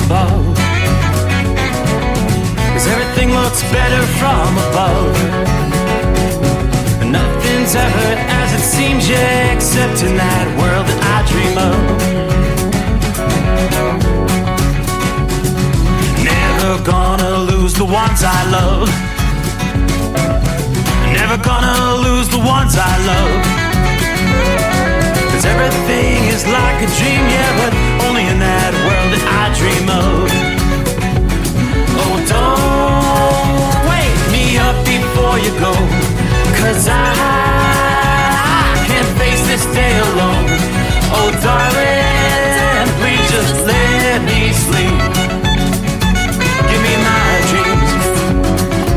above. 'Cause everything looks better from above. And nothing's ever as it seems, yeah, except in that world that I dream of. Never gonna lose the ones I love. Never gonna lose the ones I love. 'Cause everything is like a dream, yeah, but only in that world that I dream of. Oh, don't wake me up before you go, 'cause I can't face this day alone. Oh, darling, please just let me sleep. Give me my dreams.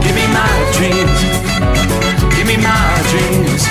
Give me my dreams. Give me my dreams.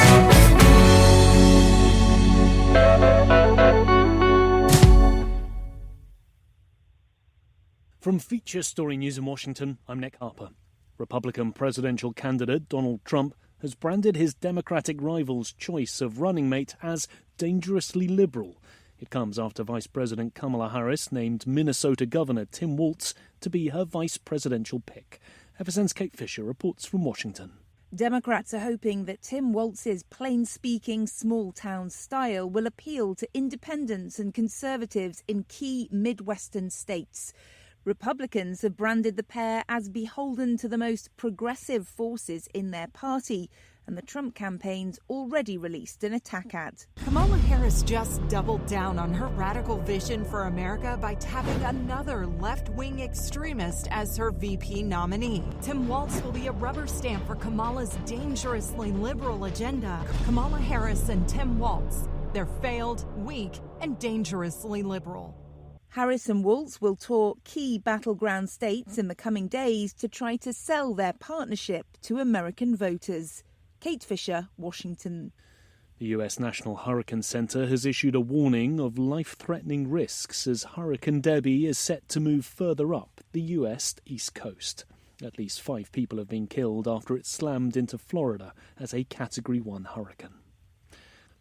From Feature Story News in Washington, I'm Nick Harper. Republican presidential candidate Donald Trump has branded his Democratic rival's choice of running mate as dangerously liberal. It comes after Vice President Kamala Harris named Minnesota Governor Tim Walz to be her vice presidential pick. FSN's Kate Fisher reports from Washington. Democrats are hoping that Tim Walz's plain-speaking, small-town style will appeal to independents and conservatives in key Midwestern states. Republicans have branded the pair as beholden to the most progressive forces in their party, and the Trump campaign's already released an attack ad. Kamala Harris just doubled down on her radical vision for America by tapping another left-wing extremist as her VP nominee. Tim Walz will be a rubber stamp for Kamala's dangerously liberal agenda. Kamala Harris and Tim Walz, they're failed, weak, and dangerously liberal. Harris and Walz will tour key battleground states in the coming days to try to sell their partnership to American voters. Kate Fisher, Washington. The US National Hurricane Center has issued a warning of life-threatening risks as Hurricane Debby is set to move further up the US East Coast. At least 5 people have been killed after it slammed into Florida as a Category 1 hurricane.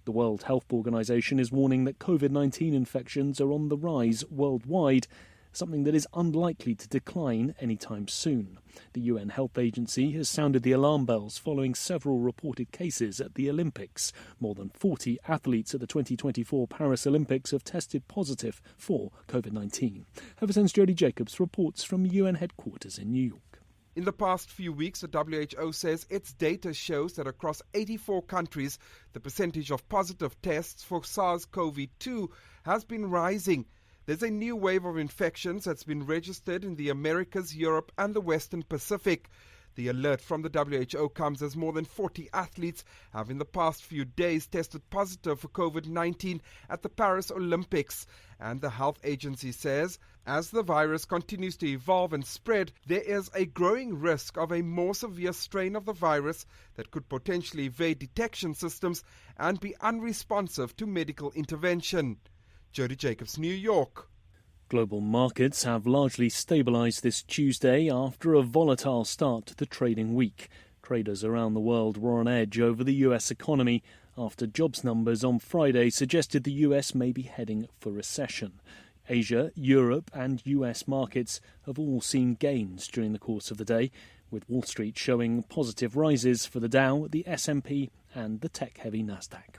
The World Health Organization is warning that COVID-19 infections are on the rise worldwide, something that is unlikely to decline anytime soon. The UN Health Agency has sounded the alarm bells following several reported cases at the Olympics. More than 40 athletes at the 2024 Paris Olympics have tested positive for COVID-19. FSN's Jody Jacobs reports from UN headquarters in New York. In the past few weeks, the WHO says its data shows that across 84 countries, the percentage of positive tests for SARS-CoV-2 has been rising. There's a new wave of infections that's been registered in the Americas, Europe, and the Western Pacific. The alert from the WHO comes as more than 40 athletes have in the past few days tested positive for COVID-19 at the Paris Olympics. And the health agency says, as the virus continues to evolve and spread, there is a growing risk of a more severe strain of the virus that could potentially evade detection systems and be unresponsive to medical intervention. Jody Jacobs, New York. Global markets have largely stabilised this Tuesday after a volatile start to the trading week. Traders around the world were on edge over the US economy after jobs numbers on Friday suggested the US may be heading for recession. Asia, Europe and US markets have all seen gains during the course of the day, with Wall Street showing positive rises for the Dow, the S&P and the tech-heavy Nasdaq.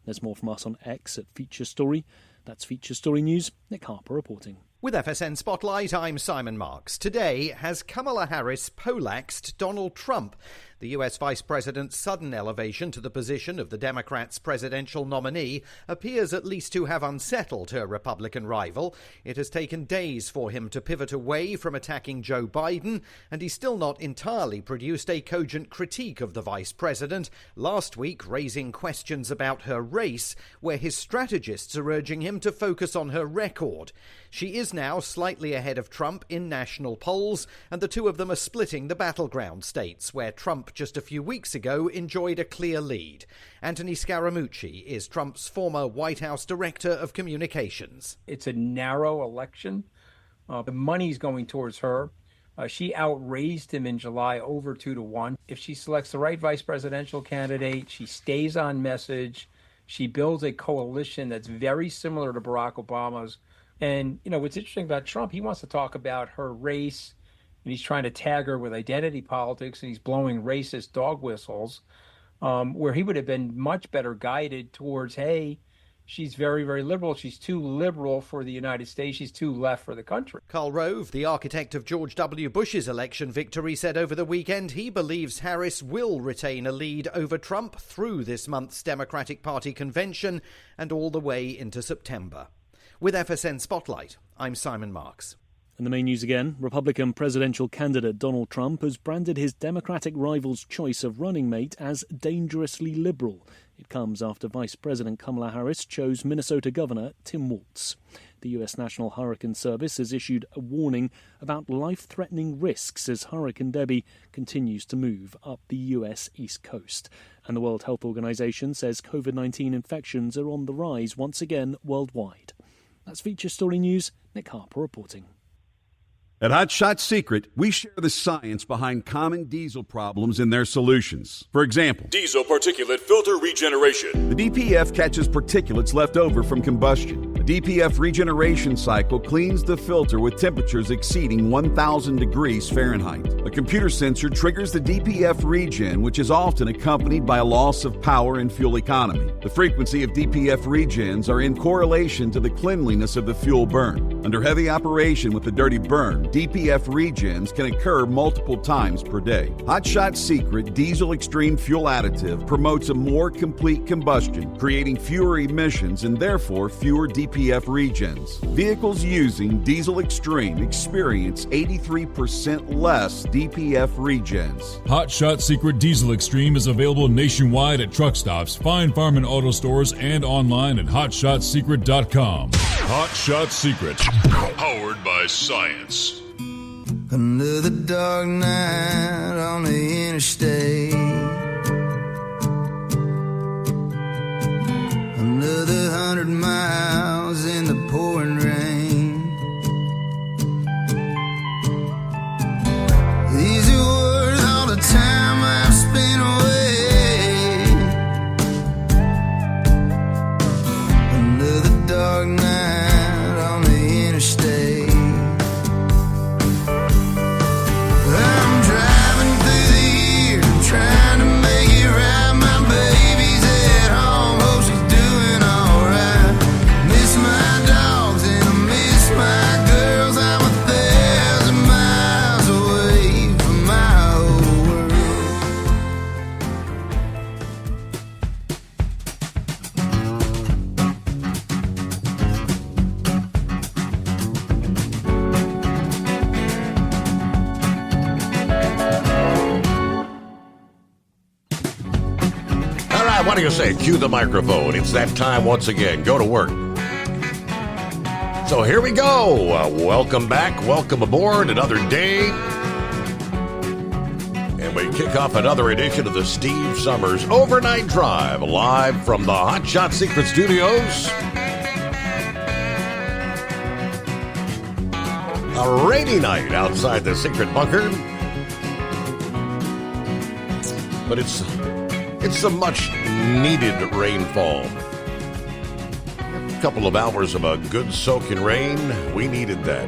There's more from us on X at Feature Story. That's Feature Story News. Nick Harper reporting. With FSN Spotlight, I'm Simon Marks. Today, has Kamala Harris poleaxed Donald Trump? The US Vice President's sudden elevation to the position of the Democrats' presidential nominee appears at least to have unsettled her Republican rival. It has taken days for him to pivot away from attacking Joe Biden, and he's still not entirely produced a cogent critique of the Vice President, last week raising questions about her race, where his strategists are urging him to focus on her record. She is now slightly ahead of Trump in national polls, and the two of them are splitting the battleground states, where Trump just a few weeks ago enjoyed a clear lead. Anthony Scaramucci is Trump's former White House Director of Communications. It's a narrow election. The money's going towards her. She outraised him in July over 2-1. If she selects the right vice presidential candidate, she stays on message. She builds a coalition that's very similar to Barack Obama's And, what's interesting about Trump, he wants to talk about her race, and he's trying to tag her with identity politics, and he's blowing racist dog whistles, where he would have been much better guided towards, hey, she's very, very liberal. She's too liberal for the United States. She's too left for the country. Karl Rove, the architect of George W. Bush's election victory, said over the weekend he believes Harris will retain a lead over Trump through this month's Democratic Party convention and all the way into September. With FSN Spotlight, I'm Simon Marks. And the main news again, Republican presidential candidate Donald Trump has branded his Democratic rival's choice of running mate as dangerously liberal. It comes after Vice President Kamala Harris chose Minnesota Governor Tim Walz. The U.S. National Hurricane Service has issued a warning about life-threatening risks as Hurricane Debbie continues to move up the U.S. East Coast. And the World Health Organization says COVID-19 infections are on the rise once again worldwide. That's Feature Story News. Nick Harper reporting. At Hot Shot Secret, we share the science behind common diesel problems and their solutions. For example, diesel particulate filter regeneration. The DPF catches particulates left over from combustion. The DPF regeneration cycle cleans the filter with temperatures exceeding 1,000 degrees Fahrenheit. A computer sensor triggers the DPF regen, which is often accompanied by a loss of power and fuel economy. The frequency of DPF regens are in correlation to the cleanliness of the fuel burn. Under heavy operation with the dirty burn, DPF regens can occur multiple times per day. Hot Shot Secret Diesel Extreme Fuel Additive promotes a more complete combustion, creating fewer emissions and therefore fewer DPF regens. Vehicles using Diesel Extreme experience 83% less DPF regens. Hot Shot Secret Diesel Extreme is available nationwide at truck stops, fine farm and auto stores, and online at hotshotsecret.com. Hot Shot Secret, powered by science. Another dark night on the interstate. Another 100 miles in the pouring rain. These are worth all the time I've spent away. Another dark night on the interstate. Trying to make it right, my baby's at home, hope she's doing alright. Miss my dogs and I miss my girls, I'm 1,000 miles away from my old What do you say? Cue the microphone. It's that time once again. Go to work. So here we go. Welcome back. Welcome aboard. Another day. And we kick off another edition of the Steve Summers Overnight Drive, live from the Hot Shot Secret Studios. A rainy night outside the secret bunker. But it's some much needed rainfall. A couple of hours of a good soaking rain. We needed that.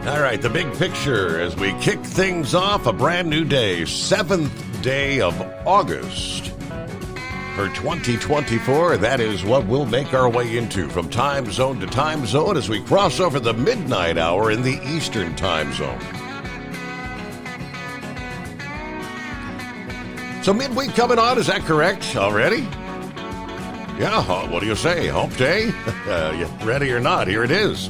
All right, the big picture as we kick things off, a brand new day, 7th day of August for 2024. That is what we'll make our way into from time zone to time zone as we cross over the midnight hour in the Eastern time zone. So midweek coming on, is that correct already? Yeah, what do you say? Hump day? You ready or not? Here it is.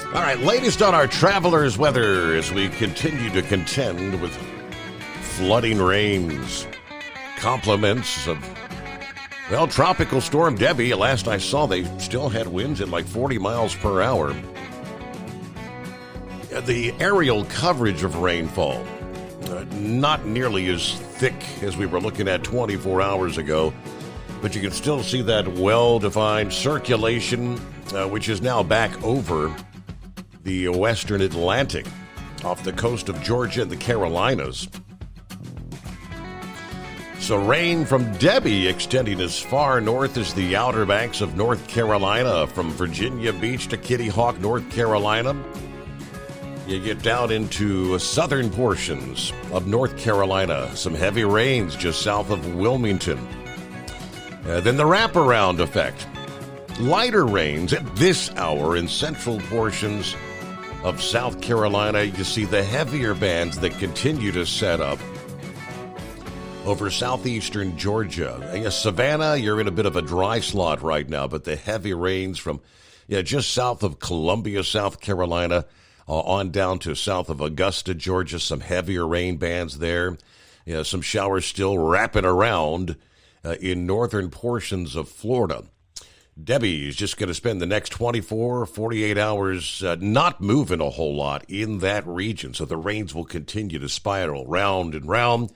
All right, latest on our travelers' weather as we continue to contend with flooding rains. Compliments of, well, Tropical Storm Debbie. Last I saw, they still had winds at like 40 miles per hour. The aerial coverage of rainfall, not nearly as thick as we were looking at 24 hours ago, but you can still see that well-defined circulation, which is now back over the western Atlantic off the coast of Georgia and the Carolinas. So rain from Debbie extending as far north as the Outer Banks of North Carolina, from Virginia Beach to Kitty Hawk, North Carolina. You get down into southern portions of North Carolina. Some heavy rains just south of Wilmington. Then the wraparound effect. Lighter rains at this hour in central portions of South Carolina. You see the heavier bands that continue to set up over southeastern Georgia. Savannah, you're in a bit of a dry slot right now, but the heavy rains from just south of Columbia, South Carolina, on down to south of Augusta, Georgia, some heavier rain bands there. Some showers still wrapping around in northern portions of Florida. Debbie is just going to spend the next 24, 48 hours not moving a whole lot in that region, so the rains will continue to spiral round and round.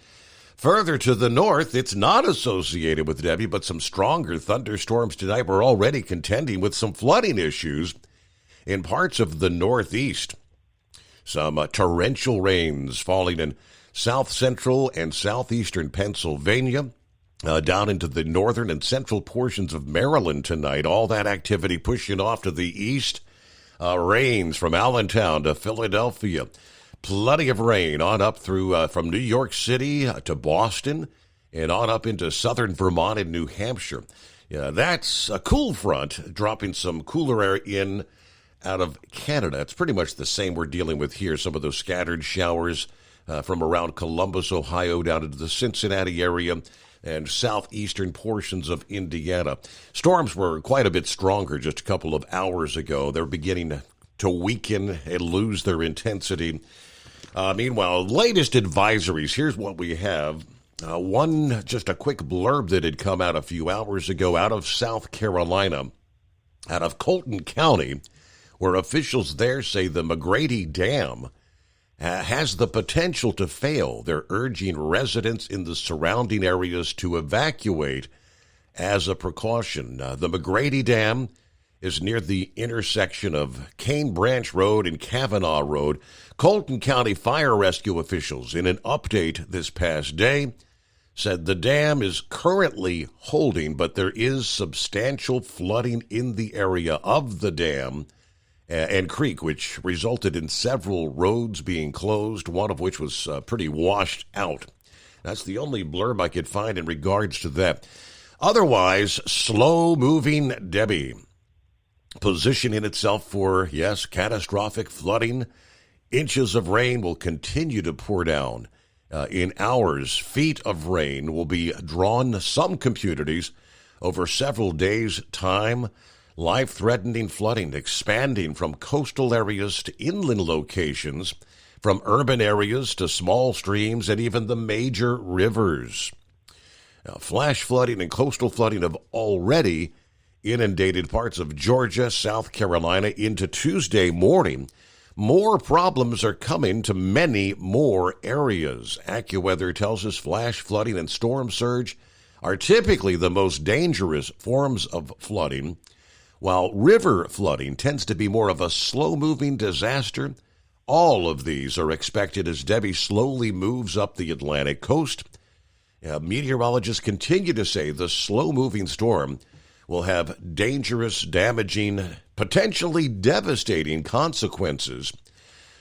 Further to the north, it's not associated with Debbie, but some stronger thunderstorms tonight. We're already contending with some flooding issues in parts of the northeast. Some torrential rains falling in south central and southeastern Pennsylvania, down into the northern and central portions of Maryland tonight. All that activity pushing off to the east. Rains from Allentown to Philadelphia. Plenty of rain on up through from New York City to Boston and on up into southern Vermont and New Hampshire. That's a cool front, dropping some cooler air in out of Canada. It's pretty much the same we're dealing with here. Some of those scattered showers from around Columbus, Ohio, down into the Cincinnati area and southeastern portions of Indiana. Storms were quite a bit stronger just a couple of hours ago. They're beginning to weaken and lose their intensity. Meanwhile, latest advisories, here's what we have. One, just a quick blurb that had come out a few hours ago out of South Carolina, out of Colton County, where officials there say the McGrady Dam has the potential to fail. They're urging residents in the surrounding areas to evacuate as a precaution. The McGrady Dam is near the intersection of Cane Branch Road and Kavanaugh Road. Colton County Fire Rescue officials, in an update this past day, said the dam is currently holding, but there is substantial flooding in the area of the dam and creek, which resulted in several roads being closed, one of which was pretty washed out. That's the only blurb I could find in regards to that. Otherwise, slow-moving Debbie, positioning itself for, yes, catastrophic flooding. Inches of rain will continue to pour down. In hours, feet of rain will be drawn to some communities over several days' time. Life-threatening flooding expanding from coastal areas to inland locations, from urban areas to small streams and even the major rivers. Now, flash flooding and coastal flooding have already inundated parts of Georgia, South Carolina into Tuesday morning. More problems are coming to many more areas. AccuWeather tells us flash flooding and storm surge are typically the most dangerous forms of flooding, while river flooding tends to be more of a slow-moving disaster. All of these are expected as Debbie slowly moves up the Atlantic coast. Meteorologists continue to say the slow-moving storm will have dangerous, damaging, potentially devastating consequences.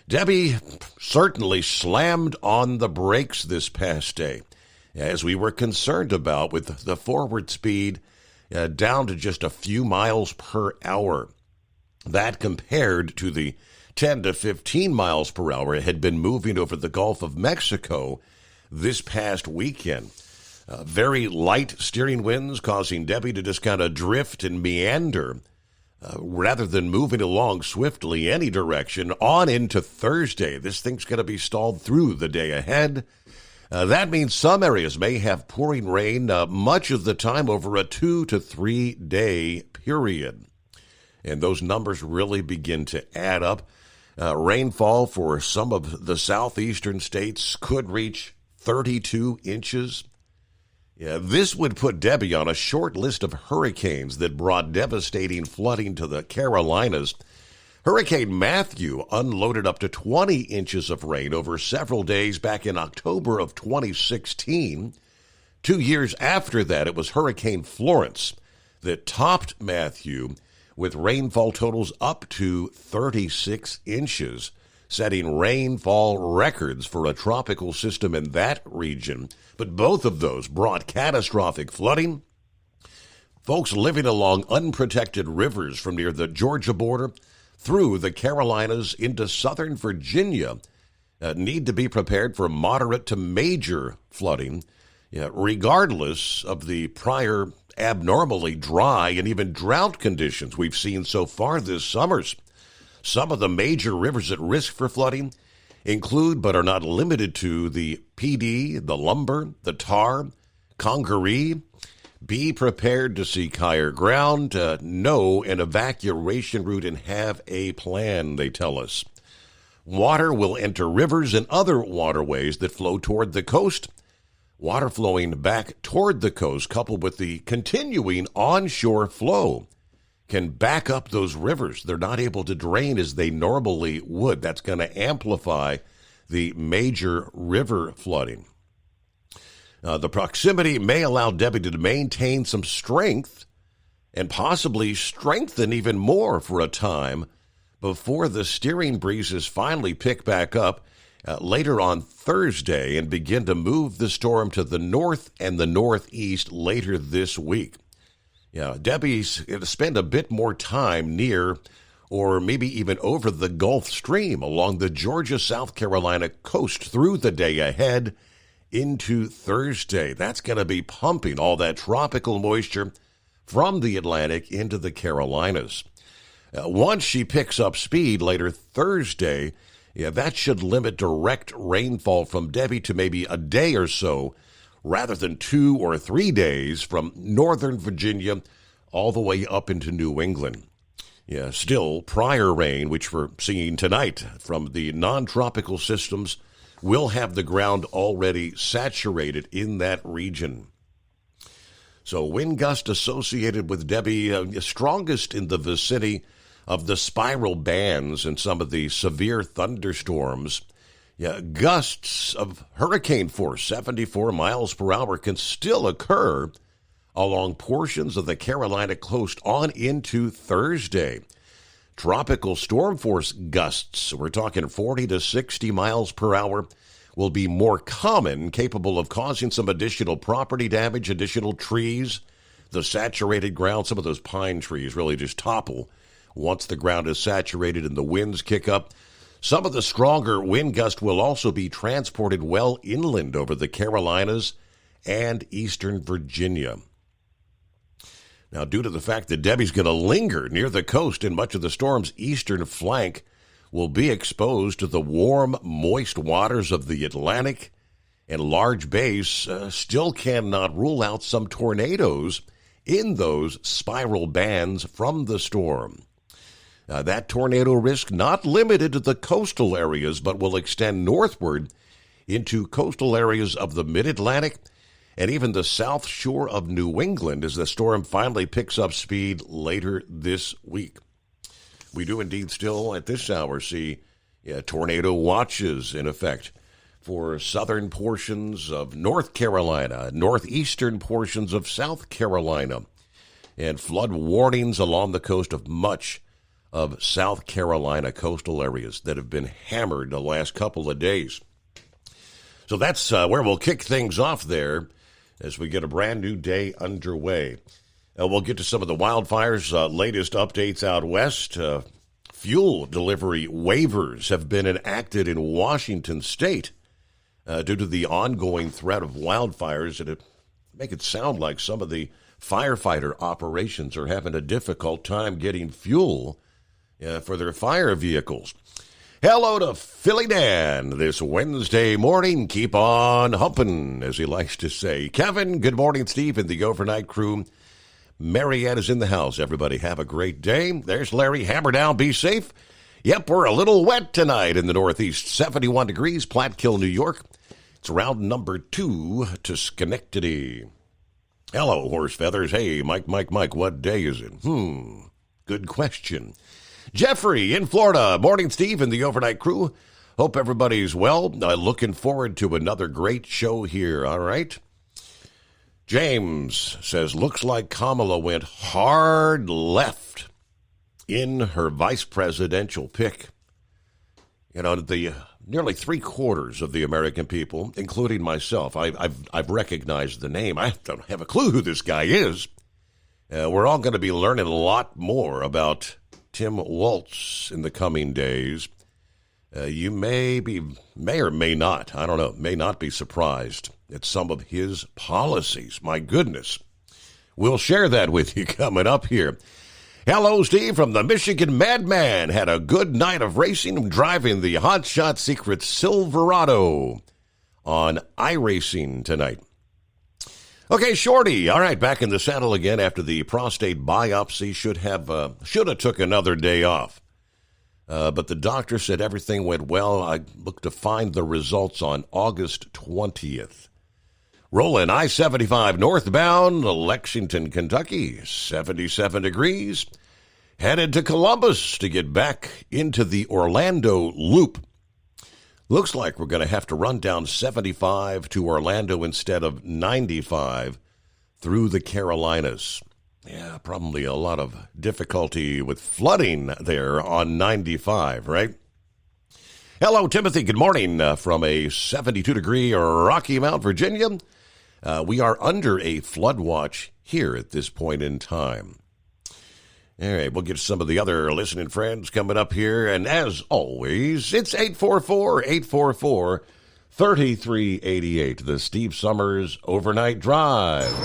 Debbie certainly slammed on the brakes this past day, as we were concerned about with the forward speed down to just a few miles per hour. That compared to the 10 to 15 miles per hour it had been moving over the Gulf of Mexico this past weekend. Very light steering winds causing Debbie to just kind of drift and meander rather than moving along swiftly any direction on into Thursday. This thing's going to be stalled through the day ahead. That means some areas may have pouring rain much of the time over a 2 to 3 day period. And those numbers really begin to add up. Rainfall for some of the southeastern states could reach 32 inches. This would put Debbie on a short list of hurricanes that brought devastating flooding to the Carolinas. Hurricane Matthew unloaded up to 20 inches of rain over several days back in October of 2016. 2 years after that, it was Hurricane Florence that topped Matthew with rainfall totals up to 36 inches, setting rainfall records for a tropical system in that region. But both of those brought catastrophic flooding. Folks living along unprotected rivers from near the Georgia border through the Carolinas into southern Virginia need to be prepared for moderate to major flooding, regardless of the prior abnormally dry and even drought conditions we've seen so far this summer. Some of the major rivers at risk for flooding include, but are not limited to, the PD, the Lumber, the Tar, Congaree. Be prepared to seek higher ground, know an evacuation route, and have a plan, they tell us. Water will enter rivers and other waterways that flow toward the coast. Water flowing back toward the coast, coupled with the continuing onshore flow, can back up those rivers. They're not able to drain as they normally would. That's going to amplify the major river flooding. The proximity may allow Debbie to maintain some strength and possibly strengthen even more for a time before the steering breezes finally pick back up later on Thursday and begin to move the storm to the north and the northeast later this week. Debbie's going to spend a bit more time near or maybe even over the Gulf Stream along the Georgia-South Carolina coast through the day ahead into Thursday. That's going to be pumping all that tropical moisture from the Atlantic into the Carolinas. Once she picks up speed later Thursday, that should limit direct rainfall from Debbie to maybe a day or so, rather than 2 or 3 days from northern Virginia all the way up into New England. Still, prior rain, which we're seeing tonight from the non-tropical systems, will have the ground already saturated in that region. So wind gusts associated with Debbie, strongest in the vicinity of the spiral bands and some of the severe thunderstorms. Gusts of hurricane force, 74 miles per hour, can still occur along portions of the Carolina coast on into Thursday. Tropical storm force gusts, we're talking 40 to 60 miles per hour, will be more common, capable of causing some additional property damage, additional trees. The saturated ground, some of those pine trees really just topple once the ground is saturated and the winds kick up. Some of the stronger wind gusts will also be transported well inland over the Carolinas and eastern Virginia. Now, due to the fact that Debbie's going to linger near the coast and much of the storm's eastern flank will be exposed to the warm, moist waters of the Atlantic, and large bays still cannot rule out some tornadoes in those spiral bands from the storm. That tornado risk not limited to the coastal areas, but will extend northward into coastal areas of the mid-Atlantic and even the south shore of New England as the storm finally picks up speed later this week. We do indeed still at this hour see tornado watches in effect for southern portions of North Carolina, northeastern portions of South Carolina, and flood warnings along the coast of much of South Carolina coastal areas that have been hammered the last couple of days. So that's where we'll kick things off there as we get a brand new day underway. We'll get to some of the wildfires, latest updates out west. Fuel delivery waivers have been enacted in Washington state due to the ongoing threat of wildfires, and it make it sound like some of the firefighter operations are having a difficult time getting fuel for their fire vehicles. Hello to Philly Dan this Wednesday morning. Keep on humping, as he likes to say. Kevin, good morning, Steve, and the overnight crew. Marianne is in the house. Everybody have a great day. There's Larry. Hammer down. Be safe. Yep, we're a little wet tonight in the Northeast. 71 degrees, Platkill, New York. It's round number 2 to Schenectady. Hello, Horse Feathers. Hey, Mike, what day is it? Good question. Jeffrey in Florida. Morning, Steve, and the overnight crew. Hope everybody's well. Looking forward to another great show here, all right? James says, looks like Kamala went hard left in her vice presidential pick. You know, the nearly 3/4 of the American people, including myself, I've recognized the name. I don't have a clue who this guy is. We're all going to be learning a lot more about Tim Walz in the coming days. You may or may not, I don't know, may not be surprised at some of his policies. My goodness. We'll share that with you coming up here. Hello, Steve from the Michigan Madman. Had a good night of racing, driving the Hot Shot Secret Silverado on iRacing tonight. Okay, Shorty. All right, back in the saddle again after the prostate biopsy. Should have took another day off. But the doctor said everything went well. I look to find the results on August 20th. Rolling I-75 northbound, Lexington, Kentucky, 77 degrees. Headed to Columbus to get back into the Orlando loop. Looks like we're going to have to run down 75 to Orlando instead of 95 through the Carolinas. Yeah, probably a lot of difficulty with flooding there on 95, right? Hello, Timothy. Good morning from a 72-degree Rocky Mount, Virginia. We are under a flood watch here at this point in time. All right, we'll get some of the other listening friends coming up here. And as always, it's 844-844-3388, the Steve Summers Overnight Drive.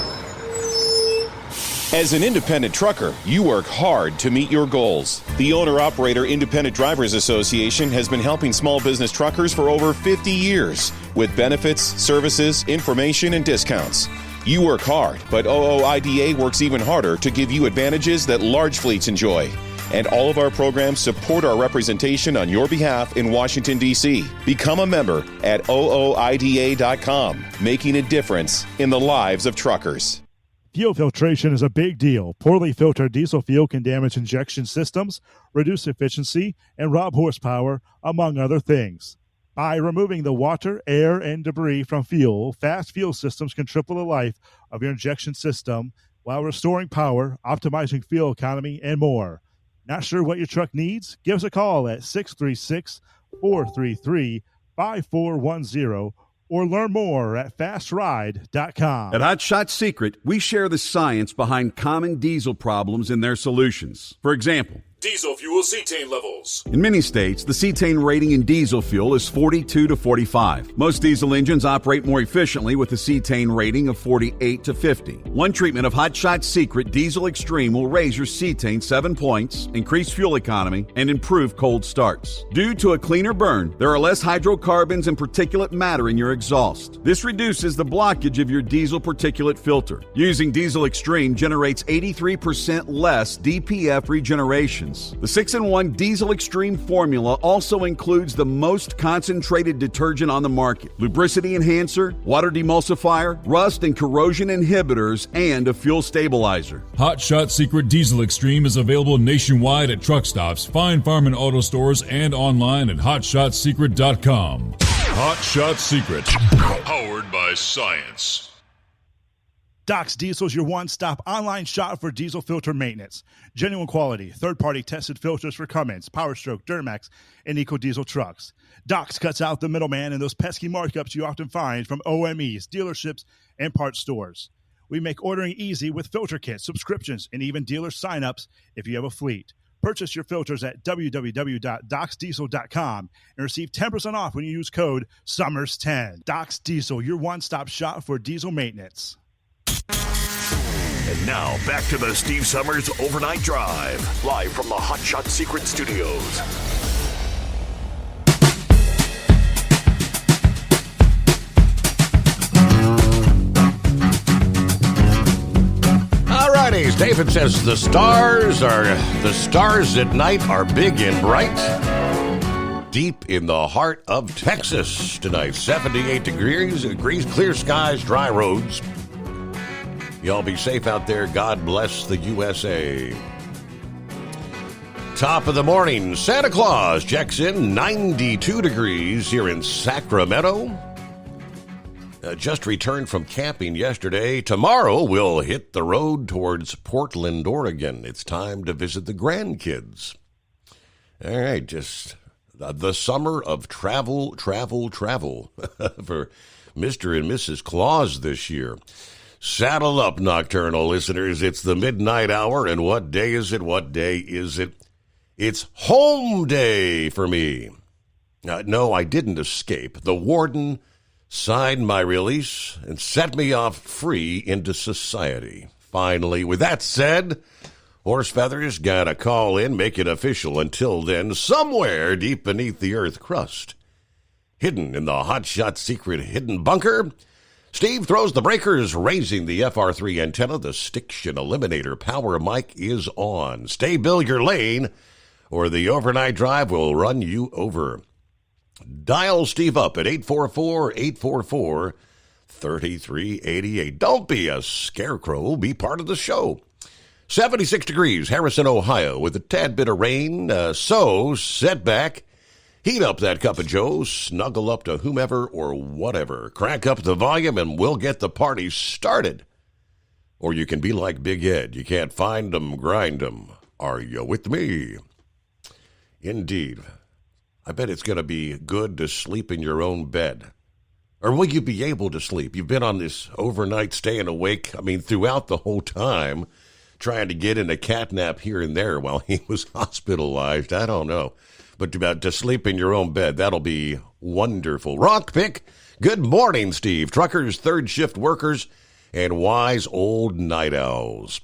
As an independent trucker, you work hard to meet your goals. The Owner-Operator Independent Drivers Association has been helping small business truckers for over 50 years with benefits, services, information, and discounts. You work hard, but OOIDA works even harder to give you advantages that large fleets enjoy. And all of our programs support our representation on your behalf in Washington, D.C. Become a member at OOIDA.com, making a difference in the lives of truckers. Fuel filtration is a big deal. Poorly filtered diesel fuel can damage injection systems, reduce efficiency, and rob horsepower, among other things. By removing the water, air, and debris from fuel, fast fuel systems can triple the life of your injection system while restoring power, optimizing fuel economy, and more. Not sure what your truck needs? Give us a call at 636-433-5410 or learn more at fastride.com. At Hot Shot Secret, we share the science behind common diesel problems and their solutions. For example, Diesel fuel cetane levels. in many states, the cetane rating in diesel fuel is 42 to 45. Most diesel engines operate more efficiently with a cetane rating of 48 to 50. One treatment of Hot Shot Secret Diesel Extreme will raise your cetane 7 points, increase fuel economy, and improve cold starts. Due to a cleaner burn, there are less hydrocarbons and particulate matter in your exhaust. This reduces the blockage of your diesel particulate filter. Using Diesel Extreme generates 83% less DPF regeneration. The 6-in-1 Diesel Extreme formula also includes the most concentrated detergent on the market, lubricity enhancer, water demulsifier, rust and corrosion inhibitors, and a fuel stabilizer. Hot Shot Secret Diesel Extreme is available nationwide at truck stops, Fine Farm and auto stores, and online at hotshotsecret.com. Hot Shot Secret, powered by science. Doc's Diesel is your one-stop online shop for diesel filter maintenance. Genuine quality, third-party tested filters for Cummins, PowerStroke, Duramax, and EcoDiesel trucks. Doc's cuts out the middleman and those pesky markups you often find from OMEs, dealerships, and parts stores. We make ordering easy with filter kits, subscriptions, and even dealer sign-ups if you have a fleet. Purchase your filters at www.docsdiesel.com and receive 10% off when you use code SUMMERS10. Doc's Diesel, your one-stop shop for diesel maintenance. And now, back to the Steve Summers Overnight Drive, live from the Hot Shot Secret Studios. All righties, David says the stars at night are big and bright. Deep in the heart of Texas tonight, 78 degrees, clear skies, dry roads. Y'all be safe out there. God bless the USA. Top of the morning, Santa Claus checks in, 92 degrees here in Sacramento. Just returned from camping yesterday. Tomorrow we'll hit the road towards Portland, Oregon. It's time to visit the grandkids. All right, just the summer of travel for Mr. and Mrs. Claus this year. Saddle up, nocturnal listeners. It's the midnight hour, and what day is it? What day is it? It's home day for me. No, I didn't escape. The warden signed my release and set me off free into society. Finally, with that said, Horse Feathers gotta call in, make it official. Until then, somewhere deep beneath the earth crust, hidden in the Hot Shot Secret hidden bunker, Steve throws the breakers, raising the FR3 antenna. The Stiction Eliminator power mic is on. Stay Bill your lane, or the overnight drive will run you over. Dial Steve up at 844-844-3388. Don't be a scarecrow. Be part of the show. 76 degrees, Harrison, Ohio, with a tad bit of rain. So sit back, heat up that cup of joe, snuggle up to whomever or whatever. Crank up the volume and we'll get the party started. Or you can be like Big Ed. You can't find 'em, grind 'em. Are you with me? Indeed. I bet it's going to be good to sleep in your own bed. Or will you be able to sleep? You've been on this overnight staying awake, throughout the whole time, trying to get in a cat nap here and there while he was hospitalized. I don't know. But to sleep in your own bed, that'll be wonderful. Rock pick. Good morning, Steve. Truckers, third shift workers, and wise old night owls.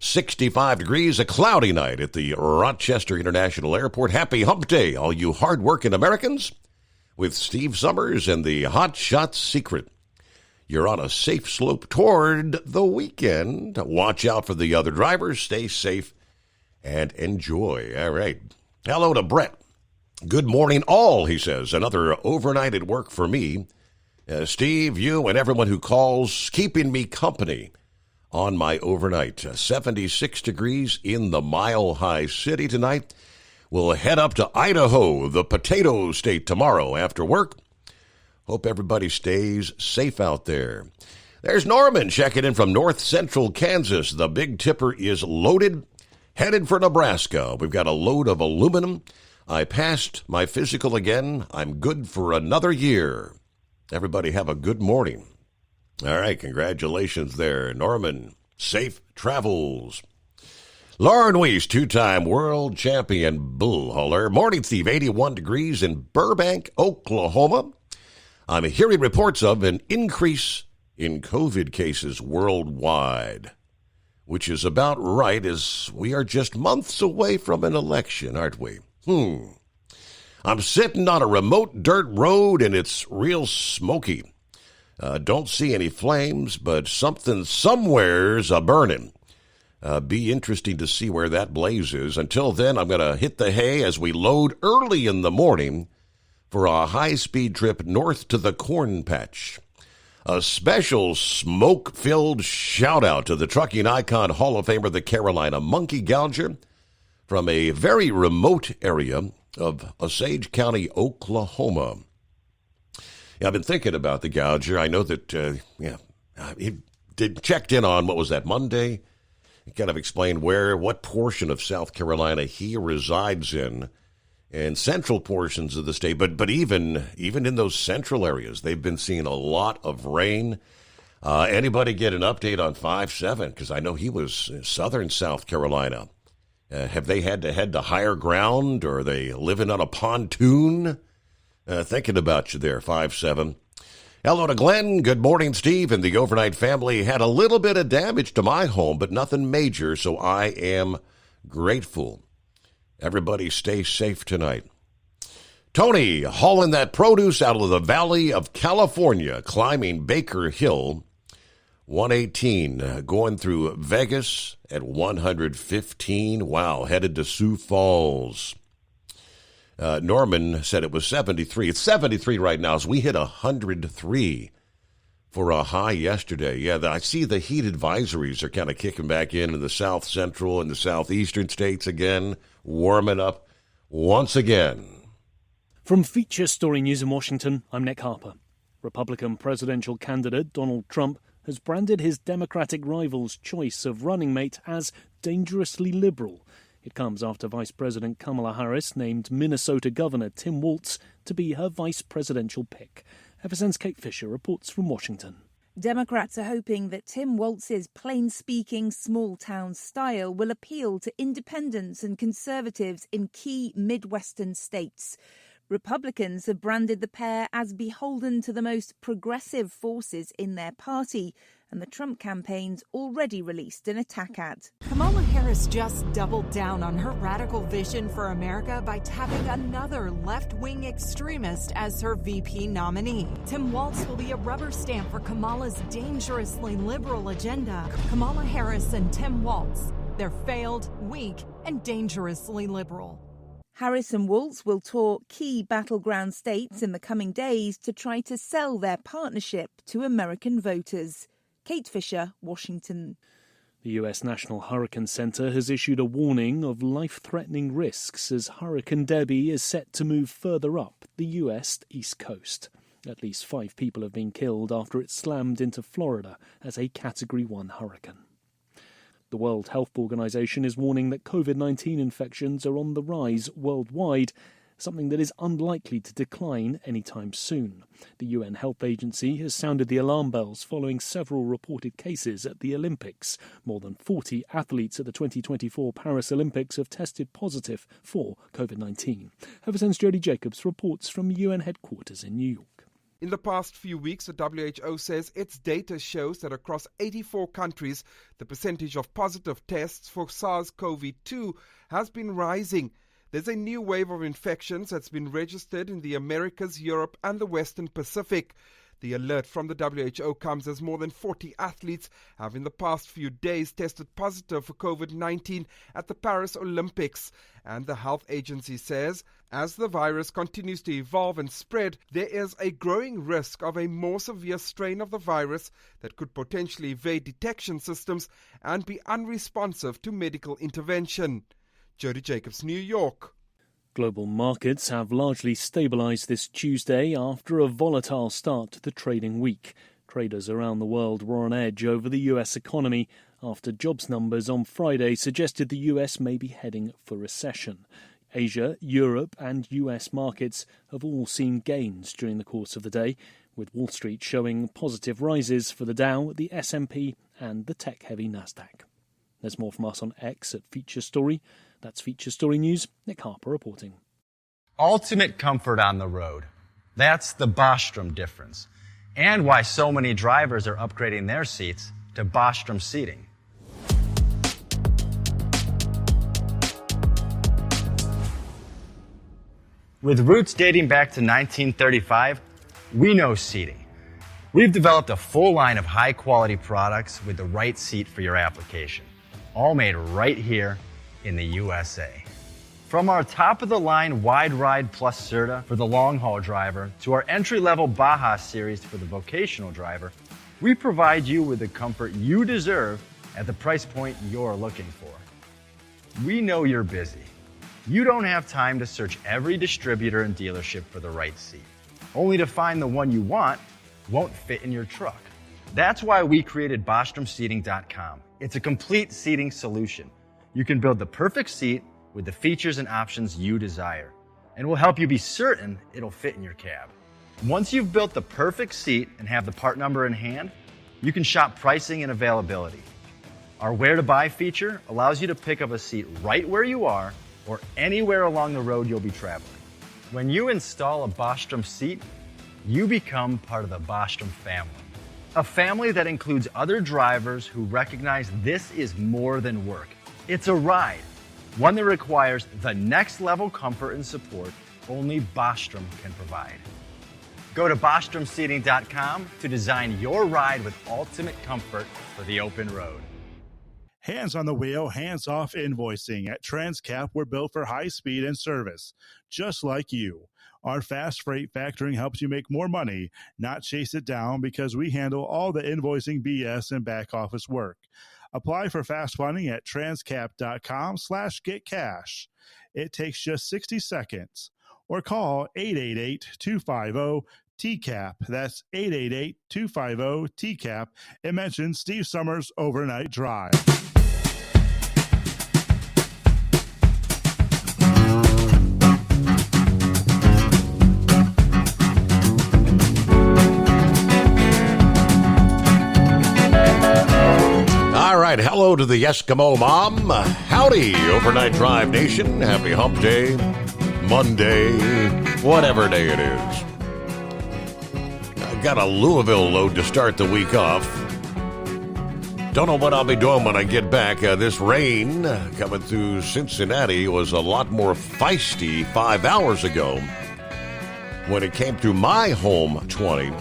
65 degrees, a cloudy night at the Rochester International Airport. Happy hump day, all you hard-working Americans. With Steve Summers and the Hot Shot Secret. You're on a safe slope toward the weekend. Watch out for the other drivers. Stay safe and enjoy. All right. Hello to Brett. Good morning, all, he says. Another overnight at work for me. Steve, you and everyone who calls, keeping me company on my overnight. 76 degrees in the Mile High City tonight. We'll head up to Idaho, the potato state, tomorrow after work. Hope everybody stays safe out there. There's Norman checking in from north central Kansas. The Big Tipper is loaded, headed for Nebraska. We've got a load of aluminum. I passed my physical again. I'm good for another year. Everybody have a good morning. All right, congratulations there, Norman. Safe travels. Lauren Weiss, two-time world champion bull hauler. Morning, Steve. 81 degrees in Burbank, Oklahoma. I'm hearing reports of an increase in COVID cases worldwide, which is about right, as we are just months away from an election, aren't we? I'm sitting on a remote dirt road, and it's real smoky. Don't see any flames, but something somewhere's a-burning. Be interesting to see where that blaze is. Until then, I'm going to hit the hay as we load early in the morning for a high-speed trip north to the corn patch. A special smoke-filled shout-out to the trucking icon Hall of Famer, the Carolina Monkey Gouger, from a very remote area of Osage County, Oklahoma. I've been thinking about the Gouger. I know that, he checked in on, what was that, Monday? He kind of explained what portion of South Carolina he resides in, and central portions of the state. But even in those central areas, they've been seeing a lot of rain. Anybody get an update on 5-7? Because I know he was in southern South Carolina. Have they had to head to higher ground, or are they living on a pontoon? Thinking about you there, 5-7. Hello to Glenn. Good morning, Steve. And the overnight family had a little bit of damage to my home, but nothing major, so I am grateful. Everybody stay safe tonight. Tony, hauling that produce out of the Valley of California, climbing Baker Hill, 118, going through Vegas at 115. Wow, headed to Sioux Falls. Norman said it was 73. It's 73 right now, so we hit 103 for a high yesterday. Yeah, I see the heat advisories are kind of kicking back in the south central and the southeastern states again, warming up once again. From Feature Story News in Washington, I'm Nick Harper. Republican presidential candidate Donald Trump has branded his Democratic rival's choice of running mate as dangerously liberal. It comes after Vice President Kamala Harris named Minnesota Governor Tim Walz to be her vice presidential pick. FSN's Kate Fisher reports from Washington. Democrats are hoping that Tim Walz's plain-speaking, small-town style will appeal to independents and conservatives in key Midwestern states. Republicans have branded the pair as beholden to the most progressive forces in their party, and the Trump campaign's already released an attack ad. Kamala Harris just doubled down on her radical vision for America by tapping another left-wing extremist as her VP nominee. Tim Walz will be a rubber stamp for Kamala's dangerously liberal agenda. Kamala Harris and Tim Walz, they're failed, weak, and dangerously liberal. Harris and Walz will tour key battleground states in the coming days to try to sell their partnership to American voters. Kate Fisher, Washington. The U.S. National Hurricane Center has issued a warning of life-threatening risks as Hurricane Debbie is set to move further up the U.S. East Coast. At least 5 people have been killed after it slammed into Florida as a Category 1 hurricane. The World Health Organization is warning that COVID-19 infections are on the rise worldwide, something that is unlikely to decline anytime soon. The UN Health Agency has sounded the alarm bells following several reported cases at the Olympics. More than 40 athletes at the 2024 Paris Olympics have tested positive for COVID-19. FSN's Jody Jacobs reports from UN headquarters in New York. In the past few weeks, the WHO says its data shows that across 84 countries, the percentage of positive tests for SARS-CoV-2 has been rising. There's a new wave of infections that's been registered in the Americas, Europe, and the Western Pacific. The alert from the WHO comes as more than 40 athletes have in the past few days tested positive for COVID-19 at the Paris Olympics. And the health agency says, as the virus continues to evolve and spread, there is a growing risk of a more severe strain of the virus that could potentially evade detection systems and be unresponsive to medical intervention. Jody Jacobs, New York. Global markets have largely stabilised this Tuesday after a volatile start to the trading week. Traders around the world were on edge over the US economy after jobs numbers on Friday suggested the US may be heading for recession. Asia, Europe and US markets have all seen gains during the course of the day, with Wall Street showing positive rises for the Dow, the S&P and the tech-heavy Nasdaq. There's more from us on X at Feature Story. That's Feature Story News. Nick Harper reporting. Ultimate comfort on the road. That's the Bostrom difference. And why so many drivers are upgrading their seats to Bostrom seating. With roots dating back to 1935, we know seating. We've developed a full line of high-quality products with the right seat for your application, all made right here in the USA. From our top-of-the-line Wide Ride Plus Certa for the long-haul driver to our entry-level Baja series for the vocational driver, we provide you with the comfort you deserve at the price point you're looking for. We know you're busy. You don't have time to search every distributor and dealership for the right seat, only to find the one you want won't fit in your truck. That's why we created BostromSeating.com. It's a complete seating solution. You can build the perfect seat with the features and options you desire, and we'll help you be certain it'll fit in your cab. Once you've built the perfect seat and have the part number in hand, you can shop pricing and availability. Our Where to Buy feature allows you to pick up a seat right where you are or anywhere along the road you'll be traveling. When you install a Bostrom seat, you become part of the Bostrom family. A family that includes other drivers who recognize this is more than work. It's a ride, one that requires the next level comfort and support only Bostrom can provide. Go to BostromSeating.com to design your ride with ultimate comfort for the open road. Hands on the wheel, hands off invoicing. At Transcap, we're built for high speed and service, just like you. Our fast freight factoring helps you make more money, not chase it down, because we handle all the invoicing BS and back office work. Apply for fast funding at transcap.com/getcash. It takes just 60 seconds. Or call 888-250-2500 TCAP. That's 888-250-TCAP. And mention Steve Summers Overnight Drive. All right, hello to the Eskimo Mom. Howdy, Overnight Drive Nation. Happy Hump Day, Monday, whatever day it is. I've got a Louisville load to start the week off. Don't know what I'll be doing when I get back. This rain coming through Cincinnati was a lot more feisty 5 hours ago when it came through my home 20.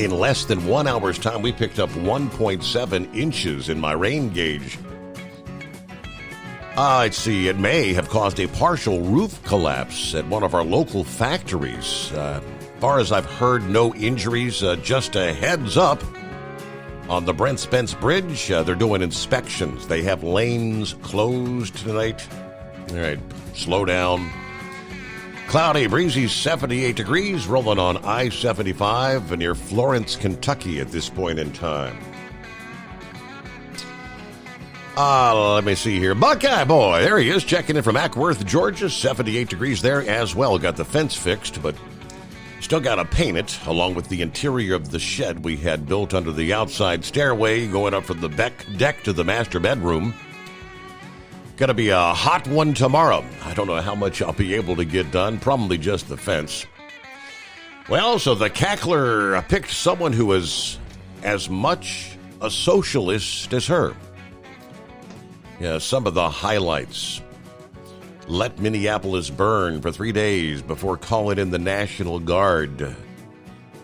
In less than 1 hour's time, we picked up 1.7 inches in my rain gauge. Let's see, it may have caused a partial roof collapse at one of our local factories. Far as I've heard, no injuries, just a heads up. On the Brent Spence Bridge, they're doing inspections. They have lanes closed tonight. All right, slow down. Cloudy, breezy, 78 degrees, rolling on I-75 near Florence, Kentucky at this point in time. Let me see here. Buckeye Boy, there he is, checking in from Ackworth, Georgia. 78 degrees there as well. Got the fence fixed, but still got to paint it, along with the interior of the shed we had built under the outside stairway going up from the deck to the master bedroom. Going to be a hot one tomorrow. I don't know how much I'll be able to get done. Probably just the fence. Well, so the cackler picked someone who is as much a socialist as her. Yeah, some of the highlights. Let Minneapolis burn for 3 days before calling in the National Guard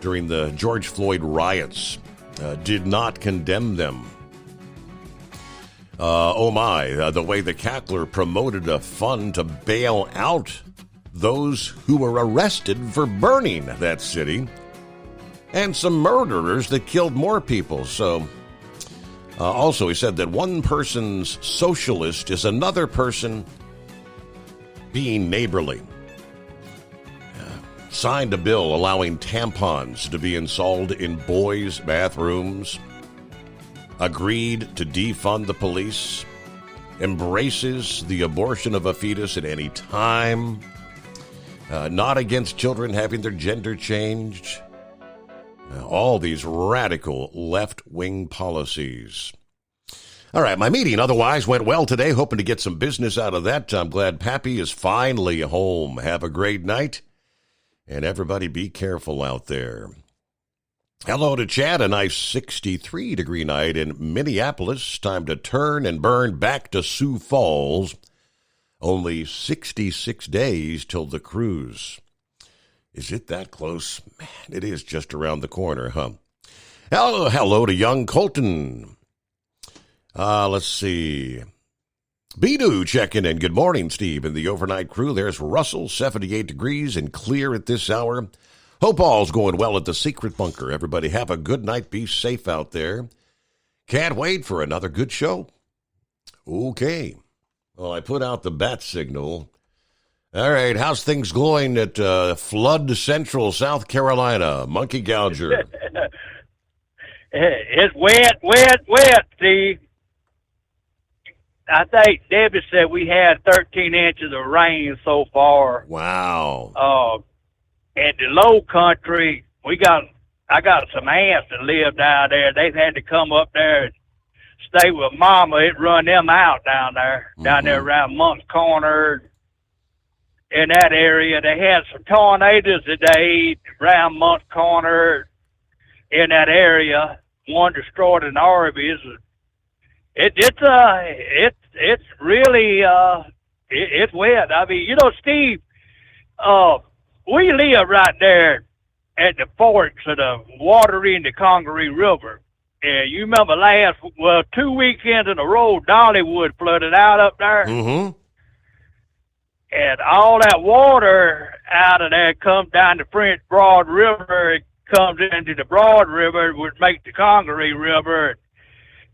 during the George Floyd riots. Did not condemn them. The way the cackler promoted a fund to bail out those who were arrested for burning that city, and some murderers that killed more people. So, also he said that one person's socialist is another person being neighborly. Signed a bill allowing tampons to be installed in boys' bathrooms. Agreed to defund the police, embraces the abortion of a fetus at any time, not against children having their gender changed. All these radical left-wing policies. All right, my meeting otherwise went well today, hoping to get some business out of that. I'm glad Pappy is finally home. Have a great night, and everybody be careful out there. Hello to Chad, a nice 63-degree night in Minneapolis. Time to turn and burn back to Sioux Falls. Only 66 days till the cruise. Is it that close? Man, it is just around the corner, huh? Hello to young Colton. Let's see. Bidu checking in. Good morning, Steve, and the overnight crew. There's Russell, 78 degrees and clear at this hour. Hope all's going well at the secret bunker. Everybody have a good night. Be safe out there. Can't wait for another good show. Okay. Well, I put out the bat signal. All right. How's things going at Flood Central, South Carolina? Monkey Gouger. It's wet, Steve. I think Debbie said we had 13 inches of rain so far. Wow. In the low country, I got some aunts that live down there. They've had to come up there and stay with Mama. It run them out down there, down there around Monk's Corner. In that area, they had some tornadoes today around Monk's Corner. In that area, one destroyed an Arby's. It's really it's wet. I mean, Steve, we live right there at the forks of the water in the Congaree River. And you remember 2 weekends in a row, Dollywood flooded out up there. Mm-hmm. And all that water out of there comes down the French Broad River. It comes into the Broad River, which makes the Congaree River.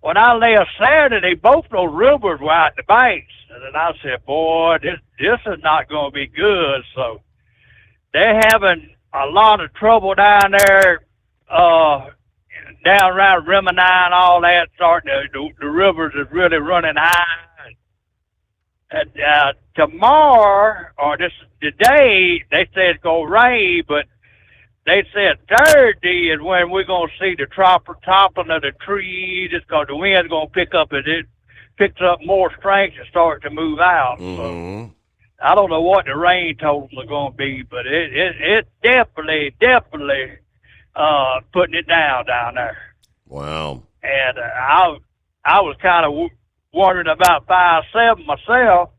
When I left Saturday, both those rivers were out the banks. And I said, boy, this is not going to be good. So they're having a lot of trouble down there, down around Remini and all that. The rivers is really running high. And, tomorrow or today, they said it's gonna rain, but they said Thursday is when we're gonna see the toppling of the trees. It's because the wind's gonna pick up as it picks up more strength and start to move out. So I don't know what the rain totals are going to be, but it's definitely putting it down there. Wow. And I was kind of wondering about 5-7 myself,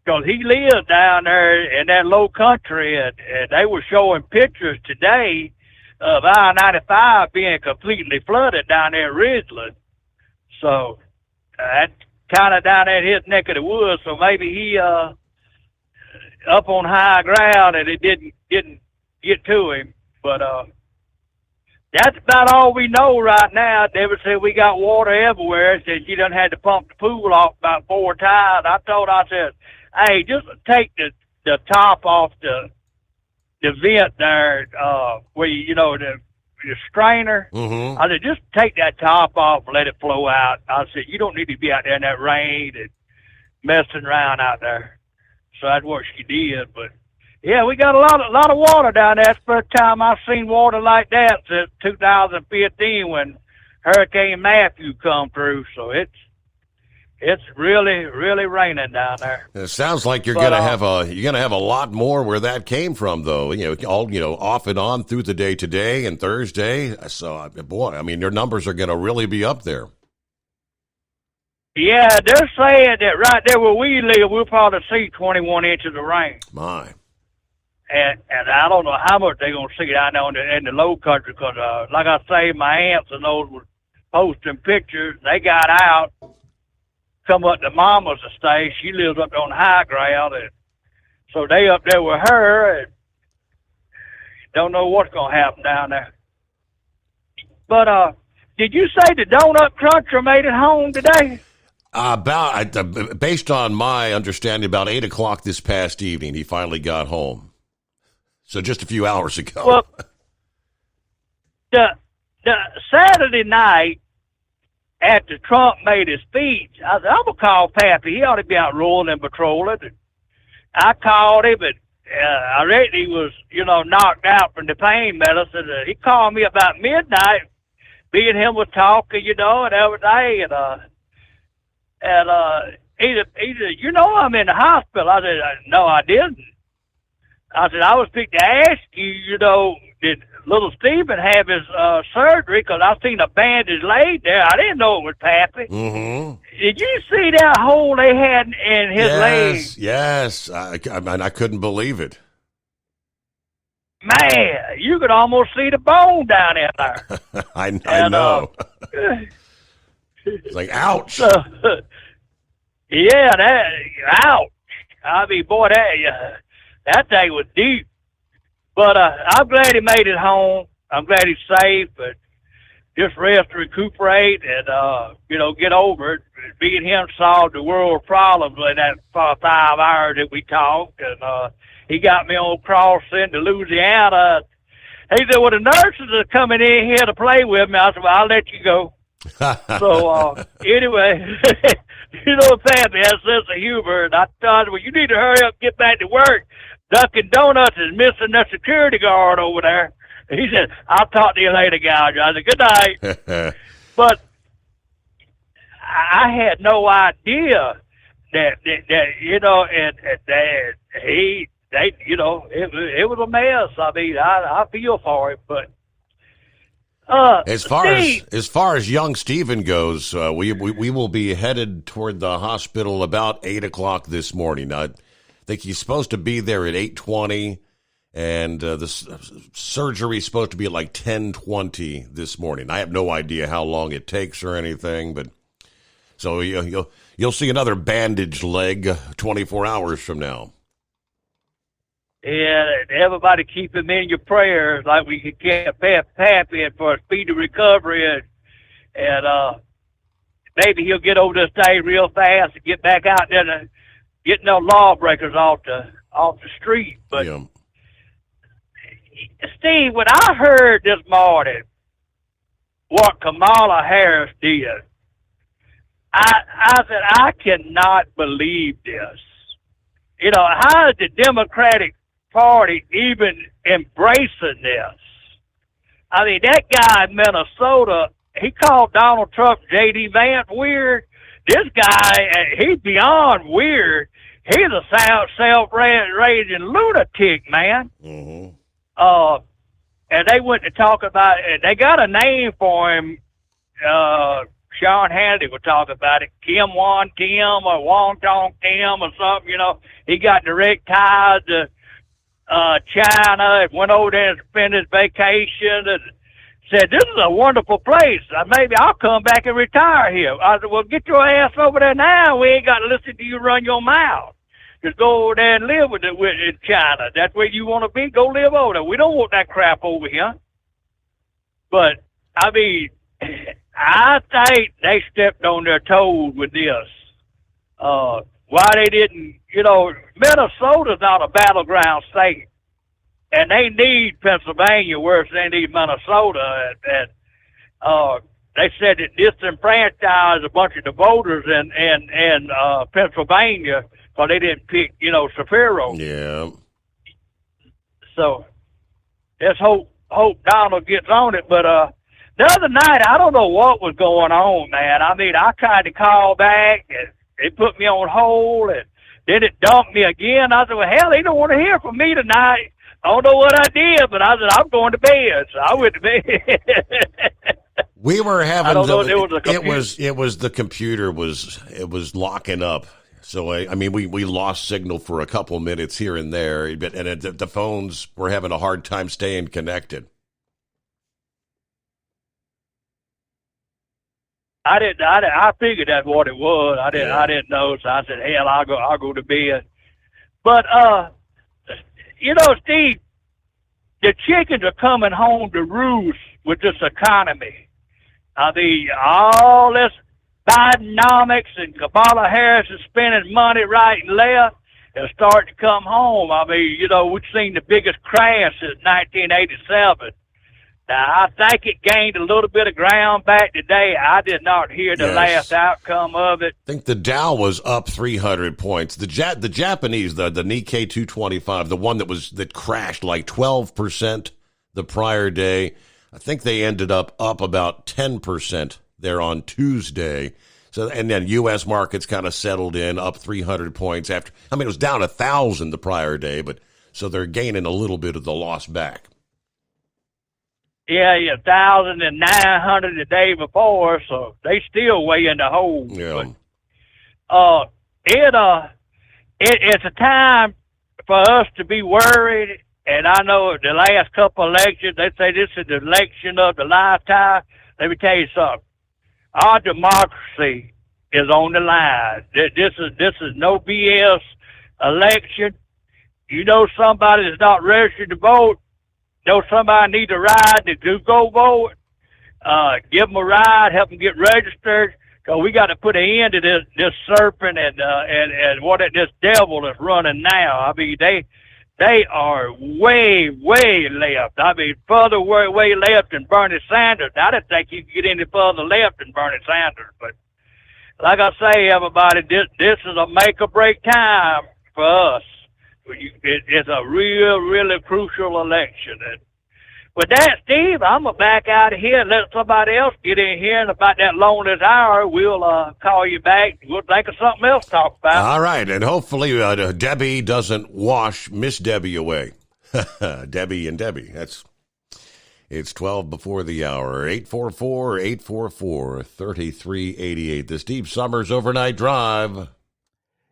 because he lives down there in that low country, and they were showing pictures today of I-95 being completely flooded down there at Ridgeland. So that's kind of down at his neck of the woods, so maybe he up on high ground and it didn't get to him. But that's about all we know right now. David said we got water everywhere. Said she done had to pump the pool off about 4 times. I said, hey, just take the top off the vent there, where the strainer. I said, just take that top off and let it flow out. I said, you don't need to be out there in that rain and messing around out there. So that's what she did. But yeah, we got a lot of water down there. That's the first time I've seen water like that since 2015 when Hurricane Matthew come through. So it's really, really raining down there. It sounds like you're gonna have a lot more where that came from, though. All off and on through the day today and Thursday. So, boy, I mean, your numbers are gonna really be up there. Yeah, they're saying that right there where we live, we'll probably see 21 inches of rain. My. And I don't know how much they're gonna see down there in the low country, because like I say, my aunts and those were posting pictures. They got out. Come up to Mama's estate. She lives up on high ground, and so they up there with her, and don't know what's gonna happen down there. But did you say the Donut Cruncher made it home today? Based on my understanding, about 8 o'clock this past evening, he finally got home. So just a few hours ago. Well, the Saturday night, after Trump made his speech, I said, I'm going to call Pappy. He ought to be out rolling and patrolling. And I called him, and I reckon he was, knocked out from the pain medicine. He called me about midnight. Me and him was talking, and everything. And he said, I'm in the hospital. I said, no, I didn't. I said, I was fixing to ask you, did little Stephen have his surgery, because I seen a bandage laid there. I didn't know it was Pappy. Did you see that hole they had in his leg? Yes. I couldn't believe it. Man, you could almost see the bone down in there. I know. It's like, ouch. Yeah, ouch. I mean, boy, that thing was deep. But I'm glad he made it home. I'm glad he's safe, but just rest, recuperate, and, get over it. Me and him solved the world's problems in that 5 hours that we talked, and he got me on crossing to Louisiana. He said, well, the nurses are coming in here to play with me. I said, well, I'll let you go. So, anyway, Pappy has a sense of humor, and I thought, well, you need to hurry up and get back to work. Dunkin' Donuts is missing their security guard over there. He said, I'll talk to you later, guys. I said, good night. But I had no idea that it was a mess. I mean, I feel for him, but as far as young Stephen goes, we will be headed toward the hospital about 8 o'clock this morning. I think he's supposed to be there at 8:20, and the surgery is supposed to be at like 10:20 this morning. I have no idea how long it takes or anything, but so you'll see another bandaged leg 24 hours from now. Yeah, everybody keep him in your prayers, like we could get Pappy for a speedy recovery, and maybe he'll get over this day real fast and get back out there and get no lawbreakers off the street. But Steve, when I heard this morning what Kamala Harris did, I said, I cannot believe this. You know, how is the Democratic Party even embracing this? I mean, that guy in Minnesota, he called Donald Trump J.D. Vance weird. This guy, he's beyond weird. He's a self-raising lunatic, man. Mm-hmm. And they went to talk about it. They got a name for him. Sean Hannity would talk about it. Kim Won Kim or Wong Tong Kim or something, you know. He got direct ties to China and went over there and spent his vacation and said, this is a wonderful place. Maybe I'll come back and retire here. I said, well, get your ass over there now. We ain't got to listen to you run your mouth. Just go over there and live in China. That's where you want to be. Go live over there. We don't want that crap over here. But, I mean, I think they stepped on their toes with this. Why they didn't, you know, Minnesota's not a battleground state. And they need Pennsylvania worse than they need Minnesota. And they said that disenfranchised a bunch of the voters in Pennsylvania because they didn't pick, you know, Shapiro. Yeah. So let's hope Donald gets on it. But the other night, I don't know what was going on, man. I mean, I tried to call back, and it put me on hold, and then it dumped me again. I said, well, hell, they don't want to hear from me tonight. I don't know what I did, but I said, I'm going to bed. So I went to bed. We were having I don't know if there was a it was the computer was locking up. So I mean we lost signal for a couple minutes here and there, and the phones were having a hard time staying connected. I figured that's what it was. I didn't know, so I said, hell, I'll go to bed. But you know, Steve, the chickens are coming home to roost with this economy. I mean, all this Bidenomics and Kamala Harris is spending money right and left is starting to come home. I mean, you know, we've seen the biggest crash since 1987. Now, I think it gained a little bit of ground back today. I did not hear the last outcome of it. I think the Dow was up 300 points. The Japanese, the Nikkei 225, the one that crashed like 12% the prior day, I think they ended up about 10% there on Tuesday. So, and then U.S. markets kind of settled in, up 300 points after. I mean, it was down 1,000 the prior day, but so they're gaining a little bit of the loss back. Yeah, 1,900 the day before, so they still way in the hole. Yeah. But, it's a time for us to be worried, and I know the last couple elections, they say this is the election of the lifetime. Let me tell you something. Our democracy is on the line. This is no BS election. You know somebody that's not registered to vote, know somebody need a ride to go vote, give them a ride, help them get registered, because we got to put an end to this serpent and this devil that's running now. I mean, they are way left. I mean, further way left than Bernie Sanders. I didn't think you could get any further left than Bernie Sanders. But like I say, everybody, this is a make or break time for us. It's a really crucial election. And with that, Steve, I'm going to back out of here and let somebody else get in here. And about that lonely hour, we'll call you back. We'll think of something else to talk about. All right. And hopefully Debbie doesn't wash Miss Debbie away. Debbie and Debbie. It's 12 before the hour. 844-844-3388. The Steve Summers Overnight Drive.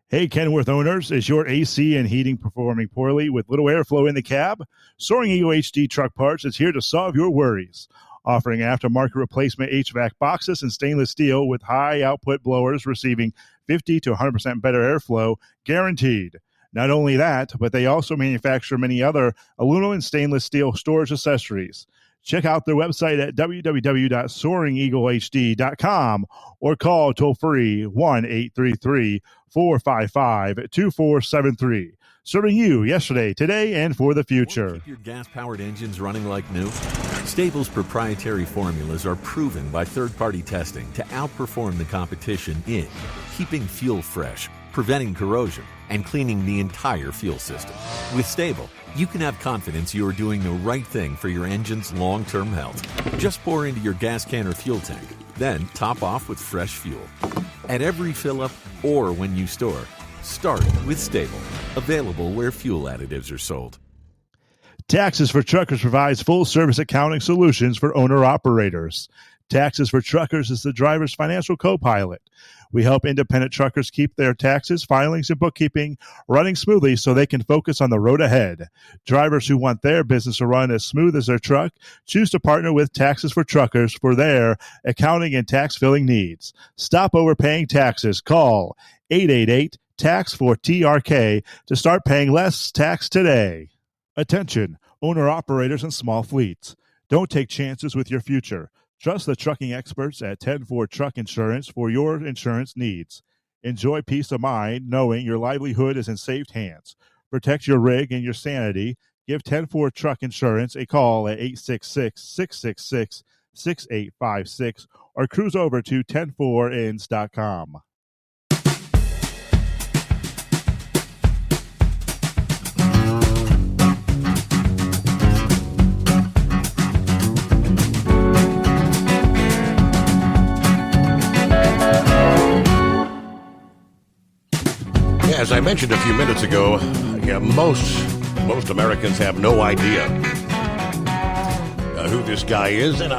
Hey, Kenworth owners, is your AC and heating performing poorly with little airflow in the cab? Soaring Eagle HD Truck Parts is here to solve your worries. Offering aftermarket replacement HVAC boxes and stainless steel with high output blowers receiving 50 to 100% better airflow, guaranteed. Not only that, but they also manufacture many other aluminum and stainless steel storage accessories. Check out their website at www.soaringeaglehd.com or call toll-free 1-833-455-2473. Serving you yesterday, today, and for the future. Keep your gas-powered engines running like new? Stable's proprietary formulas are proven by third-party testing to outperform the competition in keeping fuel fresh, preventing corrosion, and cleaning the entire fuel system. With Stable, you can have confidence you are doing the right thing for your engine's long-term health. Just pour into your gas can or fuel tank, then top off with fresh fuel. At every fill-up or when you store, start with Stable. Available where fuel additives are sold. Taxes for Truckers provides full-service accounting solutions for owner-operators. Taxes for Truckers is the driver's financial co-pilot. We help independent truckers keep their taxes, filings, and bookkeeping running smoothly so they can focus on the road ahead. Drivers who want their business to run as smooth as their truck choose to partner with Taxes for Truckers for their accounting and tax filing needs. Stop overpaying taxes. Call 888-TAX-4TRK to start paying less tax today. Attention, owner-operators and small fleets. Don't take chances with your future. Trust the trucking experts at 10-4 Truck Insurance for your insurance needs. Enjoy peace of mind knowing your livelihood is in safe hands. Protect your rig and your sanity. Give 10-4 Truck Insurance a call at 866-666-6856 or cruise over to 104ins.com. As I mentioned a few minutes ago, most Americans have no idea who this guy is, and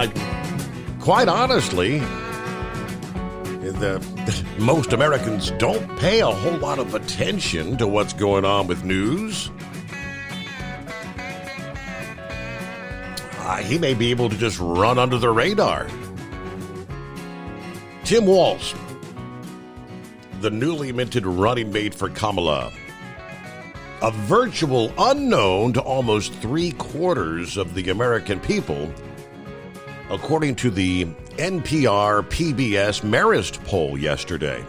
quite honestly, most Americans don't pay a whole lot of attention to what's going on with news. He may be able to just run under the radar. Tim Walz, the newly minted running mate for Kamala, a virtual unknown to almost 3/4 of the American people, according to the NPR PBS Marist poll yesterday.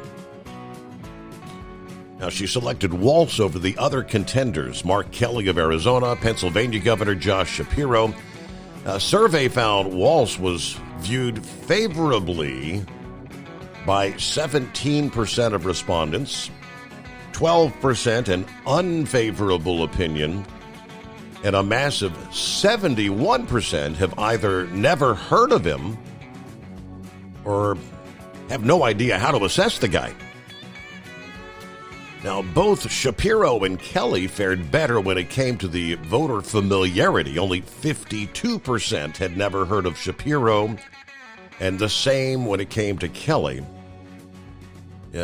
Now, she selected Walz over the other contenders, Mark Kelly of Arizona, Pennsylvania Governor Josh Shapiro. A survey found Walz was viewed favorably by 17% of respondents, 12% an unfavorable opinion, and a massive 71% have either never heard of him or have no idea how to assess the guy. Now, both Shapiro and Kelly fared better when it came to the voter familiarity. Only 52% had never heard of Shapiro, and the same when it came to Kelly.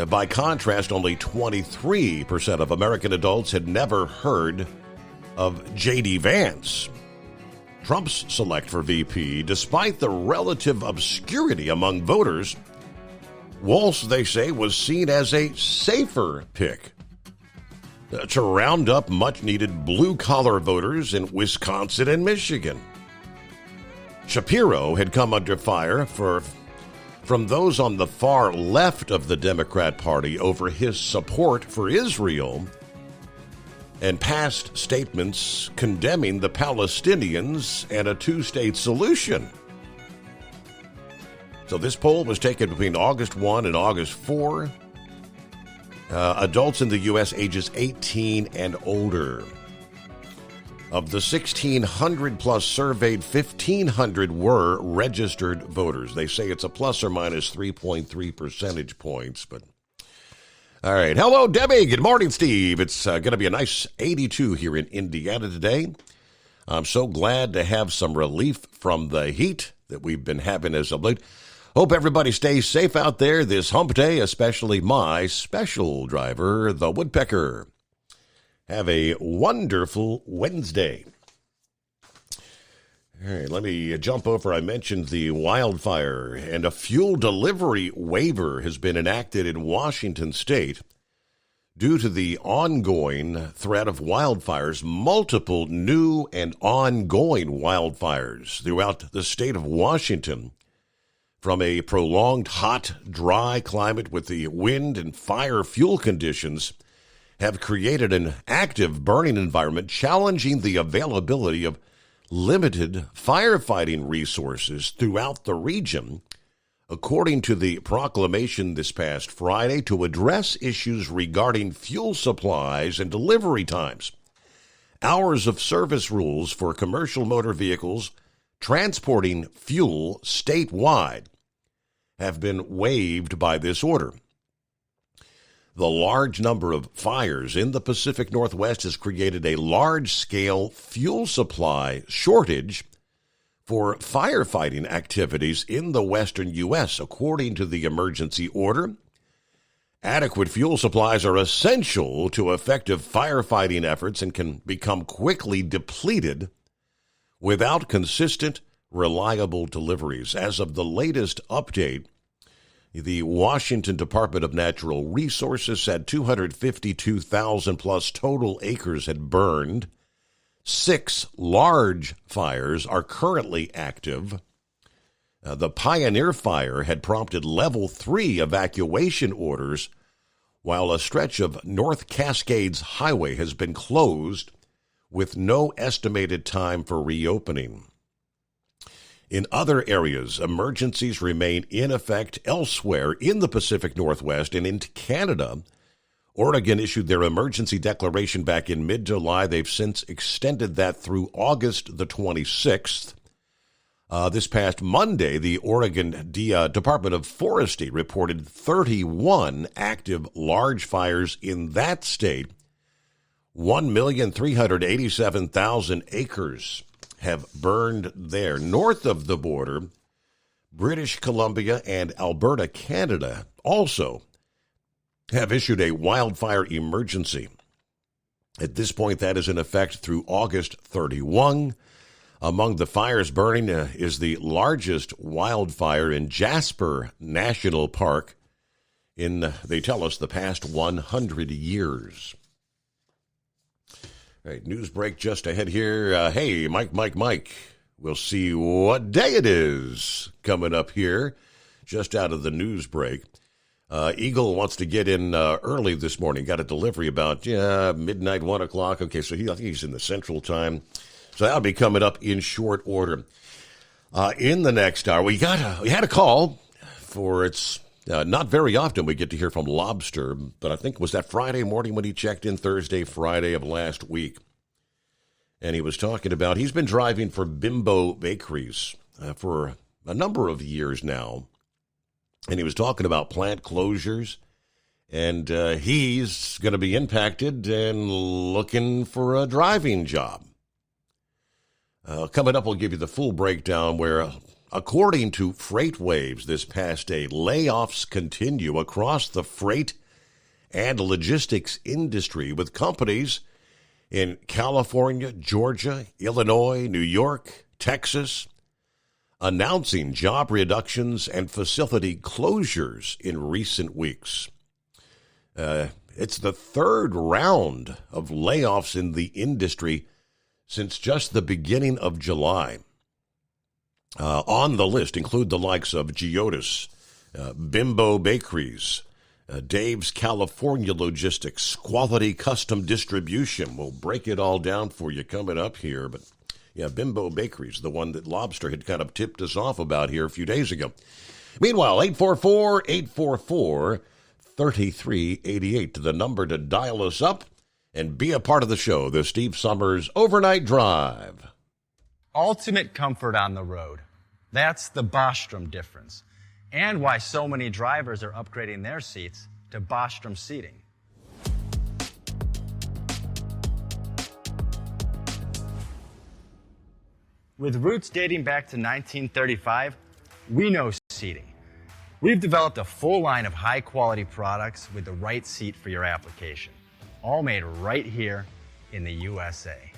By contrast, only 23% of American adults had never heard of J.D. Vance, Trump's select for VP. Despite the relative obscurity among voters, Walz, they say, was seen as a safer pick to round up much-needed blue-collar voters in Wisconsin and Michigan. Shapiro had come under fire from those on the far left of the Democrat Party over his support for Israel and past statements condemning the Palestinians and a two-state solution. So this poll was taken between August 1 and August 4. Adults in the U.S. ages 18 and older. Of the 1,600 plus surveyed, 1,500 were registered voters. They say it's a plus or minus 3.3 percentage points. But all right. Hello, Debbie. Good morning, Steve. It's going to be a nice 82 here in Indiana today. I'm so glad to have some relief from the heat that we've been having as of late. Hope everybody stays safe out there this hump day, especially my special driver, the Woodpecker. Have a wonderful Wednesday. All right, let me jump over. I mentioned the wildfire, and a fuel delivery waiver has been enacted in Washington State Due to the ongoing threat of wildfires, multiple new and ongoing wildfires throughout the state of Washington, from a prolonged hot, dry climate with the wind and fire fuel conditions, have created an active burning environment challenging the availability of limited firefighting resources throughout the region, according to the proclamation this past Friday, to address issues regarding fuel supplies and delivery times. Hours of service rules for commercial motor vehicles transporting fuel statewide have been waived by this order. The large number of fires in the Pacific Northwest has created a large-scale fuel supply shortage for firefighting activities in the western U.S., according to the emergency order. Adequate fuel supplies are essential to effective firefighting efforts and can become quickly depleted without consistent, reliable deliveries. As of the latest update, the Washington Department of Natural Resources said 252,000 plus total acres had burned. 6 large fires are currently active. The Pioneer Fire had prompted level 3 evacuation orders, while a stretch of North Cascades Highway has been closed with no estimated time for reopening. In other areas, emergencies remain in effect elsewhere in the Pacific Northwest and into Canada. Oregon issued their emergency declaration back in mid-July. They've since extended that through August the 26th. This past Monday, the Oregon Department of Forestry reported 31 active large fires in that state. 1,387,000 acres have burned there. North of the border, British Columbia and Alberta, Canada, also have issued a wildfire emergency. At this point, that is in effect through August 31. Among the fires burning is the largest wildfire in Jasper National Park in, they tell us, the past 100 years. All right, news break just ahead here. Hey, Mike. We'll see what day it is coming up here just out of the news break. Eagle wants to get in early this morning. Got a delivery about midnight, 1 o'clock. Okay, so I think he's in the Central Time. So that'll be coming up in short order. In the next hour, we had a call for it's not very often we get to hear from Lobster, but I think it was that Friday morning when he checked in, Thursday, Friday of last week. And he was talking about, he's been driving for Bimbo Bakeries for a number of years now. And he was talking about plant closures, and he's going to be impacted and looking for a driving job. Coming up, we'll give you the full breakdown where, according to FreightWaves this past day, layoffs continue across the freight and logistics industry, with companies in California, Georgia, Illinois, New York, Texas, announcing job reductions and facility closures in recent weeks. It's the third round of layoffs in the industry since just the beginning of July. On the list include the likes of Geodis, Bimbo Bakeries, Dave's California Logistics, Quality Custom Distribution. We'll break it all down for you coming up here, but yeah, Bimbo Bakeries, the one that Lobster had kind of tipped us off about here a few days ago. Meanwhile, 844-844-3388, the number to dial us up and be a part of the show, the Steve Summers Overnight Drive. Ultimate comfort on the road. That's the Bostrom difference, and why so many drivers are upgrading their seats to Bostrom seating. With roots dating back to 1935, we know seating. We've developed a full line of high-quality products with the right seat for your application, all made right here in the USA.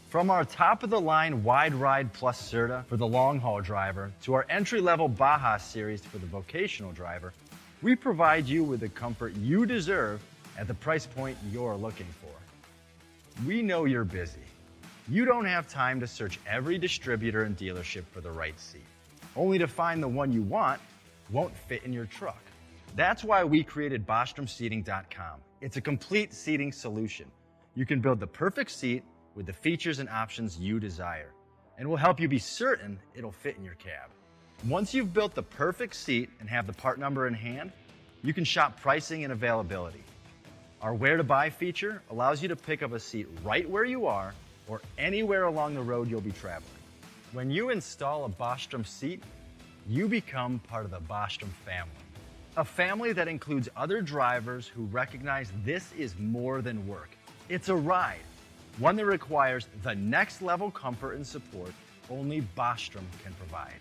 From our top-of-the-line Wide Ride Plus Certa for the long-haul driver to our entry-level Baja series for the vocational driver, we provide you with the comfort you deserve at the price point you're looking for. We know you're busy. You don't have time to search every distributor and dealership for the right seat, only to find the one you want won't fit in your truck. That's why we created BostromSeating.com. It's a complete seating solution. You can build the perfect seat with the features and options you desire, and we'll help you be certain it'll fit in your cab. Once you've built the perfect seat and have the part number in hand, you can shop pricing and availability. Our Where to Buy feature allows you to pick up a seat right where you are or anywhere along the road you'll be traveling. When you install a Bostrom seat, you become part of the Bostrom family. A family that includes other drivers who recognize this is more than work. It's a ride, one that requires the next level comfort and support only Bostrom can provide.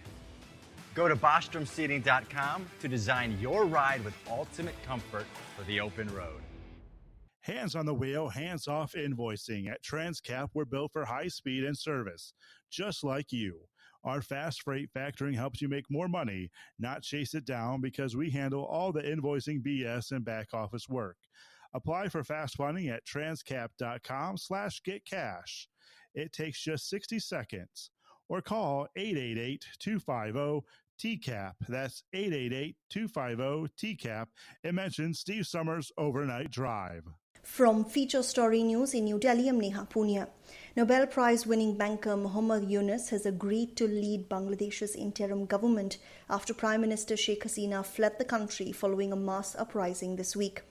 Go to BostromSeating.com to design your ride with ultimate comfort for the open road. Hands on the wheel, hands off invoicing. At Transcap, we're built for high speed and service, just like you. Our fast freight factoring helps you make more money, not chase it down, because we handle all the invoicing BS and back office work. Apply for fast funding at transcap.com/getcash. It takes just 60 seconds. Or call 888-250-TCAP. That's 888-250-TCAP and mention Steve Summers Overnight Drive. From Feature Story News in New Delhi, I'm Neha Punia. Nobel Prize-winning banker Muhammad Yunus has agreed to lead Bangladesh's interim government after Prime Minister Sheikh Hasina fled the country following a mass uprising this week.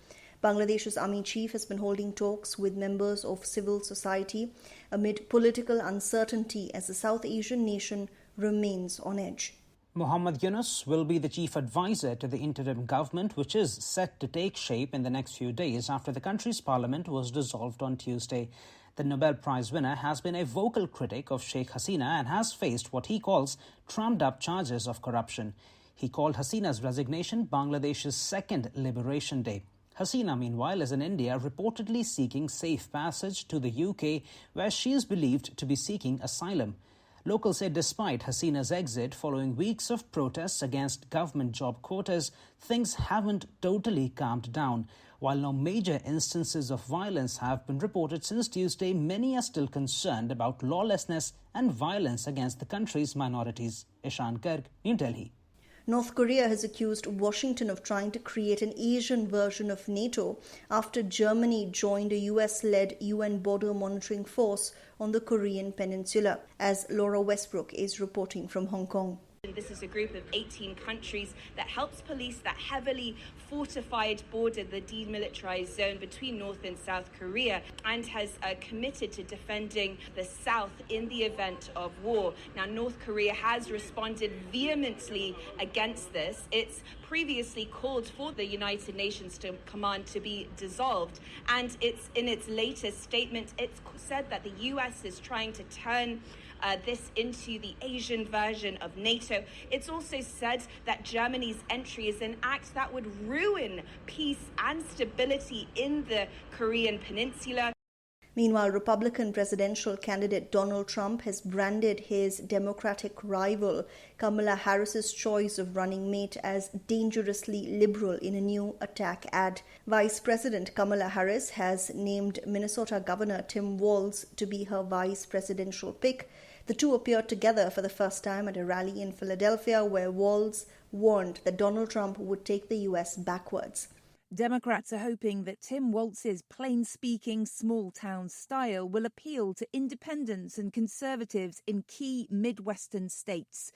Bangladesh's army chief has been holding talks with members of civil society amid political uncertainty as the South Asian nation remains on edge. Muhammad Yunus will be the chief advisor to the interim government, which is set to take shape in the next few days after the country's parliament was dissolved on Tuesday. The Nobel Prize winner has been a vocal critic of Sheikh Hasina and has faced what he calls trumped-up charges of corruption. He called Hasina's resignation Bangladesh's second liberation day. Hasina, meanwhile, is in India, reportedly seeking safe passage to the UK, where she is believed to be seeking asylum. Locals say despite Hasina's exit following weeks of protests against government job quotas, things haven't totally calmed down. While no major instances of violence have been reported since Tuesday, many are still concerned about lawlessness and violence against the country's minorities. Ishan Garg, New Delhi. North Korea has accused Washington of trying to create an Asian version of NATO after Germany joined a US-led UN border monitoring force on the Korean peninsula, as Laura Westbrook is reporting from Hong Kong. This is a group of 18 countries that helps police that heavily fortified border, the demilitarized zone between North and South Korea, and has committed to defending the South in the event of war. Now, North Korea has responded vehemently against this. It's previously called for the United Nations command to be dissolved, and in its latest statement, it's said that the US is trying to turn this into the Asian version of NATO. It's also said that Germany's entry is an act that would ruin peace and stability in the Korean peninsula. Meanwhile, Republican presidential candidate Donald Trump has branded his Democratic rival Kamala Harris's choice of running mate as dangerously liberal in a new attack ad. Vice President Kamala Harris has named Minnesota Governor Tim Walz to be her vice presidential pick. The two appeared together for the first time at a rally in Philadelphia, where Walz warned that Donald Trump would take the U.S. backwards. Democrats are hoping that Tim Walz's plain-speaking, small-town style will appeal to independents and conservatives in key Midwestern states.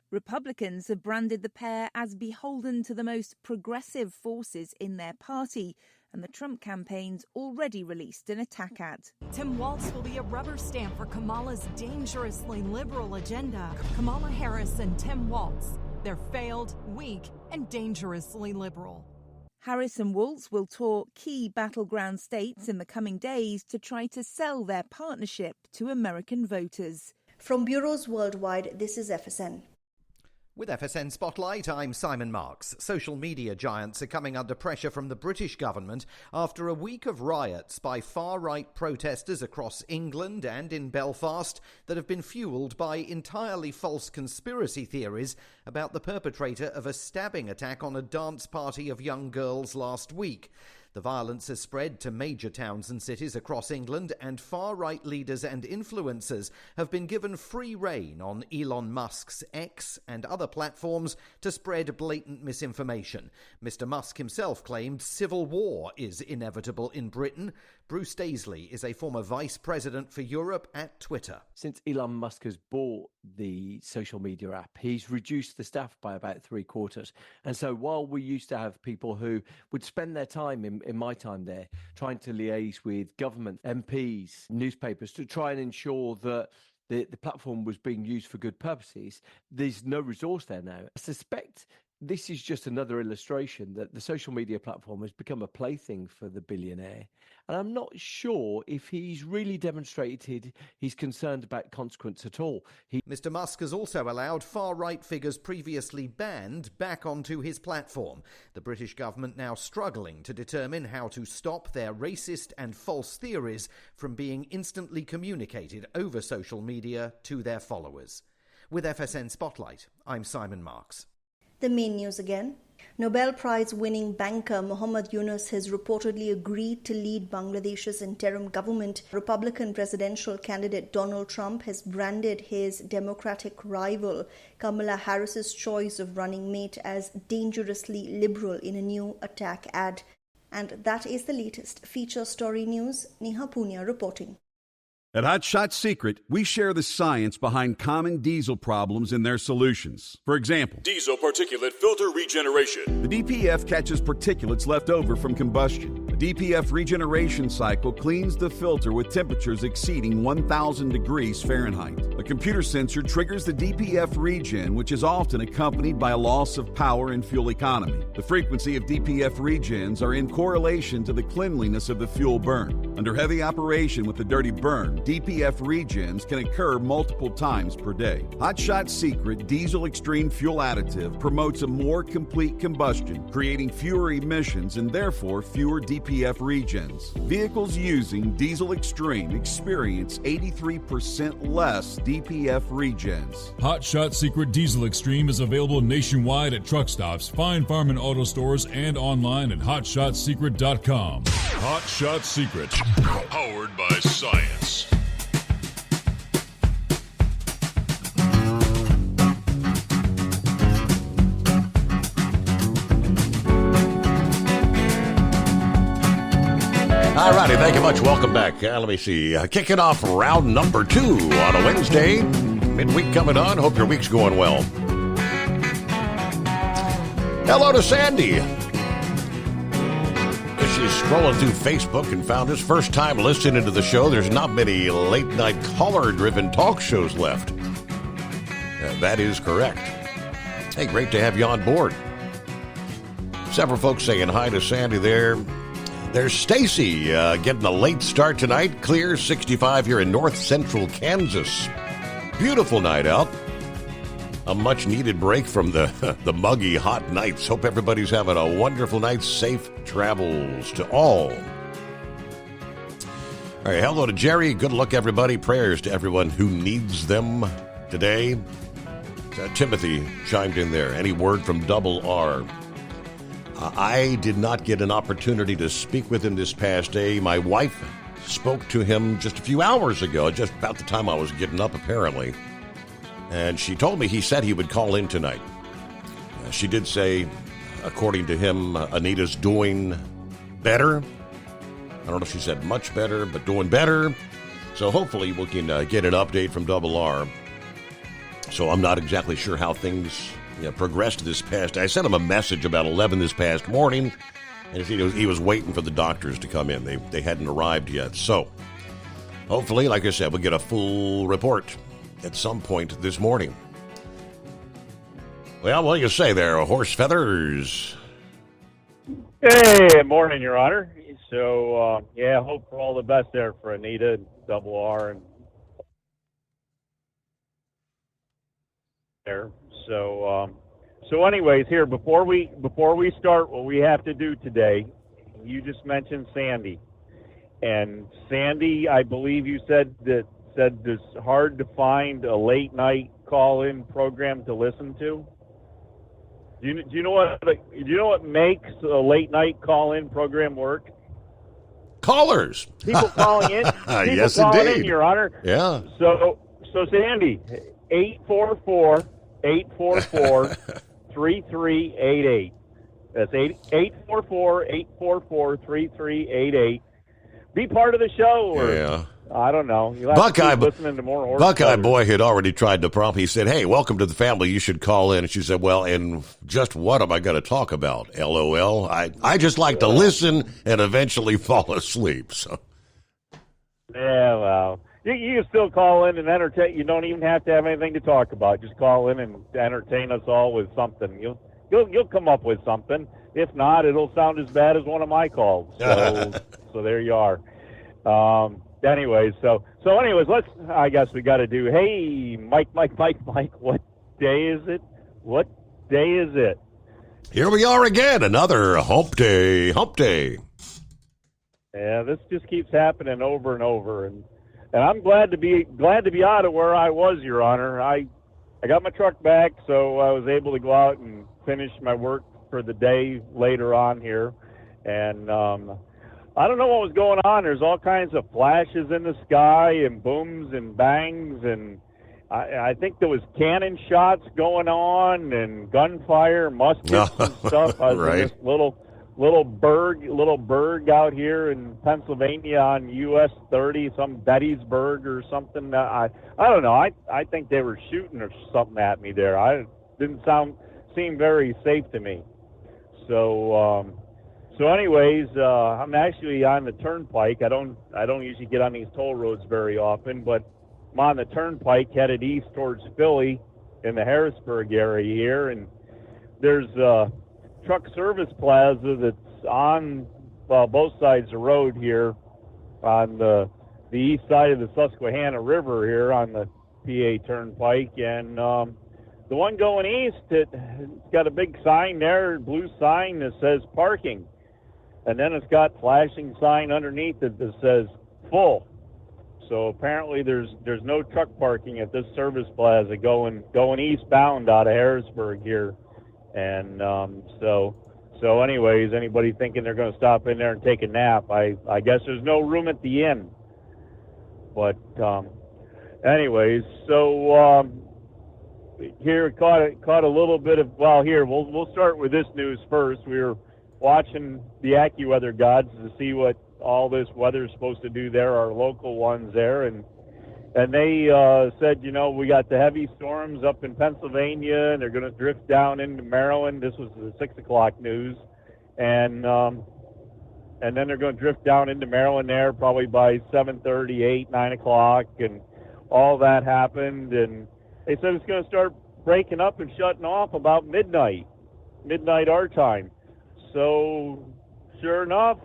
Republicans have branded the pair as beholden to the most progressive forces in their party, and the Trump campaign's already released an attack ad. Tim Walz will be a rubber stamp for Kamala's dangerously liberal agenda. Kamala Harris and Tim Walz, they're failed, weak, and dangerously liberal. Harris and Walz will tour key battleground states in the coming days to try to sell their partnership to American voters. From bureaus worldwide, this is FSN. With FSN Spotlight, I'm Simon Marks. Social media giants are coming under pressure from the British government after a week of riots by far-right protesters across England and in Belfast that have been fueled by entirely false conspiracy theories about the perpetrator of a stabbing attack on a dance party of young girls last week. The violence has spread to major towns and cities across England, and far-right leaders and influencers have been given free rein on Elon Musk's X and other platforms to spread blatant misinformation. Mr. Musk himself claimed civil war is inevitable in Britain. Bruce Daisley is a former vice president for Europe at Twitter. Since Elon Musk has bought the social media app, he's reduced the staff by about 3/4. And so while we used to have people who would spend their time, in my time there, trying to liaise with government, MPs, newspapers, to try and ensure that the platform was being used for good purposes, there's no resource there now. I suspect this is just another illustration that the social media platform has become a plaything for the billionaire. And I'm not sure if he's really demonstrated he's concerned about consequence at all. Mr. Musk has also allowed far-right figures previously banned back onto his platform. The British government now struggling to determine how to stop their racist and false theories from being instantly communicated over social media to their followers. With FSN Spotlight, I'm Simon Marks. The main news again. Nobel Prize-winning banker Muhammad Yunus has reportedly agreed to lead Bangladesh's interim government. Republican presidential candidate Donald Trump has branded his Democratic rival Kamala Harris's choice of running mate as dangerously liberal in a new attack ad. And that is the latest feature story news. Neha Punya reporting. At Hot Shot Secret, we share the science behind common diesel problems and their solutions. For example, diesel particulate filter regeneration. The DPF catches particulates left over from combustion. The DPF regeneration cycle cleans the filter with temperatures exceeding 1,000 degrees Fahrenheit. A computer sensor triggers the DPF regen, which is often accompanied by a loss of power and fuel economy. The frequency of DPF regens are in correlation to the cleanliness of the fuel burn. Under heavy operation with the dirty burn, DPF regens can occur multiple times per day. Hot Shot Secret Diesel Extreme Fuel Additive promotes a more complete combustion, creating fewer emissions and therefore fewer DPF regens. Vehicles using Diesel Extreme experience 83% less DPF regens. Hot Shot Secret Diesel Extreme is available nationwide at truck stops, fine farm and auto stores, and online at hotshotsecret.com. Hot Shot Secret, powered by science. All righty, thank you much. Welcome back. Let me see. Kicking off round number 2 on a Wednesday. Midweek coming on. Hope your week's going well. Hello to Sandy. She's scrolling through Facebook and found us. First time listening to the show. There's not many late-night caller-driven talk shows left. That is correct. Hey, great to have you on board. Several folks saying hi to Sandy there. There's Stacy getting a late start tonight. Clear 65 here in north central Kansas. Beautiful night out. A much needed break from the muggy hot nights. Hope everybody's having a wonderful night. Safe travels to all. All right, hello to Jerry. Good luck, everybody. Prayers to everyone who needs them today. Timothy chimed in there. Any word from Double R? I did not get an opportunity to speak with him this past day. My wife spoke to him just a few hours ago, just about the time I was getting up, apparently. And she told me he said he would call in tonight. She did say, according to him, Anita's doing better. I don't know if she said much better, but doing better. So hopefully we can get an update from Double R. So I'm not exactly sure how things progressed this past day. I sent him a message about 11 this past morning, and he was waiting for the doctors to come in. They hadn't arrived yet. So hopefully, like I said, we'll get a full report at some point this morning. Well, what do you say there, Horse Feathers? Hey, morning, Your Honor. So, hope for all the best there for Anita and Double R and there. So anyways, here before we start, what we have to do today, you just mentioned Sandy, and Sandy, I believe you said it's hard to find a late night call-in program to listen to. Do you know what makes a late night call-in program work? Callers. People calling in. People Yes, calling indeed. in, Your Honor. Yeah. So Sandy, 844-844-3388. That's 844-844-3388. Be part of the show. Or, Yeah. I don't know. You'll have to keep listening to more horse Buckeye Brothers. Boy had already tried to prompt. He said, "Hey, welcome to the family. You should call in." And she said, "Well, and just what am I going to talk about? LOL. I just like to listen and eventually fall asleep." So. Yeah, well, you can still call in and entertain. You don't even have to have anything to talk about. Just call in and entertain us all with something. You'll come up with something. If not, it'll sound as bad as one of my calls. So there you are. Anyways, I guess we got to do. Hey, Mike, what day is it? What day is it? Here we are again, another hump day. Yeah, this just keeps happening over and over, and I'm glad to be out of where I was, Your Honor. I got my truck back, so I was able to go out and finish my work for the day later on here, and I don't know what was going on. There's all kinds of flashes in the sky and booms and bangs, and I think there was cannon shots going on and gunfire, muskets and stuff. I was Right. in this little burg out here in Pennsylvania on US 30, some Bettysburg or something. I don't know. I think they were shooting or something at me there. I didn't seem very safe to me. So anyways, I'm actually on the turnpike. I don't usually get on these toll roads very often, but I'm on the turnpike headed east towards Philly in the Harrisburg area here, and there's a truck service plaza that's on both sides of the road here on the east side of the Susquehanna River here on the PA Turnpike, and the one going east, it's got a big sign there, blue sign that says parking. And then it's got flashing sign underneath it that says full. So apparently there's no truck parking at this service plaza going eastbound out of Harrisburg here. And so anyways, anybody thinking they're going to stop in there and take a nap, I guess there's no room at the inn. But anyways, so here caught a little bit of, well, here we'll start with this news first. We were watching the AccuWeather gods to see what all this weather is supposed to do there, our local ones there, and they said, we got the heavy storms up in Pennsylvania, and they're going to drift down into Maryland. This was the 6 o'clock news, and then they're going to drift down into Maryland there probably by 7:30, 8, 9 o'clock, and all that happened, and they said it's going to start breaking up and shutting off about midnight our time. So, sure enough,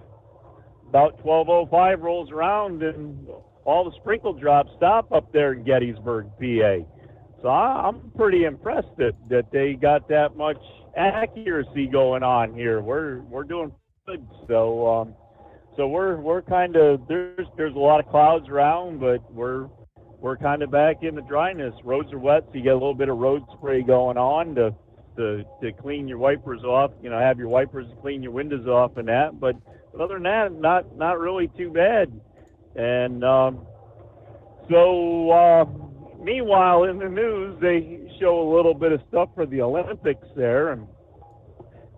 about 12:05 rolls around and all the sprinkle drops stop up there in Gettysburg, PA. So I'm pretty impressed that they got that much accuracy going on here. We're doing good. So we're kind of, there's a lot of clouds around, but we're kind of back in the dryness. Roads are wet, so you get a little bit of road spray going on to clean your wipers off, have your wipers to clean your windows off and that. But other than that, not really too bad. And meanwhile, in the news, they show a little bit of stuff for the Olympics there. And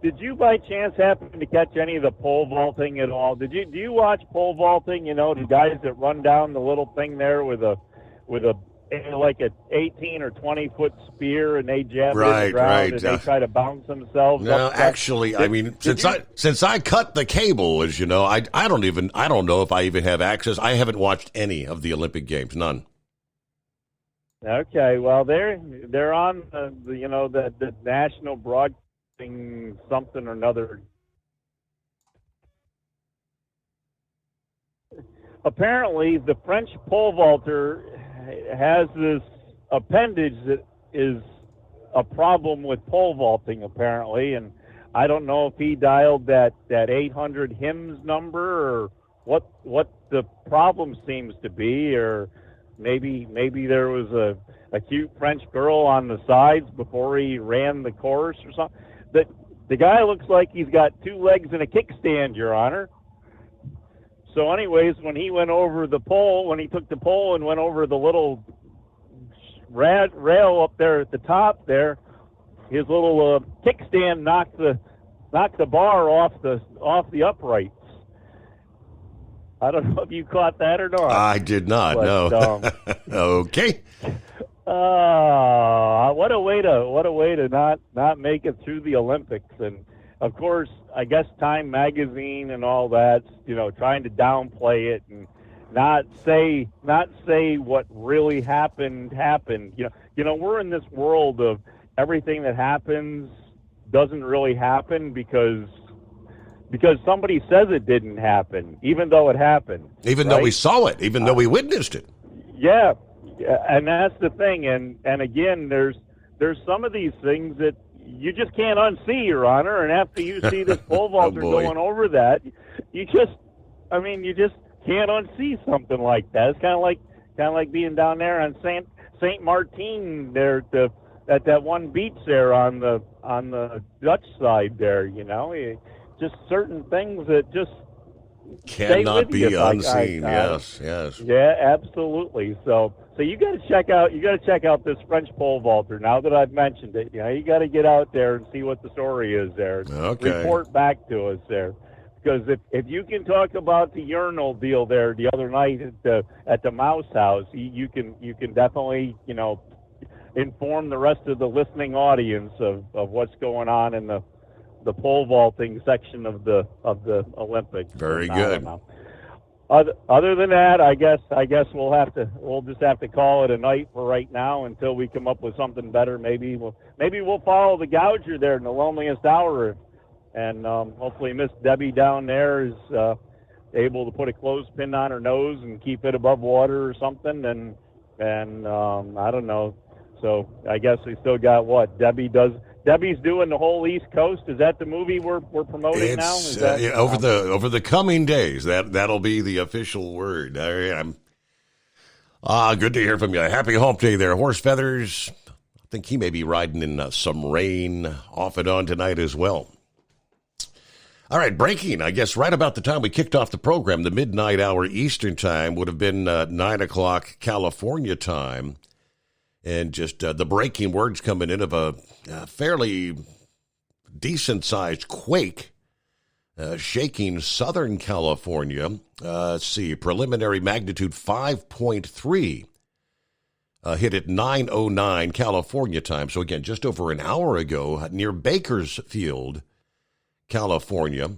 did you by chance happen to catch any of the pole vaulting at all? Do you watch pole vaulting? The guys that run down the little thing there with a like a 18 or 20 foot spear, and they jab it in the ground and they try to bounce themselves. No, up. actually, I mean, since I cut the cable, as you know, I don't know if I even have access. I haven't watched any of the Olympic Games, none. Okay, well they're on the national broadcasting something or another. Apparently, the French pole vaulter has this appendage that is a problem with pole vaulting, apparently, and I don't know if he dialed that 800 hymns number or what the problem seems to be, or maybe there was a cute French girl on the sides before he ran the course or something. the guy looks like he's got 2 legs and a kickstand, Your Honor. So anyways, when he went over the pole, when he took the pole and went over the little rail up there at the top there, his little kickstand knocked the bar off the uprights. I don't know if you caught that or not. I did not. But, no. Okay. What a way to not make it through the Olympics. And of course, I guess Time Magazine and all that, trying to downplay it and not say what really happened. We're in this world of everything that happens doesn't really happen because somebody says it didn't happen, even though it happened. Even though we saw it, even though we witnessed it. Yeah, and that's the thing. And again, there's some of these things that you just can't unsee, Your Honor. And after you see this pole vaulter going over that, you just can't unsee something like that. It's kind of like being down there on Saint Martin there at that one beach there on the Dutch side there. Just certain things that just cannot be unseen. Yes. Yeah, absolutely. So you got to check out this French pole vaulter. Now that I've mentioned it, you got to get out there and see what the story is there. Okay. Report back to us there, because if you can talk about the urinal deal there the other night at the Mouse House, you can definitely inform the rest of the listening audience of what's going on in the pole vaulting section of the Olympics. Very good. Other than that, I guess we'll just have to call it a night for right now until we come up with something better. Maybe we'll follow the Gouger there in the loneliest hour, and hopefully Miss Debbie down there is able to put a clothespin on her nose and keep it above water or something. And I don't know. So I guess we still got what Debbie's doing the whole East Coast. Is that the movie we're promoting now? Is that, over the coming days, that'll be the official word. Good to hear from you. Happy Hump Day there. Horse Feathers, I think he may be riding in some rain off and on tonight as well. All right, breaking, I guess right about the time we kicked off the program, the midnight hour Eastern time would have been 9 o'clock California time. And just the breaking words coming in of a fairly decent-sized quake shaking Southern California. Let's see, preliminary magnitude 5.3 hit at 9:09 California time. So again, just over an hour ago near Bakersfield, California.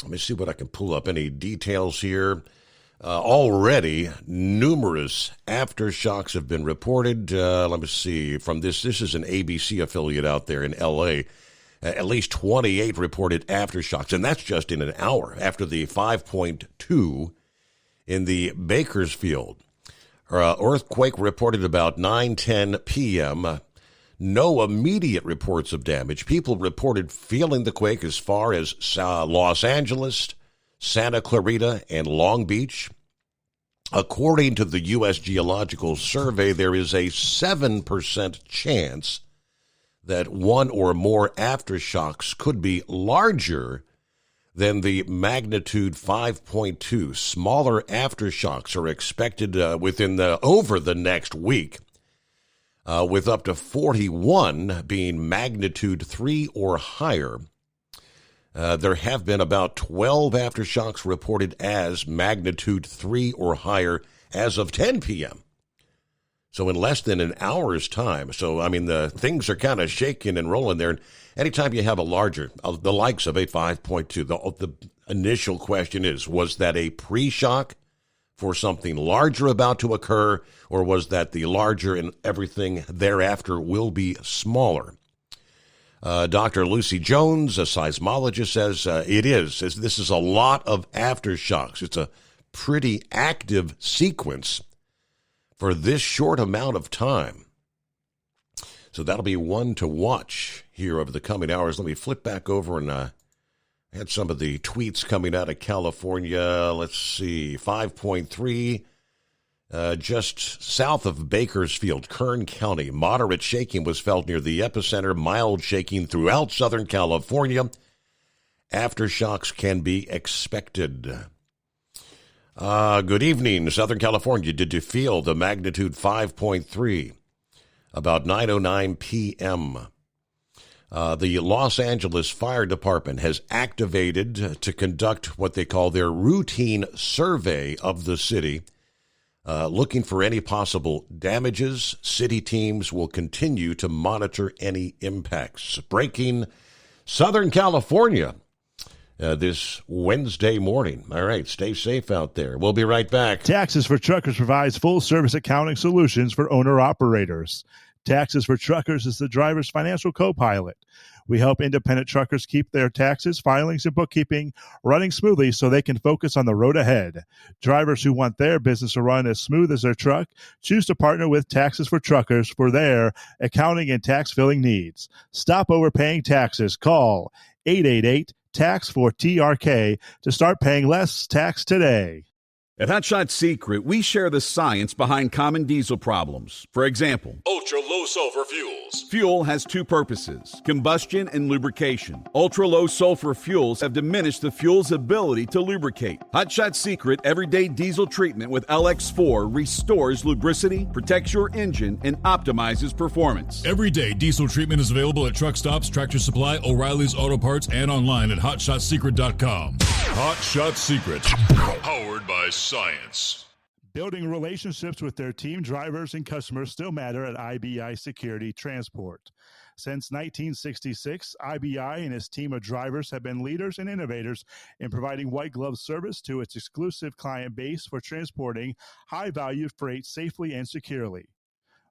Let me see what I can pull up. Any details here? Already, numerous aftershocks have been reported. Let me see. From this is an ABC affiliate out there in L.A. At least 28 reported aftershocks, and that's just in an hour after the 5.2 in the Bakersfield. Earthquake reported about 9:10 p.m. No immediate reports of damage. People reported feeling the quake as far as Los Angeles, Santa Clarita, and Long Beach. According to the U.S. Geological Survey, there is a 7% chance that one or more aftershocks could be larger than the magnitude 5.2. Smaller aftershocks are expected over the next week, with up to 41 being magnitude 3 or higher. There have been about 12 aftershocks reported as magnitude 3 or higher as of 10 p.m. So in less than an hour's time. So, I mean, the things are kind of shaking and rolling there. And anytime you have a larger, the likes of a 5.2, the initial question is, was that a pre-shock for something larger about to occur, or was that the larger and everything thereafter will be smaller? Dr. Lucy Jones, a seismologist, says it is. This is a lot of aftershocks. It's a pretty active sequence for this short amount of time. So that'll be one to watch here over the coming hours. Let me flip back over and I had some of the tweets coming out of California. Let's see, 5.3. just south of Bakersfield, Kern County. Moderate shaking was felt near the epicenter, mild shaking throughout Southern California. Aftershocks can be expected. Good evening, Southern California. Did you feel the magnitude 5.3? About 9:09 p.m. The Los Angeles Fire Department has activated to conduct what they call their routine survey of the city, looking for any possible damages. City teams will continue to monitor any impacts. Breaking Southern California this Wednesday morning. All right, stay safe out there. We'll be right back. Taxes for Truckers provides full-service accounting solutions for owner-operators. Taxes for Truckers is the driver's financial co-pilot. We help independent truckers keep their taxes, filings, and bookkeeping running smoothly so they can focus on the road ahead. Drivers who want their business to run as smooth as their truck choose to partner with Taxes for Truckers for their accounting and tax filing needs. Stop overpaying taxes. Call 888-TAX-4TRK to start paying less tax today. At Hot Shot Secret, we share the science behind common diesel problems. For example, ultra-low sulfur fuels. Fuel has two purposes, combustion and lubrication. Ultra-low sulfur fuels have diminished the fuel's ability to lubricate. Hot Shot Secret Everyday Diesel Treatment with LX4 restores lubricity, protects your engine, and optimizes performance. Everyday Diesel Treatment is available at truck stops, Tractor Supply, O'Reilly's Auto Parts, and online at HotShotSecret.com. Hot Shot Secret, powered by science. Building relationships with their team drivers and customers still matter at IBI Security Transport. Since 1966, IBI and its team of drivers have been leaders and innovators in providing white glove service to its exclusive client base for transporting high-value freight safely and securely.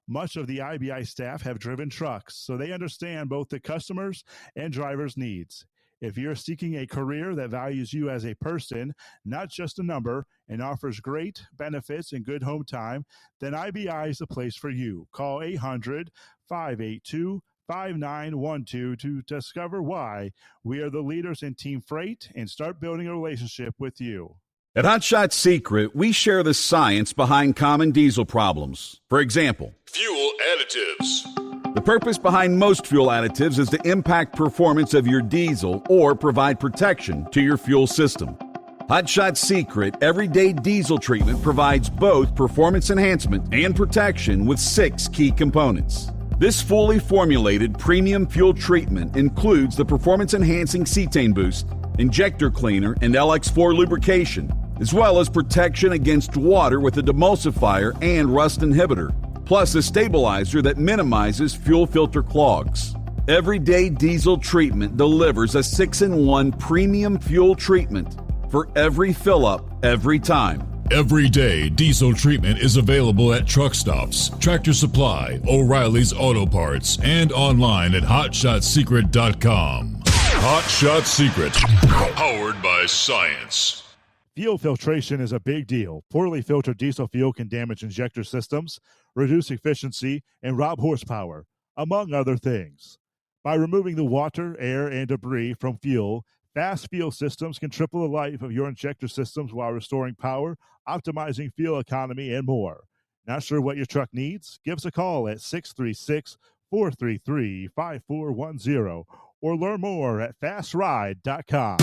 Much of the IBI staff have driven trucks, so they understand both the customers' and drivers' needs. If you're seeking a career that values you as a person, not just a number, and offers great benefits and good home time, then IBI is the place for you. Call 800-582-5912 to discover why we are the leaders in team freight and start building a relationship with you. At Hot Shot Secret, we share the science behind common diesel problems. For example, fuel additives. The purpose behind most fuel additives is to impact performance of your diesel or provide protection to your fuel system. Hot Shot Secret Everyday Diesel Treatment provides both performance enhancement and protection with 6 key components. This fully formulated premium fuel treatment includes the performance-enhancing cetane boost, injector cleaner, and LX4 lubrication, as well as protection against water with a demulsifier and rust inhibitor, plus a stabilizer that minimizes fuel filter clogs. Everyday Diesel Treatment delivers a 6-in-1 premium fuel treatment for every fill-up, every time. Everyday Diesel Treatment is available at truck stops, Tractor Supply, O'Reilly's Auto Parts, and online at HotShotSecret.com. Hot Shot Secret, powered by science. Fuel filtration is a big deal. Poorly filtered diesel fuel can damage injector systems, reduce efficiency, and rob horsepower, among other things. By removing the water, air, and debris from fuel, fast fuel systems can triple the life of your injector systems while restoring power, optimizing fuel economy, and more. Not sure what your truck needs? Give us a call at 636-433-5410 or learn more at fastride.com.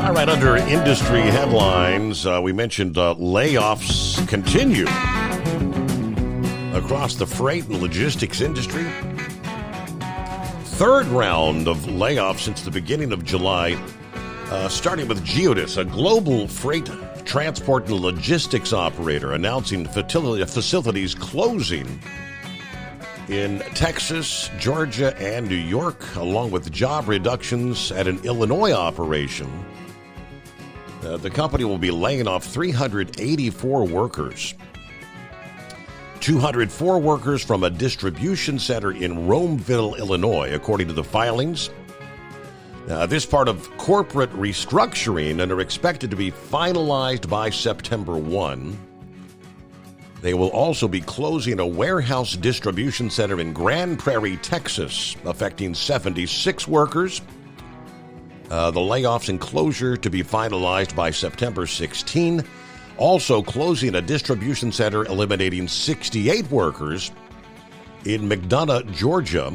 All right, under industry headlines, we mentioned layoffs continue across the freight and logistics industry. Third round of layoffs since the beginning of July, starting with Geodis, a global freight transport and logistics operator, announcing facilities closing in Texas, Georgia, and New York, along with job reductions at an Illinois operation. The company will be laying off 384 workers. 204 workers from a distribution center in Romeville, Illinois, according to the filings. This part of corporate restructuring and are expected to be finalized by September 1. They will also be closing a warehouse distribution center in Grand Prairie, Texas, affecting 76 workers. The layoffs and closure to be finalized by September 16. Also closing a distribution center, eliminating 68 workers in McDonough, Georgia,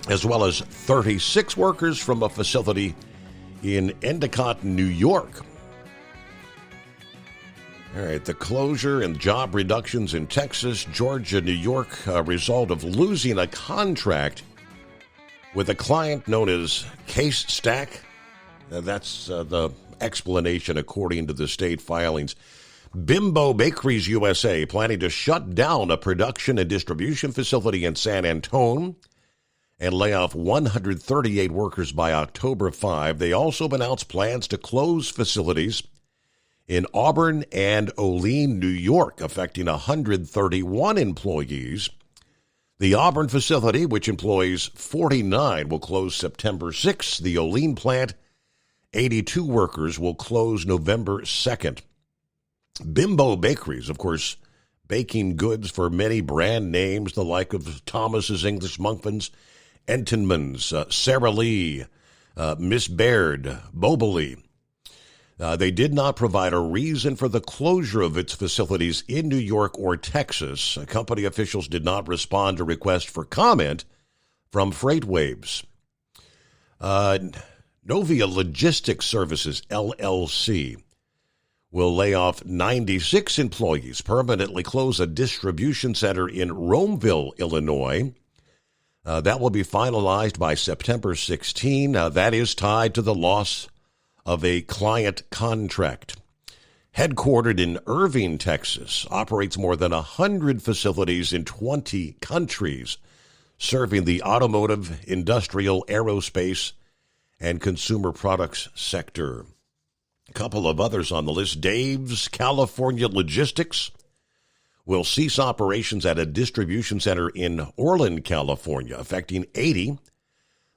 as well as 36 workers from a facility in Endicott, New York. All right, the closure and job reductions in Texas, Georgia, New York, a result of losing a contract with a client known as Case Stack. That's the explanation according to the state filings. Bimbo Bakeries USA planning to shut down a production and distribution facility in San Antonio and lay off 138 workers by October 5. They also announced plans to close facilities in Auburn and Olean, New York, affecting 131 employees. The Auburn facility, which employs 49, will close September 6th. The Olean plant, 82 workers, will close November 2nd. Bimbo Bakeries, of course, baking goods for many brand names, the like of Thomas's English Muffins, Entenmann's, Sara Lee, Miss Baird, Bobley. They did not provide a reason for the closure of its facilities in New York or Texas. Company officials did not respond to requests for comment from FreightWaves. Novia Logistics Services, LLC, will lay off 96 employees, permanently close a distribution center in Romeville, Illinois. That will be finalized by September 16. That is tied to the loss of a client contract. Headquartered in Irving, Texas, operates more than 100 facilities in 20 countries, serving the automotive, industrial, aerospace, and consumer products sector. A couple of others on the list. Dave's California Logistics will cease operations at a distribution center in Orland, California, affecting 80.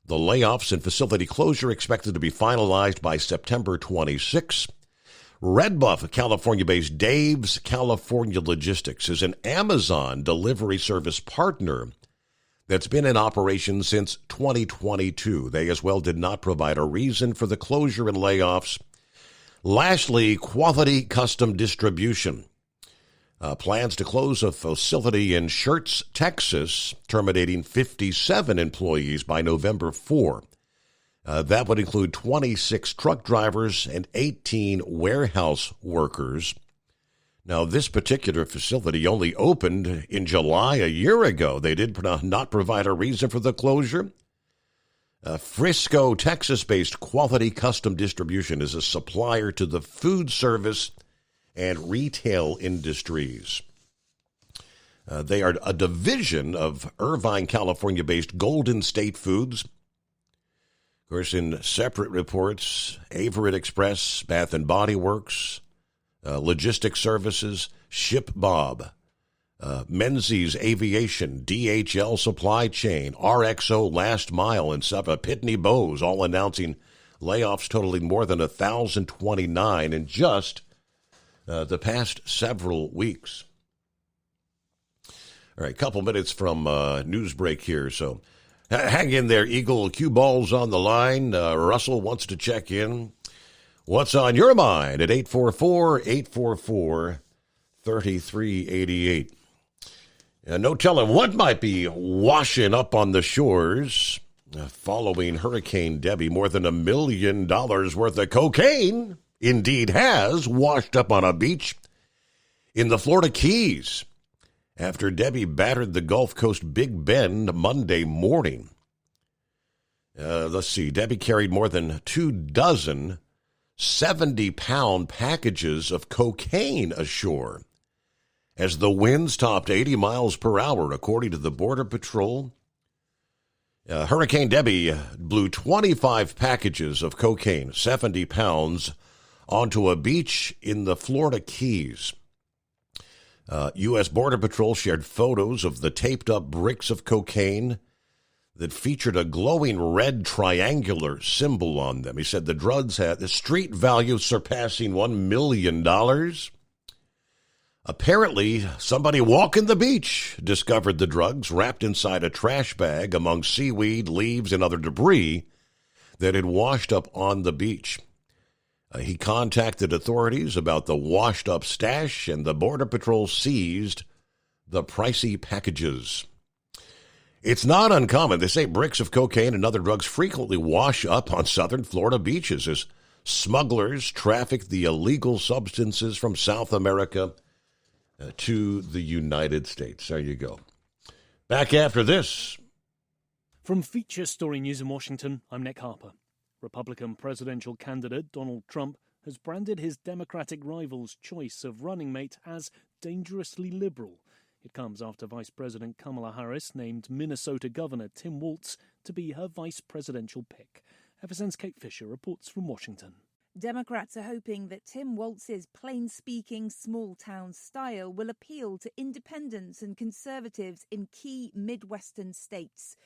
The layoffs and facility closure expected to be finalized by September 26. Redbuff, California-based Dave's California Logistics is an Amazon delivery service partner that's been in operation since 2022. They as well did not provide a reason for the closure and layoffs. Lastly, Quality Custom Distribution plans to close a facility in Schertz, Texas, terminating 57 employees by November 4. That would include 26 truck drivers and 18 warehouse workers. Now, this particular facility only opened in July a year ago. They did not provide a reason for the closure. Frisco, Texas-based Quality Custom Distribution is a supplier to the food service and retail industries. They are a division of Irvine, California-based Golden State Foods. Of course, in separate reports, Averett Express, Bath & Body Works, Logistics Services, Ship Bob, Menzies Aviation, DHL Supply Chain, RXO Last Mile, and Pitney Bowes, all announcing layoffs totaling more than 1,029 in just the past several weeks. All right, a couple minutes from news break here, so hang in there, Eagle. Cue Ball's on the line. Russell wants to check in. What's on your mind at 844-844-3388? No telling what might be washing up on the shores following Hurricane Debbie. More than $1 million worth of cocaine indeed has washed up on a beach in the Florida Keys after Debbie battered the Gulf Coast Big Bend Monday morning. Let's see. Debbie carried more than 24 70-pound packages of cocaine ashore as the winds topped 80 miles per hour, according to the Border Patrol. Hurricane Debbie blew 25 packages of cocaine, 70 pounds, onto a beach in the Florida Keys. U.S. Border Patrol shared photos of the taped-up bricks of cocaine that featured a glowing red triangular symbol on them. He said the drugs had the street value surpassing $1 million. Apparently, somebody walking the beach discovered the drugs wrapped inside a trash bag among seaweed, leaves, and other debris that had washed up on the beach. He contacted authorities about the washed-up stash, and the Border Patrol seized the pricey packages. It's not uncommon. They say bricks of cocaine and other drugs frequently wash up on southern Florida beaches as smugglers traffic the illegal substances from South America to the United States. There you go. Back after this. From Feature Story News in Washington, I'm Nick Harper. Republican presidential candidate Donald Trump has branded his Democratic rival's choice of running mate as dangerously liberal. It comes after Vice President Kamala Harris named Minnesota Governor Tim Walz to be her vice presidential pick. FSN's Kate Fisher reports from Washington. Democrats are hoping that Tim Walz's plain-speaking, small-town style will appeal to independents and conservatives in key Midwestern states.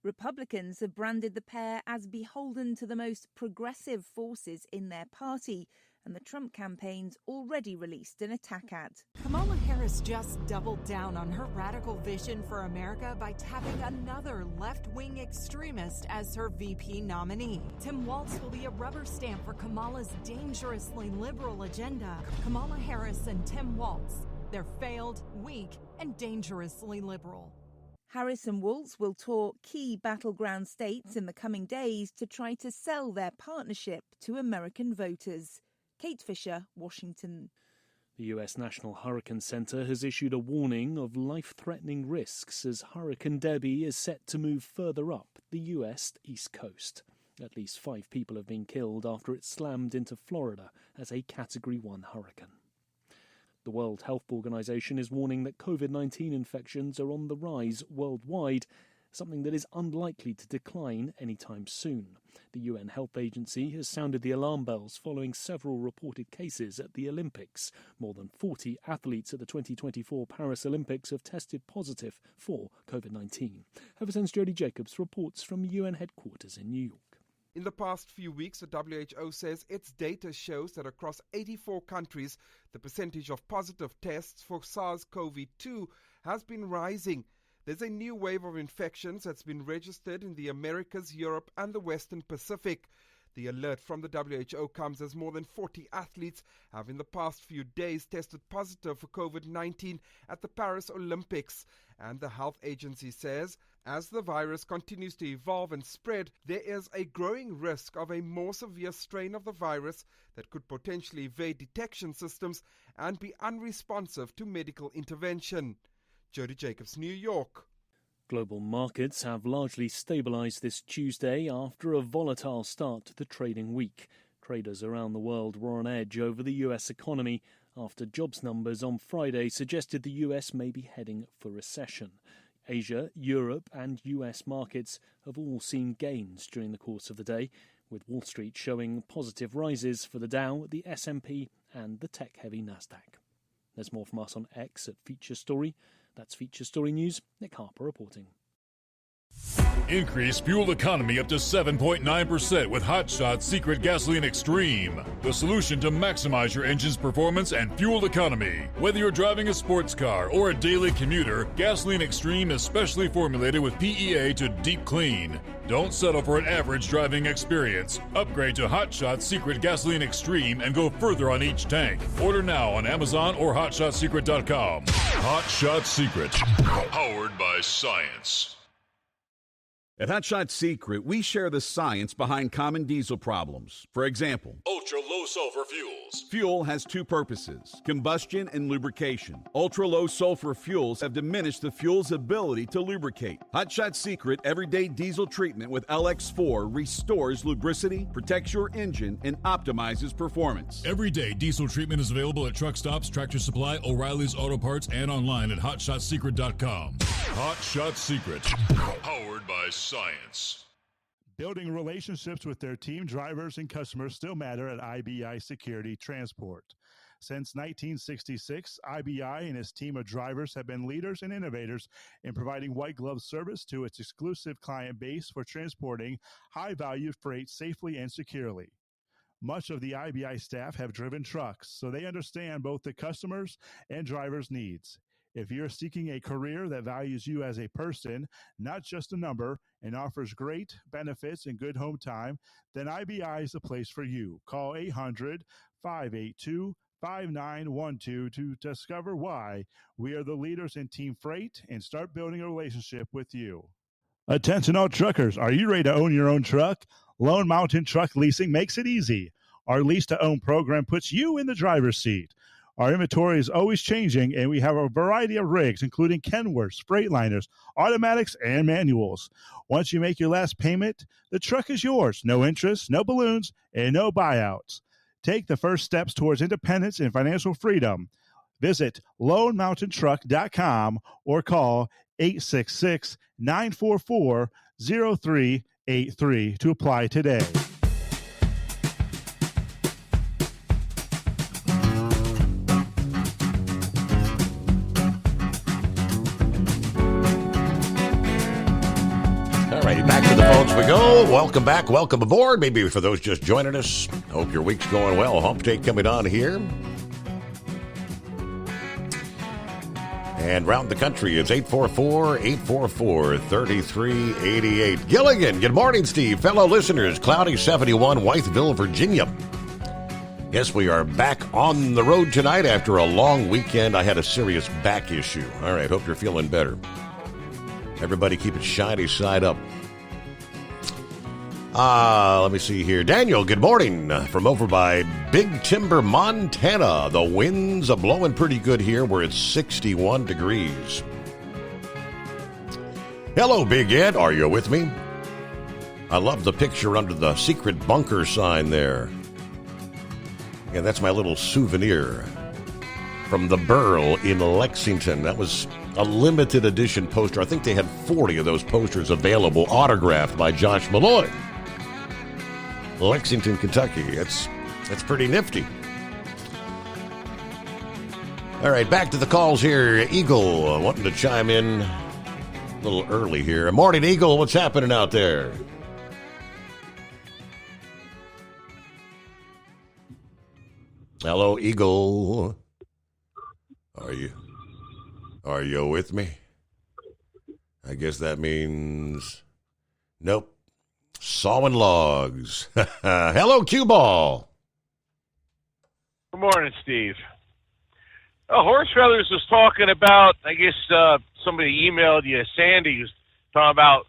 Republicans have branded the pair as beholden to the most progressive forces in their party, and the Trump campaign's already released an attack ad. Kamala Harris just doubled down on her radical vision for America by tapping another left-wing extremist as her VP nominee. Tim Walz will be a rubber stamp for Kamala's dangerously liberal agenda. Kamala Harris and Tim Walz, they're failed, weak, and dangerously liberal. Harris and Walz will tour key battleground states in the coming days to try to sell their partnership to American voters. Kate Fisher, Washington. The U.S. National Hurricane Center has issued a warning of life-threatening risks as Hurricane Debbie is set to move further up the U.S. East Coast. At least 5 people have been killed after it slammed into Florida as a Category 1 hurricane. The World Health Organization is warning that COVID-19 infections are on the rise worldwide, something that is unlikely to decline anytime soon. The UN Health Agency has sounded the alarm bells following several reported cases at the Olympics. More than 40 athletes at the 2024 Paris Olympics have tested positive for COVID-19. FSN's Jody Jacobs reports from UN headquarters in New York. In the past few weeks, the WHO says its data shows that across 84 countries, the percentage of positive tests for SARS-CoV-2 has been rising. There's a new wave of infections that's been registered in the Americas, Europe, and the Western Pacific. The alert from the WHO comes as more than 40 athletes have in the past few days tested positive for COVID-19 at the Paris Olympics. And the health agency says, as the virus continues to evolve and spread, there is a growing risk of a more severe strain of the virus that could potentially evade detection systems and be unresponsive to medical intervention. Jody Jacobs, New York. Global markets have largely stabilized this Tuesday after a volatile start to the trading week. Traders around the world were on edge over the U.S. economy after jobs numbers on Friday suggested the U.S. may be heading for recession. Asia, Europe and U.S. markets have all seen gains during the course of the day, with Wall Street showing positive rises for the Dow, the S&P and the tech-heavy Nasdaq. There's more from us on X at Feature Story. That's Feature Story News. Nick Harper reporting. Increase fuel economy up to 7.9% with Hot Shots Secret Gasoline Extreme. The solution to maximize your engine's performance and fuel economy. Whether you're driving a sports car or a daily commuter, Gasoline Extreme is specially formulated with PEA to deep clean. Don't settle for an average driving experience. Upgrade to Hot Shots Secret Gasoline Extreme and go further on each tank. Order now on Amazon or HotShotSecret.com. Hot Shot Secret. Powered by science. At Hot Shot Secret, we share the science behind common diesel problems. For example, ultra-low sulfur fuels. Fuel has 2 purposes, combustion and lubrication. Ultra-low sulfur fuels have diminished the fuel's ability to lubricate. Hot Shot Secret Everyday Diesel Treatment with LX4 restores lubricity, protects your engine, and optimizes performance. Everyday diesel treatment is available at truck stops, Tractor Supply, O'Reilly's Auto Parts, and online at HotShotSecret.com. Hot Shot Secret. Powered by science. Building relationships with their team drivers and customers still matter at IBI Security Transport. Since 1966, IBI and its team of drivers have been leaders and innovators in providing white glove service to its exclusive client base for transporting high-value freight safely and securely. Much of the IBI staff have driven trucks, so they understand both the customers' and drivers' needs. If you're seeking a career that values you as a person, not just a number, and offers great benefits and good home time, then IBI is the place for you. Call 800-582-5912 to discover why we are the leaders in team freight and start building a relationship with you. Attention all truckers, are you ready to own your own truck? Lone Mountain Truck Leasing makes it easy. Our lease-to-own program puts you in the driver's seat. Our inventory is always changing, and we have a variety of rigs, including Kenworths, Freightliners, automatics, and manuals. Once you make your last payment, the truck is yours. No interest, no balloons, and no buyouts. Take the first steps towards independence and financial freedom. Visit LoneMountainTruck.com or call 866-944-0383 to apply today. Back to the phones we go. Welcome back. Welcome aboard. Maybe for those just joining us, hope your week's going well. Hump Day coming on here. And round the country, it's 844-844-3388. Gilligan, good morning, Steve. Fellow listeners, cloudy 71, Wytheville, Virginia. Yes, we are back on the road tonight after a long weekend. I had a serious back issue. All right, hope you're feeling better. Everybody keep it shiny side up. Let me see here. Daniel, good morning from over by Big Timber, Montana. The winds are blowing pretty good here where it's 61 degrees. Hello, Big Ed. Are you with me? I love the picture under the secret bunker sign there. Yeah, that's my little souvenir from the Burl in Lexington. That was a limited edition poster. I think they had 40 of those posters available, autographed by Josh Malloy. Lexington, Kentucky. It's pretty nifty. All right, back to the calls here. Eagle wanting to chime in a little early here. Morning, Eagle. What's happening out there? Hello, Eagle. Are you with me? I guess that means nope. Sawing logs. Hello, Cue Ball. Good morning, Steve. Horse Feathers was talking about, I guess somebody emailed you, Sandy was talking about,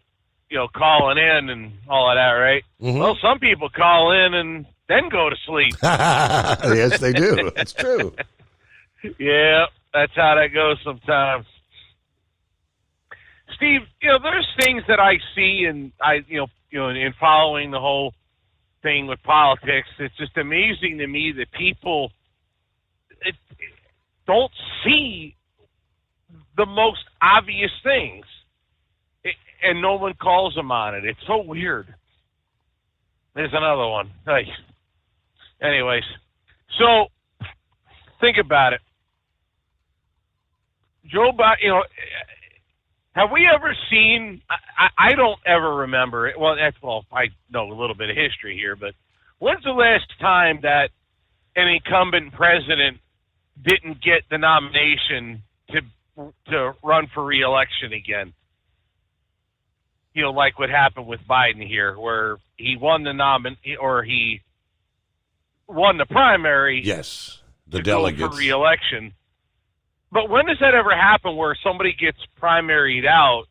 calling in and all of that, right? Mm-hmm. Well, some people call in and then go to sleep. Yes, they do. That's true. Yeah, that's how that goes sometimes. Steve, there's things that I see and in following the whole thing with politics, it's just amazing to me that people don't see the most obvious things, and no one calls them on it. It's so weird. There's another one. Hey. Anyways, so think about it. Joe Biden, have we ever seen, I don't ever remember it. Well, I know a little bit of history here, but when's the last time that an incumbent president didn't get the nomination to run for re-election again? Like what happened with Biden here, where he won he won the primary. Yes, the delegates. Go for re-election. But when does that ever happen where somebody gets primaried out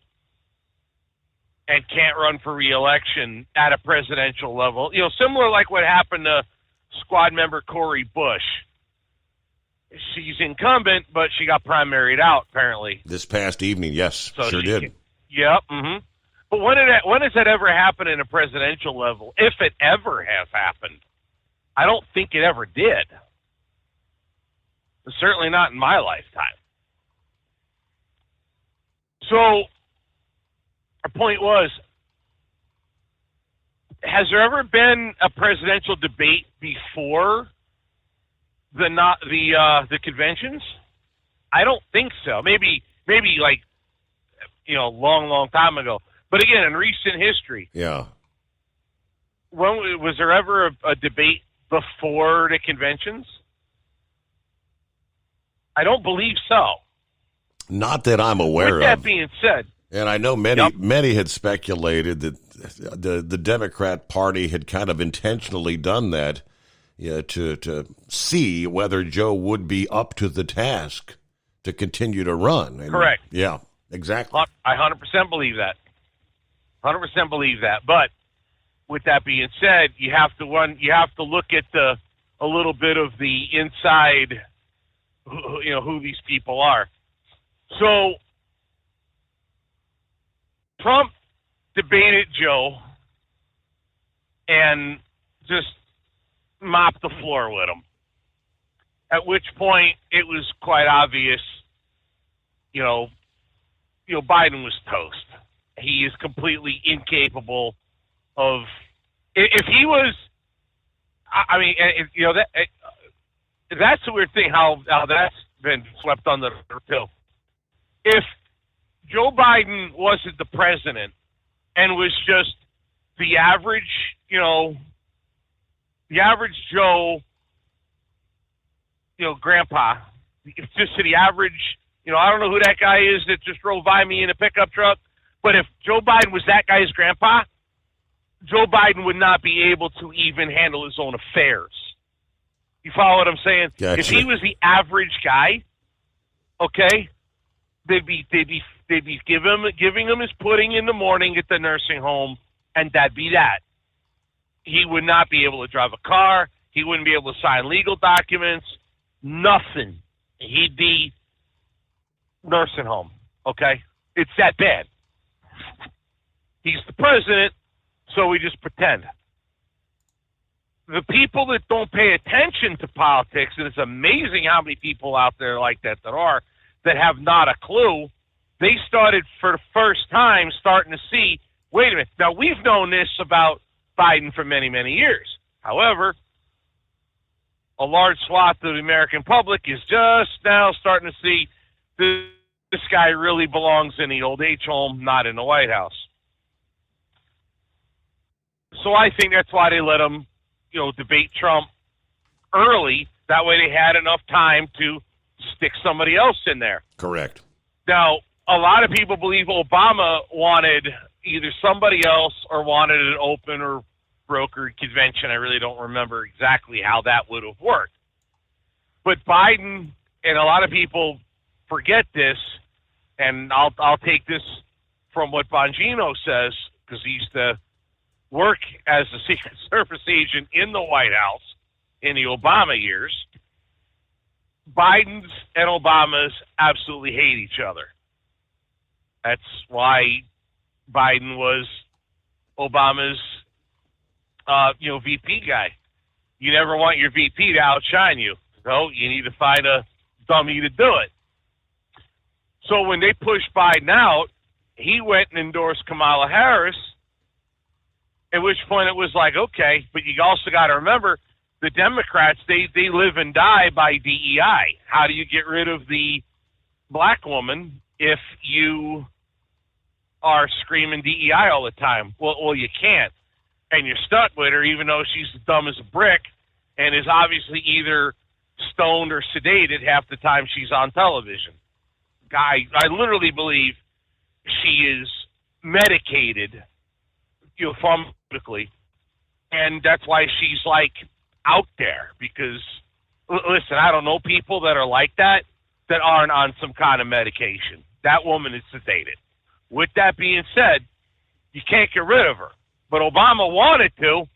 and can't run for re-election at a presidential level? Similar like what happened to squad member Cori Bush. She's incumbent, but she got primaried out, apparently. This past evening, yes, so sure did. Yep. Mm-hmm. But when does that ever happen in a presidential level, if it ever has happened? I don't think it ever did. Certainly not in my lifetime. So, our point was, has there ever been a presidential debate before the conventions? I don't think so. Maybe like, long time ago. But again, in recent history. Yeah. When was there ever a debate before the conventions? I don't believe so. Not that I'm aware of. With that being said, and I know many had speculated that the Democrat Party had kind of intentionally done that, to see whether Joe would be up to the task to continue to run. And, correct. Yeah, exactly. I 100% believe that. 100% believe that. But with that being said, you have to look at a little bit of the inside, who these people are. So Trump debated Joe and just mopped the floor with him. At which point it was quite obvious, Biden was toast. He is completely incapable of. If he was, that's the weird thing how that's been swept under the rug. If Joe Biden wasn't the president and was just the average, the average Joe, grandpa, it's just the average, I don't know who that guy is that just drove by me in a pickup truck, but if Joe Biden was that guy's grandpa, Joe Biden would not be able to even handle his own affairs. You follow what I'm saying? Gotcha. If he was the average guy, okay, they'd be giving him his pudding in the morning at the nursing home, and that'd be that. He would not be able to drive a car. He wouldn't be able to sign legal documents. Nothing. He'd be nursing home. Okay, it's that bad. He's the president, so we just pretend. The people that don't pay attention to politics, and it's amazing how many people out there like that that have not a clue, they started for the first time starting to see, wait a minute, now we've known this about Biden for many, many years. However, a large swath of the American public is just now starting to see this guy really belongs in the old age home, not in the White House. So I think that's why they let him, debate Trump early. That way they had enough time to stick somebody else in there. Correct. Now, a lot of people believe Obama wanted either somebody else or wanted an open or brokered convention. I really don't remember exactly how that would have worked. But Biden, and a lot of people forget this, and I'll take this from what Bongino says, because he used to work as a Secret Service agent in the White House in the Obama years. Biden's and Obama's absolutely hate each other. That's why Biden was Obama's, VP guy. You never want your VP to outshine you. So you need to find a dummy to do it. So when they pushed Biden out, he went and endorsed Kamala Harris, at which point it was like, okay, but you also got to remember, the Democrats, they live and die by DEI. How do you get rid of the black woman if you are screaming DEI all the time? Well, you can't. And you're stuck with her, even though she's as dumb as a brick and is obviously either stoned or sedated half the time she's on television. I literally believe she is medicated, pharmaceutically, and that's why she's out there. Because listen, I don't know people that are like that aren't on some kind of medication. That woman is sedated. With that being said, you can't get rid of her. But Obama wanted to.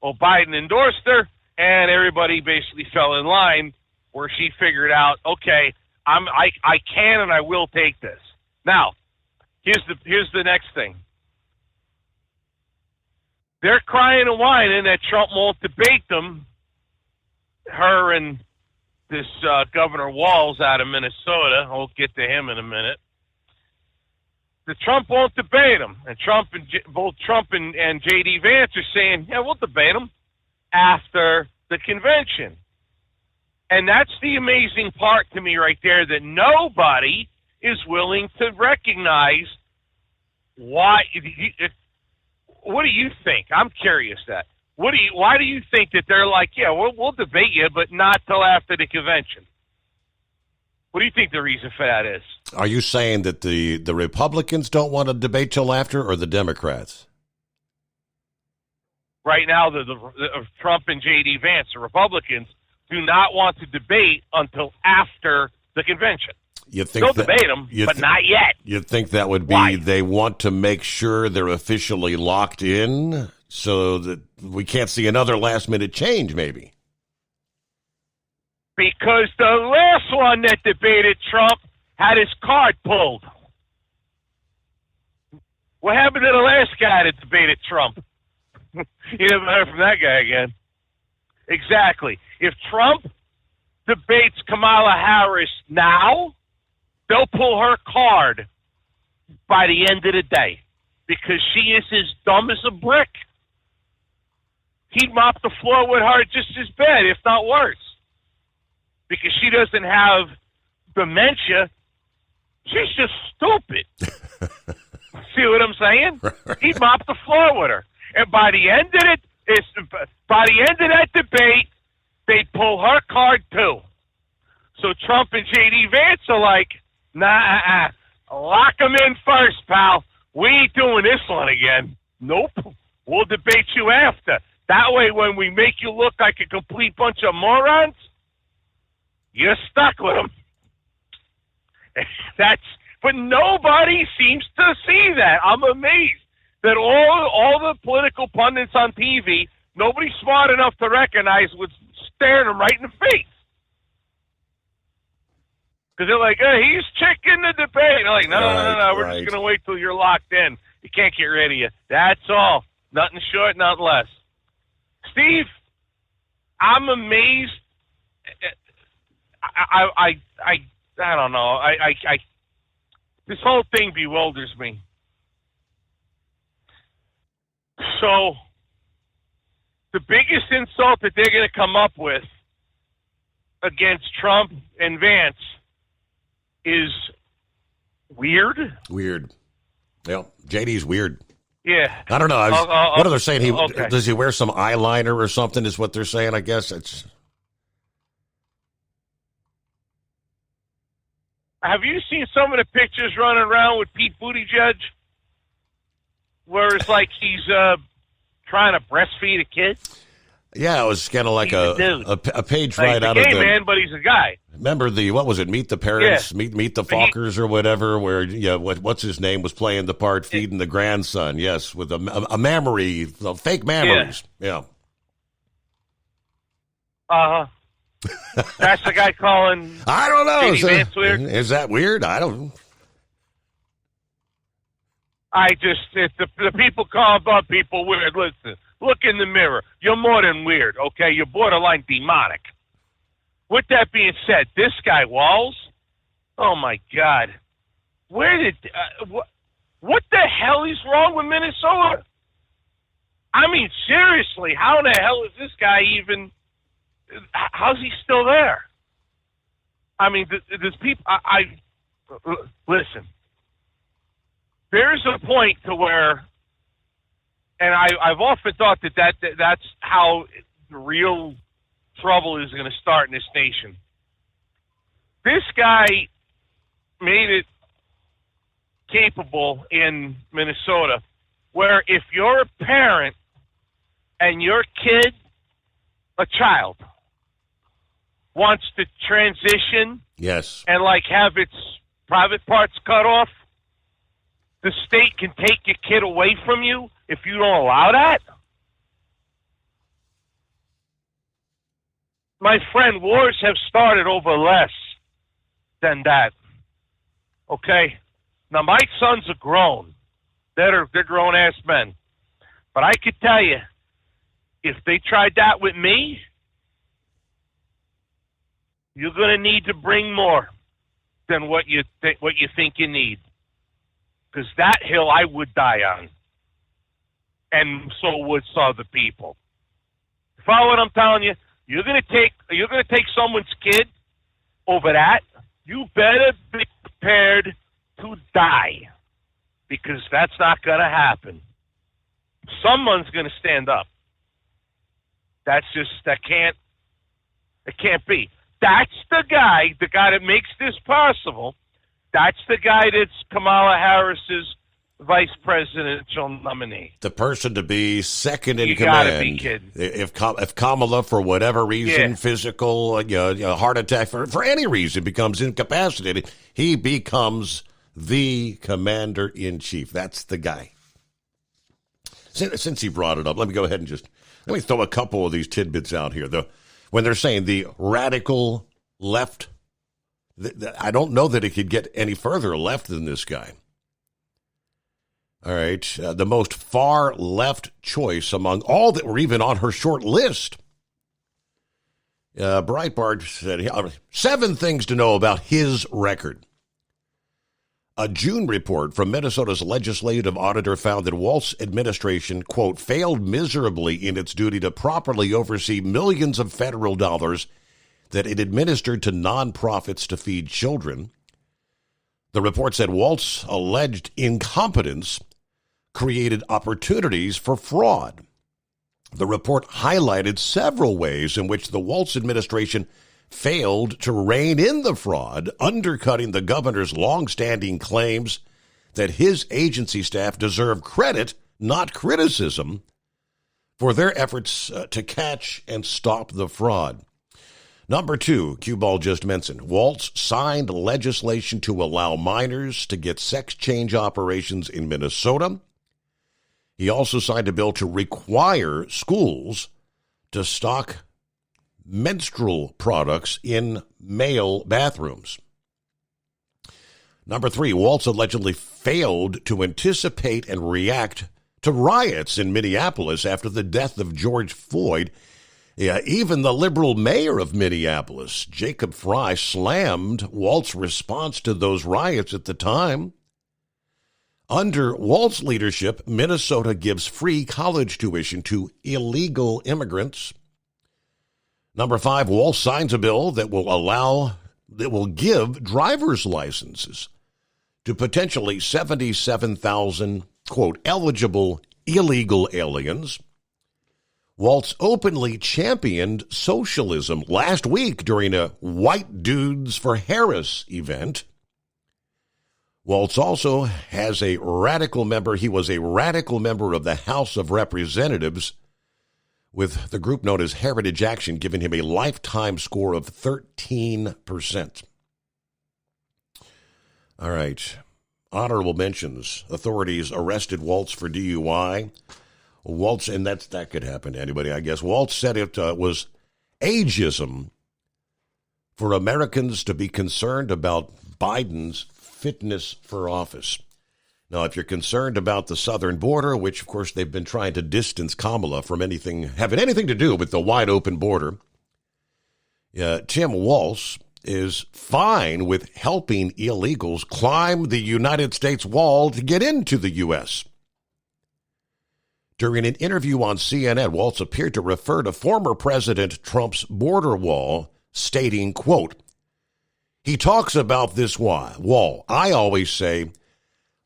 Well, Biden endorsed her, and everybody basically fell in line where she figured out, okay, I can and I will take this. Now, here's the next thing. They're crying and whining that Trump won't debate them. Her and this Governor Walz out of Minnesota. I'll get to him in a minute. The Trump won't debate him, and both Trump and J.D. Vance are saying, yeah, we'll debate him after the convention. And that's the amazing part to me right there, that nobody is willing to recognize why. What do you think? I'm curious that. Why do you think that they're like, yeah, we'll debate you, but not till after the convention? What do you think the reason for that is? Are you saying that the Republicans don't want to debate till after, or the Democrats? Right now, the Trump and J.D. Vance, the Republicans, do not want to debate until after the convention. You think they'll debate them, but not yet. You'd think that would be they want to make sure they're officially locked in so that we can't see another last-minute change, maybe. Because the last one that debated Trump had his card pulled. What happened to the last guy that debated Trump? You never heard from that guy again. Exactly. If Trump debates Kamala Harris now, they'll pull her card by the end of the day because she is as dumb as a brick. He'd mop the floor with her just as bad, if not worse. Because she doesn't have dementia. She's just stupid. See what I'm saying? He'd mop the floor with her. And by the end of that debate, they'd pull her card too. So Trump and J.D. Vance are like, nah, lock them in first, pal. We ain't doing this one again. Nope. We'll debate you after. That way, when we make you look like a complete bunch of morons, you're stuck with them. But nobody seems to see that. I'm amazed that all the political pundits on TV, nobody's smart enough to recognize what's staring them right in the face. Because they're like, hey, he's checking the debate. They're like, no, we're just going to wait till you're locked in. You can't get rid of you. That's all. Nothing short, nothing less. Steve, I'm amazed. I don't know. This whole thing bewilders me. So, the biggest insult that they're going to come up with against Trump and Vance is weird. Weird. Yeah, JD's weird. Yeah. I don't know. What are they saying? Does he wear some eyeliner or something is what they're saying, I guess. Have you seen some of the pictures running around with Pete Buttigieg? Where it's like he's trying to breastfeed a kid? Yeah, it was kind of like a page right out of the... He's a gay man, but he's a guy. Remember what was it, Meet the Parents, Meet the Fockers or whatever, where what's his name was playing the part feeding the grandson, yes, with a mammary, fake mammaries, yeah. Uh-huh. That's the guy calling... I don't know. Vance weird? Is that weird? I don't... The people call people weird. Listen, look in the mirror. You're more than weird, okay? You're borderline demonic. With that being said, this guy, Walz, oh, my God. Where did... what the hell is wrong with Minnesota? I mean, seriously, how in the hell is this guy even... How's he still there? I mean, there's people... Listen. There's a point to where... And I've often thought that's how the real trouble is going to start in this nation. This guy made it capable in Minnesota where if you're a parent and your kid, a child, wants to transition yes, and like have its private parts cut off, the state can take your kid away from you if you don't allow that? My friend, wars have started over less than that. Okay? Now, my sons are grown. They're grown-ass men. But I could tell you, if they tried that with me, you're going to need to bring more than what you think you need. Because that hill I would die on. And so would some other people. Follow what I'm telling you? You're gonna take someone's kid over that. You better be prepared to die. Because that's not gonna happen. Someone's gonna stand up. That can't be. That's the guy that makes this possible. That's the guy that's Kamala Harris's vice presidential nominee. The person to be second in You command. gotta be kidding. If Kamala, for whatever reason, physical, heart attack, for any reason, becomes incapacitated, he becomes the commander-in-chief. That's the guy. Since he brought it up, let me go ahead and let me throw a couple of these tidbits out here. When they're saying the radical left, I don't know that it could get any further left than this guy. All right, the most far left choice among all that were even on her short list. Breitbart said 7 things to know about his record. A June report from Minnesota's legislative auditor found that Walz's administration, quote, failed miserably in its duty to properly oversee millions of federal dollars that it administered to nonprofits to feed children. The report said Walz's alleged incompetence created opportunities for fraud. The report highlighted several ways in which the Walz administration failed to rein in the fraud, undercutting the governor's longstanding claims that his agency staff deserve credit, not criticism, for their efforts to catch and stop the fraud. Number 2, Cue Ball just mentioned, Walz signed legislation to allow minors to get sex change operations in Minnesota. He also signed a bill to require schools to stock menstrual products in male bathrooms. Number 3, Walz allegedly failed to anticipate and react to riots in Minneapolis after the death of George Floyd. Even the liberal mayor of Minneapolis, Jacob Frey, slammed Walz's response to those riots at the time. Under Walz's leadership, Minnesota gives free college tuition to illegal immigrants. Number 5, Walz signs a bill that will give driver's licenses to potentially 77,000, quote, eligible illegal aliens. Walz openly championed socialism last week during a White Dudes for Harris event. Walz also has a radical member. He was a radical member of the House of Representatives, with the group known as Heritage Action giving him a lifetime score of 13%. All right. Honorable mentions. Authorities arrested Walz for DUI. Walz, and that could happen to anybody, I guess. Walz said it was ageism for Americans to be concerned about Biden's fitness for office. Now, if you're concerned about the southern border, which, of course, they've been trying to distance Kamala from having anything to do with the wide open border, Tim Walz is fine with helping illegals climb the United States wall to get into the U.S. During an interview on CNN, Walz appeared to refer to former President Trump's border wall, stating, quote, he talks about this wall. I always say,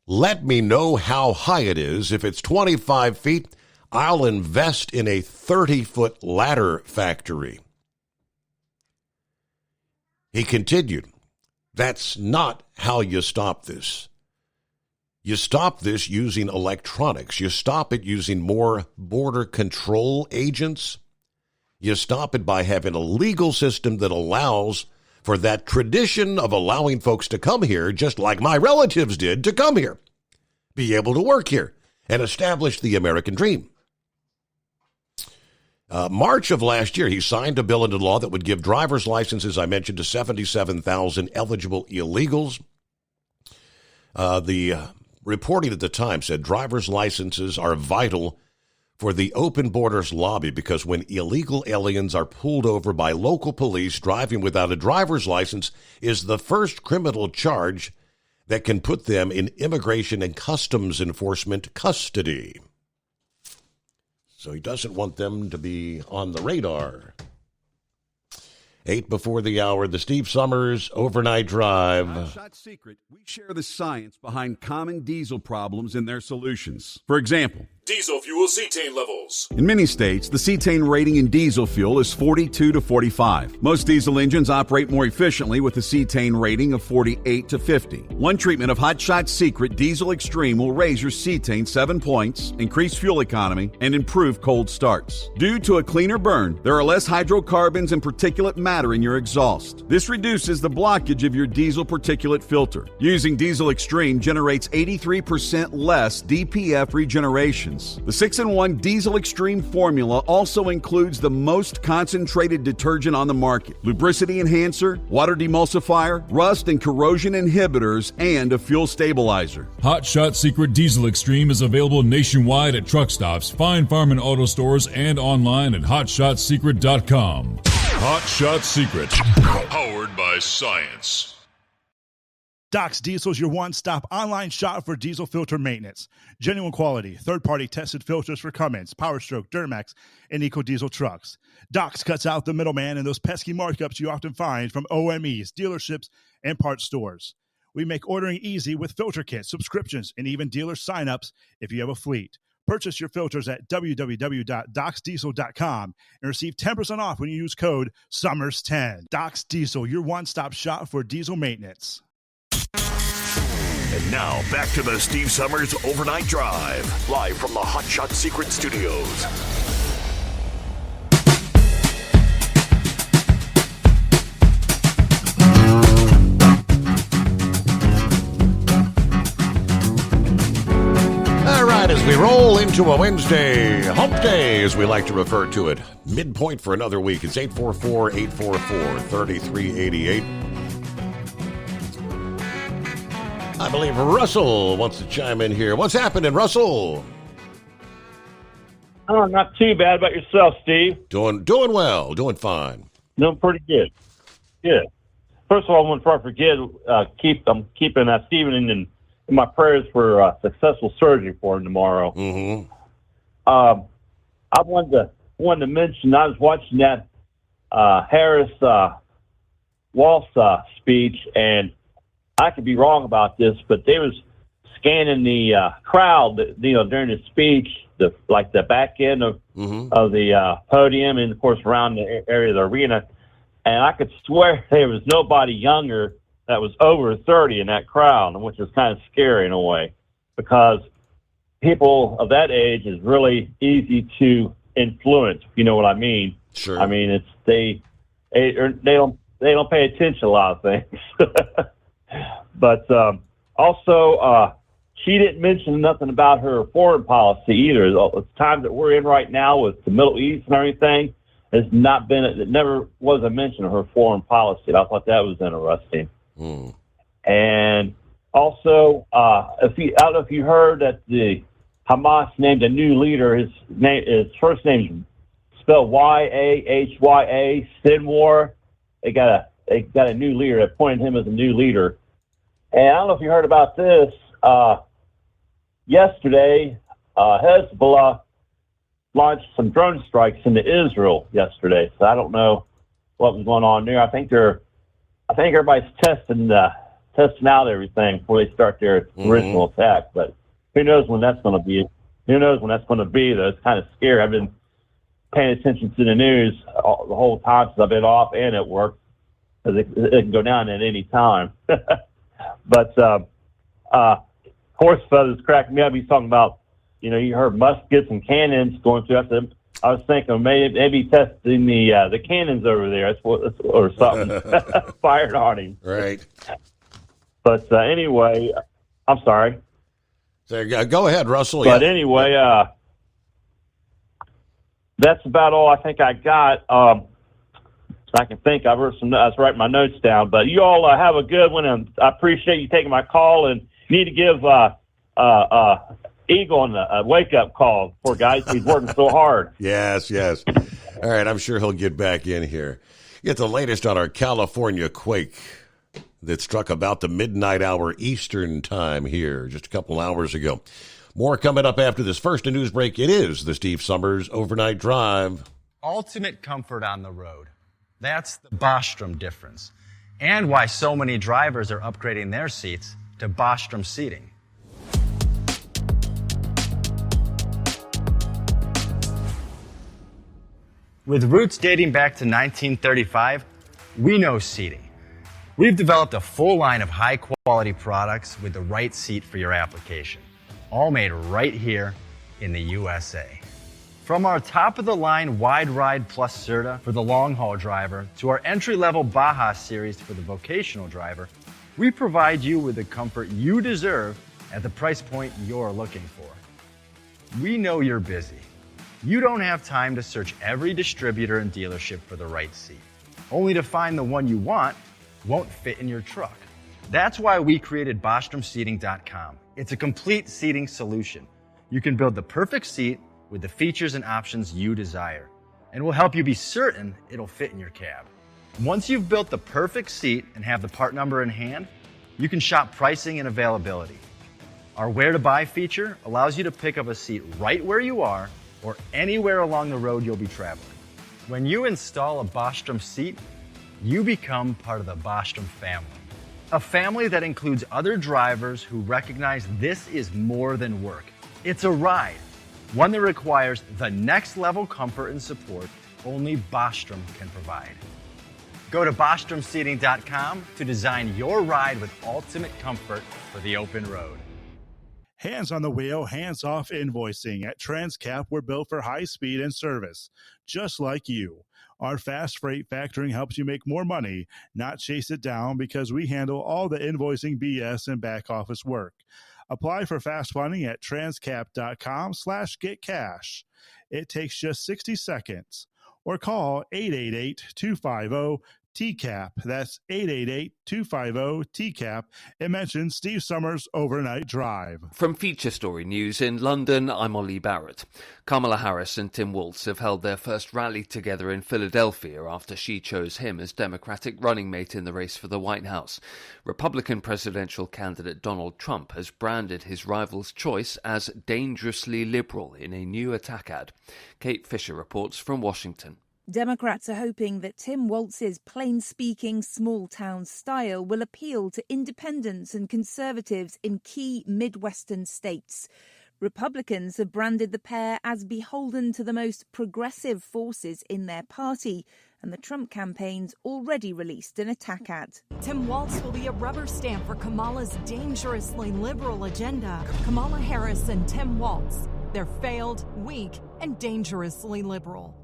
let me know how high it is. If it's 25 feet, I'll invest in a 30-foot ladder factory. He continued, that's not how you stop this. You stop this using electronics. You stop it using more border control agents. You stop it by having a legal system that allows for that tradition of allowing folks to come here, just like my relatives did, to come here, be able to work here, and establish the American dream. March of last year, he signed a bill into law that would give driver's licenses, I mentioned, to 77,000 eligible illegals. The reporting at the time said driver's licenses are vital for the open borders lobby because when illegal aliens are pulled over by local police, driving without a driver's license is the first criminal charge that can put them in immigration and customs enforcement custody. So he doesn't want them to be on the radar. 8 before the hour, the Steve Summers Overnight Drive. Hot Secret, we share the science behind common diesel problems and their solutions. For example, Diesel fuel cetane levels. In many states, the cetane rating in diesel fuel is 42 to 45. Most diesel engines operate more efficiently with a cetane rating of 48 to 50. One treatment of Hot Shot Secret Diesel Extreme will raise your cetane 7 points, increase fuel economy, and improve cold starts. Due to a cleaner burn, there are less hydrocarbons and particulate matter in your exhaust. This reduces the blockage of your diesel particulate filter. Using Diesel Extreme generates 83% less DPF regeneration. The 6-in-1 Diesel Extreme formula also includes the most concentrated detergent on the market, lubricity enhancer, water demulsifier, rust and corrosion inhibitors, and a fuel stabilizer. Hot Shot Secret Diesel Extreme is available nationwide at truck stops, fine farm and auto stores, and online at hotshotsecret.com. Hot Shot Secret, powered by science. Doc's Diesel is your one-stop online shop for diesel filter maintenance. Genuine quality, third-party tested filters for Cummins, PowerStroke, Duramax, and EcoDiesel trucks. Doc's cuts out the middleman and those pesky markups you often find from OMEs, dealerships, and parts stores. We make ordering easy with filter kits, subscriptions, and even dealer sign-ups if you have a fleet. Purchase your filters at www.docsdiesel.com and receive 10% off when you use code SUMMERS10. Doc's Diesel, your one-stop shop for diesel maintenance. And now, back to the Steve Summers Overnight Drive, live from the Hot Shot Secret Studios. All right, as we roll into a Wednesday, hump day, as we like to refer to it, midpoint for another week. It's 844-844-3388. I believe Russell wants to chime in here. What's happening, Russell? Oh, not too bad. About yourself, Steve? Doing well. Doing fine. Doing pretty good. Good. First of all, before I forget, I'm keeping Stephen in my prayers for successful surgery for him tomorrow. Mm-hmm. I wanted to mention, I was watching that Harris Walsh speech, and I could be wrong about this, but they was scanning the crowd, during the speech, the back end of the podium, and of course around the area of the arena, and I could swear there was nobody younger that was over 30 in that crowd, which is kind of scary in a way, because people of that age is really easy to influence. If you know what I mean? Sure. I mean, they don't pay attention to a lot of things. But also, she didn't mention nothing about her foreign policy either. The time that we're in right now with the Middle East and everything has not been. It never was a mention of her foreign policy. I thought that was interesting. Mm. And also, I don't know if you heard that the Hamas named a new leader. His first name is spelled Yahya, Sinwar. They got a new leader. They appointed him as a new leader. And I don't know if you heard about this. Yesterday, Hezbollah launched some drone strikes into Israel yesterday. So I don't know what was going on there. I think everybody's testing out everything before they start their original attack. But who knows when that's going to be? Who knows when that's going to be? Though it's kind of scary. I've been paying attention to the news the whole time since I've been off and at work, because it can go down at any time. But horse feathers cracked me up. He's talking about, you heard muskets and cannons going through. I was thinking maybe testing the cannons over there. Or something fired on him. Right. But anyway, I'm sorry. Go ahead, Russell. But anyway, that's about all I think I got. I can think. I was writing my notes down. But you all have a good one, and I appreciate you taking my call. And you need to give Eagle a wake-up call. Poor guy, he's working so hard. Yes. All right, I'm sure he'll get back in here. Get the latest on our California quake that struck about the midnight hour Eastern time here just a couple hours ago. More coming up after this first news break. It is the Steve Summers Overnight Drive. Ultimate comfort on the road. That's the Bostrom difference, and why so many drivers are upgrading their seats to Bostrom seating. With roots dating back to 1935, we know seating. We've developed a full line of high-quality products with the right seat for your application, all made right here in the USA. From our top-of-the-line Wide Ride Plus Certa for the long-haul driver to our entry-level Baja series for the vocational driver, we provide you with the comfort you deserve at the price point you're looking for. We know you're busy. You don't have time to search every distributor and dealership for the right seat, only to find the one you want won't fit in your truck. That's why we created BostromSeating.com. It's a complete seating solution. You can build the perfect seat with the features and options you desire, and we'll help you be certain it'll fit in your cab. Once you've built the perfect seat and have the part number in hand, you can shop pricing and availability. Our Where to Buy feature allows you to pick up a seat right where you are or anywhere along the road you'll be traveling. When you install a Bostrom seat, you become part of the Bostrom family. A family that includes other drivers who recognize this is more than work. It's a ride, one that requires the next level comfort and support only Bostrom can provide. Go to BostromSeating.com to design your ride with ultimate comfort for the open road. Hands on the wheel, hands off invoicing. At Transcap, we're built for high speed and service, just like you. Our fast freight factoring helps you make more money, not chase it down, because we handle all the invoicing BS and back office work. Apply for fast funding at transcap.com/getcash. It takes just 60 seconds. Or call 888-250-TCAP. That's 888-250-TCAP. And mention Steve Summers' Overnight Drive. From Feature Story News in London, I'm Ollie Barrett. Kamala Harris and Tim Walz have held their first rally together in Philadelphia after she chose him as Democratic running mate in the race for the White House. Republican presidential candidate Donald Trump has branded his rival's choice as dangerously liberal in a new attack ad. Kate Fisher reports from Washington. Democrats are hoping that Tim Walz's plain-speaking, small-town style will appeal to independents and conservatives in key Midwestern states. Republicans have branded the pair as beholden to the most progressive forces in their party, and the Trump campaign's already released an attack ad. Tim Walz will be a rubber stamp for Kamala's dangerously liberal agenda. Kamala Harris and Tim Walz. They're failed, weak, and dangerously liberal.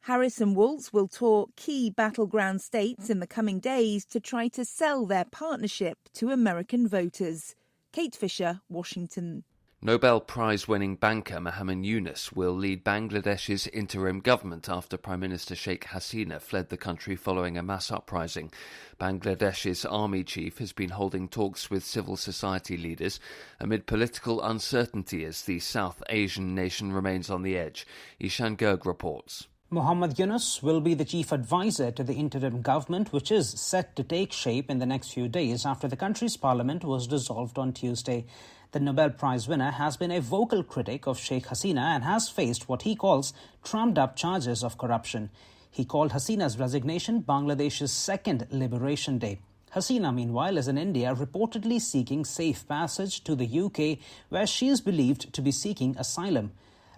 Harris and Walz will tour key battleground states in the coming days to try to sell their partnership to American voters. Kate Fisher, Washington. Nobel Prize-winning banker Mohammed Yunus will lead Bangladesh's interim government after Prime Minister Sheikh Hasina fled the country following a mass uprising. Bangladesh's army chief has been holding talks with civil society leaders amid political uncertainty as the South Asian nation remains on the edge. Ishan Gerg reports. Mohammed Yunus will be the chief advisor to the interim government, which is set to take shape in the next few days after the country's parliament was dissolved on Tuesday. The Nobel Prize winner has been a vocal critic of Sheikh Hasina and has faced what he calls trumped-up charges of corruption. He called Hasina's resignation Bangladesh's second liberation day. Hasina, meanwhile, is in India, reportedly seeking safe passage to the UK, where she is believed to be seeking asylum.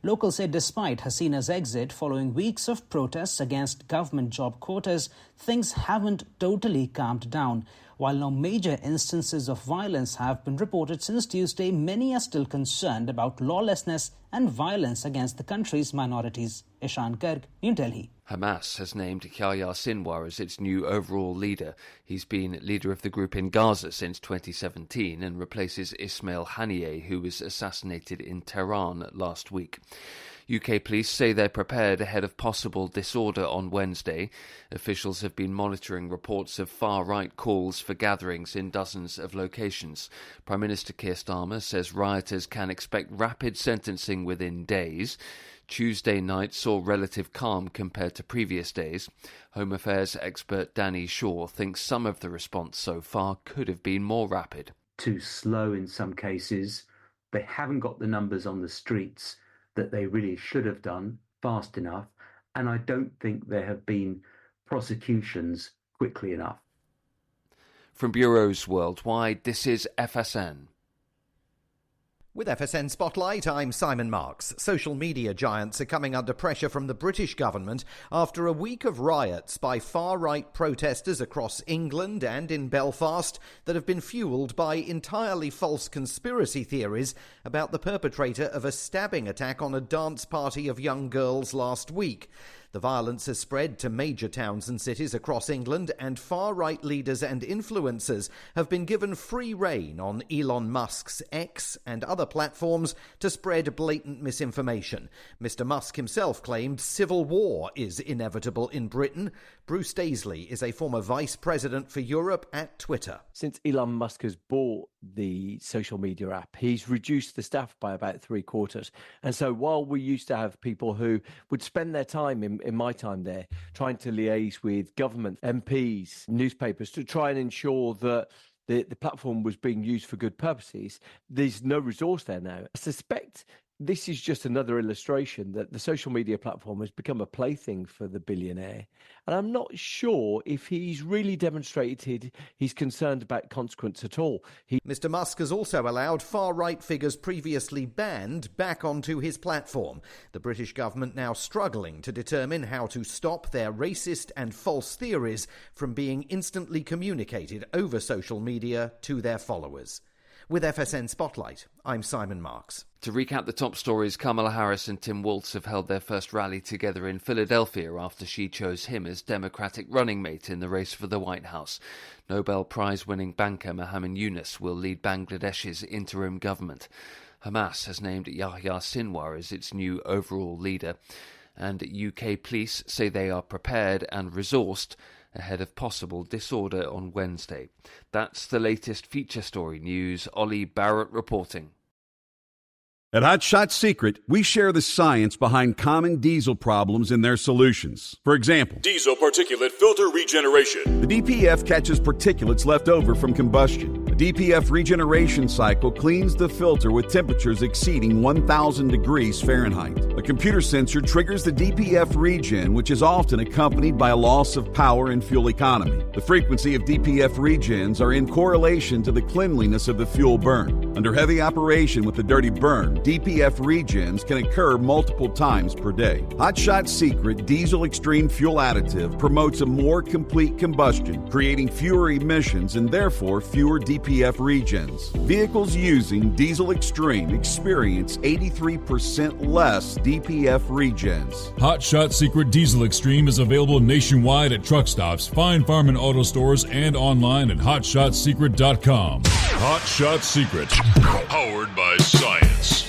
Locals say despite Hasina's exit following weeks of protests against government job quotas, things haven't totally calmed down. While no major instances of violence have been reported since Tuesday, many are still concerned about lawlessness and violence against the country's minorities. Ishan Garg, New Delhi. Hamas has named Yahya Sinwar as its new overall leader. He's been leader of the group in Gaza since 2017 and replaces Ismail Haniyeh, who was assassinated in Tehran last week. UK police say they're prepared ahead of possible disorder on Wednesday. Officials have been monitoring reports of far-right calls for gatherings in dozens of locations. Prime Minister Keir Starmer says rioters can expect rapid sentencing within days. Tuesday night saw relative calm compared to previous days. Home Affairs expert Danny Shaw thinks some of the response so far could have been more rapid. Too slow in some cases. They haven't got the numbers on the streets that they really should have done fast enough, and I don't think there have been prosecutions quickly enough. From bureaus worldwide, this is FSN. With FSN Spotlight, I'm Simon Marks. Social media giants are coming under pressure from the British government after a week of riots by far-right protesters across England and in Belfast that have been fueled by entirely false conspiracy theories about the perpetrator of a stabbing attack on a dance party of young girls last week. The violence has spread to major towns and cities across England, and far-right leaders and influencers have been given free rein on Elon Musk's X and other platforms to spread blatant misinformation. Mr. Musk himself claimed civil war is inevitable in Britain. Bruce Daisley is a former vice president for Europe at Twitter. Since Elon Musk has bought the social media app, he's reduced the staff by about 3/4. And so while we used to have people who would spend their time in my time there trying to liaise with government, MPs, newspapers to try and ensure that the platform was being used for good purposes, there's no resource there now. I suspect this is just another illustration that the social media platform has become a plaything for the billionaire. And I'm not sure if he's really demonstrated he's concerned about consequence at all. Mr. Musk has also allowed far-right figures previously banned back onto his platform. The British government now struggling to determine how to stop their racist and false theories from being instantly communicated over social media to their followers. With FSN Spotlight, I'm Simon Marks. To recap the top stories, Kamala Harris and Tim Walz have held their first rally together in Philadelphia after she chose him as Democratic running mate in the race for the White House. Nobel Prize-winning banker Mohammed Yunus will lead Bangladesh's interim government. Hamas has named Yahya Sinwar as its new overall leader. And UK police say they are prepared and resourced ahead of possible disorder on Wednesday. That's the latest feature story news. Ollie Barrett reporting. At Hot Shot Secret, we share the science behind common diesel problems and their solutions. For example, diesel particulate filter regeneration. The DPF catches particulates left over from combustion. The DPF regeneration cycle cleans the filter with temperatures exceeding 1,000 degrees Fahrenheit. A computer sensor triggers the DPF regen, which is often accompanied by a loss of power and fuel economy. The frequency of DPF regens are in correlation to the cleanliness of the fuel burn. Under heavy operation with the dirty burn, DPF regens can occur multiple times per day. Hot Shot Secret Diesel Extreme Fuel Additive promotes a more complete combustion, creating fewer emissions and therefore fewer DPF regens. Vehicles using Diesel Extreme experience 83% less DPF regens. Hot Shot Secret Diesel Extreme is available nationwide at truck stops, fine farm and auto stores, and online at hotshotsecret.com. Hot Shot Secret, powered by science.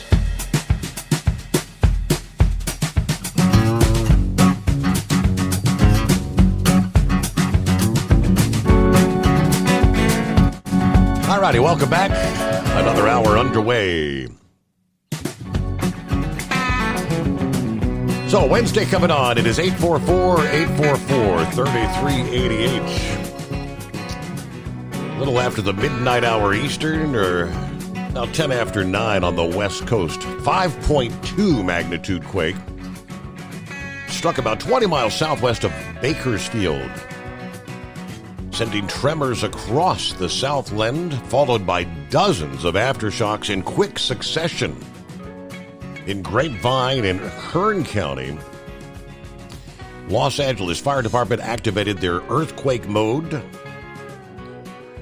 All righty, welcome back. Another hour underway. So Wednesday coming on, it is 844-844-3388. A little after the midnight hour Eastern, or about 10 after 9 on the West Coast. 5.2 magnitude quake struck about 20 miles southwest of Bakersfield, sending tremors across the Southland, followed by dozens of aftershocks in quick succession. In Grapevine and Kern County, Los Angeles Fire Department activated their earthquake mode.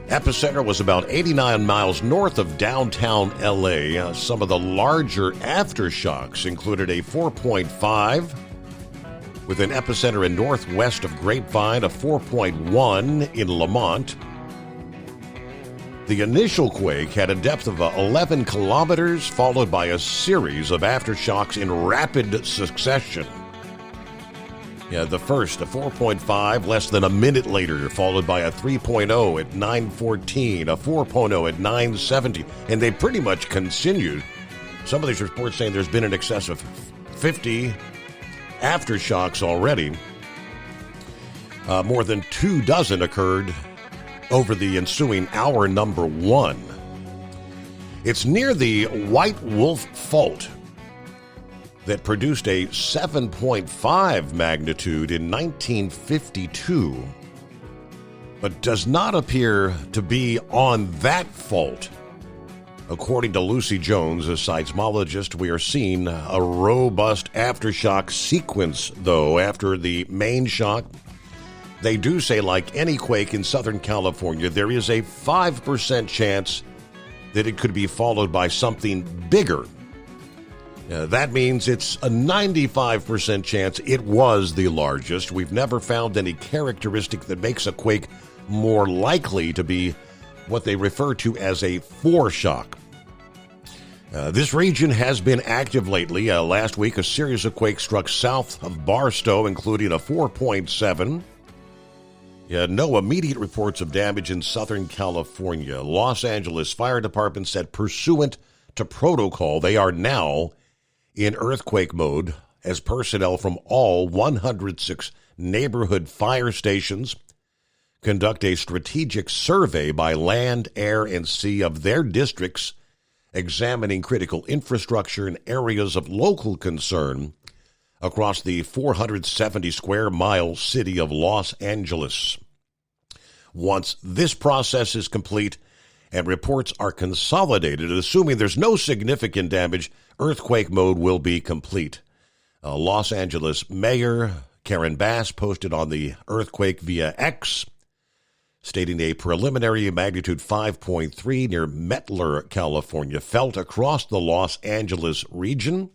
Epicenter was about 89 miles north of downtown LA. Some of the larger aftershocks included a 4.5, with an epicenter in northwest of Grapevine, a 4.1 in Lamont. The initial quake had a depth of 11 kilometers, followed by a series of aftershocks in rapid succession. The first, a 4.5, less than a minute later, followed by a 3.0 at 9:14, a 4.0 at 9:70, and they pretty much continued. Some of these reports saying there's been in excess of 50 aftershocks already. More than 24 occurred over the ensuing hour number 1. It's near the White Wolf Fault that produced a 7.5 magnitude in 1952, but does not appear to be on that fault According to Lucy Jones, a seismologist, we are seeing a robust aftershock sequence, though. After the main shock, they do say, like any quake in Southern California, there is a 5% chance that it could be followed by something bigger. That means it's a 95% chance it was the largest. We've never found any characteristic that makes a quake more likely to be what they refer to as a foreshock. This region has been active lately. Last week, a series of quakes struck south of Barstow, including a 4.7. No immediate reports of damage in Southern California. Los Angeles Fire Department said, pursuant to protocol, they are now in earthquake mode as personnel from all 106 neighborhood fire stations conduct a strategic survey by land, air, and sea of their districts, examining critical infrastructure and areas of local concern across the 470 square mile city of Los Angeles. Once this process is complete and reports are consolidated, assuming there's no significant damage, earthquake mode will be complete. Los Angeles Mayor Karen Bass posted on the earthquake via X, stating a preliminary magnitude 5.3 near Mettler, California, felt across the Los Angeles region.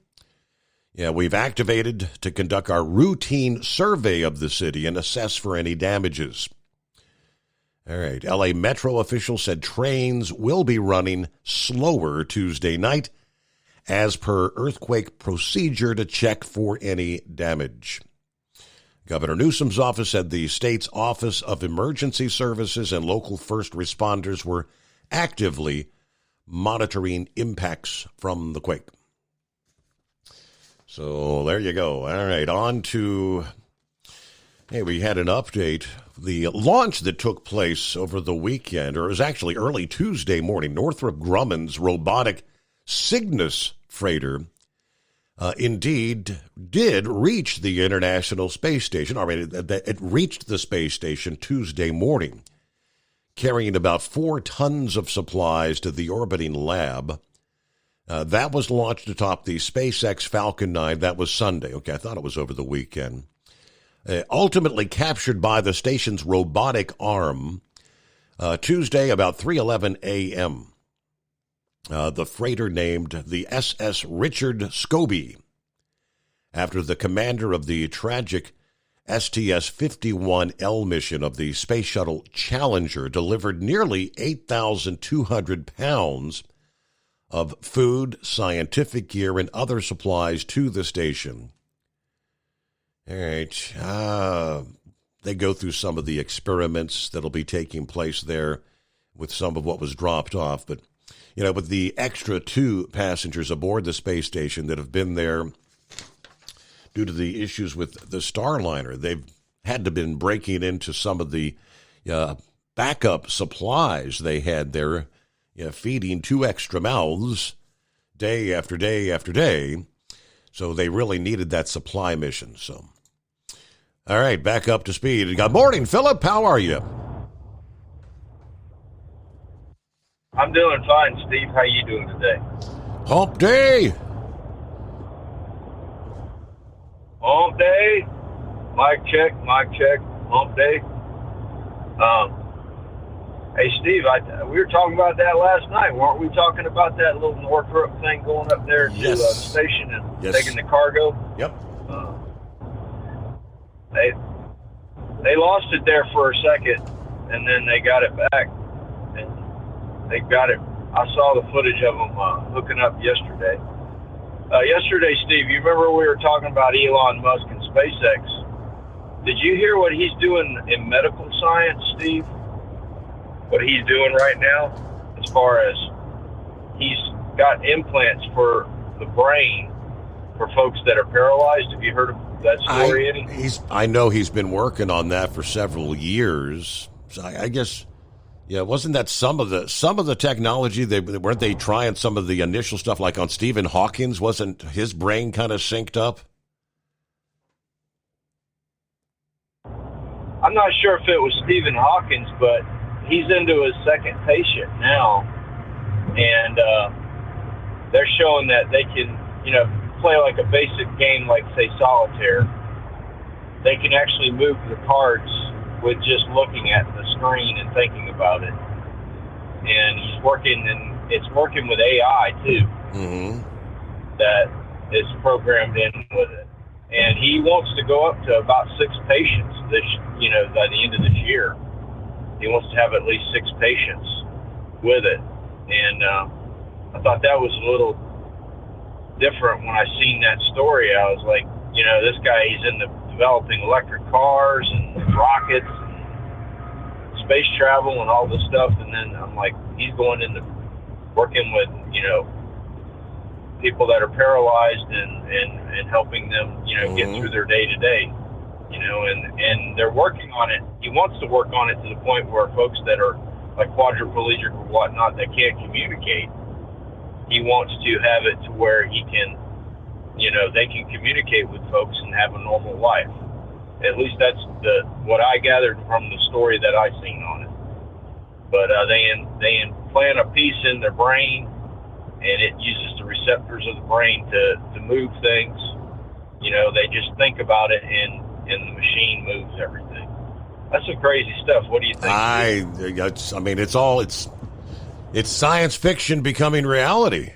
We've activated to conduct our routine survey of the city and assess for any damages. All right, LA Metro officials said trains will be running slower Tuesday night as per earthquake procedure to check for any damage. Governor Newsom's office said the state's Office of Emergency Services and local first responders were actively monitoring impacts from the quake. So there you go. All right, on to, we had an update. The launch that took place over the weekend, or it was actually early Tuesday morning, Northrop Grumman's robotic Cygnus freighter indeed did reach the International Space Station. It reached the space station Tuesday morning, carrying about 4 tons of supplies to the orbiting lab. That was launched atop the SpaceX Falcon 9. That was Sunday. Okay, I thought it was over the weekend. Ultimately captured by the station's robotic arm Tuesday about 3:11 a.m. The freighter named the SS Richard Scobie, after the commander of the tragic STS-51L mission of the Space Shuttle Challenger, delivered nearly 8,200 pounds of food, scientific gear, and other supplies to the station. All right. They go through some of the experiments that'll be taking place there with some of what was dropped off. But, with the extra 2 passengers aboard the space station that have been there due to the issues with the Starliner, they've had to been breaking into some of the backup supplies they had there, feeding 2 extra mouths day after day after day. So they really needed that supply mission. So, all right, back up to speed. Good morning, Philip. How are you? I'm doing fine, Steve. How you doing today? Hump day. Hump day. Mic check. Hump day. Hey, Steve, we were talking about that last night. Weren't we talking about that little Northrop thing going up there to the station and taking the cargo? Yep. They lost it there for a second, and then they got it back. And they got it. I saw the footage of them hooking up yesterday. Yesterday, Steve, you remember we were talking about Elon Musk and SpaceX. Did you hear what he's doing in medical science, Steve? What he's doing right now, as far as he's got implants for the brain for folks that are paralyzed. Have you heard of that story, Eddie? I know he's been working on that for several years. So I guess, wasn't that some of the technology? Weren't they trying some of the initial stuff, like on Stephen Hawking's? Wasn't his brain kind of synced up? I'm not sure if it was Stephen Hawking's, but he's into his second patient now, and they're showing that they can, play like a basic game, like say solitaire. They can actually move the cards with just looking at the screen and thinking about it. And he's working, and it's working with AI too. Mm-hmm. That is programmed in with it. And he wants to go up to about 6 patients by the end of this year. He wants to have at least 6 patients with it. And I thought that was a little different when I seen that story. I was like, this guy, he's in the developing electric cars and rockets and space travel and all this stuff. And then I'm like, he's going into working with, people that are paralyzed and helping them, get through their day-to-day, and they're working on it. He wants to work on it to the point where folks that are like quadriplegic or whatnot that can't communicate, he wants to have it to where he can, they can communicate with folks and have a normal life. At least that's what I gathered from the story that I seen on it. But they implant a piece in their brain, and it uses the receptors of the brain to move things. They just think about it, and the machine moves everything. That's some crazy stuff. What do you think? It's science fiction becoming reality.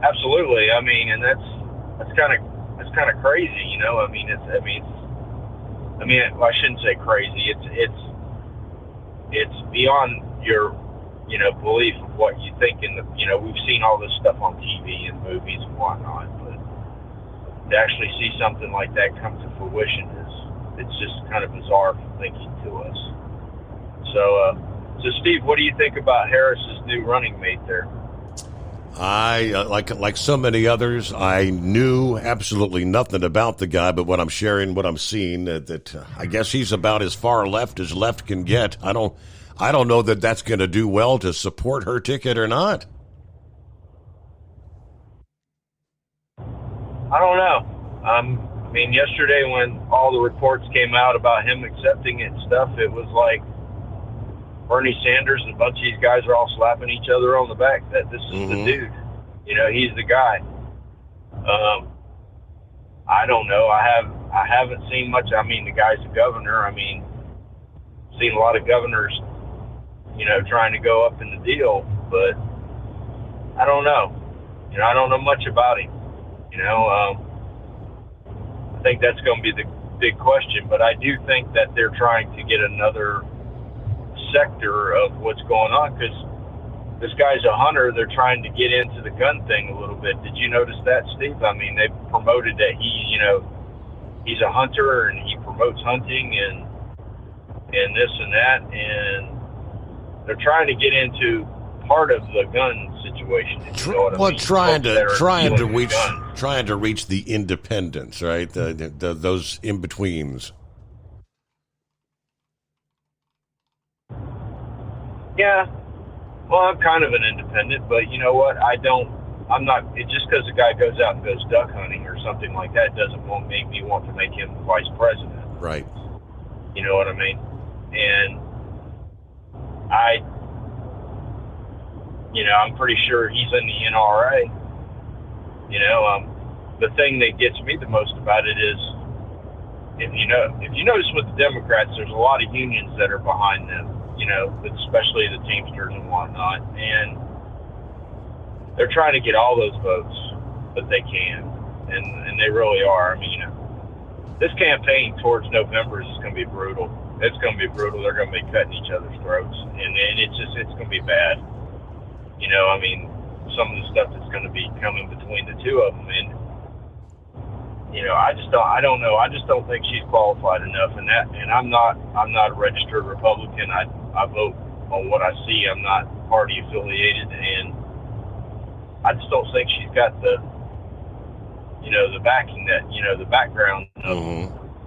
Absolutely. And that's kind of crazy. I shouldn't say crazy. It's beyond your, belief of what you think we've seen all this stuff on TV and movies and whatnot, but to actually see something like that come to fruition it's just kind of bizarre thinking to us. So Steve, what do you think about Harris's new running mate there? I, like so many others, I knew absolutely nothing about the guy, but what I'm seeing, that I guess he's about as far left as left can get. I don't know that that's going to do well to support her ticket or not. I don't know. Yesterday when all the reports came out about him accepting it and stuff, it was like Bernie Sanders and a bunch of these guys are all slapping each other on the back that this is the dude. He's the guy. I don't know. I haven't seen much. The guy's a governor. Seen a lot of governors, trying to go up in the deal, but I don't know. I don't know much about him. I think that's going to be the big question, but I do think that they're trying to get another sector of what's going on, because this guy's a hunter. They're trying to get into the gun thing a little bit. Did you notice that, Steve? They promoted that he's a hunter and he promotes hunting and this and that, and they're trying to get into part of the gun situation. Trying to reach the independents, right? Those in betweens. Yeah. Well, I'm kind of an independent, but you know what? I'm not, just because a guy goes out and goes duck hunting or something like that doesn't make me want to make him vice president. Right. You know what I mean? And I'm pretty sure he's in the NRA. The thing that gets me the most about it is, if you notice with the Democrats, there's a lot of unions that are behind them, especially the Teamsters and whatnot, and they're trying to get all those votes that they can, and they really are. This campaign towards November is going to be brutal. It's going to be brutal. They're going to be cutting each other's throats, and it's going to be bad. Some of the stuff that's going to be coming between the two of them, and I don't know. I just don't think she's qualified enough, and I'm not a registered Republican. I vote on what I see. I'm not party affiliated, and I just don't think she's got the backing that, the background of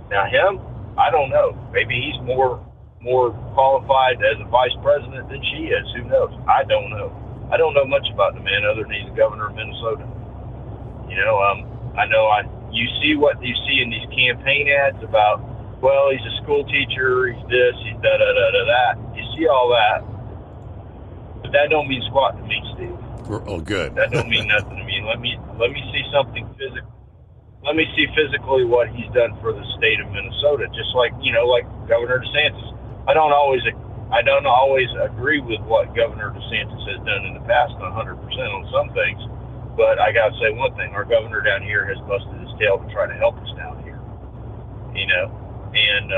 Now him, I don't know. Maybe he's more qualified as a vice president than she is. Who knows? I don't know. I don't know much about the man other than he's the governor of Minnesota. I know you see what you see in these campaign ads about well, he's a school teacher, he's this, he's that. You see all that, but that don't mean squat to me, Steve. Oh, good. That don't mean nothing to me. Let me see something physical. Let me see physically what he's done for the state of Minnesota. Just like like Governor DeSantis. I don't always agree with what Governor DeSantis has done in the past, 100% on some things. But I got to say one thing: our governor down here has busted his tail to try to help us down here. And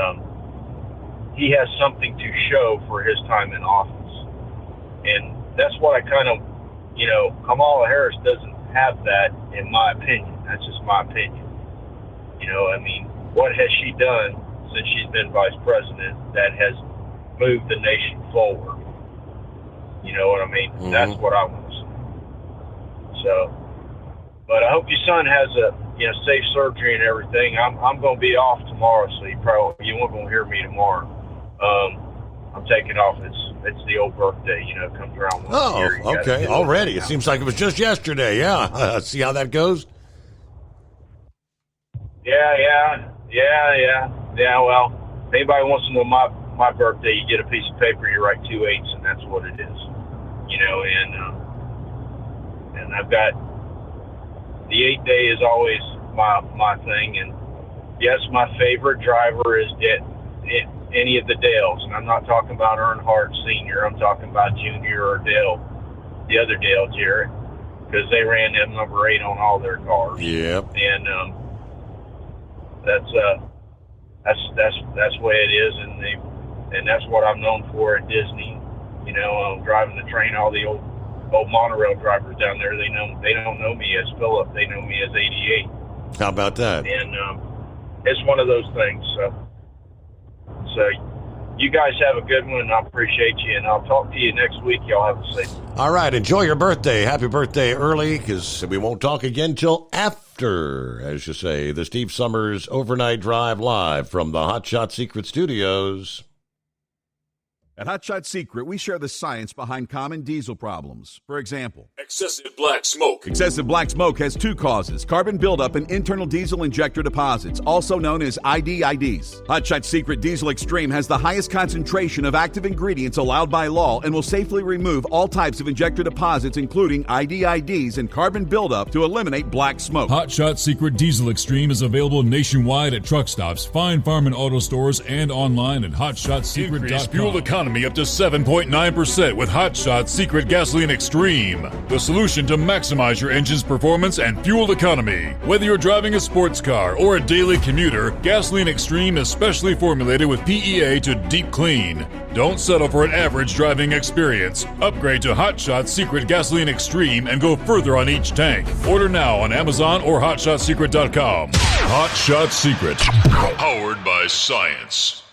he has something to show for his time in office, and that's what I kind of. Kamala Harris doesn't have that, in my opinion. That's just my opinion. What has she done since she's been vice president that has moved the nation forward? You know what I mean? Mm-hmm. That's what I want to see. So, but I hope your son has a safe surgery and everything. I'm going to be off tomorrow, so you won't going to hear me tomorrow. I'm taking off. It's the old birthday, comes around once a year. Oh, okay. Already. It seems like it was just yesterday. Yeah. See how that goes? Yeah, well, if anybody wants to know my birthday, you get a piece of paper, you write 2 8s, and that's what it is. And I've got the 8th day is always my thing. And yes, my favorite driver is any of the Dales, and I'm not talking about Earnhardt Sr., I'm talking about Junior or Dale, the other Dale Jarrett, because they ran them number 8 on all their cars. Yep. And that's the way it is, and that's what I'm known for at Disney. Driving the train, all the old monorail drivers down there, they don't know me as Phillip, they know me as 88. How about that? And it's one of those things. So you guys have a good one, and I appreciate you, and I'll talk to you next week. Y'all have a safe one. All right, enjoy your birthday. Happy birthday early, because we won't talk again till after, as you say, the Steve Summers Overnight Drive live from the Hot Shot Secret Studios. At Hot Shot Secret, we share the science behind common diesel problems. For example, excessive black smoke. Excessive black smoke has 2 causes: carbon buildup and internal diesel injector deposits, also known as IDIDs. Hot Shot Secret Diesel Extreme has the highest concentration of active ingredients allowed by law and will safely remove all types of injector deposits, including IDIDs and carbon buildup, to eliminate black smoke. Hot Shot Secret Diesel Extreme is available nationwide at truck stops, fine farm and auto stores, and online at hotshotsecret.com. Increase fuel economy up to 7.9% with Hot Shot Secret Gasoline Extreme, the solution to maximize your engine's performance and fuel economy. Whether you're driving a sports car or a daily commuter, Gasoline Extreme is specially formulated with PEA to deep clean. Don't settle for an average driving experience. Upgrade to Hot Shot Secret Gasoline Extreme and go further on each tank. Order now on Amazon or hotshotsecret.com. Hot Shot Secret, powered by science.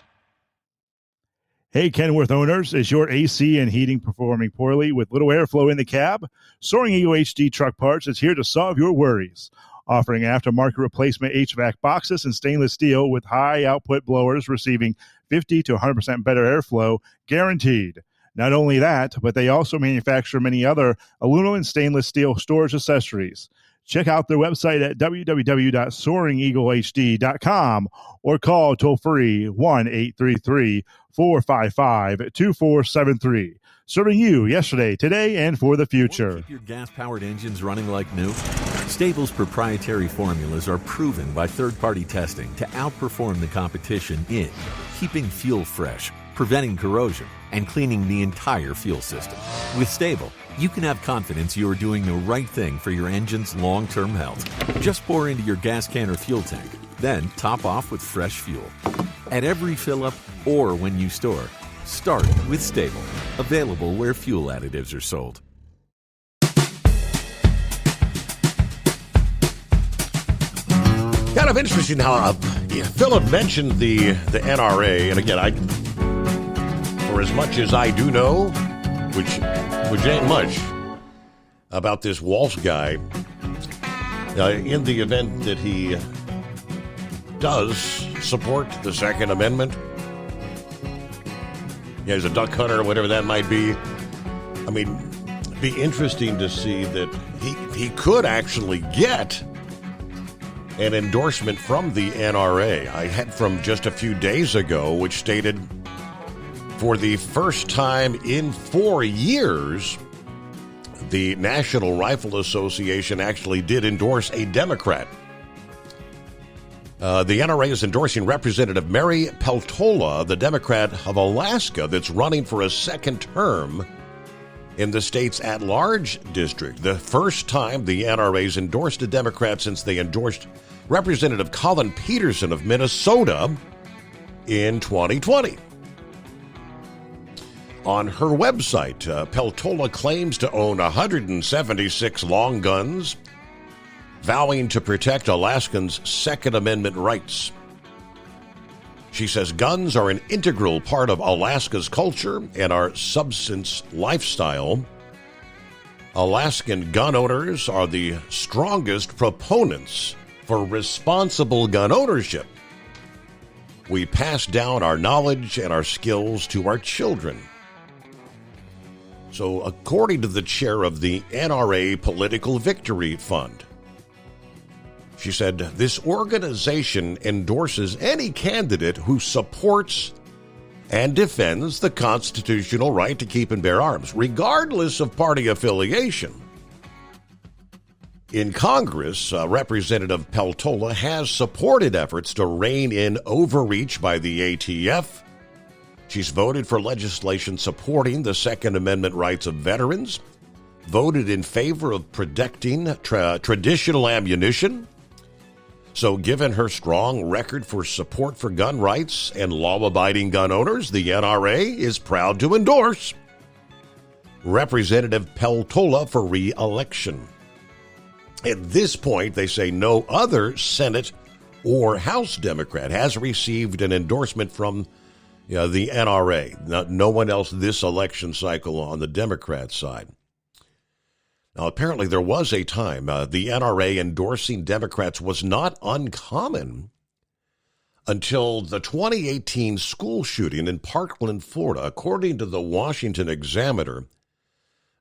Hey, Kenworth owners, is your AC and heating performing poorly with little airflow in the cab? Soaring Eagle HD Truck Parts is here to solve your worries. Offering aftermarket replacement HVAC boxes and stainless steel with high output blowers receiving 50 to 100% better airflow, guaranteed. Not only that, but they also manufacture many other aluminum and stainless steel storage accessories. Check out their website at www.soaringeaglehd.com or call toll-free 1-833-455-2473. Serving you yesterday, today, and for the future. Keep your gas-powered engines running like new? Stable's proprietary formulas are proven by third-party testing to outperform the competition in keeping fuel fresh, preventing corrosion, and cleaning the entire fuel system. With Stable, you can have confidence you are doing the right thing for your engine's long-term health. Just pour into your gas can or fuel tank, then top off with fresh fuel. At every fill-up or when you store, start with Stable. Available where fuel additives are sold. Kind of interesting how Philip mentioned the NRA, and again, for as much as I do know, which ain't much, about this Walsh guy, in the event that he does support the Second Amendment, he's a duck hunter, whatever that might be. I mean, it'd be interesting to see that he could actually get an endorsement from the NRA I had from just a few days ago, which stated, for the first time in 4 years, the National Rifle Association actually did endorse a Democrat. The NRA is endorsing Representative Mary Peltola, the Democrat of Alaska, that's running for a second term in the state's at-large district. The first time the NRA's endorsed a Democrat since they endorsed Representative Colin Peterson of Minnesota in 2020. On her website, Peltola claims to own 176 long guns, vowing to protect Alaskans' Second Amendment rights. She says guns are an integral part of Alaska's culture and our subsistence lifestyle. Alaskan gun owners are the strongest proponents for responsible gun ownership. We pass down our knowledge and our skills to our children. So, according to the chair of the NRA Political Victory Fund, she said, this organization endorses any candidate who supports and defends the constitutional right to keep and bear arms, regardless of party affiliation. In Congress, Representative Peltola has supported efforts to rein in overreach by the ATF. She's voted for legislation supporting the Second Amendment rights of veterans, voted in favor of protecting traditional ammunition. So given her strong record for support for gun rights and law-abiding gun owners, the NRA is proud to endorse Representative Peltola for re-election. At this point, they say no other Senate or House Democrat has received an endorsement from the NRA. No one else this election cycle on the Democrat side. Now, apparently there was a time the NRA endorsing Democrats was not uncommon until the 2018 school shooting in Parkland, Florida. According to the Washington Examiner,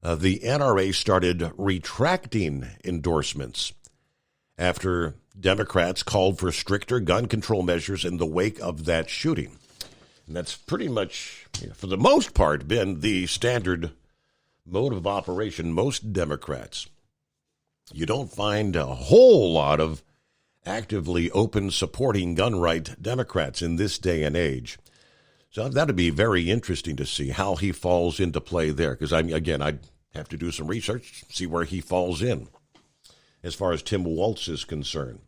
the NRA started retracting endorsements after Democrats called for stricter gun control measures in the wake of that shooting. And that's pretty much, for the most part, been the standard mode of operation. Most Democrats, you don't find a whole lot of actively open supporting gun right Democrats in this day and age. So that'd be very interesting to see how he falls into play there, because I'd have to do some research, see where he falls in as far as Tim Walz is concerned.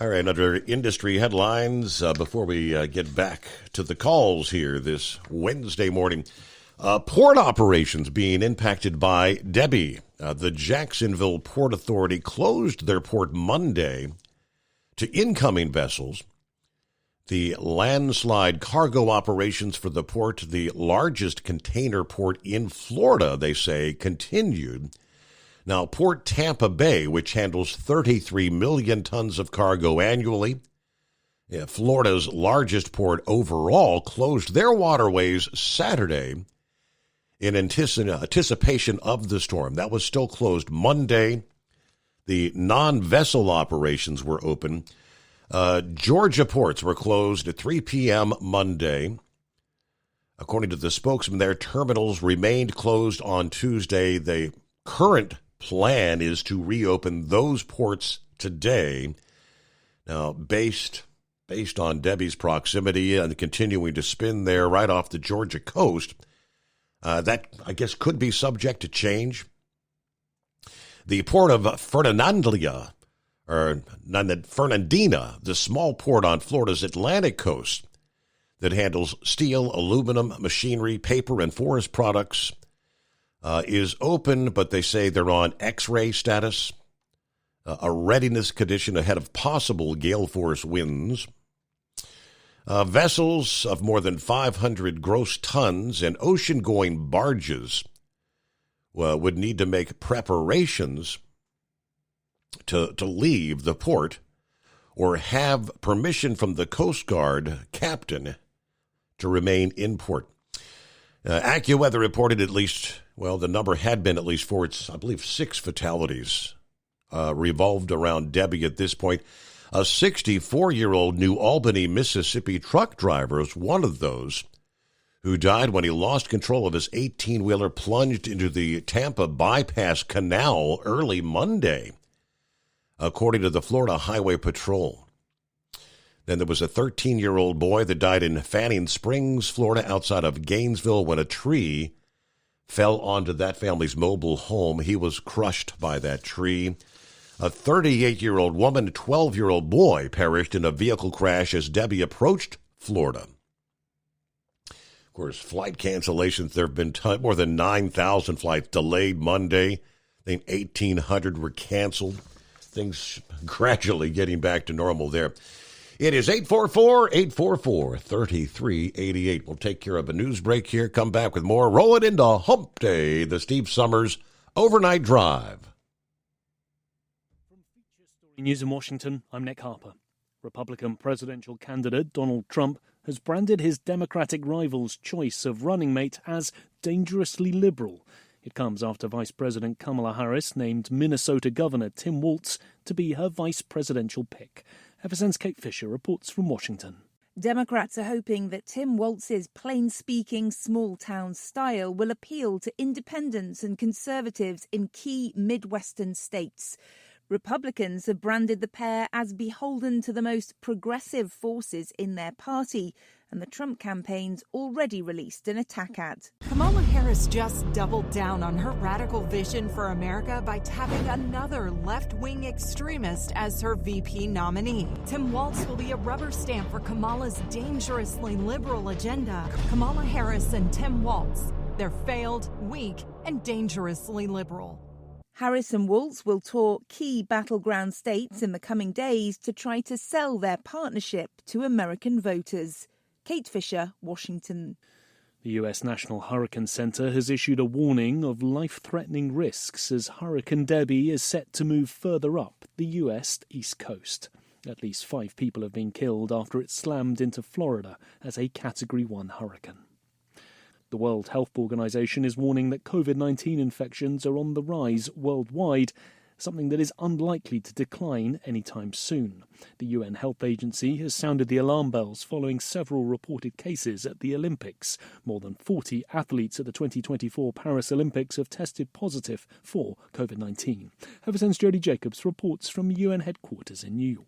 All right, under industry headlines, before we get back to the calls here this Wednesday morning, port operations being impacted by Debbie. The Jacksonville Port Authority closed their port Monday to incoming vessels. The landslide cargo operations for the port, the largest container port in Florida, they say, continued. Now, Port Tampa Bay, which handles 33 million tons of cargo annually, Florida's largest port overall, closed their waterways Saturday in anticipation of the storm. That was still closed Monday. The non-vessel operations were open. Georgia ports were closed at 3 p.m. Monday. According to the spokesman, their terminals remained closed on Tuesday. The current plan is to reopen those ports today. Now, based on Debbie's proximity and continuing to spin there right off the Georgia coast, that, I guess, could be subject to change. The port of Fernandina, the small port on Florida's Atlantic coast that handles steel, aluminum, machinery, paper, and forest products, is open, but they say they're on X-ray status, a readiness condition ahead of possible gale force winds. Vessels of more than 500 gross tons and ocean-going barges would need to make preparations to leave the port or have permission from the Coast Guard captain to remain in port. AccuWeather reported the number had been at least 4, I believe 6 fatalities revolved around Debbie at this point. A 64-year-old New Albany, Mississippi truck driver is one of those who died when he lost control of his 18-wheeler, plunged into the Tampa Bypass Canal early Monday, according to the Florida Highway Patrol. Then there was a 13-year-old boy that died in Fanning Springs, Florida, outside of Gainesville, when a tree fell onto that family's mobile home. He was crushed by that tree. A 38-year-old woman and a 12-year-old boy perished in a vehicle crash as Debbie approached Florida. Of course, flight cancellations, there have been more than 9,000 flights delayed Monday. I think 1,800 were canceled. Things gradually getting back to normal there. It is 844-844-3388. We'll take care of a news break here, come back with more. Roll it into Hump Day, the Steve Summers Overnight Drive. News in Washington, I'm Nick Harper. Republican presidential candidate Donald Trump has branded his Democratic rival's choice of running mate as dangerously liberal. It comes after Vice President Kamala Harris named Minnesota Governor Tim Walz to be her vice presidential pick. FSN's Kate Fisher reports from Washington. Democrats are hoping that Tim Walz's plain-speaking, small-town style will appeal to independents and conservatives in key Midwestern states. Republicans have branded the pair as beholden to the most progressive forces in their party, and the Trump campaign's already released an attack ad. Kamala Harris just doubled down on her radical vision for America by tapping another left-wing extremist as her VP nominee. Tim Walz will be a rubber stamp for Kamala's dangerously liberal agenda. Kamala Harris and Tim Walz, they're failed, weak, and dangerously liberal. Harris and Walz will tour key battleground states in the coming days to try to sell their partnership to American voters. Kate Fisher, Washington. The U.S. National Hurricane Center has issued a warning of life-threatening risks as Hurricane Debbie is set to move further up the U.S. East Coast. At least 5 people have been killed after it slammed into Florida as a Category 1 hurricane. The World Health Organization is warning that COVID-19 infections are on the rise worldwide, something that is unlikely to decline anytime soon. The UN Health Agency has sounded the alarm bells following several reported cases at the Olympics. More than 40 athletes at the 2024 Paris Olympics have tested positive for COVID-19. FSN's Jody Jacobs reports from UN headquarters in New York.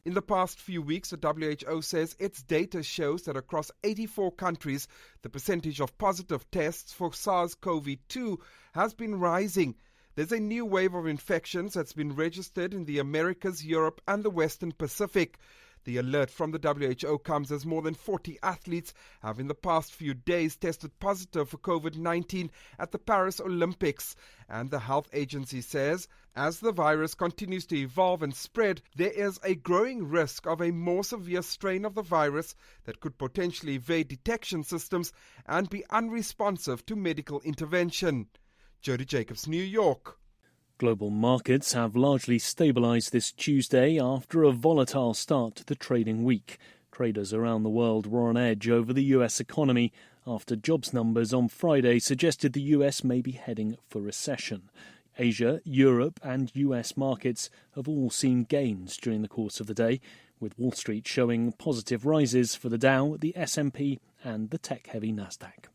In the past few weeks, the WHO says its data shows that across 84 countries, the percentage of positive tests for SARS-CoV-2 has been rising. There's a new wave of infections that's been registered in the Americas, Europe, and the Western Pacific. The alert from the WHO comes as more than 40 athletes have in the past few days tested positive for COVID-19 at the Paris Olympics. And the health agency says, as the virus continues to evolve and spread, there is a growing risk of a more severe strain of the virus that could potentially evade detection systems and be unresponsive to medical intervention. Jody Jacobs, New York. Global markets have largely stabilised this Tuesday after a volatile start to the trading week. Traders around the world were on edge over the US economy after jobs numbers on Friday suggested the US may be heading for recession. Asia, Europe and US markets have all seen gains during the course of the day, with Wall Street showing positive rises for the Dow, the S&P and the tech-heavy Nasdaq.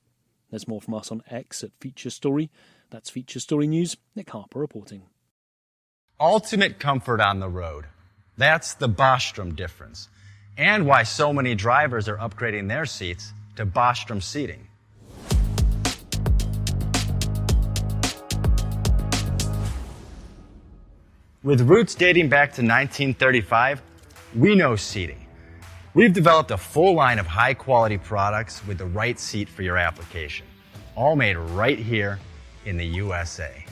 There's more from us on X at Feature Story. That's Feature Story News. Nick Harper reporting. Ultimate comfort on the road. That's the Bostrom difference. And why so many drivers are upgrading their seats to Bostrom seating. With roots dating back to 1935, we know seating. We've developed a full line of high-quality products with the right seat for your application, all made right here in the USA.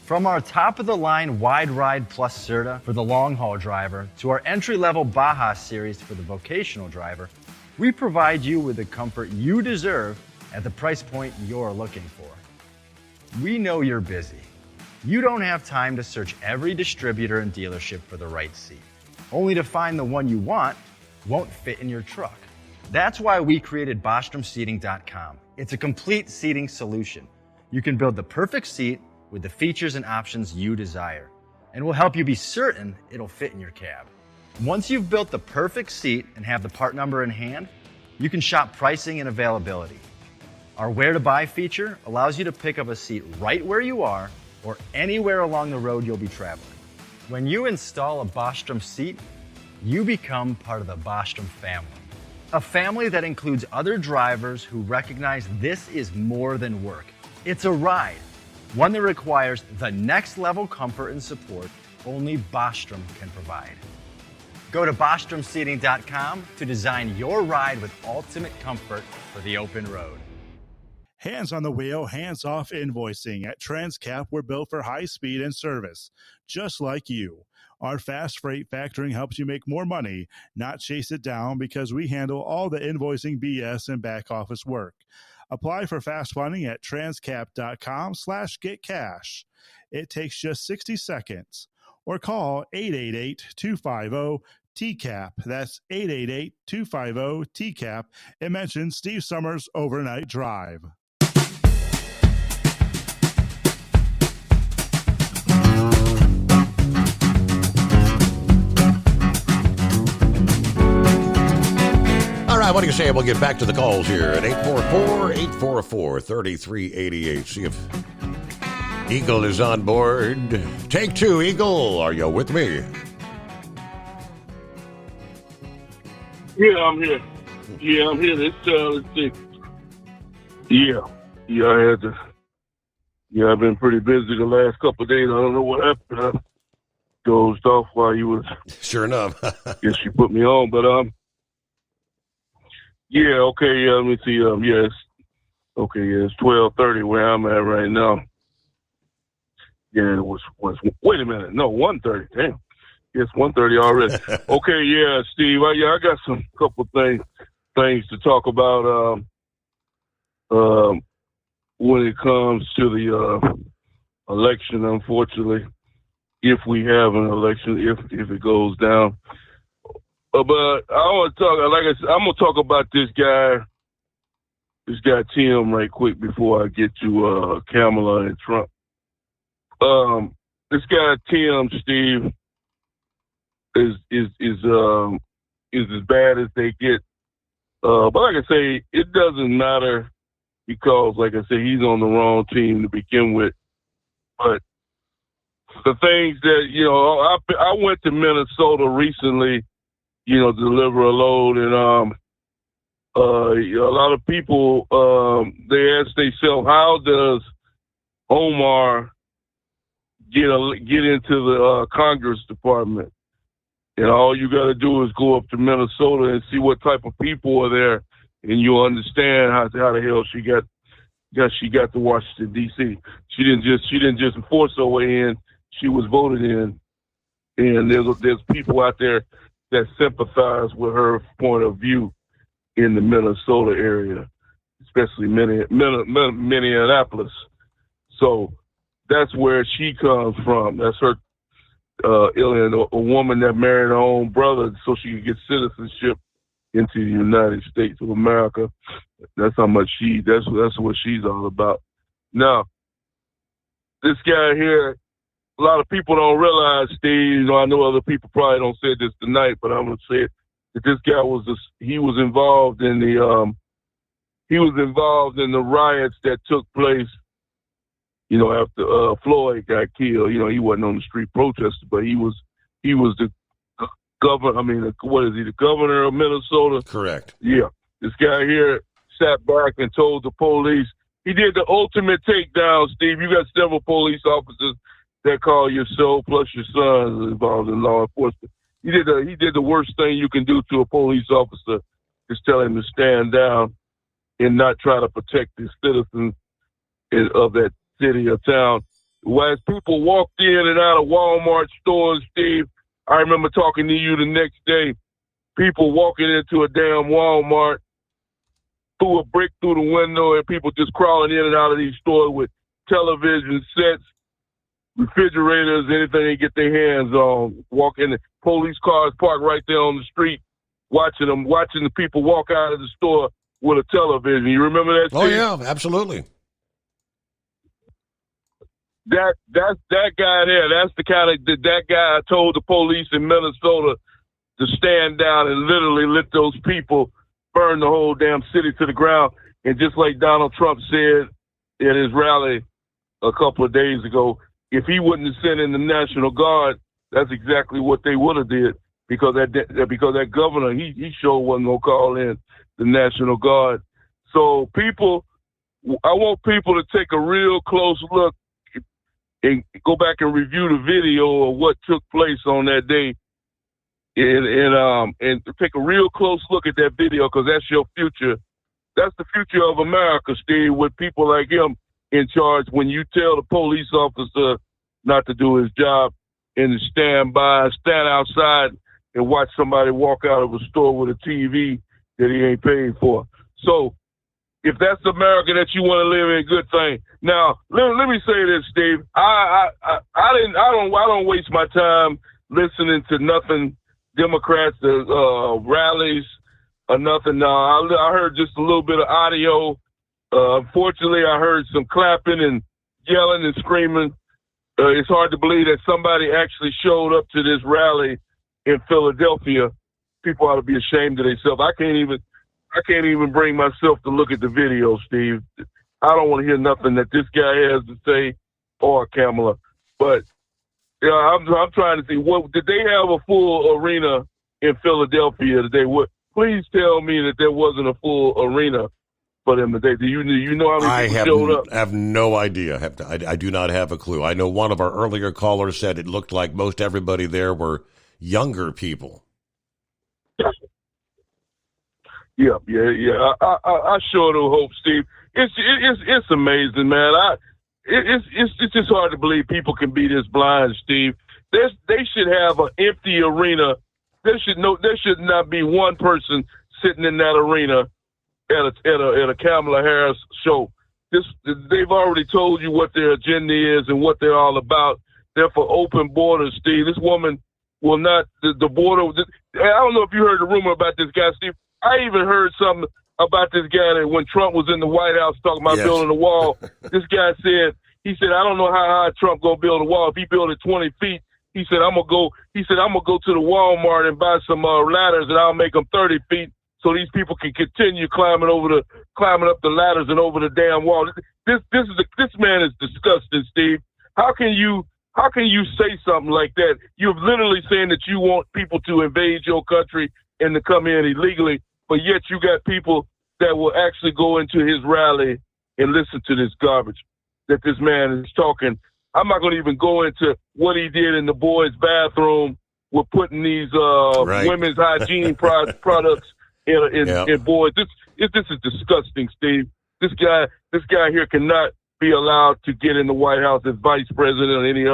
From our top-of-the-line Wide Ride Plus Certa for the long-haul driver to our entry-level Baja series for the vocational driver, we provide you with the comfort you deserve at the price point you're looking for. We know you're busy. You don't have time to search every distributor and dealership for the right seat, only to find the one you want won't fit in your truck. That's why we created BostromSeating.com. It's a complete seating solution. You can build the perfect seat with the features and options you desire. and we'll help you be certain it'll fit in your cab. Once you've built the perfect seat and have the part number in hand, you can shop pricing and availability. Our Where to Buy feature allows you to pick up a seat right where you are or anywhere along the road you'll be traveling. When you install a Bostrom seat, you become part of the Bostrom family. A family that includes other drivers who recognize this is more than work. It's a ride, one that requires the next level comfort and support only Bostrom can provide. Go to BostromSeating.com to design your ride with ultimate comfort for the open road. Hands on the wheel, hands off invoicing. At Transcap, we're built for high speed and service, just like you. Our fast freight factoring helps you make more money, not chase it down, because we handle all the invoicing BS and back office work. Apply for fast funding at transcap.com/getcash. It takes just 60 seconds. Or call 888-250-TCAP. That's 888-250-TCAP. And mention Steve Summers Overnight Drive. All right, what do you say? We'll get back to the calls here at 844-844-3388. See if Eagle is on board. Take two, Eagle. Are you with me? Yeah, I'm here. Let's see. Yeah, I had to. Yeah, I've been pretty busy the last couple of days. I don't know what happened. I dozed off while you was. Sure enough. Guess you put me on, but yeah, okay, yeah. Let me see. Yes, okay, yeah. It's 12:30 where I'm at right now. Yeah, it was. Wait a minute. No, 1:30. Damn. It's 1:30 already. Okay, yeah, Steve. I got some couple things to talk about. When it comes to the election, unfortunately, if we have an election, if it goes down. But I want to talk. Like I said, I'm gonna talk about this guy Tim, right quick before I get to Kamala and Trump. This guy Tim, Steve, is as bad as they get. But like I say, it doesn't matter because, like I said, he's on the wrong team to begin with. But the things that I went to Minnesota recently, to deliver a load, and a lot of people they ask themselves, how does Omar get into the Congress department? And all you got to do is go up to Minnesota and see what type of people are there, and you'll understand how the hell she got to Washington D.C. She didn't just force her way in; she was voted in. And there's people out there that sympathize with her point of view in the Minnesota area, especially Minneapolis. So that's where she comes from. That's her. A woman that married her own brother so she could get citizenship into the United States of America. That's how much that's what she's all about. Now, this guy here, a lot of people don't realize, Steve, I know other people probably don't say this tonight, but I'm going to say it, that this guy was involved in the riots that took place, after Floyd got killed. He wasn't on the street protesting, but he was the governor. The governor of Minnesota? Correct. Yeah. This guy here sat back and told the police. He did the ultimate takedown, Steve. You got several police officers that call your soul, plus your sons involved in law enforcement. He did the worst thing you can do to a police officer, is tell him to stand down and not try to protect the citizens of that city or town. As people walked in and out of Walmart stores, Steve, I remember talking to you the next day, people walking into a damn Walmart, threw a brick through the window, and people just crawling in and out of these stores with television sets, refrigerators, anything they get their hands on. Walking, police cars parked right there on the street, watching the people walk out of the store with a television. You remember that? Oh, yeah, absolutely. That's that guy there. That's the kind of that guy I told the police in Minnesota to stand down and literally let those people burn the whole damn city to the ground. And just like Donald Trump said at his rally a couple of days ago, if he wouldn't have sent in the National Guard, that's exactly what they would have did. Because that governor, he sure wasn't gonna call in the National Guard. So I want people to take a real close look and go back and review the video of what took place on that day, and take a real close look at that video, because that's your future. That's the future of America, Steve, with people like him in charge. When you tell the police officer not to do his job and to stand outside and watch somebody walk out of a store with a TV that he ain't paying for. So if that's America that you want to live in, good thing. Now, let me say this, Steve. I don't waste my time listening to nothing Democrats, rallies or nothing. Now, I heard just a little bit of audio. Unfortunately, I heard some clapping and yelling and screaming. It's hard to believe that somebody actually showed up to this rally in Philadelphia. People ought to be ashamed of themselves. I can't even bring myself to look at the video, Steve. I don't want to hear nothing that this guy has to say or Kamala. But I'm trying to see, what did they have a full arena in Philadelphia today? Please tell me that there wasn't a full arena for them today. Do you know how many people showed up? I have no idea. I do not have a clue. I know one of our earlier callers said it looked like most everybody there were younger people. Yeah. I sure do hope, Steve. It's amazing, man. It's just hard to believe people can be this blind, Steve. They should have an empty arena. There should not be one person sitting in that arena at a Kamala Harris show. They've already told you what their agenda is and what they're all about. They're for open borders, Steve. This woman will not, the border. I don't know if you heard the rumor about this guy, Steve. I even heard something about this guy that when Trump was in the White House talking about building a wall, this guy said, I don't know how high Trump gonna build a wall. If he built it 20 feet, he said, I'm gonna go to the Walmart and buy some ladders and I'll make them 30 feet so these people can continue climbing up the ladders and over the damn wall. This man is disgusting, Steve. How can you say something like that? You're literally saying that you want people to invade your country and to come in illegally, but yet you got people that will actually go into his rally and listen to this garbage that this man is talking. I'm not going to even go into what he did in the boys' bathroom with putting these women's hygiene products in boys. This is disgusting, Steve. This guy here cannot be allowed to get in the White House as vice president or any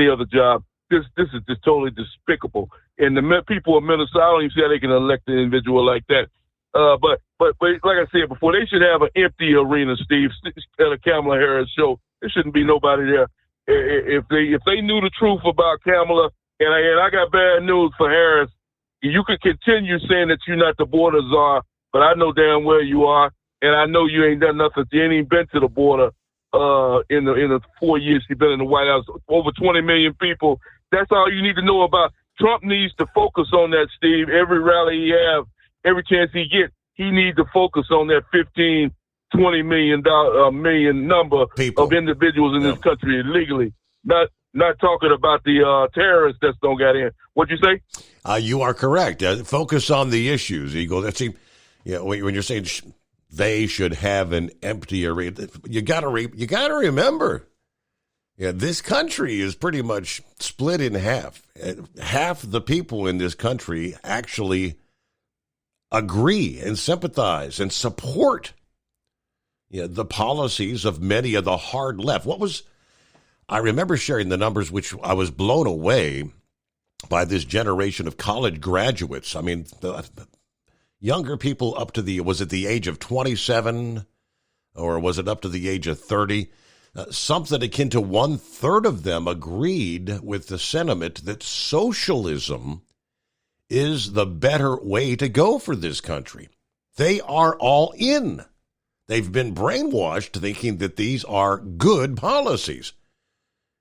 other job. This is just totally despicable. And the people of Minnesota, I don't even see how they can elect an individual like that. But like I said before, they should have an empty arena, Steve, at a Kamala Harris show. There shouldn't be nobody there. If they knew the truth about Kamala, and I got bad news for Harris, you could continue saying that you're not the border czar, but I know damn well you are, and I know you ain't done nothing. You ain't even been to the border in the 4 years you've been in the White House. Over 20 million people. That's all you need to know about. Trump needs to focus on that, Steve. Every rally he have, every chance he get, he needs to focus on that 15, $20 million number of individuals in this country illegally. Not talking about the terrorists that don't get in. What'd you say? You are correct. Focus on the issues, Eagle. When you're saying they should have an empty arena, you got to remember. Yeah, this country is pretty much split in half. Half the people in this country actually agree and sympathize and support the policies of many of the hard left. I remember sharing the numbers, which I was blown away by this generation of college graduates. I mean, the younger people up to was it the age of 27 or was it up to the age of 30? Something akin to 1/3 of them agreed with the sentiment that socialism is the better way to go for this country. They are all in. They've been brainwashed thinking that these are good policies.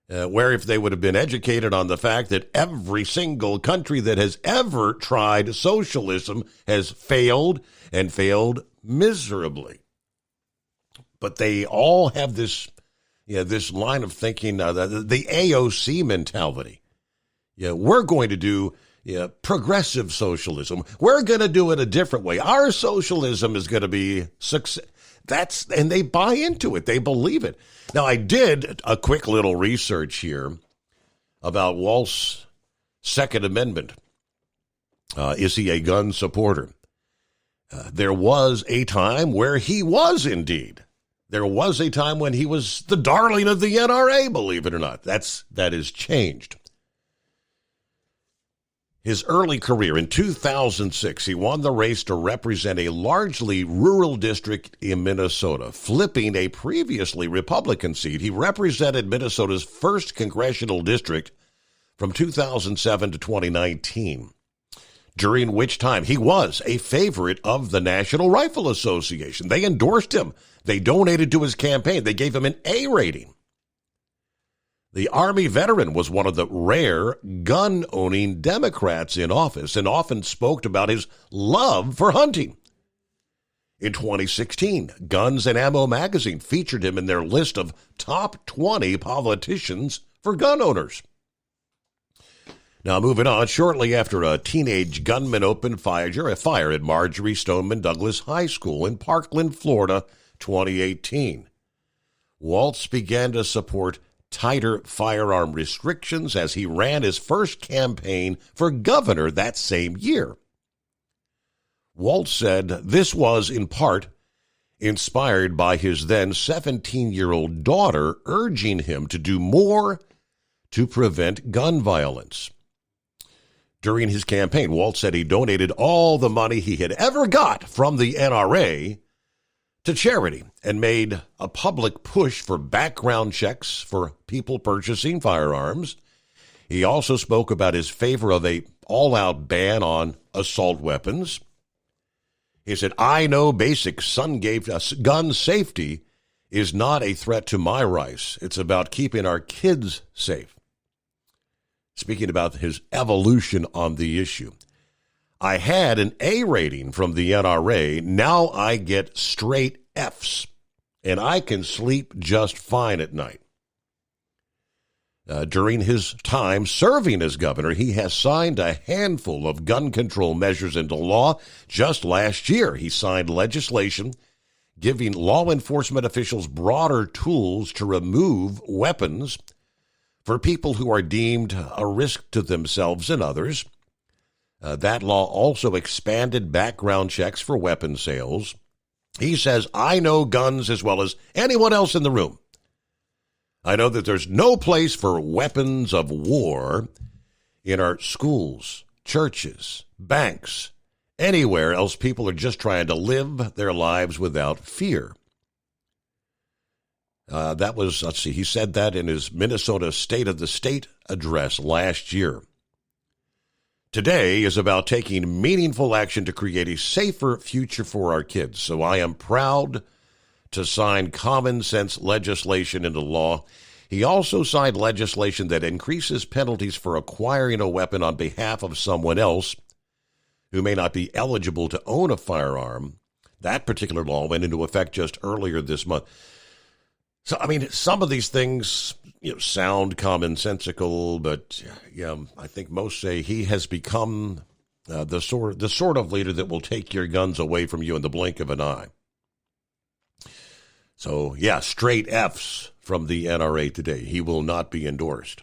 where if they would have been educated on the fact that every single country that has ever tried socialism has failed and failed miserably. But they all have this line of thinking, the AOC mentality. We're going to do progressive socialism. We're going to do it a different way. Our socialism is going to be success. And they buy into it. They believe it. Now, I did a quick little research here about Walt's Second Amendment. Is he a gun supporter? There was a time where he was indeed. There was a time when he was the darling of the NRA, believe it or not. That has changed. His early career, in 2006, he won the race to represent a largely rural district in Minnesota. Flipping a previously Republican seat, he represented Minnesota's first congressional district from 2007 to 2019, during which time he was a favorite of the National Rifle Association. They endorsed him. They donated to his campaign. They gave him an A rating. The Army veteran was one of the rare gun-owning Democrats in office and often spoke about his love for hunting. In 2016, Guns and Ammo magazine featured him in their list of top 20 politicians for gun owners. Now, moving on, shortly after a teenage gunman opened fire at Marjory Stoneman Douglas High School in Parkland, Florida, 2018, Waltz began to support tighter firearm restrictions as he ran his first campaign for governor that same year. Waltz said this was, in part, inspired by his then 17-year-old daughter urging him to do more to prevent gun violence. During his campaign, Waltz said he donated all the money he had ever got from the NRA to charity and made a public push for background checks for people purchasing firearms. He also spoke about his favor of an all-out ban on assault weapons. He said, I know basic gun safety is not a threat to my rights. It's about keeping our kids safe. Speaking about his evolution on the issue. I had an A rating from the NRA. Now I get straight Fs, and I can sleep just fine at night. During his time serving as governor, he has signed a handful of gun control measures into law. Just last year, he signed legislation giving law enforcement officials broader tools to remove weapons for people who are deemed a risk to themselves and others. That law also expanded background checks for weapon sales. He says, I know guns as well as anyone else in the room. I know that there's no place for weapons of war in our schools, churches, banks, anywhere else people are just trying to live their lives without fear. He said that in his Minnesota State of the State address last year. Today is about taking meaningful action to create a safer future for our kids. So I am proud to sign common sense legislation into law. He also signed legislation that increases penalties for acquiring a weapon on behalf of someone else who may not be eligible to own a firearm. That particular law went into effect just earlier this month. So, I mean, some of these things, sound commonsensical, but I think most say he has become the sort of leader that will take your guns away from you in the blink of an eye. So, straight Fs from the NRA today. He will not be endorsed.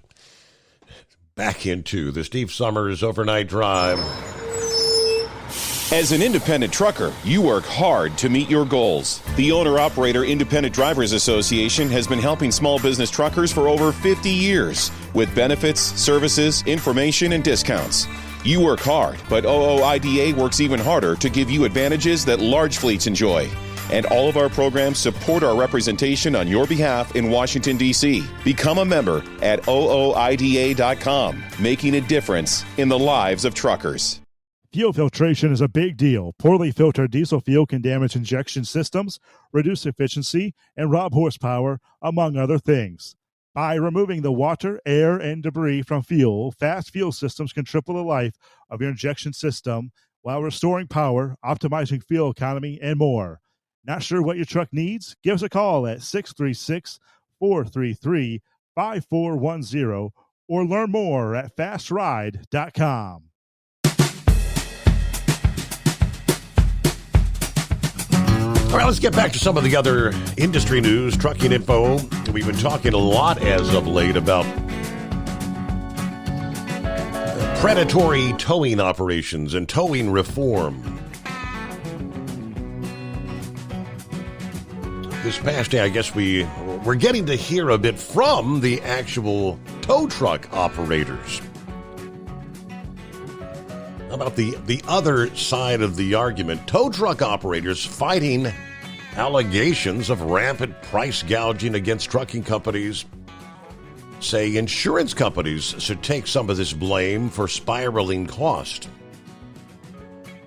Back into the Steve Summers Overnight Drive. As an independent trucker, you work hard to meet your goals. The Owner-Operator Independent Drivers Association has been helping small business truckers for over 50 years with benefits, services, information, and discounts. You work hard, but OOIDA works even harder to give you advantages that large fleets enjoy. And all of our programs support our representation on your behalf in Washington, D.C. Become a member at OOIDA.com, making a difference in the lives of truckers. Fuel filtration is a big deal. Poorly filtered diesel fuel can damage injection systems, reduce efficiency, and rob horsepower, among other things. By removing the water, air, and debris from fuel, fast fuel systems can triple the life of your injection system while restoring power, optimizing fuel economy, and more. Not sure what your truck needs? Give us a call at 636-433-5410 or learn more at fastride.com. All right, let's get back to some of the other industry news, trucking info. We've been talking a lot as of late about predatory towing operations and towing reform. This past day, I guess we're getting to hear a bit from the actual tow truck operators about the other side of the argument. Tow truck operators fighting allegations of rampant price gouging against trucking companies. Say insurance companies should take some of this blame for spiraling cost.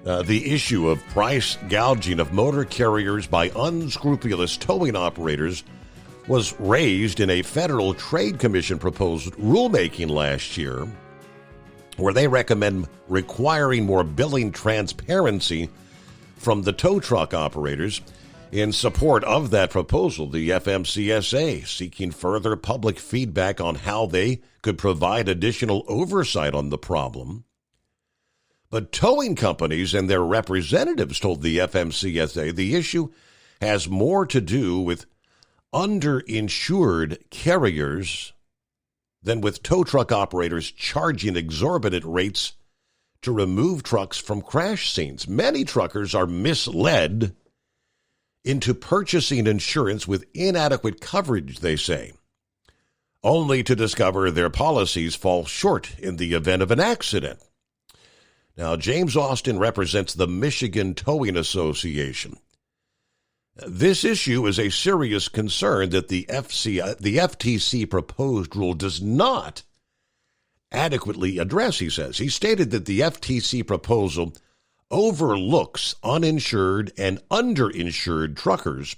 The issue of price gouging of motor carriers by unscrupulous towing operators was raised in a Federal Trade Commission proposed rulemaking last year, where they recommend requiring more billing transparency from the tow truck operators. In support of that proposal, the FMCSA seeking further public feedback on how they could provide additional oversight on the problem. But towing companies and their representatives told the FMCSA the issue has more to do with underinsured carriers than with tow truck operators charging exorbitant rates to remove trucks from crash scenes. Many truckers are misled into purchasing insurance with inadequate coverage, they say, only to discover their policies fall short in the event of an accident. Now, James Austin represents the Michigan Towing Association. This issue is a serious concern that the FTC proposed rule does not adequately address, he says. He stated that the FTC proposal overlooks uninsured and underinsured truckers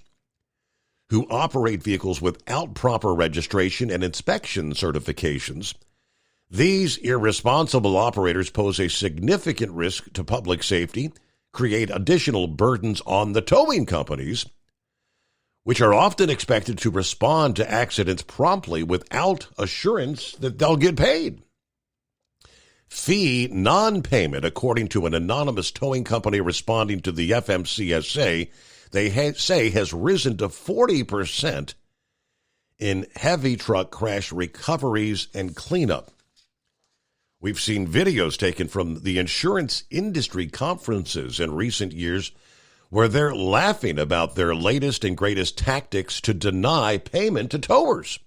who operate vehicles without proper registration and inspection certifications. These irresponsible operators pose a significant risk to public safety, create additional burdens on the towing companies, which are often expected to respond to accidents promptly without assurance that they'll get paid. Fee non-payment, according to an anonymous towing company responding to the FMCSA, they say has risen to 40% in heavy truck crash recoveries and cleanup. We've seen videos taken from the insurance industry conferences in recent years where they're laughing about their latest and greatest tactics to deny payment to towers.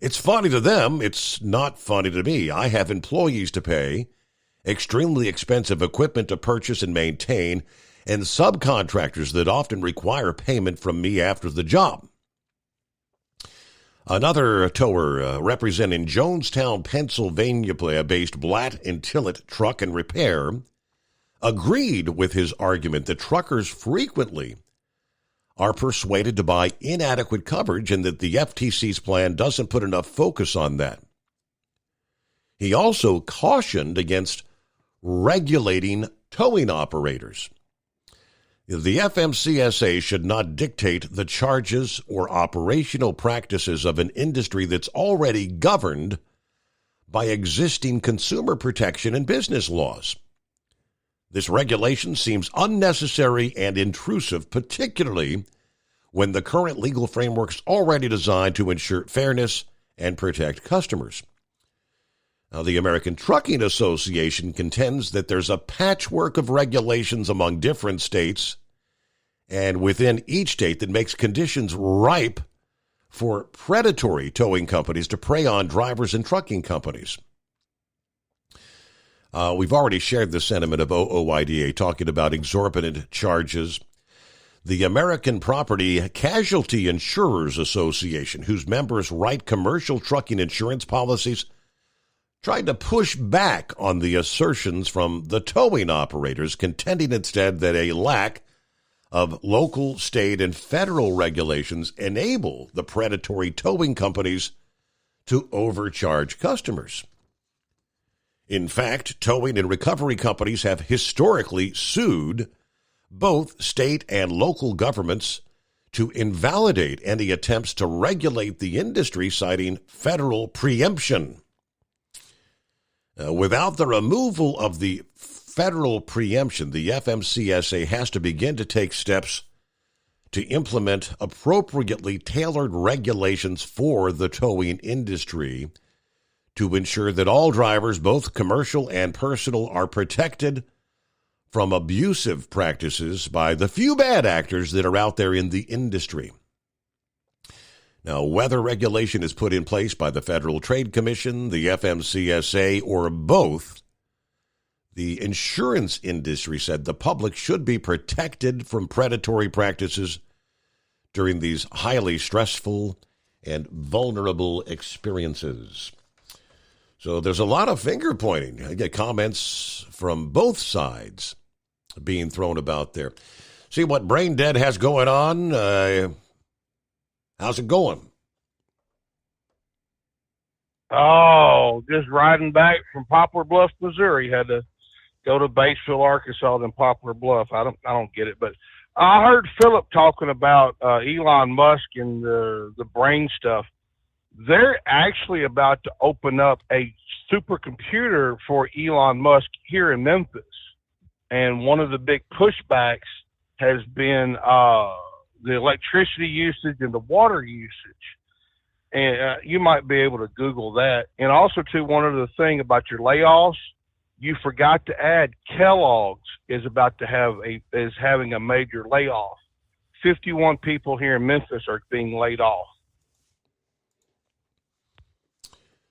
It's funny to them. It's not funny to me. I have employees to pay, extremely expensive equipment to purchase and maintain, and subcontractors that often require payment from me after the job. Another tower representing Jonestown, Pennsylvania-based Blatt and Tillett Truck and Repair agreed with his argument that truckers frequently are persuaded to buy inadequate coverage and that the FTC's plan doesn't put enough focus on that. He also cautioned against regulating towing operators. The FMCSA should not dictate the charges or operational practices of an industry that's already governed by existing consumer protection and business laws. This regulation seems unnecessary and intrusive, particularly when the current legal framework is already designed to ensure fairness and protect customers. Now, the American Trucking Association contends that there's a patchwork of regulations among different states and within each state that makes conditions ripe for predatory towing companies to prey on drivers and trucking companies. We've already shared the sentiment of OOIDA talking about exorbitant charges. The American Property Casualty Insurers Association, whose members write commercial trucking insurance policies, tried to push back on the assertions from the towing operators, contending instead that a lack of local, state, and federal regulations enable the predatory towing companies to overcharge customers. In fact, towing and recovery companies have historically sued both state and local governments to invalidate any attempts to regulate the industry, citing federal preemption. Without the removal of the federal preemption, the FMCSA has to begin to take steps to implement appropriately tailored regulations for the towing industry to ensure that all drivers, both commercial and personal, are protected from abusive practices by the few bad actors that are out there in the industry. Now, whether regulation is put in place by the Federal Trade Commission, the FMCSA, or both, the insurance industry said the public should be protected from predatory practices during these highly stressful and vulnerable experiences. So there's a lot of finger pointing. I get comments from both sides being thrown about there. See what Brain Dead has going on. How's it going? Oh, just riding back from Poplar Bluff, Missouri. Had to go to Batesville, Arkansas, then Poplar Bluff. I don't get it, but I heard Philip talking about Elon Musk and the brain stuff. They're actually about to open up a supercomputer for Elon Musk here in Memphis. And one of the big pushbacks has been the electricity usage and the water usage. And you might be able to Google that. And also, too, one other thing about your layoffs, you forgot to add Kellogg's is having a major layoff. 51 people here in Memphis are being laid off.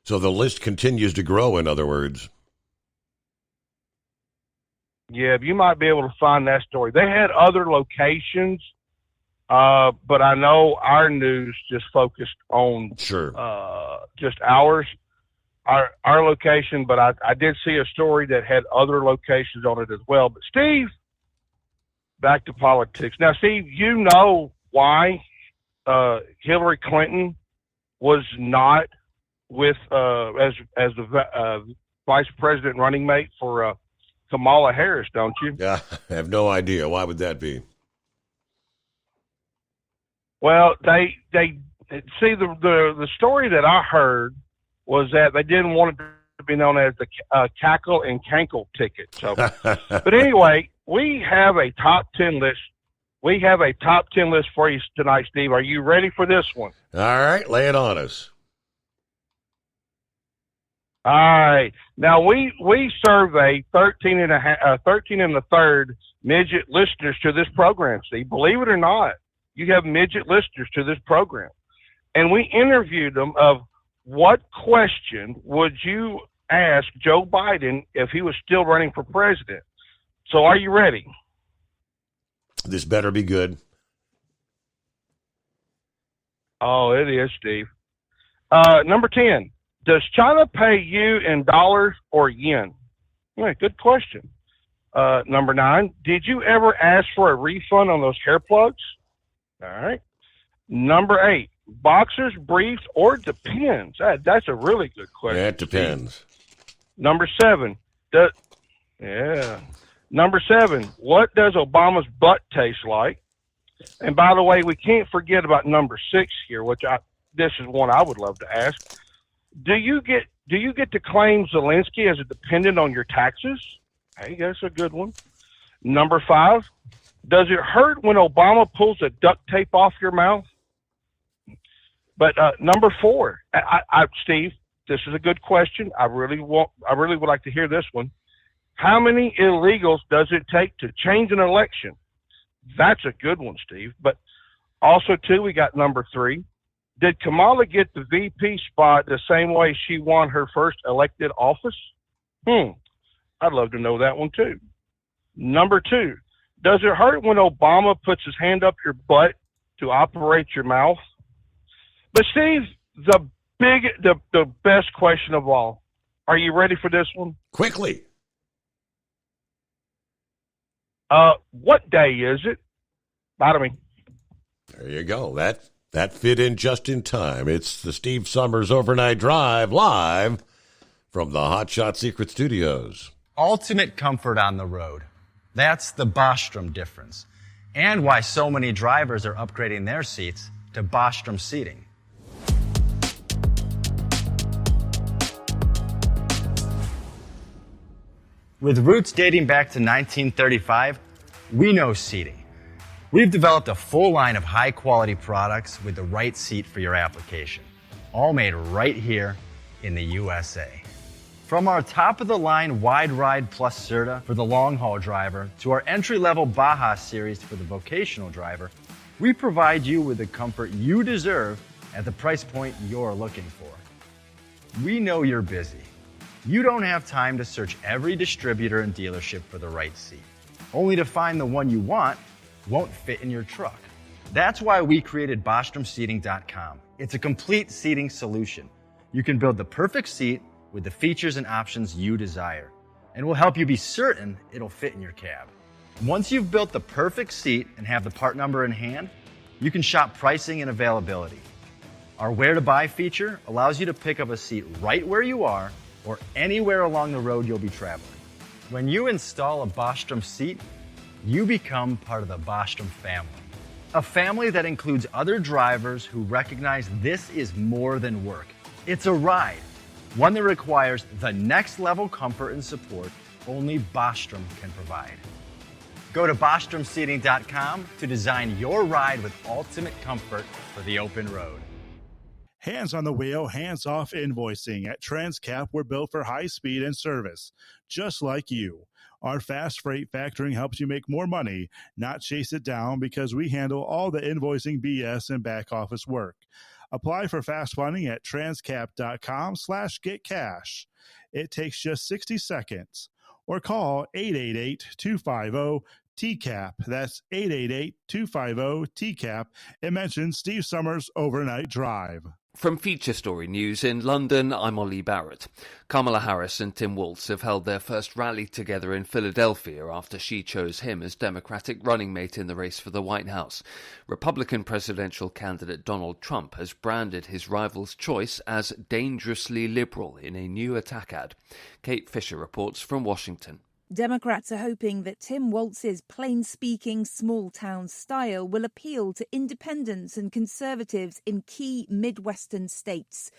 So the list continues to grow, in other words. Yeah, you might be able to find that story. They had other locations, but I know our news just focused on just ours, our location. But I did see a story that had other locations on it as well. But Steve, back to politics. Now, Steve, you know why Hillary Clinton was not with as the vice president running mate for Kamala Harris, don't you? Yeah, I have no idea. Why would that be? Well, they see the story that I heard was that they didn't want it to be known as the Cackle and Cankle ticket. So, but anyway, we have a top 10 list. We have a top 10 list for you tonight, Steve. Are you ready for this one? All right, lay it on us. All right. Now, we survey 13 and a third midget listeners to this program, Steve. Believe it or not, you have midget listeners to this program. And we interviewed them of what question would you ask Joe Biden if he was still running for president? So are you ready? This better be good. Oh, it is, Steve. Number 10. Does China pay you in dollars or yen? Yeah, good question. Number 9, did you ever ask for a refund on those hair plugs? All right. Number 8, boxers, briefs, or depends? That's a really good question. Yeah, it depends. Number 7, Number 7, what does Obama's butt taste like? And by the way, we can't forget about number 6 here, this is one I would love to ask. Do you get to claim Zelensky as a dependent on your taxes? Hey, that's a good one. Number 5, does it hurt when Obama pulls the duct tape off your mouth? But number 4, Steve, this is a good question. I really would like to hear this one. How many illegals does it take to change an election? That's a good one, Steve. But also, too, we got number 3. Did Kamala get the VP spot the same way she won her first elected office? I'd love to know that one, too. Number 2, does it hurt when Obama puts his hand up your butt to operate your mouth? But, Steve, the best question of all, are you ready for this one? Quickly. What day is it? Bye to me. There you go. That fit in just in time. It's the Steve Summers Overnight Drive live from the Hot Shot Secret Studios. Ultimate comfort on the road. That's the Bostrom difference. And why so many drivers are upgrading their seats to Bostrom seating. With roots dating back to 1935, we know seating. We've developed a full line of high-quality products with the right seat for your application, all made right here in the USA. From our top-of-the-line Wide Ride Plus Certa for the long-haul driver to our entry-level Baja series for the vocational driver, we provide you with the comfort you deserve at the price point you're looking for. We know you're busy. You don't have time to search every distributor and dealership for the right seat, only to find the one you want won't fit in your truck. That's why we created BostromSeating.com. It's a complete seating solution. You can build the perfect seat with the features and options you desire, and we'll help you be certain it'll fit in your cab. Once you've built the perfect seat and have the part number in hand, you can shop pricing and availability. Our Where to Buy feature allows you to pick up a seat right where you are or anywhere along the road you'll be traveling. When you install a Bostrom seat, you become part of the Bostrom family. A family that includes other drivers who recognize this is more than work. It's a ride, one that requires the next level comfort and support only Bostrom can provide. Go to BostromSeating.com to design your ride with ultimate comfort for the open road. Hands on the wheel, hands off invoicing. At Transcap, we're built for high speed and service, just like you. Our fast freight factoring helps you make more money, not chase it down, because we handle all the invoicing BS and back office work. Apply for fast funding at transcap.com/getcash. It takes just 60 seconds. Or call 888-250-TCAP. That's 888-250-TCAP. And mention Steve Summers Overnight Drive. From Feature Story News in London, I'm Ollie Barrett. Kamala Harris and Tim Walz have held their first rally together in Philadelphia after she chose him as Democratic running mate in the race for the White House. Republican presidential candidate Donald Trump has branded his rival's choice as dangerously liberal in a new attack ad. Kate Fisher reports from Washington. Democrats are hoping that Tim Walz's plain-speaking, small-town style will appeal to independents and conservatives in key Midwestern states.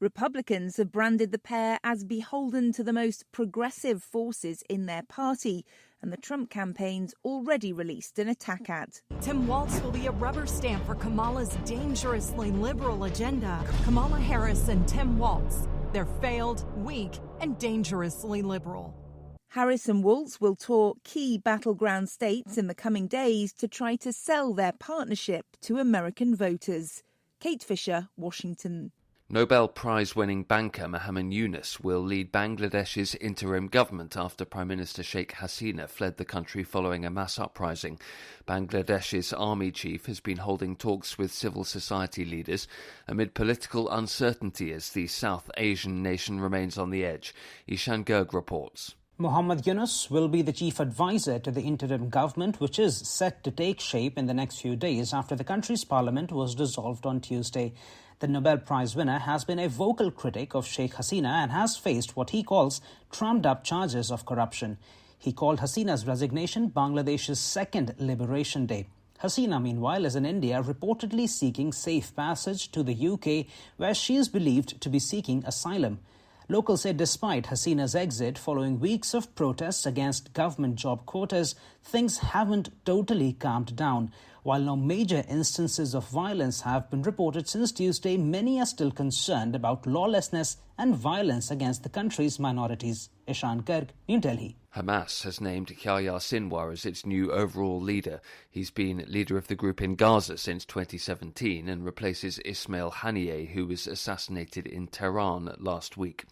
Republicans have branded the pair as beholden to the most progressive forces in their party, and the Trump campaign's already released an attack ad. Tim Walz will be a rubber stamp for Kamala's dangerously liberal agenda. Kamala Harris and Tim Walz. They're failed, weak, and dangerously liberal. Harris and Walz will tour key battleground states in the coming days to try to sell their partnership to American voters. Kate Fisher, Washington. Nobel Prize-winning banker Mohamed Yunus will lead Bangladesh's interim government after Prime Minister Sheikh Hasina fled the country following a mass uprising. Bangladesh's army chief has been holding talks with civil society leaders amid political uncertainty as the South Asian nation remains on the edge. Ishan Gerg reports. Mohamed Yunus will be the chief advisor to the interim government, which is set to take shape in the next few days after the country's parliament was dissolved on Tuesday. The Nobel Prize winner has been a vocal critic of Sheikh Hasina and has faced what he calls trumped-up charges of corruption. He called Hasina's resignation Bangladesh's second liberation day. Hasina, meanwhile, is in India, reportedly seeking safe passage to the UK, where she is believed to be seeking asylum. Locals say despite Hasina's exit following weeks of protests against government job quotas, things haven't totally calmed down. While no major instances of violence have been reported since Tuesday, many are still concerned about lawlessness and violence against the country's minorities. Ishan Garg, New Delhi. Hamas has named Yahya Sinwar as its new overall leader. He's been leader of the group in Gaza since 2017 and replaces Ismail Haniyeh, who was assassinated in Tehran last week.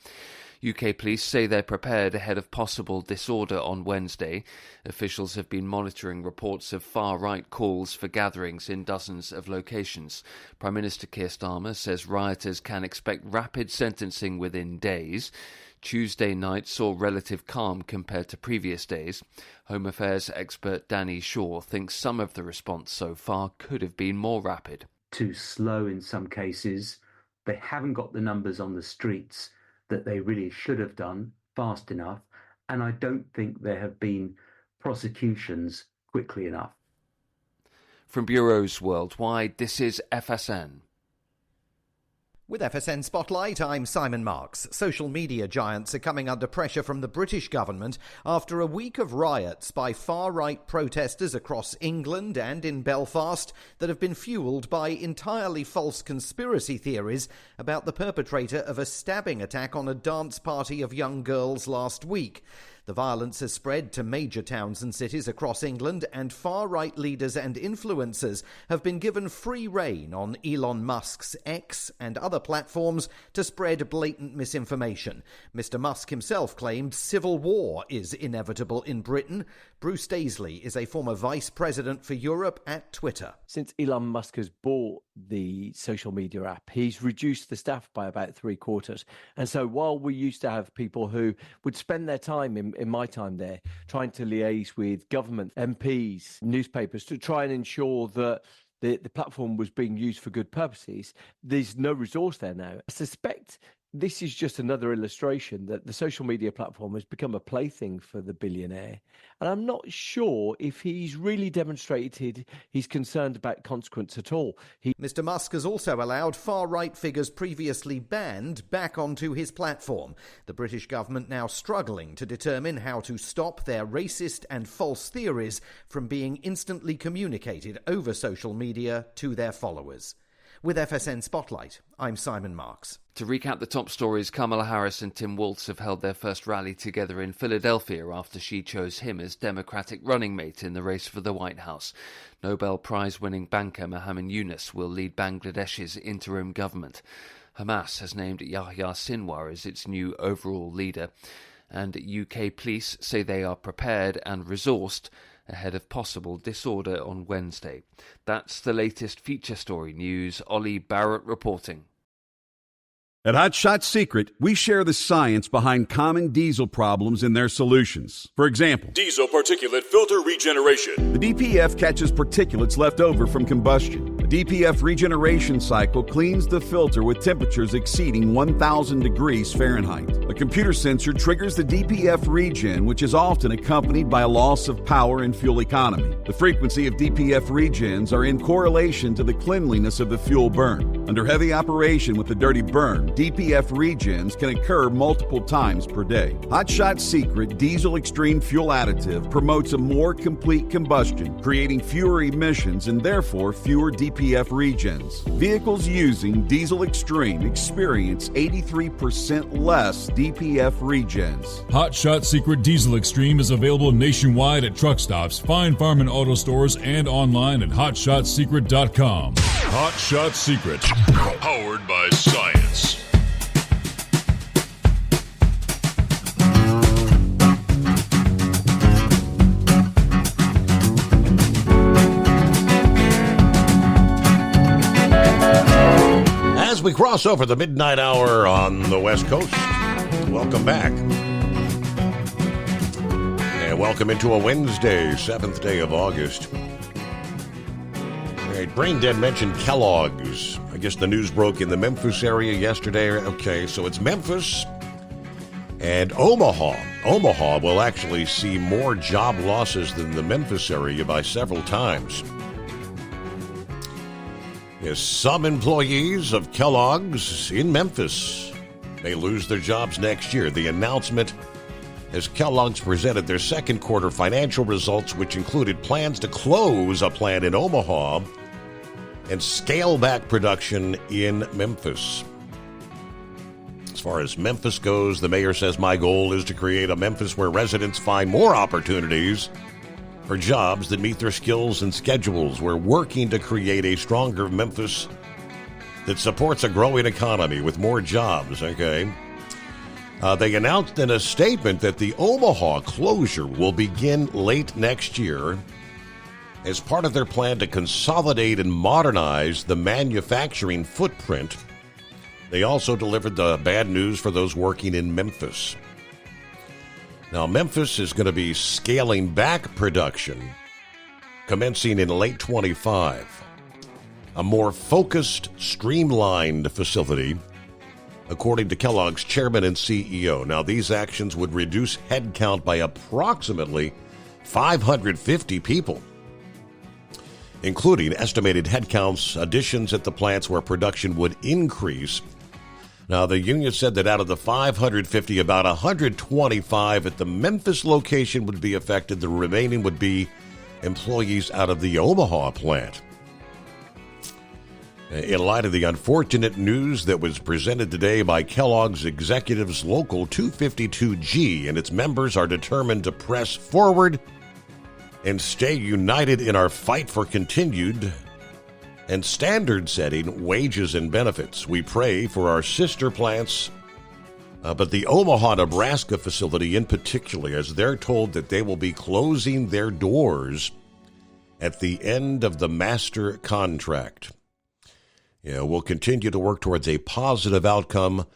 UK police say they're prepared ahead of possible disorder on Wednesday. Officials have been monitoring reports of far-right calls for gatherings in dozens of locations. Prime Minister Keir Starmer says rioters can expect rapid sentencing within days. Tuesday night saw relative calm compared to previous days. Home Affairs expert Danny Shaw thinks some of the response so far could have been more rapid. Too slow in some cases. They haven't got the numbers on the streets that they really should have done fast enough. And I don't think there have been prosecutions quickly enough. From bureaus worldwide, this is FSN. With FSN Spotlight, I'm Simon Marks. Social media giants are coming under pressure from the British government after a week of riots by far-right protesters across England and in Belfast that have been fueled by entirely false conspiracy theories about the perpetrator of a stabbing attack on a dance party of young girls last week. The violence has spread to major towns and cities across England, and far-right leaders and influencers have been given free rein on Elon Musk's X and other platforms to spread blatant misinformation. Mr. Musk himself claimed civil war is inevitable in Britain. Bruce Daisley is a former vice president for Europe at Twitter. Since Elon Musk has bought the social media app, he's reduced the staff by about 3/4. And so while we used to have people who would spend their time in my time there trying to liaise with government, MPs, newspapers to try and ensure that the platform was being used for good purposes, there's no resource there now. I suspect this is just another illustration that the social media platform has become a plaything for the billionaire. And I'm not sure if he's really demonstrated he's concerned about consequence at all. Mr. Musk has also allowed far-right figures previously banned back onto his platform. The British government now struggling to determine how to stop their racist and false theories from being instantly communicated over social media to their followers. With FSN Spotlight, I'm Simon Marks. To recap the top stories, Kamala Harris and Tim Walz have held their first rally together in Philadelphia after she chose him as Democratic running mate in the race for the White House. Nobel Prize-winning banker Mohammed Yunus will lead Bangladesh's interim government. Hamas has named Yahya Sinwar as its new overall leader. And UK police say they are prepared and resourced ahead of possible disorder on Wednesday. That's the latest feature story news. Ollie Barrett reporting. At Hot Shot Secret, we share the science behind common diesel problems and their solutions. For example, diesel particulate filter regeneration. The DPF catches particulates left over from combustion. A DPF regeneration cycle cleans the filter with temperatures exceeding 1,000 degrees Fahrenheit. A computer sensor triggers the DPF regen, which is often accompanied by a loss of power and fuel economy. The frequency of DPF regens are in correlation to the cleanliness of the fuel burn. Under heavy operation with the dirty burn, DPF regens can occur multiple times per day. Hot Shot Secret Diesel Extreme Fuel Additive promotes a more complete combustion, creating fewer emissions and therefore fewer DPF regens. Vehicles using Diesel Extreme experience 83% less DPF regens. Hot Shot Secret Diesel Extreme is available nationwide at truck stops, fine farm and auto stores, and online at hotshotsecret.com. Hot Shot Secret, powered by science. As we cross over the midnight hour on the West Coast, welcome back. And welcome into a Wednesday, 7th day of August. All right, Brain Dead mentioned Kellogg's. I guess the news broke in the Memphis area yesterday. Okay, so it's Memphis and Omaha. Omaha will actually see more job losses than the Memphis area by several times. Yes, some employees of Kellogg's in Memphis may lose their jobs next year. The announcement as Kellogg's presented their second quarter financial results, which included plans to close a plant in Omaha and scale back production in Memphis. As far as Memphis goes, the mayor says, "My goal is to create a Memphis where residents find more opportunities for jobs that meet their skills and schedules. We're working to create a stronger Memphis that supports a growing economy with more jobs." Okay. They announced in a statement that the Omaha closure will begin late next year as part of their plan to consolidate and modernize the manufacturing footprint. They also delivered the bad news for those working in Memphis. Now, Memphis is going to be scaling back production commencing in late 25. A more focused, streamlined facility, according to Kellogg's chairman and CEO. Now, these actions would reduce headcount by approximately 550 people, including estimated headcounts additions at the plants where production would increase. Now, the union said that out of the 550, about 125 at the Memphis location would be affected. The remaining would be employees out of the Omaha plant. In light of the unfortunate news that was presented today by Kellogg's executives, Local 252G and its members are determined to press forward and stay united in our fight for continued and standard-setting wages and benefits. We pray for our sister plants, but the Omaha, Nebraska facility in particular, as they're told that they will be closing their doors at the end of the master contract. We'll continue to work towards a positive outcome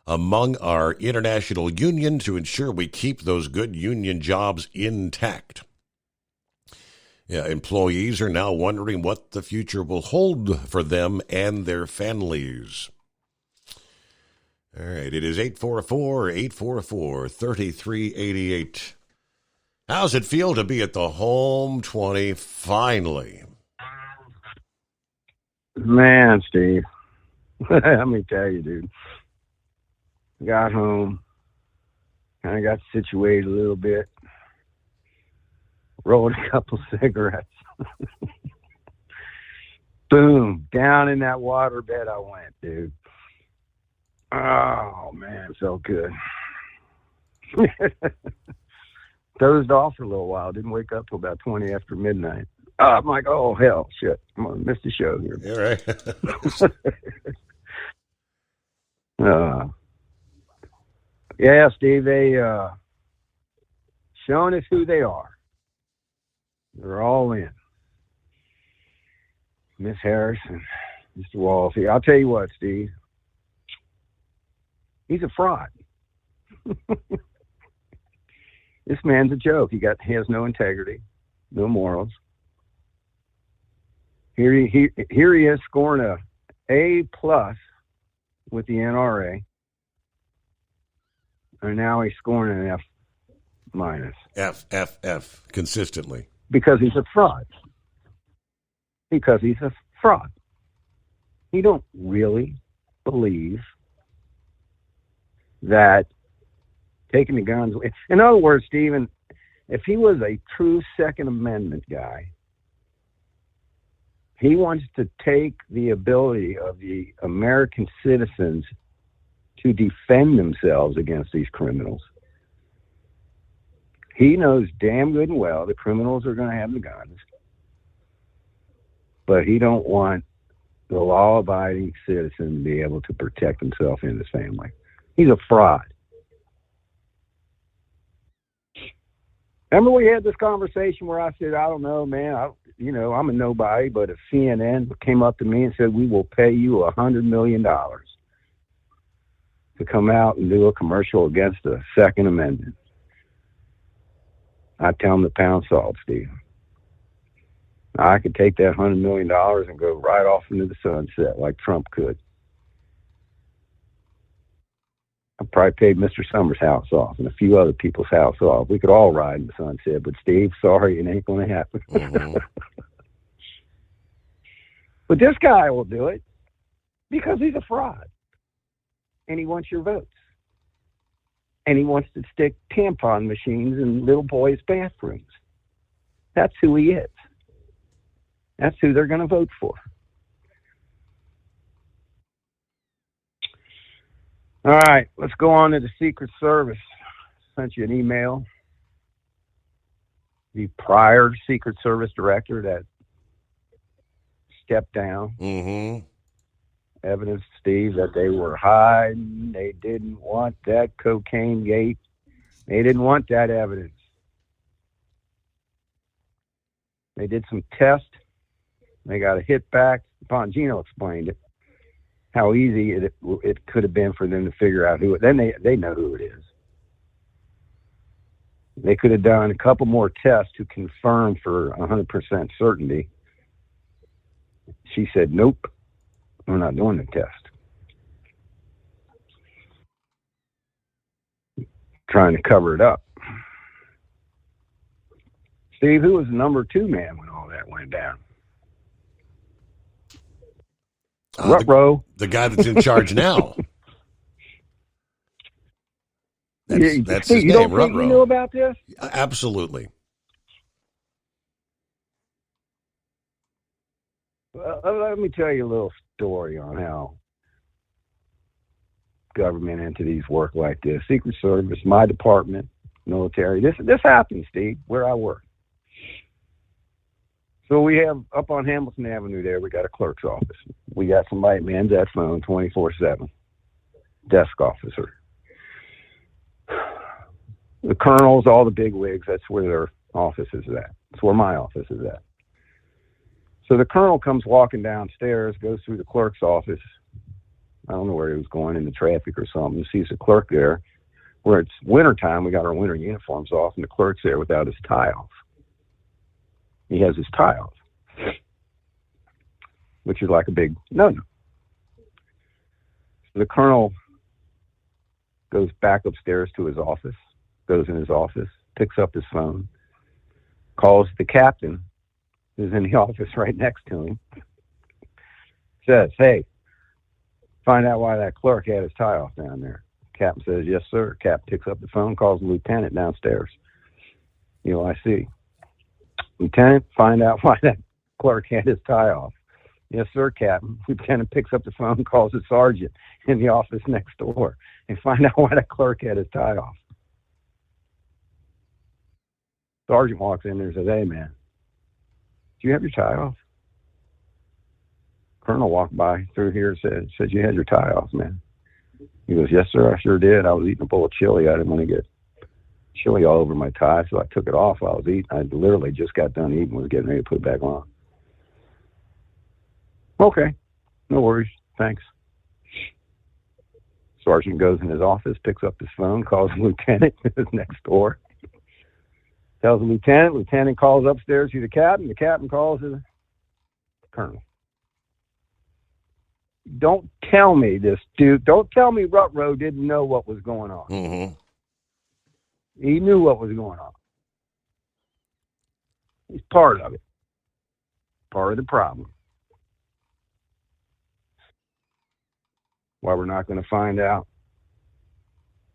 among our international union to ensure we keep those good union jobs intact. Employees are now wondering what the future will hold for them and their families. All right, it is 844-844-3388. How's it feel to be at the home 20 finally? Man, Steve, let me tell you, dude. Got home, kind of got situated a little bit, rolled a couple cigarettes. Boom, down in that waterbed I went, dude. Oh, man, it felt good. Dozed off for a little while, didn't wake up till about 20 after midnight. I'm like, oh, hell, shit. I'm going to miss the show here. You're right. Yeah, Steve, they showing us who they are. They're all in. Miss Harris and Mr. Walsey. I'll tell you what, Steve. He's a fraud. This man's a joke. He has no integrity, no morals. Here he is scoring a A+ with the NRA, and now he's scoring an F-. F consistently. Because he's a fraud. He don't really believe that taking the guns away. In other words, Stephen, if he was a true Second Amendment guy, he wants to take the ability of the American citizens to defend themselves against these criminals. He knows damn good and well the criminals are going to have the guns, but he don't want the law-abiding citizen to be able to protect himself and his family. He's a fraud. Remember we had this conversation where I said, I don't know, man, I'm a nobody, but if CNN came up to me and said, we will pay you $100 million to come out and do a commercial against the Second Amendment, I'd tell them to pound salt, Steve. I could take that $100 million and go right off into the sunset like Trump could. I probably paid Mr. Summers' house off and a few other people's house off. We could all ride in the sunset, but Steve, sorry, it ain't going to happen. Mm-hmm. But this guy will do it because he's a fraud. And he wants your votes. And he wants to stick tampon machines in little boys' bathrooms. That's who he is. That's who they're going to vote for. All right, let's go on to the Secret Service. Sent you an email. The prior Secret Service director that stepped down. Mm-hmm. Evidence, Steve, that they were hiding. They didn't want that cocaine gate. They didn't want that evidence. They did some tests. They got a hit back. Bongino explained it, how easy it could have been for them to figure out who it. Then they know who it is. They could have done a couple more tests to confirm for 100% certainty. She said, nope, we're not doing the test. Trying to cover it up. Steve, who was the number 2 man when all that went down? Rutrow. The guy that's in charge now. That's his you name, don't think Rutrow. you knew about this? Absolutely. Let me tell you a little story on how government entities work like this. Secret Service, my department, military. This happens, Steve, where I work. So we have up on Hamilton Avenue there, we got a clerk's office. We got somebody that mans that phone 24/7. Desk officer. The colonels, all the big wigs, that's where their office is at. That's where my office is at. So the colonel comes walking downstairs, goes through the clerk's office. I don't know where he was going, in the traffic or something. Sees the clerk there. Where it's wintertime, we got our winter uniforms off, and the clerk's there without his tie off. He has his tie off, which is like a big no-no. So the colonel goes back upstairs to his office, goes in his office, picks up his phone, calls the captain, who's in the office right next to him, says, hey, find out why that clerk had his tie off down there. Captain says, yes, sir. Captain picks up the phone, calls the lieutenant downstairs. UIC. Lieutenant, find out why that clerk had his tie off. Yes, sir, Captain. Lieutenant picks up the phone, calls the sergeant in the office next door, and find out why that clerk had his tie off. Sergeant walks in there and says, hey, man, do you have your tie off? Colonel walked by through here and said you had your tie off, man. He goes, yes, sir, I sure did. I was eating a bowl of chili. I didn't want to get chili all over my tie, so I took it off while I was eating. I literally just got done eating, was getting ready to put it back on. Okay, no worries, thanks. Sergeant goes in his office, picks up his phone, calls the lieutenant who's next door. Tells the lieutenant. Lieutenant calls upstairs to the captain. The captain calls to the colonel. Don't tell me this, dude. Don't tell me Rutrow didn't know what was going on. Mm-hmm. He knew what was going on. He's part of it. Part of the problem. Why we're not going to find out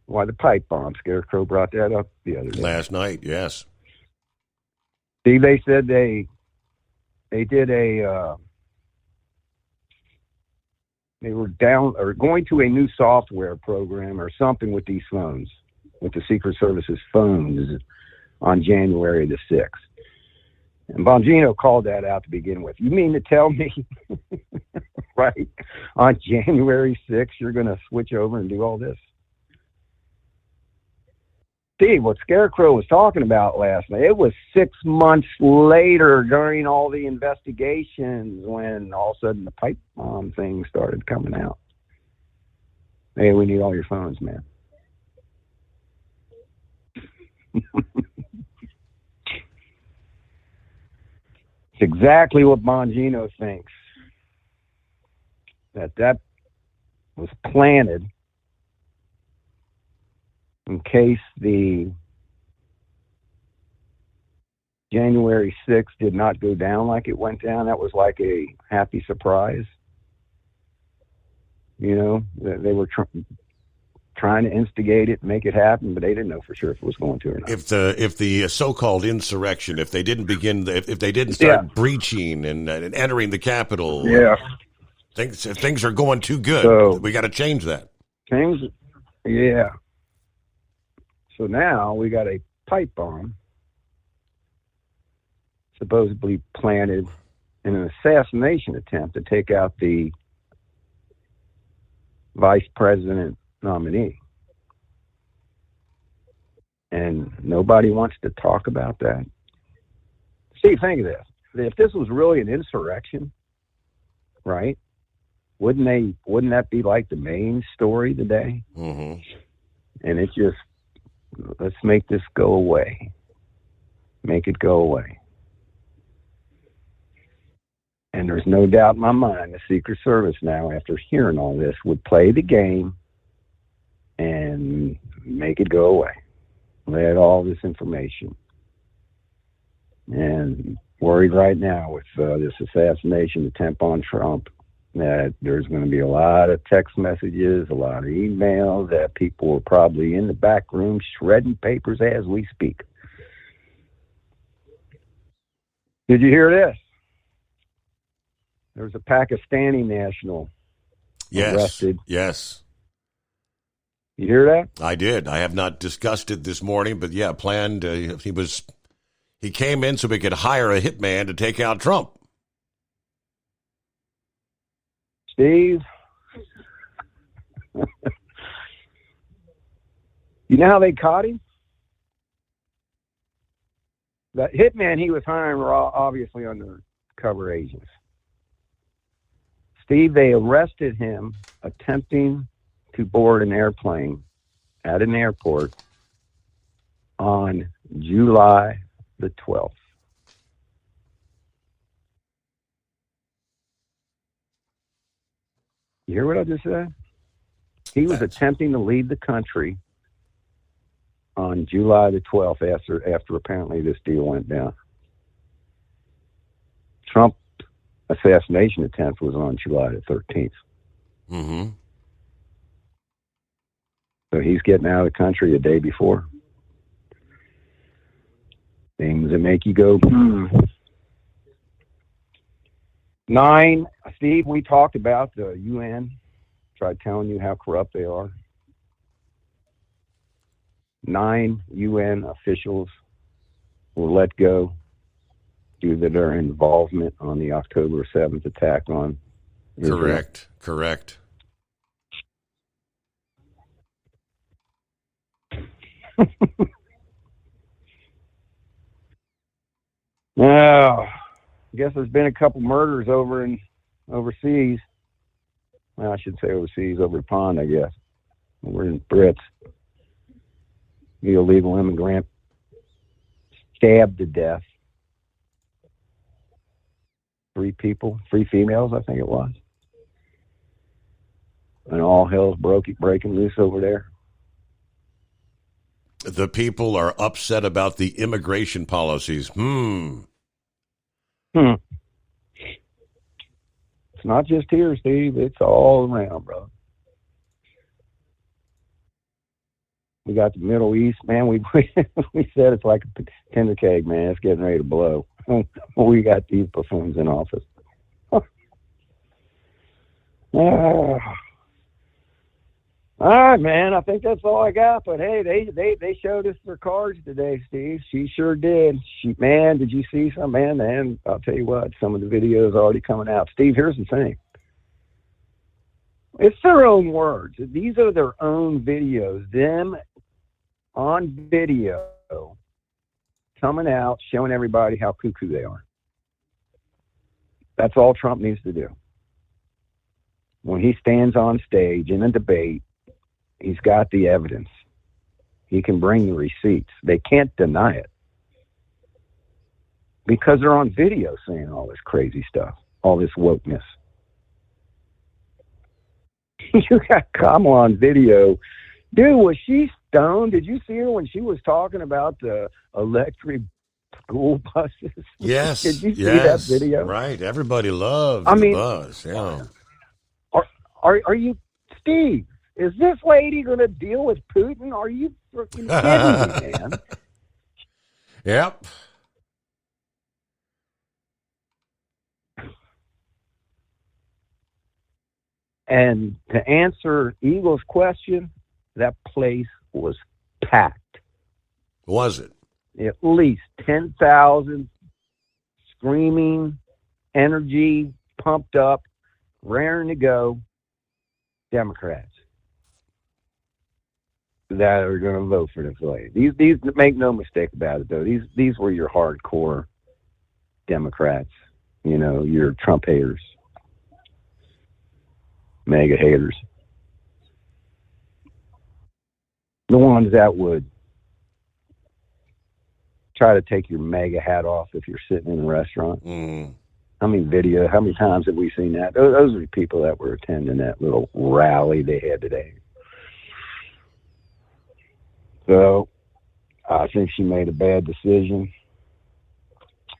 why the pipe bomb. Scarecrow brought that up the other day. Last night, yes. See, they said they did a they were down or going to a new software program or something with these phones, with the Secret Service's phones on January the 6th. And Bongino called that out to begin with. You mean to tell me, right, on January 6th, you're going to switch over and do all this? Steve, what Scarecrow was talking about last night, it was 6 months later during all the investigations when all of a sudden the pipe bomb thing started coming out. Hey, we need all your phones, man. It's exactly what Bongino thinks. That was planted in case the January 6th did not go down like it went down. That was like a happy surprise. You know, they were trying to instigate it, make it happen, but they didn't know for sure if it was going to or not. If the so-called insurrection, if they didn't start breaching and entering the Capitol, things are going too good. So, we got to change that. So now we got a pipe bomb supposedly planted in an assassination attempt to take out the vice president nominee. And nobody wants to talk about that. Steve, think of this. If this was really an insurrection, right? Wouldn't that be like the main story today? Mm-hmm. And it just, let's make this go away. Make it go away. And there's no doubt in my mind the Secret Service now, after hearing all this, would play the game and make it go away. Let all this information. And worried right now with this assassination attempt on Trump, that there's going to be a lot of text messages, a lot of emails, that people are probably in the back room shredding papers as we speak. Did you hear this? There's a Pakistani national arrested. Yes. You hear that? I did. I have not discussed it this morning, but yeah, planned. He came in so we could hire a hitman to take out Trump. Steve, you know how they caught him? That hitman he was hiring were obviously undercover agents. Steve, they arrested him attempting to board an airplane at an airport on July the 12th. You hear what I just said? He was attempting to leave the country on July the 12th after apparently this deal went down. Trump assassination attempt was on July the 13th. Mm-hmm. So he's getting out of the country a day before. Things that make you go, 9, Steve, we talked about the UN, tried telling you how corrupt they are. 9 UN officials were let go due to their involvement on the October 7th attack on Israel. Correct. Now, I guess there's been a couple murders overseas. Well, I should say overseas, over the pond, I guess. We're in Brits. The illegal immigrant stabbed to death. 3 females, I think it was. And all hell's breaking loose over there. The people are upset about the immigration policies. It's not just here, Steve. It's all around, bro. We got the Middle East, man. We said it's like a tender keg, man. It's getting ready to blow. We got these buffoons in office. All right, man. I think that's all I got. But hey, they showed us their cards today, Steve. She sure did. Man, did you see some? Man, I'll tell you what. Some of the videos are already coming out. Steve, here's the thing. It's their own words. These are their own videos. Them on video coming out, showing everybody how cuckoo they are. That's all Trump needs to do. When he stands on stage in a debate, he's got the evidence. He can bring the receipts. They can't deny it. Because they're on video saying all this crazy stuff, all this wokeness. You got Kamala on video. Dude, was she stoned? Did you see her when she was talking about the electric school buses? Yes. Did you see that video? Right. Everybody loves the buzz. Yeah. Are you, Steve, is this lady going to deal with Putin? Are you freaking kidding me, man? Yep. And to answer Eagle's question, that place was packed. Was it? At least 10,000 screaming, energy, pumped up, raring to go Democrats that are going to vote for this lady. These make no mistake about it, though. These were your hardcore Democrats, your Trump haters, mega haters. The ones that would try to take your mega hat off if you're sitting in a restaurant. How many times have we seen that? Those are the people that were attending that little rally they had today. So I think she made a bad decision.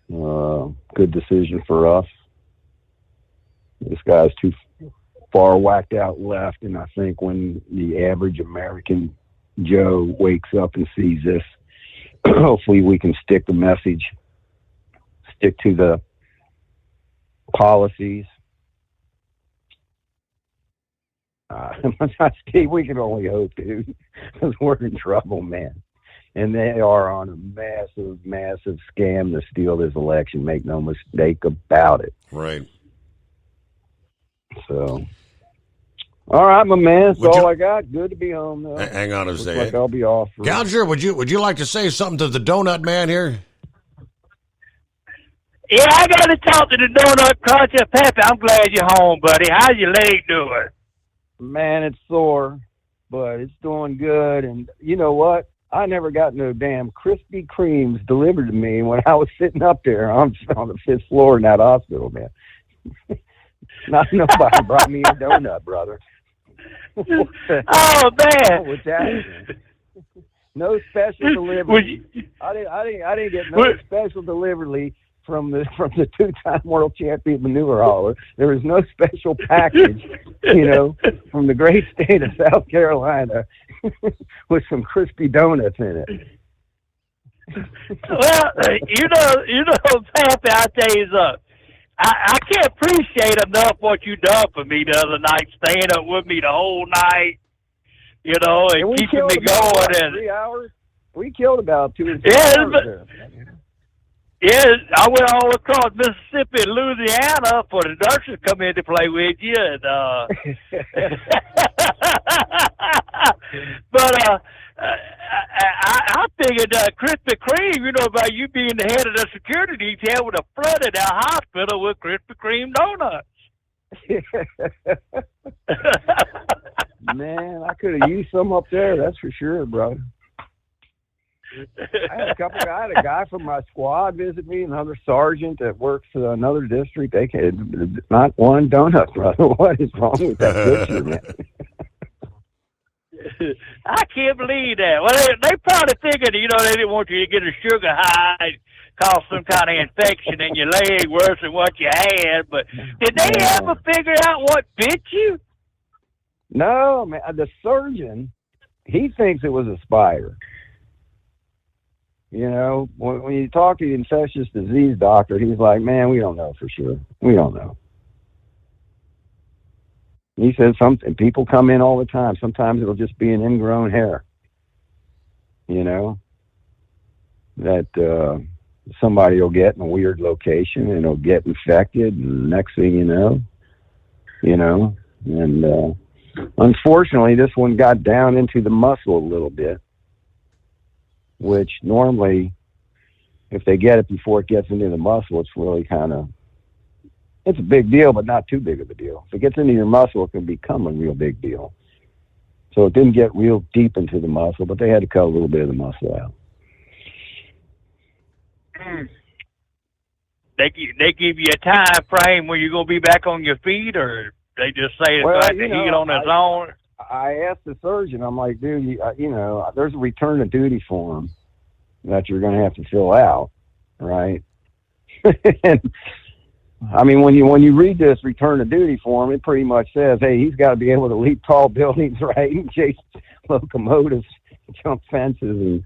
Good decision for us. This guy's too far whacked out left, and I think when the average American Joe wakes up and sees this, hopefully we can stick the message, stick to the policies. Steve, we can only hope, dude, because we're in trouble, man. And they are on a massive, massive scam to steal this election. Make no mistake about it. Right. So, all right, my man. That's all I got. Good to be home, though. Hang on a Looks second. like I'll be off. Gouger, would you like to say something to the donut man here? Yeah, I got to talk to the Donut Cruncher. Pepe, I'm glad you're home, buddy. How's your leg doing? Man, it's sore, but it's doing good. And you know what? I never got no damn Krispy Kremes delivered to me when I was sitting up there on the 5th floor in that hospital, man. Nobody brought me a donut, brother. Oh, man. What's that? No special delivery. I didn't get no special delivery from the 2-time world champion manure hauler. There was no special package, from the great state of South Carolina with some crispy donuts in it. Well, Pappy, I'll tell you something. I can't appreciate enough what you done for me the other night, staying up with me the whole night, and keeping me going. 3 hours? We killed about 2 hours there. Yeah, I went all across Mississippi and Louisiana for the nurses to come in to play with you. And, but I figured Krispy Kreme, about you being the head of the security detail, would have flooded our hospital with Krispy Kreme donuts. Man, I could have used some up there, that's for sure, brother. I had a guy from my squad visit me, another sergeant that works for another district. They can't, not one donut, brother. What is wrong with that picture, man? I can't believe that. Well, they probably figured, they didn't want you to get a sugar high, cause some kind of infection in your leg worse than what you had. But did they ever figure out what bit you? No, man. The surgeon, he thinks it was a spider. When you talk to the infectious disease doctor, he's like, man, we don't know for sure. We don't know. He says people come in all the time. Sometimes it'll just be an ingrown hair, that somebody will get in a weird location and it'll get infected. And next thing you know, and unfortunately this one got down into the muscle a little bit, which normally if they get it before it gets into the muscle, it's really it's a big deal, but not too big of a deal. If it gets into your muscle, it can become a real big deal. So it didn't get real deep into the muscle, but they had to cut a little bit of the muscle out. They give you a time frame when you're going to be back on your feet, or they just say it's going to heal on its own? I asked the surgeon, I'm like, dude, there's a return to duty form that you're going to have to fill out, right? And I mean, when you read this return to duty form, it pretty much says, hey, he's got to be able to leap tall buildings, right, and chase locomotives, jump fences,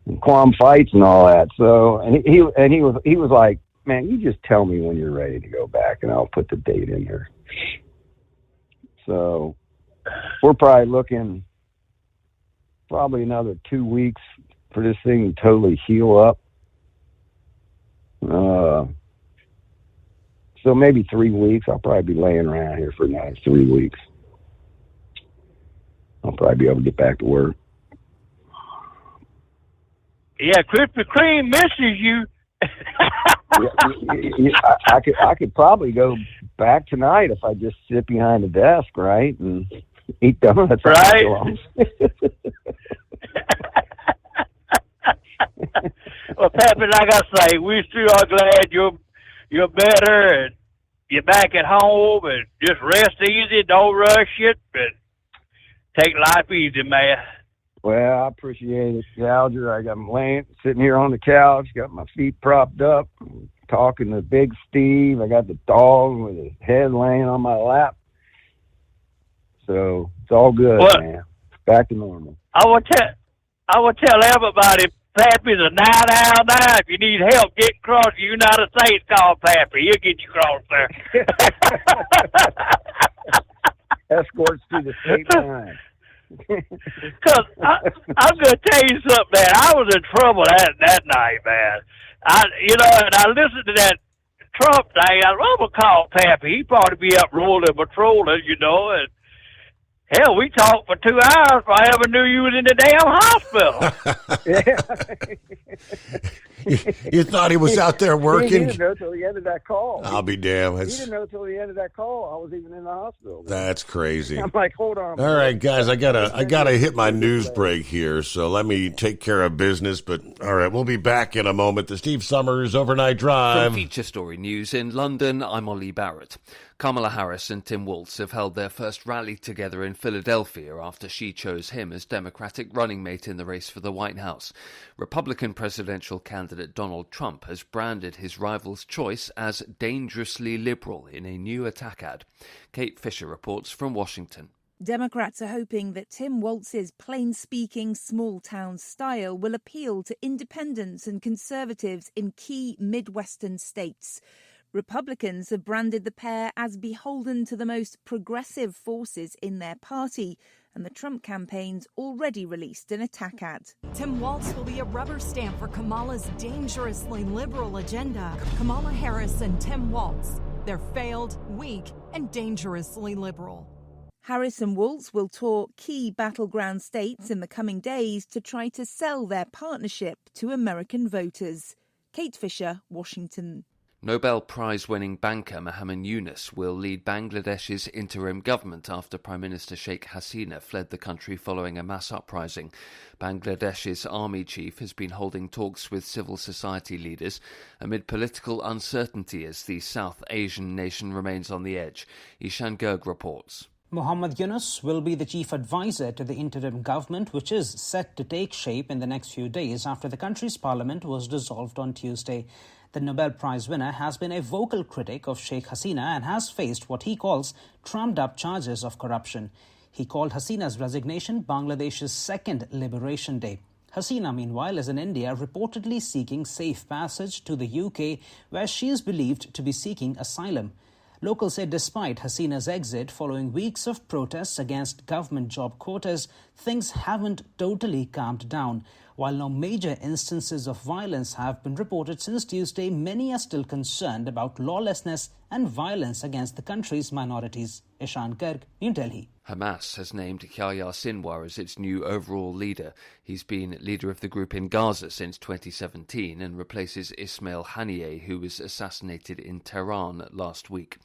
and climb fights and all that. So, and he was like, man, you just tell me when you're ready to go back, and I'll put the date in here. So, we're probably looking another 2 weeks for this thing to totally heal up. So maybe 3 weeks. I'll probably be laying around here for another 3 weeks. I'll probably be able to get back to work. Yeah, Krispy Kreme misses you. I could probably go back tonight if I just sit behind the desk, right, and eat donuts. Right. Well, Pappy, like I say, we still are glad you're better and you're back at home, and just rest easy, don't rush it, and take life easy, man. Well, I appreciate it, Gouger. I'm sitting here on the couch, got my feet propped up, talking to Big Steve. I got the dog with his head laying on my lap. So it's all good, man. Back to normal. I will tell everybody, Pappy's a 999. If you need help getting across the United States, call Pappy. He'll get you across there. Escorts to the state line. Because I'm going to tell you something, man. I was in trouble that night, man. And I listened to that Trump thing. I'm going to call Pappy. He'd probably be up rolling, patrolling, and hell, we talked for 2 hours before I ever knew you was in the damn hospital. You thought he was out there working? He didn't know till the end of that call. I'll be damned. He didn't know till the end of that call I was even in the hospital. That's crazy. I'm like, hold on. All right, guys, I gotta hit my news break here, so let me take care of business. But all right, we'll be back in a moment. The Steve Summers Overnight Drive. From Feature Story News in London, I'm Ollie Barrett. Kamala Harris and Tim Walz have held their first rally together in Philadelphia after she chose him as Democratic running mate in the race for the White House. Republican presidential candidate Donald Trump has branded his rival's choice as dangerously liberal in a new attack ad. Kate Fisher reports from Washington. Democrats are hoping that Tim Walz's plain-speaking, small-town style will appeal to independents and conservatives in key Midwestern states. Republicans have branded the pair as beholden to the most progressive forces in their party, and the Trump campaign's already released an attack ad. Tim Walz will be a rubber stamp for Kamala's dangerously liberal agenda. Kamala Harris and Tim Walz. They're failed, weak, and dangerously liberal. Harris and Walz will tour key battleground states in the coming days to try to sell their partnership to American voters. Kate Fisher, Washington. Nobel Prize-winning banker Muhammad Yunus will lead Bangladesh's interim government after Prime Minister Sheikh Hasina fled the country following a mass uprising. Bangladesh's army chief has been holding talks with civil society leaders amid political uncertainty as the South Asian nation remains on the edge. Ishan Gerg reports. Muhammad Yunus will be the chief advisor to the interim government, which is set to take shape in the next few days after the country's parliament was dissolved on Tuesday. The Nobel Prize winner has been a vocal critic of Sheikh Hasina and has faced what he calls trumped-up charges of corruption. He called Hasina's resignation Bangladesh's second liberation day. Hasina, meanwhile, is in India, reportedly seeking safe passage to the UK, where she is believed to be seeking asylum. Locals say despite Hasina's exit following weeks of protests against government job quotas, things haven't totally calmed down. While no major instances of violence have been reported since Tuesday, many are still concerned about lawlessness and violence against the country's minorities. Ishan Garg, New Delhi. Hamas has named Yahya Sinwar as its new overall leader. He's been leader of the group in Gaza since 2017 and replaces Ismail Haniyeh, who was assassinated in Tehran last week.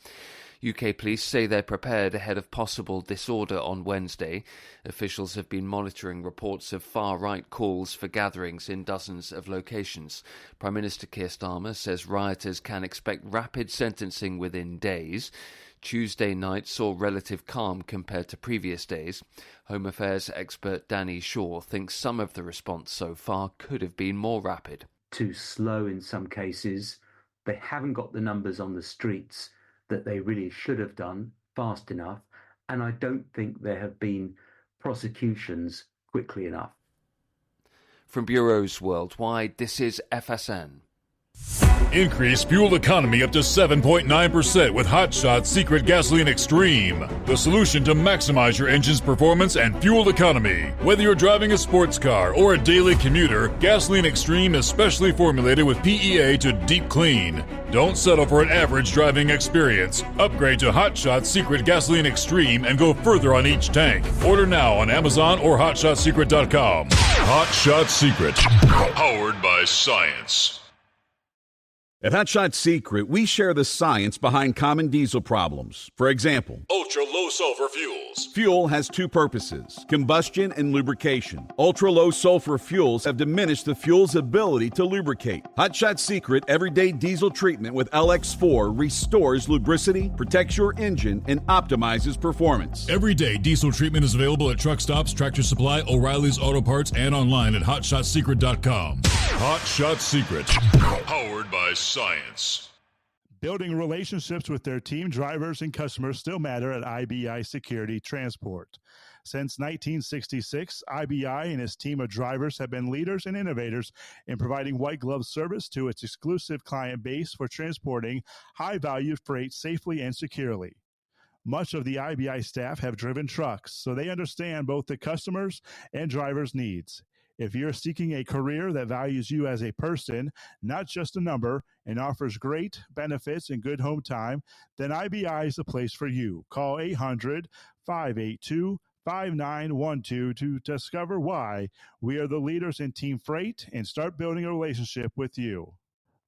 UK police say they're prepared ahead of possible disorder on Wednesday. Officials have been monitoring reports of far-right calls for gatherings in dozens of locations. Prime Minister Keir Starmer says rioters can expect rapid sentencing within days. Tuesday night saw relative calm compared to previous days. Home Affairs expert Danny Shaw thinks some of the response so far could have been more rapid. Too slow in some cases. They haven't got the numbers on the streets that they really should have done fast enough, and I don't think there have been prosecutions quickly enough. From bureaus worldwide, this is FSN. Increase fuel economy up to 7.9% with Hot Shot Secret Gasoline Extreme. The solution to maximize your engine's performance and fuel economy. Whether you're driving a sports car or a daily commuter, Gasoline Extreme is specially formulated with PEA to deep clean. Don't settle for an average driving experience. Upgrade to Hot Shot Secret Gasoline Extreme and go further on each tank. Order now on Amazon or HotShotSecret.com. Hot Shot Secret. Powered by science. At Hot Shot Secret, we share the science behind common diesel problems. For example, ultra-low sulfur fuels. Fuel has two purposes, combustion and lubrication. Ultra-low sulfur fuels have diminished the fuel's ability to lubricate. Hot Shot Secret Everyday Diesel Treatment with LX4 restores lubricity, protects your engine, and optimizes performance. Everyday diesel treatment is available at truck stops, Tractor Supply, O'Reilly's Auto Parts, and online at HotShotSecret.com. Hot Shot Secret, powered by science. Building relationships with their team, drivers, and customers still matter at IBI Security Transport. Since 1966, IBI and its team of drivers have been leaders and innovators in providing white glove service to its exclusive client base for transporting high-value freight safely and securely. Much of the IBI staff have driven trucks, so they understand both the customers' and drivers' needs. If you're seeking a career that values you as a person, not just a number, and offers great benefits and good home time, then IBI is the place for you. Call 800-582-5912 to discover why we are the leaders in team freight and start building a relationship with you.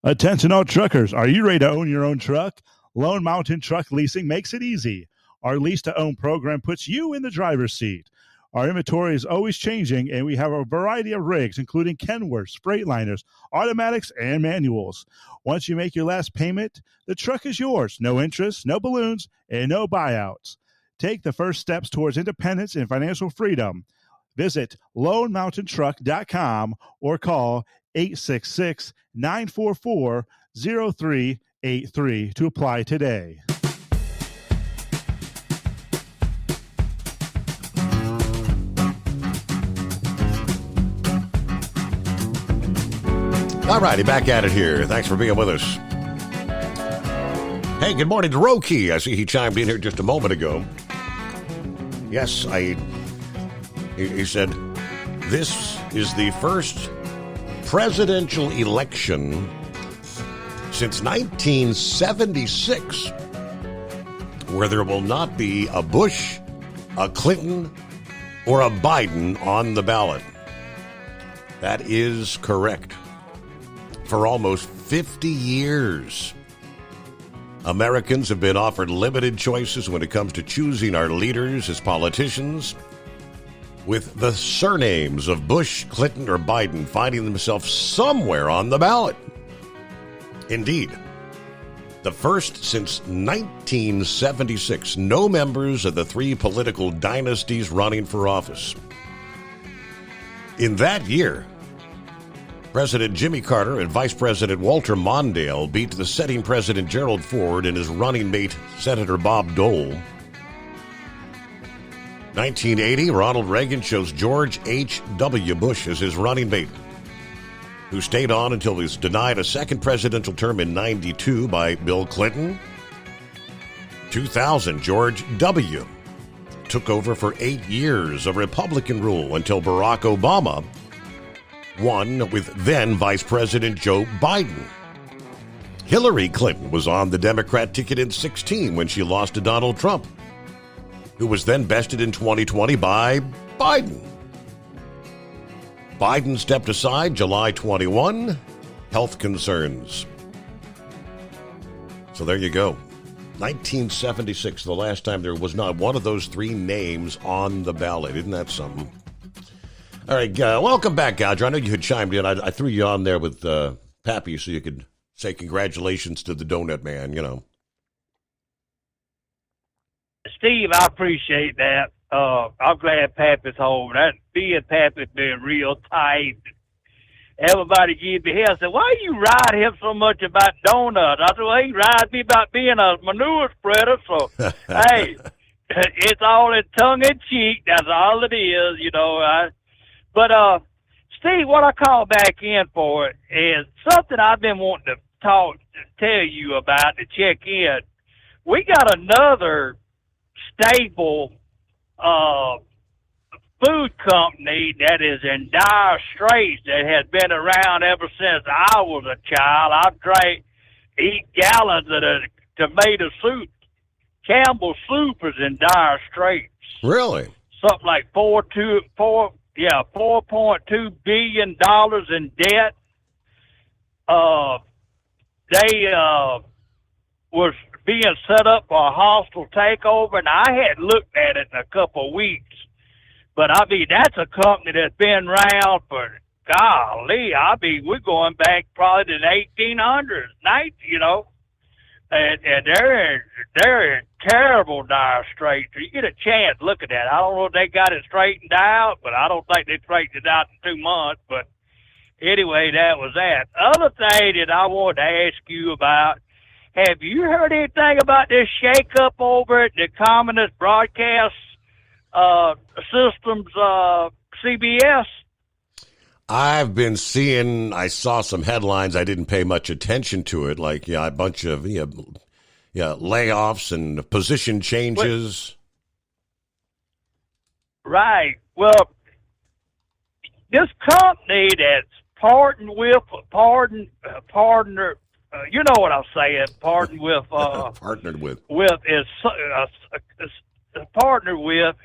Attention all truckers, are you ready to own your own truck? Lone Mountain Truck Leasing makes it easy. Our lease-to-own program puts you in the driver's seat. Our inventory is always changing, and we have a variety of rigs, including Kenworths, Freightliners, automatics, and manuals. Once you make your last payment, the truck is yours. No interest, no balloons, and no buyouts. Take the first steps towards independence and financial freedom. Visit LoneMountainTruck.com or call 866-944-0383 to apply today. All righty, back at it here. Thanks for being with us. Hey, good morning to Roki. I see he chimed in here just a moment ago. Yes, he said, this is the first presidential election since 1976 where there will not be a Bush, a Clinton, or a Biden on the ballot. That is correct. For almost 50 years, Americans have been offered limited choices when it comes to choosing our leaders as politicians, with the surnames of Bush, Clinton, or Biden finding themselves somewhere on the ballot. Indeed, the first since 1976, no members of the three political dynasties running for office. In that year, President Jimmy Carter and Vice President Walter Mondale beat the sitting President Gerald Ford and his running mate, Senator Bob Dole. 1980, Ronald Reagan chose George H.W. Bush as his running mate, who stayed on until he was denied a second presidential term in 92 by Bill Clinton. 2000, George W. took over for 8 years of Republican rule until Barack Obama won with then Vice President Joe Biden. Hillary Clinton was on the Democrat ticket in 2016 when she lost to Donald Trump, who was then bested in 2020 by Biden. Biden stepped aside July 21, health concerns. So there you go. 1976, the last time there was not one of those three names on the ballot. Isn't that something? All right, welcome back, Gouger. I know you had chimed in. I threw you on there with Pappy so you could say congratulations to the Donut Man, you know. Steve, I appreciate that. I'm glad Pappy's home. That being Pappy's been real tight. Everybody gave me hell. I said, why you ride him so much about donuts? I said, well, he rides me about being a manure spreader. So, hey, it's all in tongue-in-cheek. That's all it is, you know. But, Steve, what I call back in for is something I've been wanting to tell you about, to check in. We got another stable food company that is in dire straits that has been around ever since I was a child. I've eat gallons of the tomato soup. Campbell Soup is in dire straits. Really? Something like $4.2 billion in debt. they was being set up for a hostile takeover, and I hadn't looked at it in a couple of weeks. But, I mean, that's a company that's been around for, golly, we're going back probably to the 1800s, you know. And they're in terrible dire straits. You get a chance, look at that. I don't know if they got it straightened out, but I don't think they straightened it out in 2 months. But anyway, that was that. Other thing that I wanted to ask you about, have you heard anything about this shakeup over at the Communist Broadcast Systems, CBS? I've been seeing, I saw some headlines. I didn't pay much attention to it, like a bunch of layoffs and position changes. Right. Well, this company that's partnered with, you know what I'm saying, partnered with,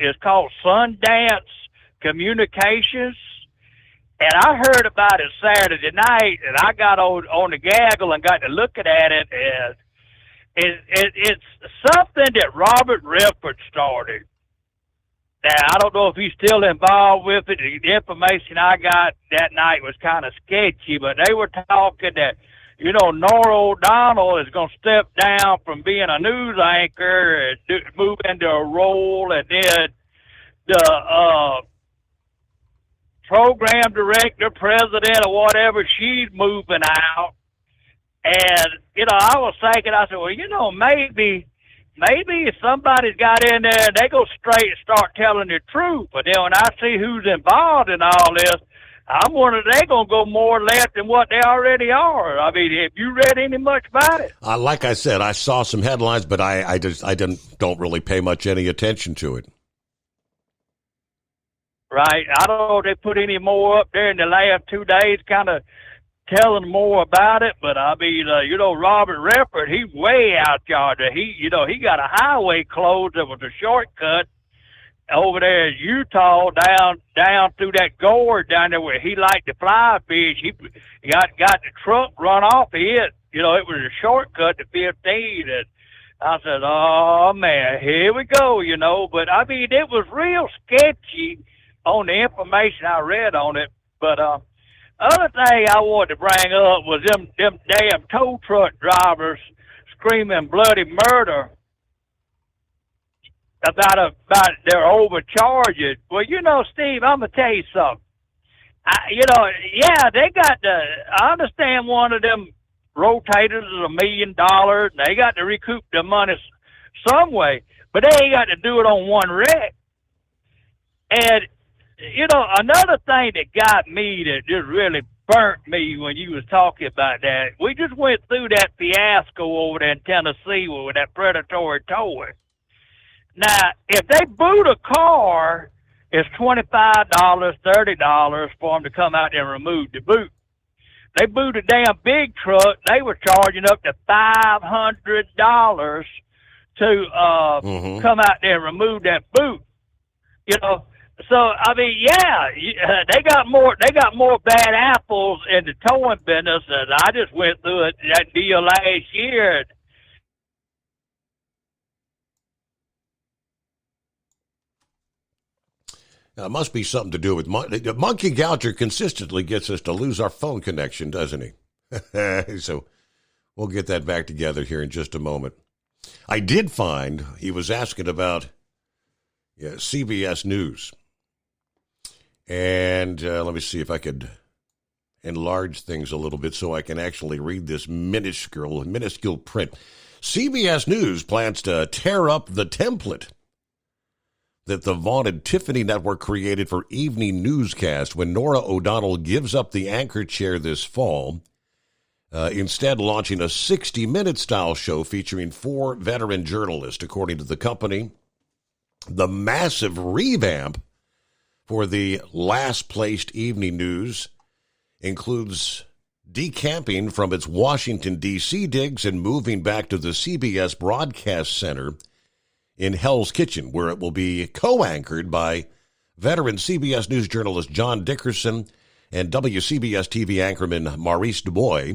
is called Sundance Communications. And I heard about it Saturday night, and I got on the gaggle and got to looking at it, and it's something that Robert Redford started. Now, I don't know if he's still involved with it. The information I got that night was kind of sketchy, but they were talking that, you know, Norah O'Donnell is going to step down from being a news anchor and move into a role, and then the program director, president, or whatever, she's moving out. And, you know, I was thinking, I said, well, you know, maybe if somebody's got in there and they go straight and start telling the truth. But then when I see who's involved in all this, I'm wondering if they're going to go more left than what they already are. I mean, have you read any much about it? Like I said, I saw some headlines, but I don't really pay much any attention to it. Right. I don't know if they put any more up there in the last 2 days kind of telling more about it, but I mean, you know, Robert Redford, he's way out yonder. He got a highway closed that was a shortcut over there in Utah down through that gorge down there where he liked to fly fish. He got the truck run off of it. You know, it was a shortcut to 15, and I said, oh, man, here we go, you know. But, I mean, it was real sketchy on the information I read on it. But other thing I wanted to bring up was them damn tow truck drivers screaming bloody murder about their overcharging. Well, you know, Steve, I'm going to tell you something. They got I understand one of them rotators is $1 million, and they got to recoup the money some way, but they ain't got to do it on one wreck. And, you know, another thing that got me, that just really burnt me when you was talking about that, we just went through that fiasco over there in Tennessee with that predatory towing. Now, if they boot a car, it's $25, $30 for them to come out there and remove the boot. They boot a damn big truck, they were charging up to $500 to come out there and remove that boot. You know, so I mean, yeah, they got more bad apples in the towing business, and I just went through that deal last year. Now, it must be something to do with Monkey Gouger consistently gets us to lose our phone connection, doesn't he? So we'll get that back together here in just a moment. I did find he was asking about CBS News. And let me see if I could enlarge things a little bit so I can actually read this minuscule print. CBS News plans to tear up the template that the vaunted Tiffany Network created for evening newscast when Norah O'Donnell gives up the anchor chair this fall, instead launching a 60-minute style show featuring 4 veteran journalists. According to the company, the massive revamp for the last-placed evening news includes decamping from its Washington, D.C. digs and moving back to the CBS Broadcast Center in Hell's Kitchen, where it will be co-anchored by veteran CBS News journalist John Dickerson and WCBS TV anchorman Maurice Dubois.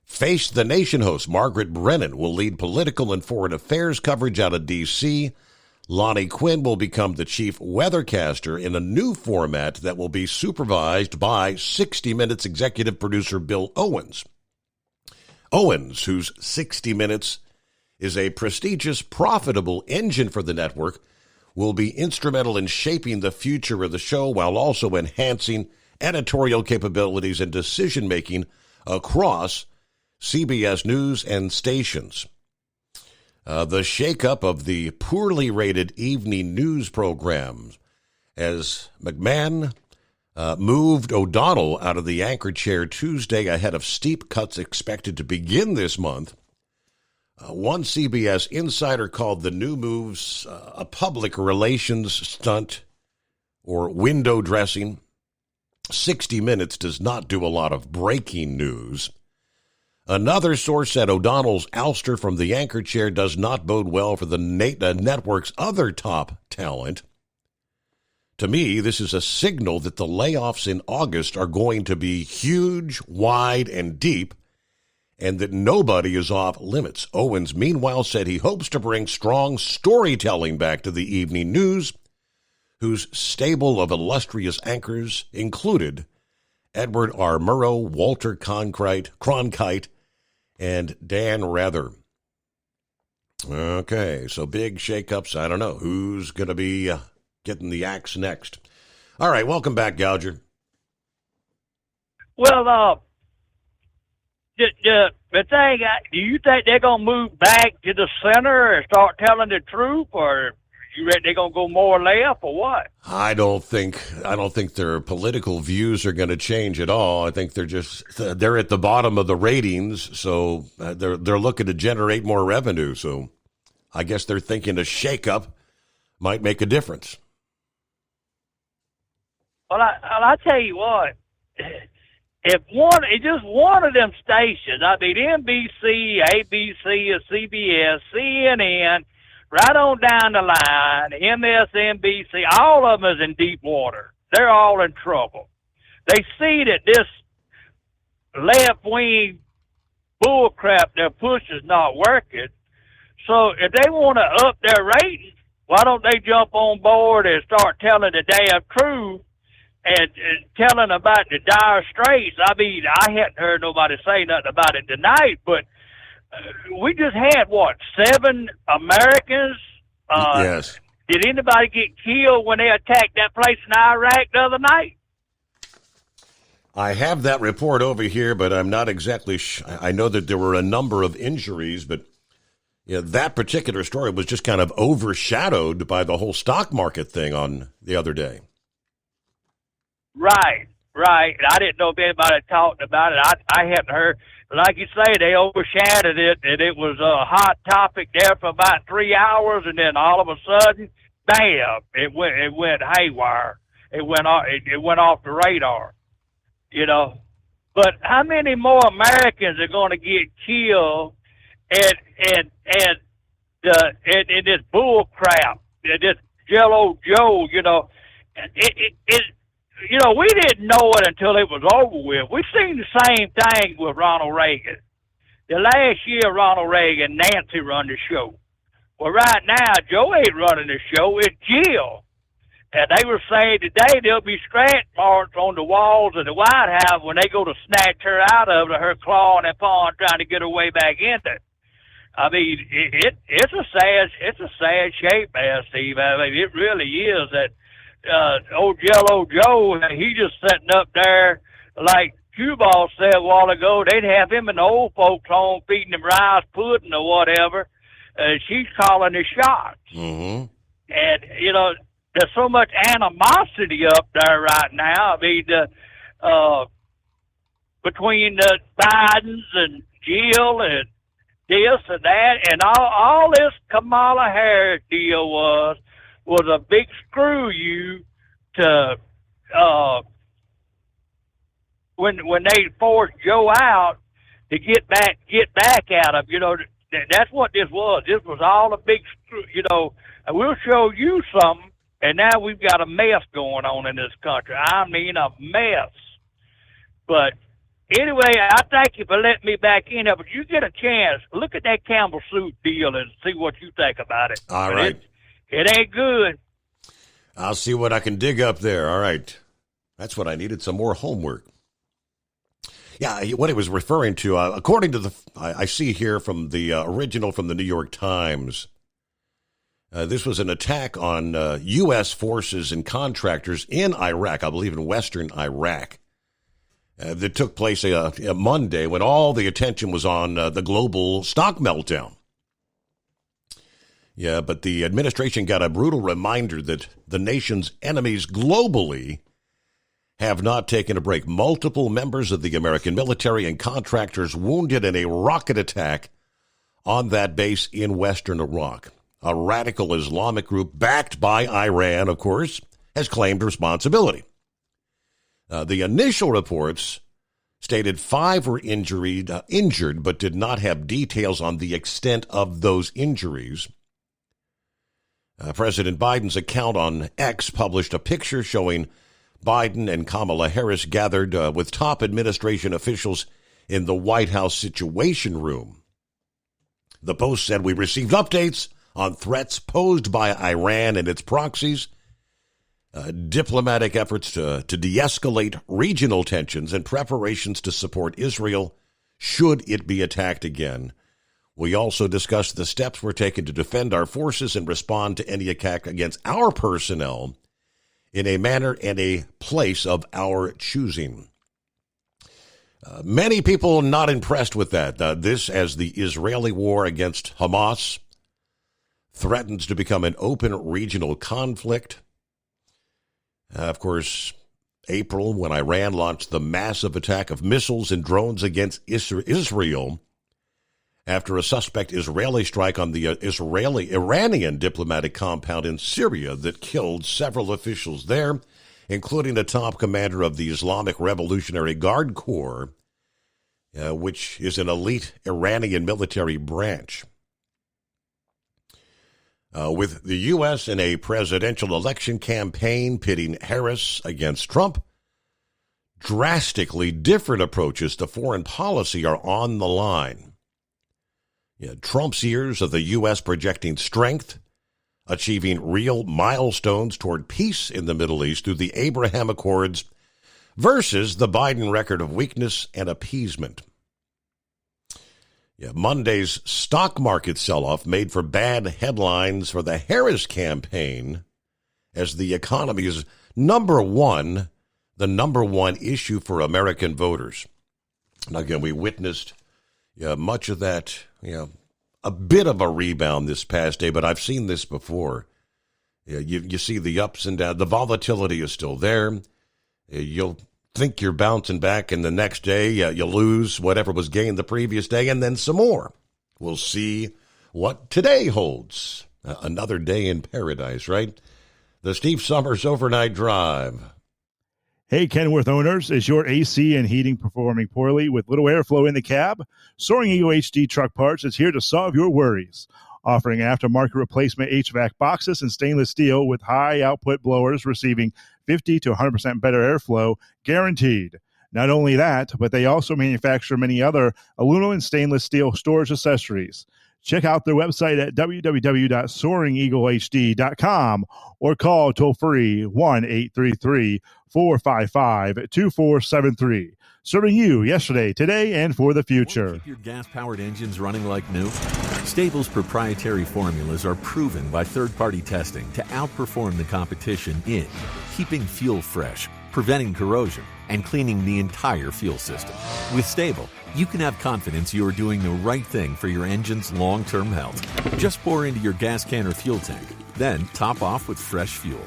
Face the Nation host Margaret Brennan will lead political and foreign affairs coverage out of D.C. Lonnie Quinn will become the chief weathercaster in a new format that will be supervised by 60 Minutes executive producer Bill Owens. Owens, whose 60 Minutes is a prestigious, profitable engine for the network, will be instrumental in shaping the future of the show while also enhancing editorial capabilities and decision-making across CBS News and stations. The shakeup of the poorly rated evening news programs as McMahon moved O'Donnell out of the anchor chair Tuesday ahead of steep cuts expected to begin this month. One CBS insider called the new moves a public relations stunt or window dressing. 60 Minutes does not do a lot of breaking news. Another source said O'Donnell's ouster from the anchor chair does not bode well for the network's other top talent. To me, this is a signal that the layoffs in August are going to be huge, wide, and deep, and that nobody is off limits. Owens, meanwhile, said he hopes to bring strong storytelling back to the evening news, whose stable of illustrious anchors included Edward R. Murrow, Walter Cronkite, and Dan Rather. Okay, so big shakeups. I don't know who's going to be getting the axe next. All right, welcome back, Gouger. Well, the thing, do you think they're going to move back to the center and start telling the truth, or you reckon they're going to go more left, or what? I don't think their political views are going to change at all. I think they're at the bottom of the ratings, so they're looking to generate more revenue. So I guess they're thinking a shakeup might make a difference. Well, I tell you what, if just one of them stations, I mean NBC, ABC, or CBS, CNN, right on down the line, MSNBC, all of them is in deep water. They're all in trouble. They see that this left-wing bullcrap they're pushing is not working. So if they want to up their ratings, why don't they jump on board and start telling the damn truth and telling about the dire straits? I mean, I hadn't heard nobody say nothing about it tonight, but we just had, 7 Americans? Yes. Did anybody get killed when they attacked that place in Iraq the other night? I have that report over here, but I'm not exactly I know that there were a number of injuries, but that particular story was just kind of overshadowed by the whole stock market thing on the other day. Right. I didn't know if anybody talked about it. I hadn't heard. Like you say, they overshadowed it, and it was a hot topic there for about 3 hours, and then all of a sudden, bam! It went haywire. It went off the radar. But how many more Americans are going to get killed and this bull crap, this Jello Joe? We didn't know it until it was over with. We've seen the same thing with Ronald Reagan. The last year, Ronald Reagan, Nancy run the show. Well, right now, Joe ain't running the show. It's Jill. And they were saying today there'll be scratch marks on the walls of the White House when they go to snatch her out of it, her claw and paw, trying to get her way back in there. I mean, it's a sad shape, man, Steve. I mean, it really is that. Old Jello Joe, he just sitting up there like Q-Ball said a while ago. They'd have him in the old folks' home feeding him rice pudding or whatever. She's calling the shots. Mm-hmm. And, there's so much animosity up there right now. I mean, between the Bidens and Jill and this and that, and all this Kamala Harris deal was a big screw you to when they forced Joe out to get back at him. That's what this was. This was all a big screw. And we'll show you something. And now we've got a mess going on in this country. I mean, a mess. But Anyway, I thank you for letting me back in there, but you get a chance, look at that Campbell Soup deal and see what you think about it. All right. It ain't good. I'll see what I can dig up there. All right. That's what I needed, some more homework. Yeah, what it was referring to, according to I see here from the original from the New York Times, this was an attack on U.S. forces and contractors in Iraq, I believe in western Iraq. That took place Monday when all the attention was on the global stock meltdown. Yeah, but the administration got a brutal reminder that the nation's enemies globally have not taken a break. Multiple members of the American military and contractors wounded in a rocket attack on that base in western Iraq. A radical Islamic group backed by Iran, of course, has claimed responsibility. The initial reports stated 5 were injured, but did not have details on the extent of those injuries. President Biden's account on X published a picture showing Biden and Kamala Harris gathered with top administration officials in the White House Situation Room. The Post said, "We received updates on threats posed by Iran and its proxies, diplomatic efforts to de-escalate regional tensions, and preparations to support Israel should it be attacked again. We also discussed the steps we're taking to defend our forces and respond to any attack against our personnel in a manner and a place of our choosing." Many people not impressed with that. This, as the Israeli war against Hamas threatens to become an open regional conflict. Of course, April, when Iran launched the massive attack of missiles and drones against Israel after a suspect Israeli strike on the Iranian diplomatic compound in Syria that killed several officials there, including the top commander of the Islamic Revolutionary Guard Corps, which is an elite Iranian military branch. With the U.S. in a presidential election campaign pitting Harris against Trump, drastically different approaches to foreign policy are on the line. Trump's years of the U.S. projecting strength, achieving real milestones toward peace in the Middle East through the Abraham Accords, versus the Biden record of weakness and appeasement. Monday's stock market sell-off made for bad headlines for the Harris campaign as the economy is the number one issue for American voters. And again, we witnessed much of that, a bit of a rebound this past day, but I've seen this before. You see the ups and downs. The volatility is still there. You'll think you're bouncing back, and the next day you lose whatever was gained the previous day, and then some more. We'll see what today holds. Another day in paradise, right? The Steve Summers Overnight Drive. Hey, Kenworth owners, is your AC and heating performing poorly with little airflow in the cab? Soaring Eagle HD Truck Parts is here to solve your worries. Offering aftermarket replacement HVAC boxes and stainless steel with high output blowers receiving 50 to 100% better airflow, guaranteed. Not only that, but they also manufacture many other aluminum and stainless steel storage accessories. Check out their website at www.soaringeaglehd.com or call toll-free 1-833-455-2473. Serving you yesterday, today, and for the future. Keep your gas-powered engines running like new? Stable's proprietary formulas are proven by third-party testing to outperform the competition in keeping fuel fresh, preventing corrosion, and cleaning the entire fuel system. With Stable, you can have confidence you are doing the right thing for your engine's long-term health. Just pour into your gas can or fuel tank, then top off with fresh fuel.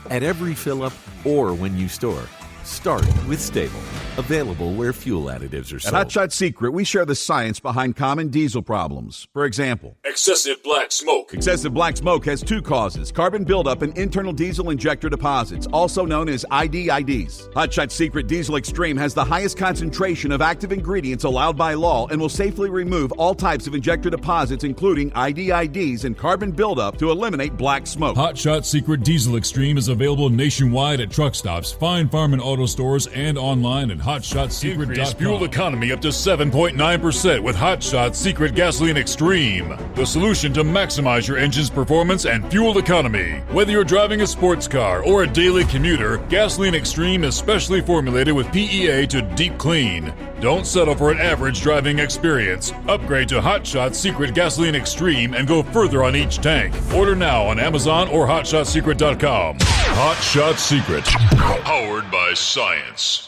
At every fill-up or when you store, start with Stable. Available where fuel additives are sold. At Hot Shot Secret, we share the science behind common diesel problems. For example, excessive black smoke. Excessive black smoke has 2 causes: carbon buildup and internal diesel injector deposits, also known as IDIDs. Hot Shot Secret Diesel Extreme has the highest concentration of active ingredients allowed by law and will safely remove all types of injector deposits, including IDIDs and carbon buildup, to eliminate black smoke. Hot Shot Secret Diesel Extreme is available nationwide at truck stops, fine farm and auto stores, and online at HotShotSecret.com. Increase fuel economy up to 7.9% with HotShot Secret Gasoline Extreme, the solution to maximize your engine's performance and fuel economy. Whether you're driving a sports car or a daily commuter, Gasoline Extreme is specially formulated with PEA to deep clean. Don't settle for an average driving experience. Upgrade to HotShot Secret Gasoline Extreme and go further on each tank. Order now on Amazon or HotShotSecret.com. Hot Shot Secret, powered by science.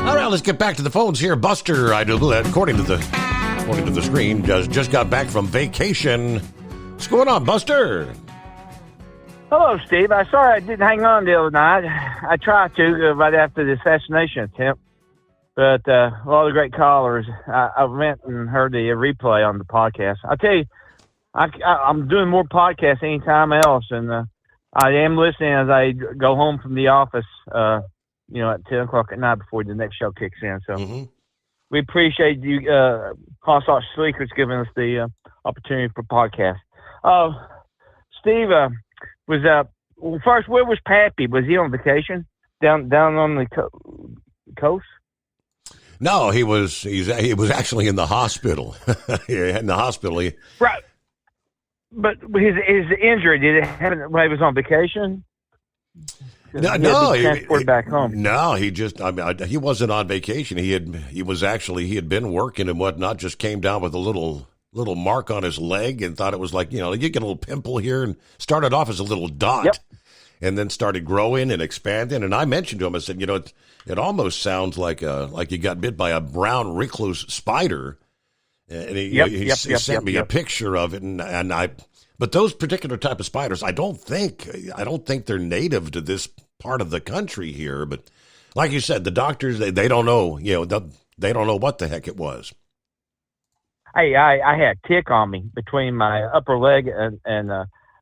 All right, let's get back to the phones here. Buster, according to the screen, just got back from vacation. What's going on, Buster? Hello, Steve. I'm sorry I didn't hang on the other night. I tried to right after the assassination attempt, but all the great callers, I went and heard the replay on the podcast. I'll tell you, I'm doing more podcasts anytime else, and I am listening as I go home from the office, at 10 o'clock at night before the next show kicks in. So we appreciate you, Hot Shot Secrets, giving us the opportunity for podcast. Steve, first, where was Pappy? Was he on vacation down on the coast? No, he was actually in the hospital. In the hospital, right. But his injury, did it happen while he was on vacation? No, he transported back home. No, he wasn't on vacation. He had been working and whatnot. Just came down with a little mark on his leg and thought it was like, you get a little pimple here, and started off as a little dot and then started growing and expanding. And I mentioned to him, I said, it almost sounds like you got bit by a brown recluse spider. And he sent me a picture of it. But those particular type of spiders, I don't think they're native to this part of the country here. But like you said, the doctors, they don't know, they don't know what the heck it was. Hey, I had a tick on me between my upper leg and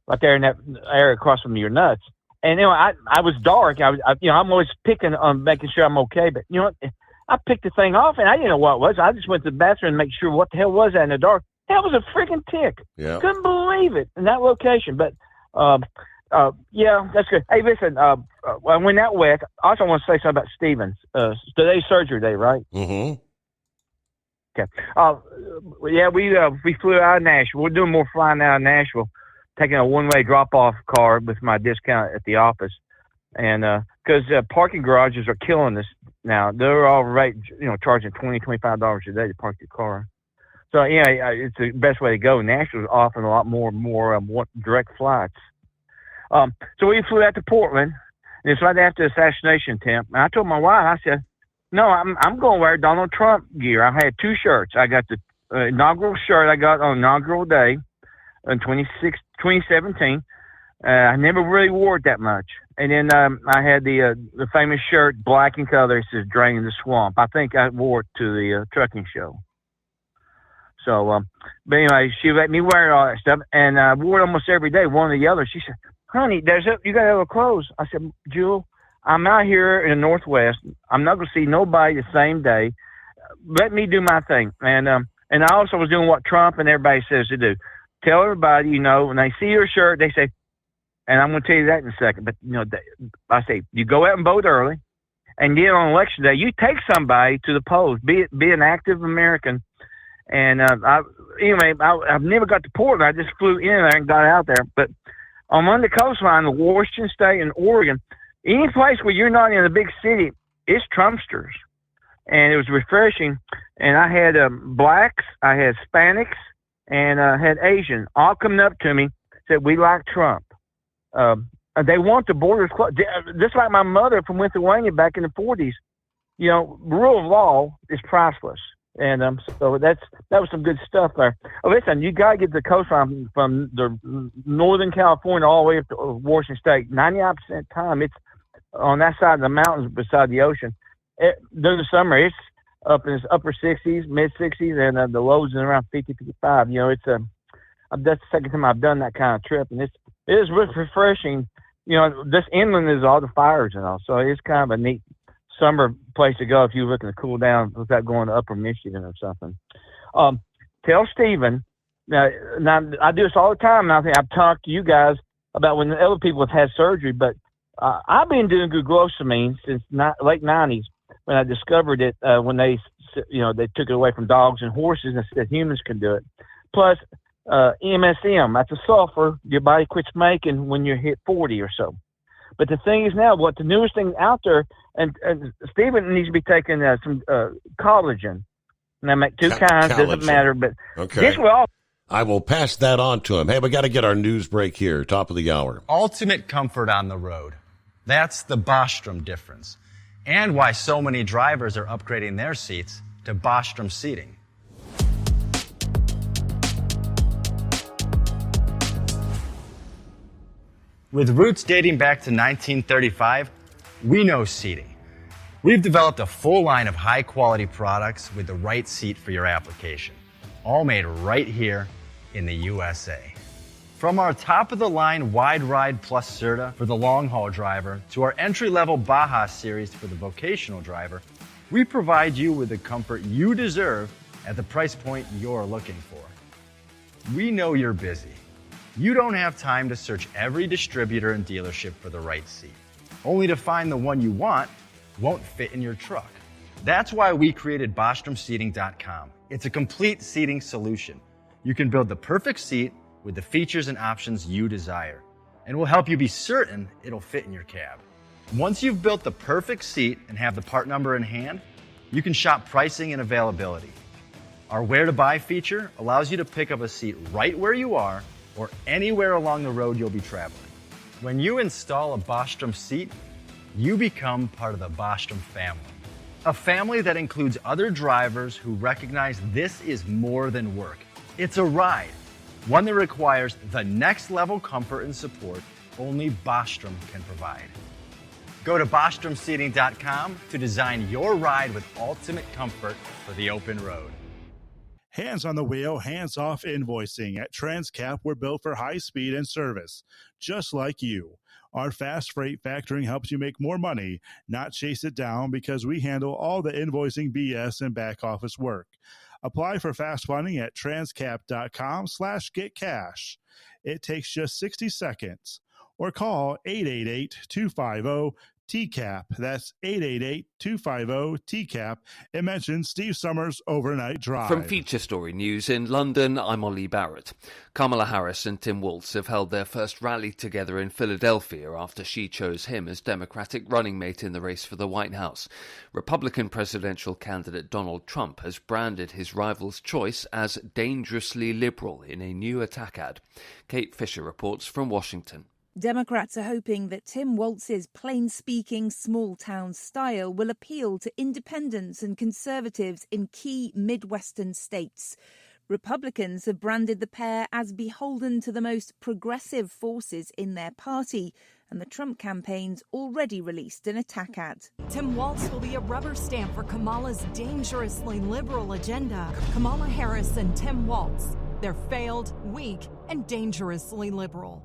right there in that area across from your nuts. And I was dark. I'm always picking on making sure I'm okay. But you know what? I picked the thing off and I didn't know what it was. I just went to the bathroom to make sure what the hell was that in the dark. That was a freaking tick. Yeah. Couldn't believe it in that location. But yeah, that's good. Hey, listen. When that wet, I also want to say something about Stevens. Today's surgery day, right? Mm-hmm. Okay. Yeah, we flew out of Nashville. We're doing more flying out of Nashville, taking a one-way drop-off card with my discount at the office, and because parking garages are killing us now. They're all charging $20-$25 a day to park your car. So yeah, it's the best way to go. Nashville's offering a lot more direct flights. So we flew out to Portland, and it's right after the assassination attempt. And I told my wife, I said, no, I'm going to wear Donald Trump gear. I had two shirts. I got the inaugural shirt I got on inaugural day in 2017. I never really wore it that much. And then I had the famous shirt, black in color. It says "Draining the Swamp." I think I wore it to the trucking show. So, but anyway, she let me wear all that stuff, and I wore it almost every day, one or the other. She said, "Honey, you got to have a clothes." I said, "Jewel, I'm out here in the Northwest. I'm not going to see nobody the same day. Let me do my thing." And I also was doing what Trump and everybody says to do. Tell everybody, when they see your shirt, they say, and I'm going to tell you that in a second, but, I say, you go out and vote early, and then on election day, you take somebody to the polls. Be an active American. And I've never got to Portland. I just flew in there and got out there. But on the coastline of Washington State and Oregon, any place where you're not in a big city, it's Trumpsters. And it was refreshing. And I had blacks, I had Hispanics, and I had Asian all coming up to me, said, "We like Trump." They want the borders closed. Just like my mother from Lithuania back in the 40s. Rule of law is priceless. And so that was some good stuff there. Oh, listen, you got to get the coastline from the Northern California all the way up to Washington State. 99% of the time, it's on that side of the mountains beside the ocean. During the summer, it's up in its upper 60s, mid 60s, and the lows is around 50, 55. That's the second time I've done that kind of trip, and it is really refreshing. This inland is all the fires and all, so it's kind of a neat summer place to go if you're looking to cool down without going to Upper Michigan or something. Tell Stephen, now I do this all the time, and I think I've talked to you guys about when other people have had surgery, but I've been doing glucosamine since late 90s when I discovered it when they took it away from dogs and horses and said humans can do it. Plus, MSM, that's a sulfur your body quits making when you hit 40 or so. But the thing is now, what the newest thing out there, and Stephen needs to be taking some collagen. And I make two kinds, doesn't matter, but this will all. I will pass that on to him. Hey, we got to get our news break here, top of the hour. Ultimate comfort on the road. That's the Bostrom difference. And why so many drivers are upgrading their seats to Bostrom seating. With roots dating back to 1935, we know seating. We've developed a full line of high-quality products with the right seat for your application, all made right here in the USA. From our top-of-the-line Wide Ride Plus Certa for the long-haul driver to our entry-level Baja series for the vocational driver, we provide you with the comfort you deserve at the price point you're looking for. We know you're busy. You don't have time to search every distributor and dealership for the right seat, only to find the one you want won't fit in your truck. That's why we created BostromSeating.com. It's a complete seating solution. You can build the perfect seat with the features and options you desire, and we'll help you be certain it'll fit in your cab. Once you've built the perfect seat and have the part number in hand, you can shop pricing and availability. Our Where to Buy feature allows you to pick up a seat right where you are or anywhere along the road you'll be traveling. When you install a Bostrom seat, you become part of the Bostrom family. A family that includes other drivers who recognize this is more than work. It's a ride, one that requires the next level comfort and support only Bostrom can provide. Go to BostromSeating.com to design your ride with ultimate comfort for the open road. Hands on the wheel, hands off invoicing. At Transcap, we're built for high speed and service, just like you. Our fast freight factoring helps you make more money, not chase it down, because we handle all the invoicing BS and back office work. Apply for fast funding at transcap.com/getcash. It takes just 60 seconds. Or call 888-250-TCAP. That's 888-250-TCAP. And mention Steve Summers' Overnight Drive. From Feature Story News in London, I'm Ollie Barrett. Kamala Harris and Tim Walz have held their first rally together in Philadelphia after she chose him as Democratic running mate in the race for the White House. Republican presidential candidate Donald Trump has branded his rival's choice as dangerously liberal in a new attack ad. Kate Fisher reports from Washington. Democrats are hoping that Tim Walz's plain-speaking, small-town style will appeal to independents and conservatives in key Midwestern states. Republicans have branded the pair as beholden to the most progressive forces in their party, and the Trump campaign's already released an attack ad. Tim Walz will be a rubber stamp for Kamala's dangerously liberal agenda. Kamala Harris and Tim Walz. They're failed, weak, and dangerously liberal.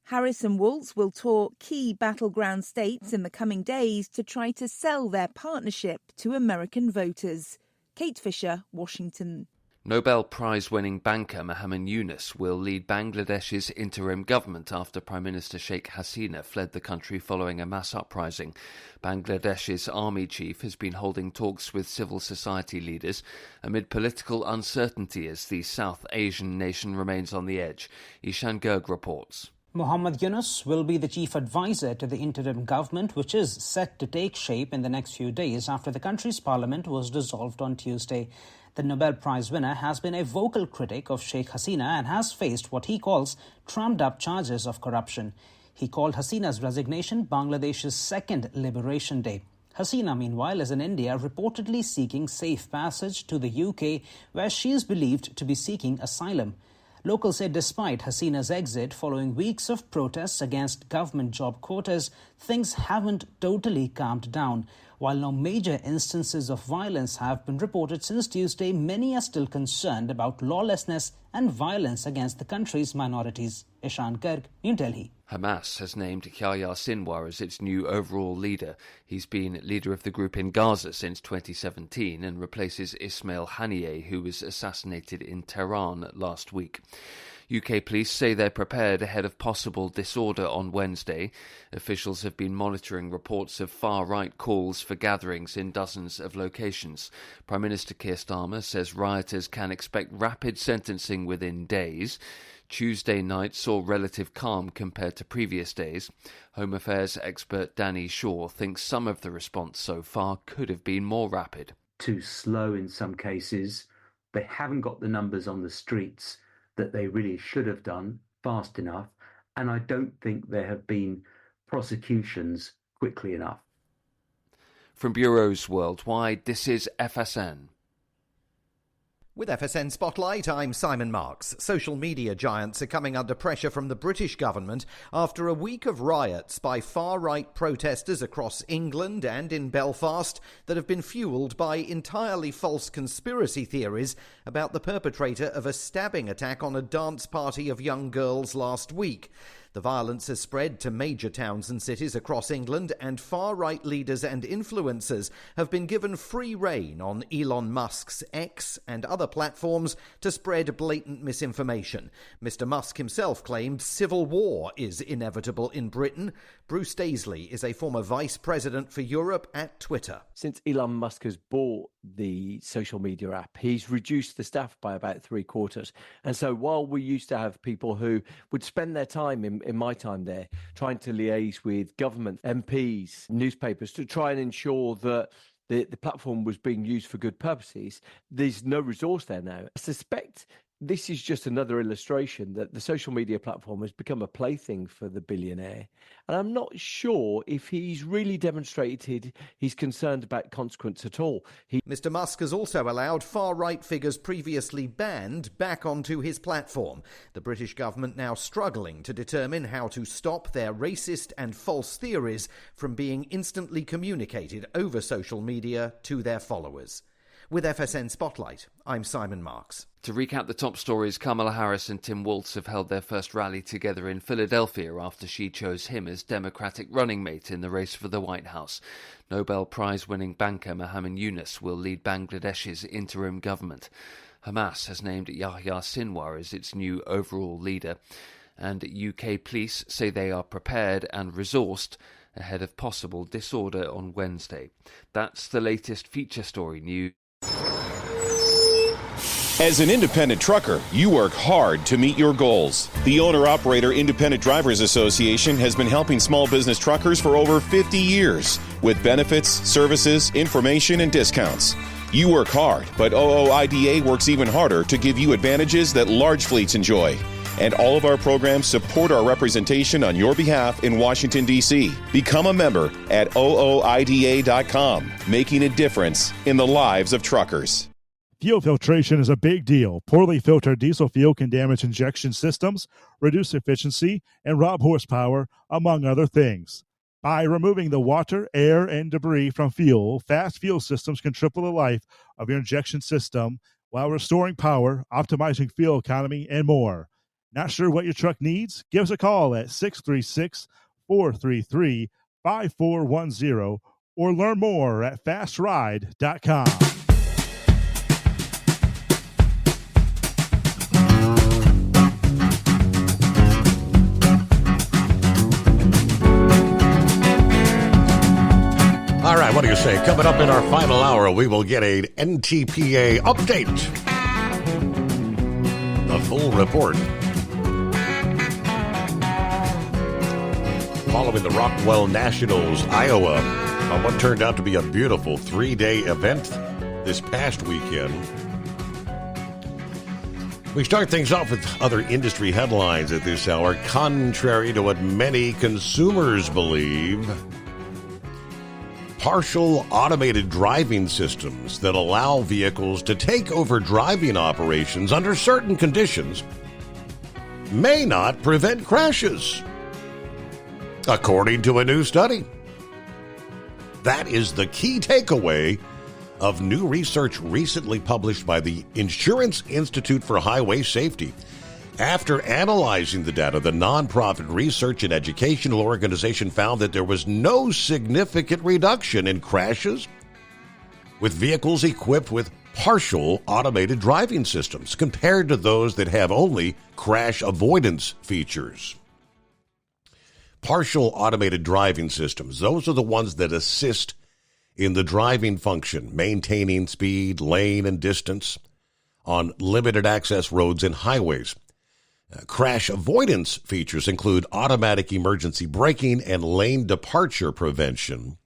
Harris and Walz will tour key battleground states in the coming days to try to sell their partnership to American voters. Kate Fisher, Washington. Nobel Prize-winning banker Mohamed Yunus will lead Bangladesh's interim government after Prime Minister Sheikh Hasina fled the country following a mass uprising. Bangladesh's army chief has been holding talks with civil society leaders amid political uncertainty as the South Asian nation remains on the edge. Ishan Gerg reports. Mohamed Yunus will be the chief advisor to the interim government, which is set to take shape in the next few days after the country's parliament was dissolved on Tuesday. The Nobel Prize winner has been a vocal critic of Sheikh Hasina and has faced what he calls trumped-up charges of corruption. He called Hasina's resignation Bangladesh's second liberation day. Hasina, meanwhile, is in India, reportedly seeking safe passage to the UK, where she is believed to be seeking asylum. Locals say despite Hasina's exit following weeks of protests against government job quotas, things haven't totally calmed down. While no major instances of violence have been reported since Tuesday, many are still concerned about lawlessness and violence against the country's minorities. Ishan Garg, New Delhi. Hamas has named Yahya Sinwar as its new overall leader. He's been leader of the group in Gaza since 2017 and replaces Ismail Haniyeh, who was assassinated in Tehran last week. UK police say they're prepared ahead of possible disorder on Wednesday. Officials have been monitoring reports of far-right calls for gatherings in dozens of locations. Prime Minister Keir Starmer says rioters can expect rapid sentencing within days. Tuesday night saw relative calm compared to previous days. Home Affairs expert Danny Shaw thinks some of the response so far could have been more rapid. Too slow in some cases. They haven't got the numbers on the streets that they really should have done fast enough. And I don't think there have been prosecutions quickly enough. From bureaus worldwide, this is FSN. With FSN Spotlight, I'm Simon Marks. Social media giants are coming under pressure from the British government after a week of riots by far-right protesters across England and in Belfast that have been fueled by entirely false conspiracy theories about the perpetrator of a stabbing attack on a dance party of young girls last week. The violence has spread to major towns and cities across England, and far-right leaders and influencers have been given free rein on Elon Musk's X and other platforms to spread blatant misinformation. Mr. Musk himself claimed civil war is inevitable in Britain. Bruce Daisley is a former vice president for Europe at Twitter. Since Elon Musk has bought the social media app, he's reduced the staff by about 3/4. And so while we used to have people who would spend their time in my time there trying to liaise with government, MPs, newspapers to try and ensure that the platform was being used for good purposes, there's no resource there now. I suspect this is just another illustration that the social media platform has become a plaything for the billionaire. And I'm not sure if he's really demonstrated he's concerned about consequence at all. Mr. Musk has also allowed far-right figures previously banned back onto his platform. The British government now struggling to determine how to stop their racist and false theories from being instantly communicated over social media to their followers. With FSN Spotlight, I'm Simon Marks. To recap the top stories, Kamala Harris and Tim Walz have held their first rally together in Philadelphia after she chose him as Democratic running mate in the race for the White House. Nobel Prize-winning banker Mohammed Yunus will lead Bangladesh's interim government. Hamas has named Yahya Sinwar as its new overall leader, and UK police say they are prepared and resourced ahead of possible disorder on Wednesday. That's the latest feature story news. As an independent trucker, you work hard to meet your goals. The Owner-Operator Independent Drivers Association has been helping small business truckers for over 50 years with benefits, services, information, and discounts. You work hard, but OOIDA works even harder to give you advantages that large fleets enjoy. And all of our programs support our representation on your behalf in Washington, D.C. Become a member at OOIDA.com, making a difference in the lives of truckers. Fuel filtration is a big deal. Poorly filtered diesel fuel can damage injection systems, reduce efficiency, and rob horsepower, among other things. By removing the water, air, and debris from fuel, fast fuel systems can triple the life of your injection system while restoring power, optimizing fuel economy, and more. Not sure what your truck needs? Give us a call at 636-433-5410 or learn more at fastride.com. All right, what do you say? Coming up in our final hour, we will get an NTPA update. The full report. Following the Rockwell Nationals, Iowa, on what turned out to be a beautiful 3-day event this past weekend. We start things off with other industry headlines at this hour. Contrary to what many consumers believe, partial automated driving systems that allow vehicles to take over driving operations under certain conditions may not prevent crashes, according to a new study. That is the key takeaway of new research recently published by the Insurance Institute for Highway Safety. After analyzing the data, the nonprofit research and educational organization found that there was no significant reduction in crashes with vehicles equipped with partial automated driving systems compared to those that have only crash avoidance features. Partial automated driving systems, those are the ones that assist in the driving function, maintaining speed, lane, and distance on limited access roads and highways. Crash avoidance features include automatic emergency braking and lane departure prevention.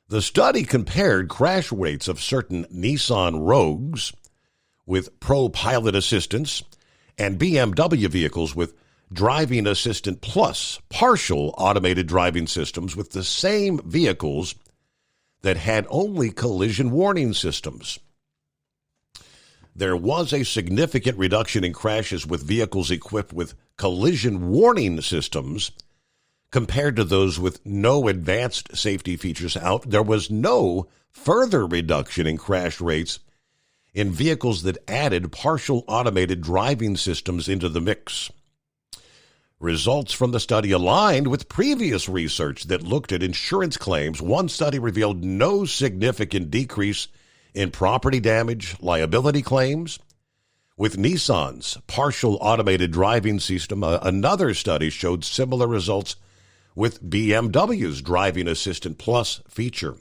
The study compared crash rates of certain Nissan Rogues with Pro Pilot Assistance and BMW vehicles with Driving Assistant Plus partial automated driving systems with the same vehicles that had only collision warning systems. There was a significant reduction in crashes with vehicles equipped with collision warning systems compared to those with no advanced safety features out. There was no further reduction in crash rates in vehicles that added partial automated driving systems into the mix. Results from the study aligned with previous research that looked at insurance claims. One study revealed no significant decrease in property damage liability claims with Nissan's partial automated driving system. Another study showed similar results with BMW's Driving Assistant Plus feature.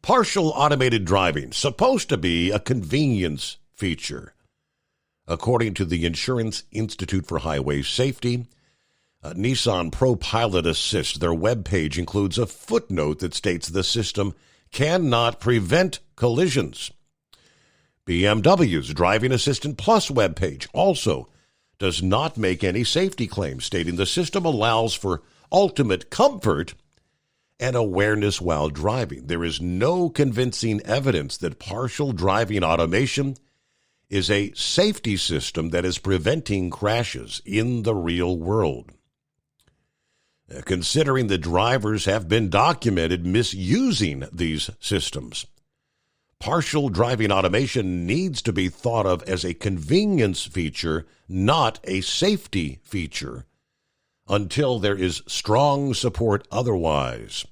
Partial automated driving, supposed to be a convenience feature. According to the Insurance Institute for Highway Safety, Nissan Pro Pilot Assist, their webpage includes a footnote that states the system cannot prevent collisions. BMW's Driving Assistant Plus webpage also does not make any safety claims, stating the system allows for ultimate comfort and awareness while driving. There is no convincing evidence that partial driving automation is a safety system that is preventing crashes in the real world. Considering the drivers have been documented misusing these systems, partial driving automation needs to be thought of as a convenience feature, not a safety feature, until there is strong support otherwise.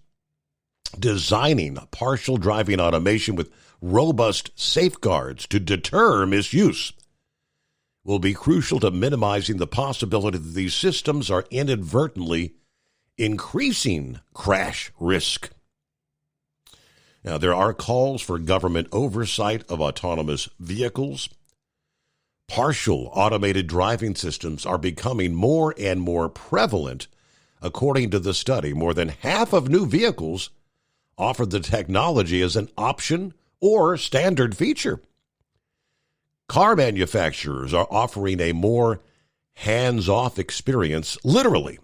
Designing partial driving automation with robust safeguards to deter misuse will be crucial to minimizing the possibility that these systems are inadvertently increasing crash risk. Now, there are calls for government oversight of autonomous vehicles. Partial automated driving systems are becoming more and more prevalent. According to the study, more than half of new vehicles offer the technology as an option or standard feature. Car manufacturers are offering a more hands-off experience, literally.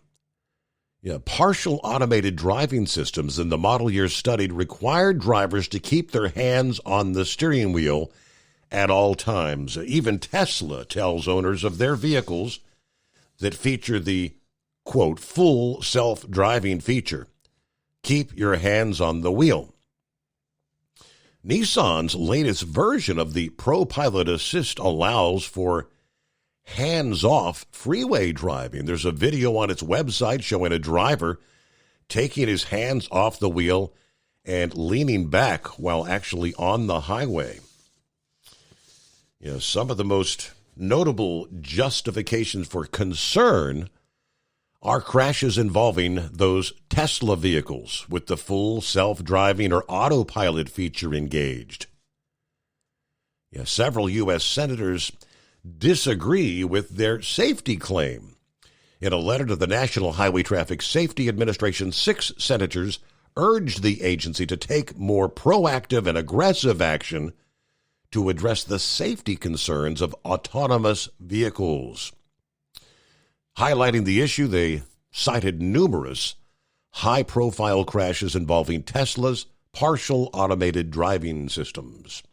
Partial automated driving systems in the model year studied required drivers to keep their hands on the steering wheel at all times. Even Tesla tells owners of their vehicles that feature the, quote, full self-driving feature, keep your hands on the wheel. Nissan's latest version of the Pro Pilot Assist allows for hands-off freeway driving. There's a video on its website showing a driver taking his hands off the wheel and leaning back while actually on the highway. Some of the most notable justifications for concern are crashes involving those Tesla vehicles with the full self-driving or autopilot feature engaged. Several U.S. senators disagree with their safety claim. In a letter to the National Highway Traffic Safety Administration, 6 senators urged the agency to take more proactive and aggressive action to address the safety concerns of autonomous vehicles. Highlighting the issue, they cited numerous high-profile crashes involving Tesla's partial automated driving systems.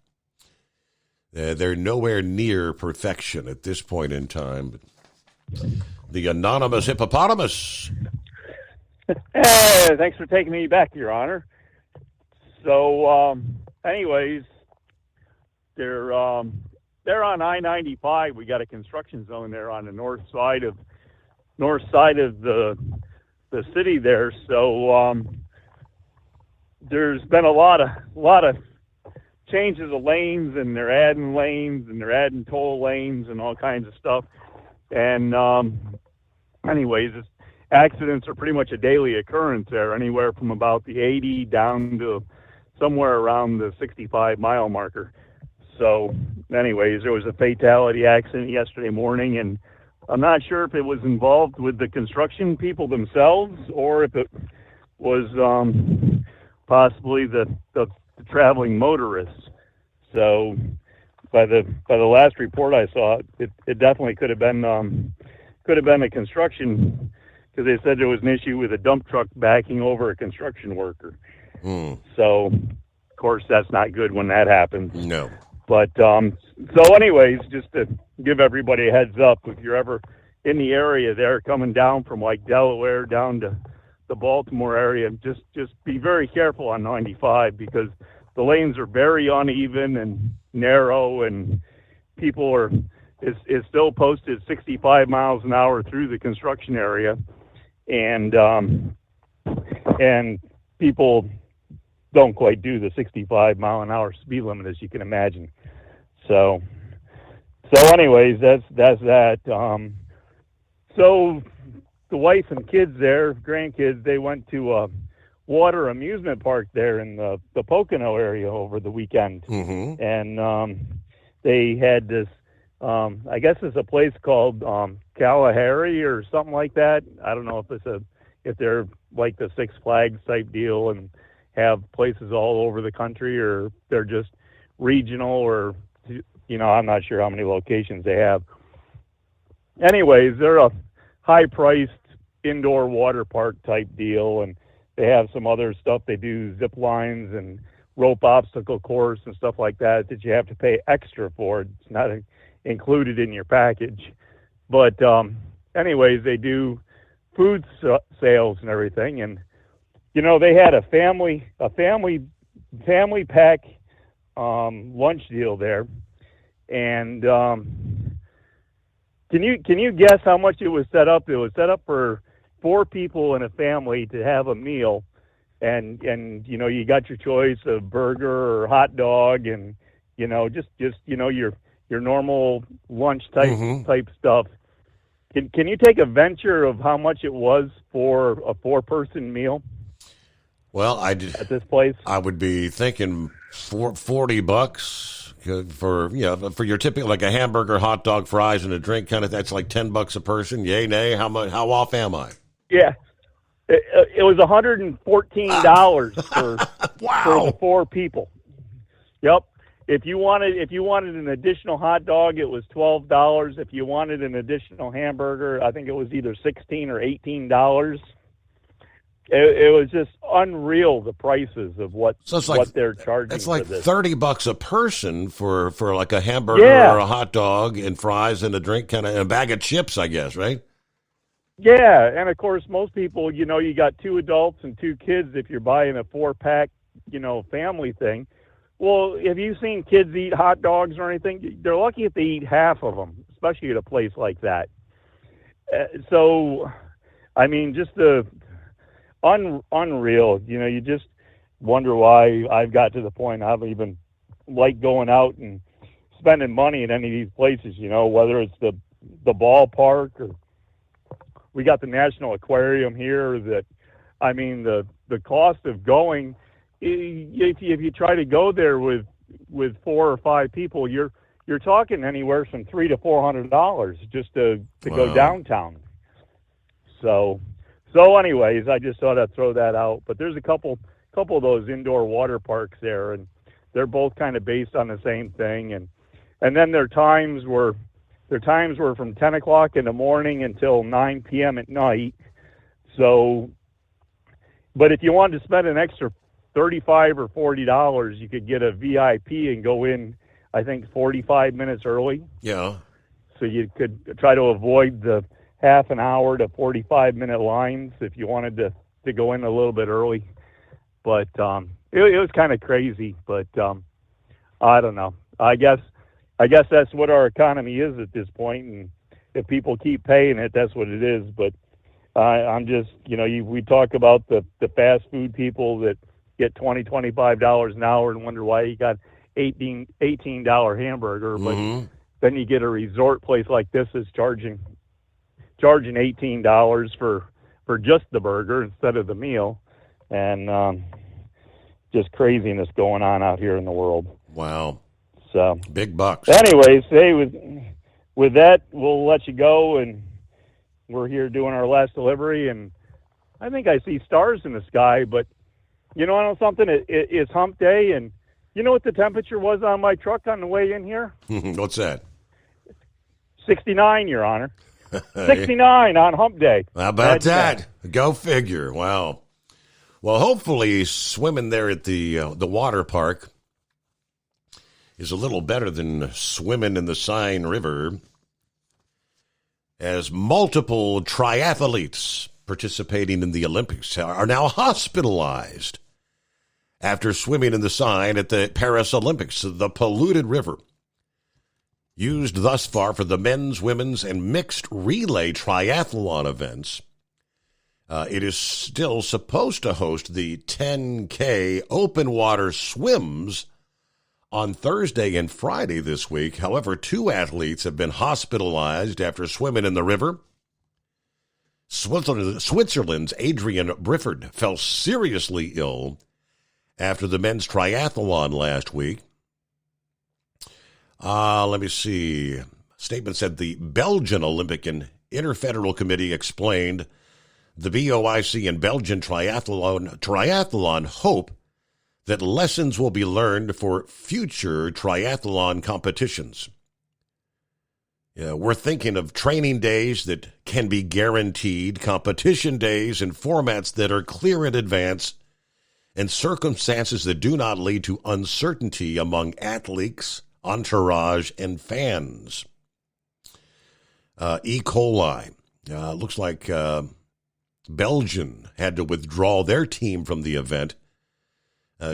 They're nowhere near perfection at this point in time. The anonymous hippopotamus. Hey, thanks for taking me back, Your Honor. So, anyways, they're on I-95. We got a construction zone there on the north side of the city there. So, there's been a lot of changes of lanes, and they're adding toll lanes and all kinds of stuff. And anyways, accidents are pretty much a daily occurrence there, anywhere from about the 80 down to somewhere around the 65-mile marker. So anyways, there was a fatality accident yesterday morning, and I'm not sure if it was involved with the construction people themselves or if it was possibly the traveling motorists. So by the last report I saw, it definitely could have been a construction, because they said there was an issue with a dump truck backing over a construction worker. So of course that's not good when that happens. No. But so anyways, just to give everybody a heads up, if you're ever in the area there coming down from like Delaware down to the Baltimore area, just be very careful on 95, because the lanes are very uneven and narrow, and people is still posted 65 miles an hour through the construction area, and people don't quite do the 65 mile an hour speed limit, as you can imagine. So anyways, that's that. So the wife and kids there, grandkids, they went to a water amusement park there in the Pocono area over the weekend. And they had this, I guess it's a place called Kalahari or something like that. I don't know if they're like the Six Flags type deal and have places all over the country, or they're just regional, or, I'm not sure how many locations they have. Anyways, they're a high-priced indoor water park type deal, and they have some other stuff. They do zip lines and rope obstacle course and stuff like that you have to pay extra for. It's not included in your package. But anyways, they do food sales and everything, and they had a family pack lunch deal there, and can you guess how much it was set up? It was set up for 4 people in a family to have a meal, and you got your choice of burger or hot dog, and just your normal lunch type stuff. Can you take a venture of how much it was for a 4-person meal? Well, at this place, I would be thinking $40 for your typical, like a hamburger, hot dog, fries, and a drink kind of. That's like $10 a person. Yay, nay? How much? How off am I? Yeah, it was $114 for the 4 people. Yep. If you wanted an additional hot dog, it was $12. If you wanted an additional hamburger, I think it was either $16 or $18. It was just unreal, the prices of what they're charging. It's like for this. $30 a person for like a hamburger or a hot dog and fries and a drink, kind of, and a bag of chips, I guess, right? Yeah, and of course, most people, you got 2 adults and 2 kids if you're buying a 4-pack, family thing. Well, have you seen kids eat hot dogs or anything? They're lucky if they eat half of them, especially at a place like that. So, I mean, just unreal. You just wonder why I've got to the point I don't even like going out and spending money in any of these places, whether it's the ballpark, or we got the National Aquarium here. That, I mean, the cost of going, if you try to go there with 4 or 5 people, you're talking anywhere from $300 to $400 just to go downtown. So anyways, I just thought I'd throw that out. But there's a couple of those indoor water parks there, and they're both kind of based on the same thing. And then their times were from 10 o'clock in the morning until 9 p.m. at night. So, but if you wanted to spend an extra $35 or $40, you could get a VIP and go in, I think, 45 minutes early. Yeah. So you could try to avoid the half an hour to 45-minute lines if you wanted to to go in a little bit early, but it was kind of crazy. But I don't know. I guess that's what our economy is at this point, and if people keep paying it, that's what it is. But I'm just, we talk about the fast food people that get $20-$25 an hour and wonder why you got $18 hamburger, but then you get a resort place like this is charging $18 for just the burger instead of the meal, and just craziness going on out here in the world. Wow. So big bucks. Anyways, hey, with that, we'll let you go, and we're here doing our last delivery, and I think I see stars in the sky, but you know something? It's hump day, and you know what the temperature was on my truck on the way in here? What's that? 69, Your Honor. 69 on hump day. How about that? Go figure. Wow. Well, hopefully swimming there at the water park is a little better than swimming in the Seine River, as multiple triathletes participating in the Olympics are now hospitalized after swimming in the Seine at the Paris Olympics, the polluted river used thus far for the men's, women's, and mixed relay triathlon events. It is still supposed to host the 10K open water swims on Thursday and Friday this week. However, 2 athletes have been hospitalized after swimming in the river. Switzerland's Adrian Brifford fell seriously ill after the men's triathlon last week. Let me see. Statement said the Belgian Olympic and Interfederal Committee explained the BOIC and Belgian triathlon hope that lessons will be learned for future triathlon competitions. We're thinking of training days that can be guaranteed, competition days and formats that are clear in advance, and circumstances that do not lead to uncertainty among athletes, entourage, and fans. E. coli. Looks like Belgium had to withdraw their team from the event.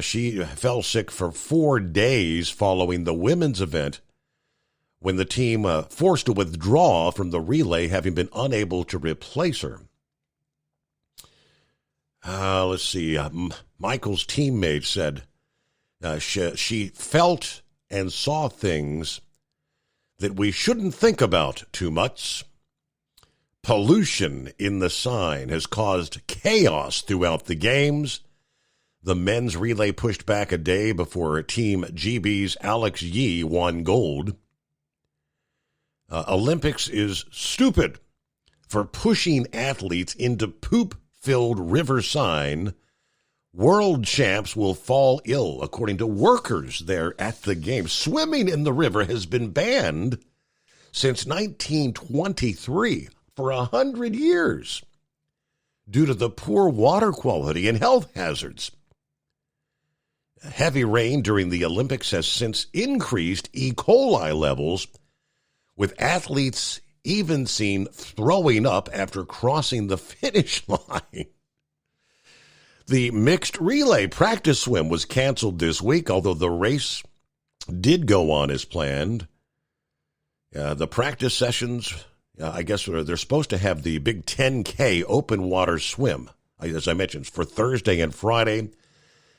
She fell sick for 4 days following the women's event, when the team forced to withdraw from the relay, having been unable to replace her. Let's see. Michael's teammate said she felt and saw things that we shouldn't think about too much. Pollution in the Seine has caused chaos throughout the games. The men's relay pushed back a day before Team GB's Alex Yee won gold. Olympics is stupid for pushing athletes into poop-filled river Seine. World champs will fall ill, according to workers there at the game. Swimming in the river has been banned since 1923 for 100 years due to the poor water quality and health hazards. Heavy rain during the Olympics has since increased E. coli levels, with athletes even seen throwing up after crossing the finish line. The mixed relay practice swim was canceled this week, although the race did go on as planned. The practice sessions, I guess they're supposed to have the big 10K open water swim, as I mentioned, for Thursday and Friday.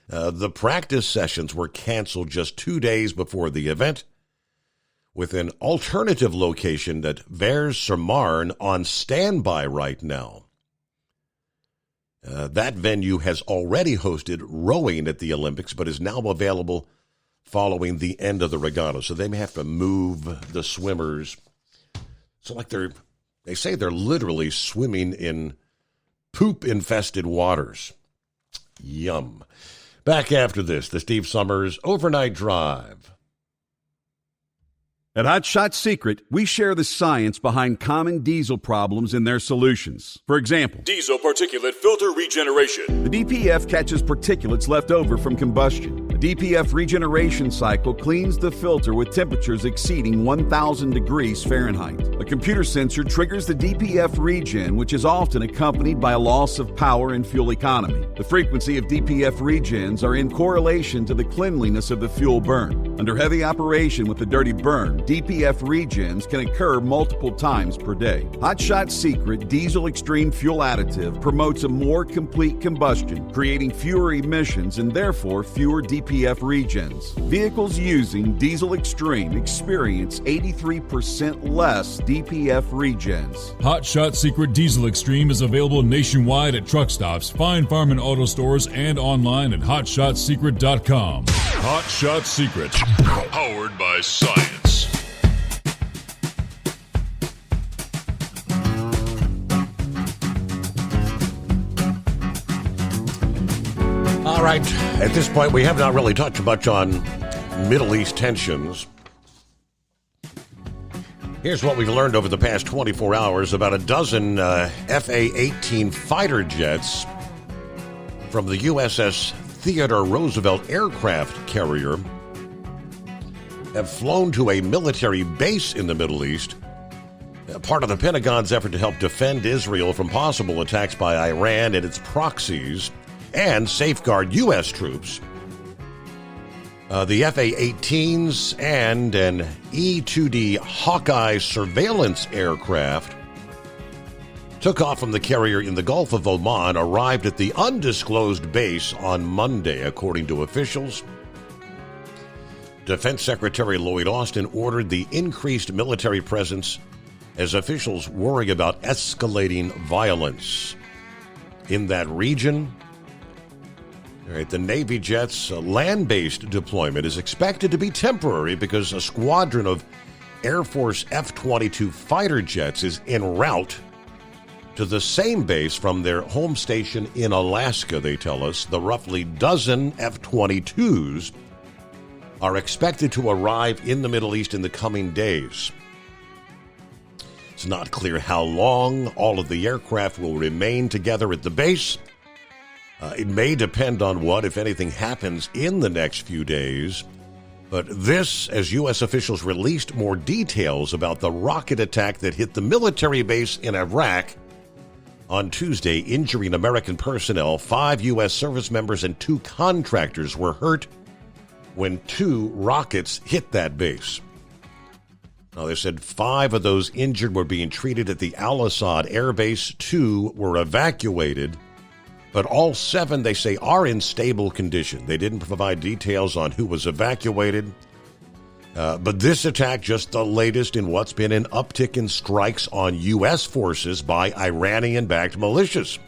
The practice sessions were canceled just 2 days before the event, with an alternative location at Vers-sur-Marne on standby right now. That venue has already hosted rowing at the Olympics, but is now available following the end of the regatta. So they may have to move the swimmers. So like they say they're literally swimming in poop-infested waters. Yum. Back after this, the Steve Summers Overnight Drive. At Hot Shot Secret, we share the science behind common diesel problems and their solutions. For example, diesel particulate filter regeneration. The DPF catches particulates left over from combustion. The DPF regeneration cycle cleans the filter with temperatures exceeding 1,000 degrees Fahrenheit. A computer sensor triggers the DPF regen, which is often accompanied by a loss of power and fuel economy. The frequency of DPF regens are in correlation to the cleanliness of the fuel burn. Under heavy operation with a dirty burn, DPF regens can occur multiple times per day. Hot Shot Secret Diesel Extreme Fuel Additive promotes a more complete combustion, creating fewer emissions and therefore fewer DPF regens. Vehicles using Diesel Extreme experience 83% less DPF regens. Hot Shot Secret Diesel Extreme is available nationwide at truck stops, fine farm and auto stores, and online at hotshotsecret.com. Hot Shot Secret, powered by science. All right, at this point, we have not really touched much on Middle East tensions. Here's what we've learned over the past 24 hours. About a dozen FA-18 fighter jets from the USS Theodore Roosevelt aircraft carrier have flown to a military base in the Middle East, part of the Pentagon's effort to help defend Israel from possible attacks by Iran and its proxies and safeguard U.S. troops. The FA-18s and an E-2D Hawkeye surveillance aircraft took off from the carrier in the Gulf of Oman, arrived at the undisclosed base on Monday, according to officials. Defense Secretary Lloyd Austin ordered the increased military presence as officials worry about escalating violence in that region. All right, the Navy jet's land-based deployment is expected to be temporary because a squadron of Air Force F-22 fighter jets is en route to the same base from their home station in Alaska, they tell us. The roughly dozen F-22s are expected to arrive in the Middle East in the coming days. It's not clear how long all of the aircraft will remain together at the base. It may depend on what, if anything, happens in the next few days. But this, as U.S. officials released more details about the rocket attack that hit the military base in Iraq on Tuesday, injuring American personnel. 5 U.S. service members and 2 contractors were hurt when 2 rockets hit that base. Now, they said 5 of those injured were being treated at the Al-Assad Air Base. 2 were evacuated. But all 7, they say, are in stable condition. They didn't provide details on who was evacuated. But this attack, just the latest in what's been an uptick in strikes on U.S. forces by Iranian-backed militias.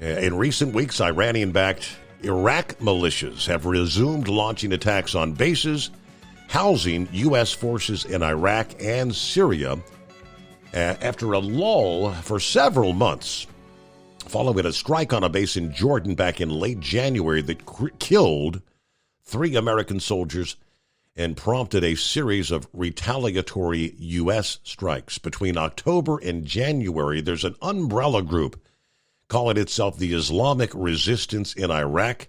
In recent weeks, Iranian-backed Iraq militias have resumed launching attacks on bases housing U.S. forces in Iraq and Syria after a lull for several months, following a strike on a base in Jordan back in late January that killed 3 American soldiers and prompted a series of retaliatory U.S. strikes. Between October and January, there's an umbrella group calling itself the Islamic Resistance in Iraq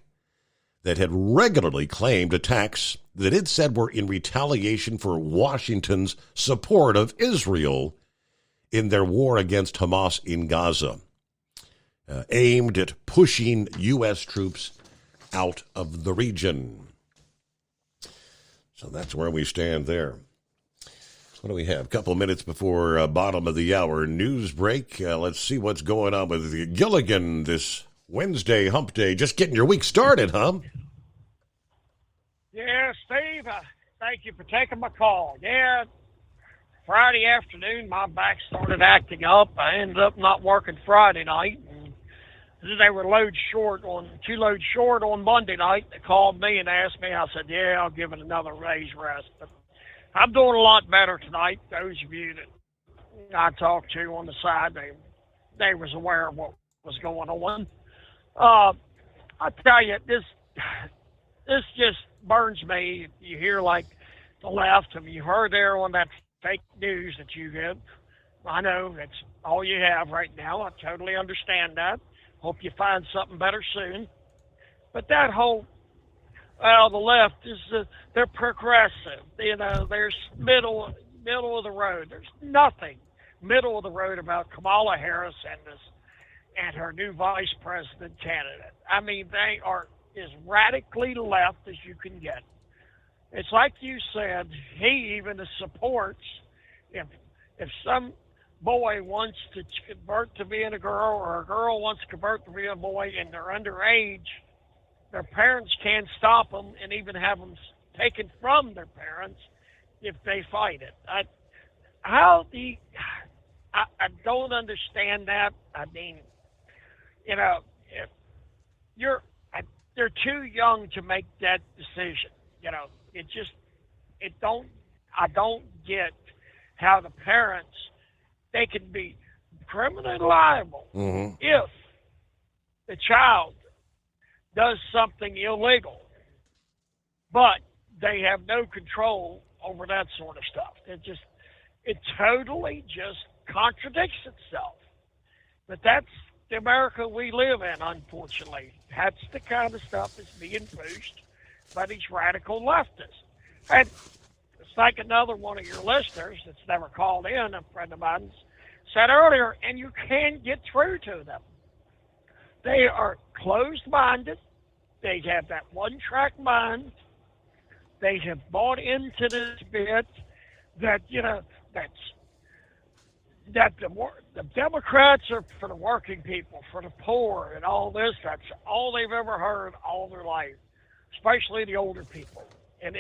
that had regularly claimed attacks that it said were in retaliation for Washington's support of Israel in their war against Hamas in Gaza, aimed at pushing U.S. troops out of the region. So that's where we stand there. What do we have? A couple of minutes before bottom of the hour news break. Let's see what's going on with Gilligan this Wednesday hump day. Just getting your week started, huh? Yeah, Steve, thank you for taking my call. Yeah, Friday afternoon, my back started acting up. I ended up not working Friday night. And they were 2 loads short on Monday night. They called me and asked me. I said, yeah, I'll give it another day's rest. But I'm doing a lot better tonight. Those of you that I talked to on the side, they was aware of what was going on. I tell you, this just burns me. You hear like the left, and you heard there on that fake news that you get. I know that's all you have right now. I totally understand that. Hope you find something better soon. But that whole Well, the left is they're progressive. You know, there's middle of the road. There's nothing middle of the road about Kamala Harris and her new vice president candidate. I mean, they are as radically left as you can get. It's like you said. He even supports if some boy wants to convert to being a girl or a girl wants to convert to being a boy and they're underage, their parents can't stop them and even have them taken from their parents if they fight it. I don't understand that. I mean, you know, if they're too young to make that decision. You know, I don't get how the parents, they can be criminally liable if the child does something illegal, but they have no control over that sort of stuff. It totally just contradicts itself. But that's the America we live in, unfortunately. That's the kind of stuff that's being pushed by these radical leftists. And it's like another one of your listeners that's never called in, a friend of mine, said earlier, and you can't get through to them. They are closed-minded. They have that one-track mind. They have bought into this bit that, you know, that the Democrats are for the working people, for the poor, and all this. That's all they've ever heard all their life, especially the older people. And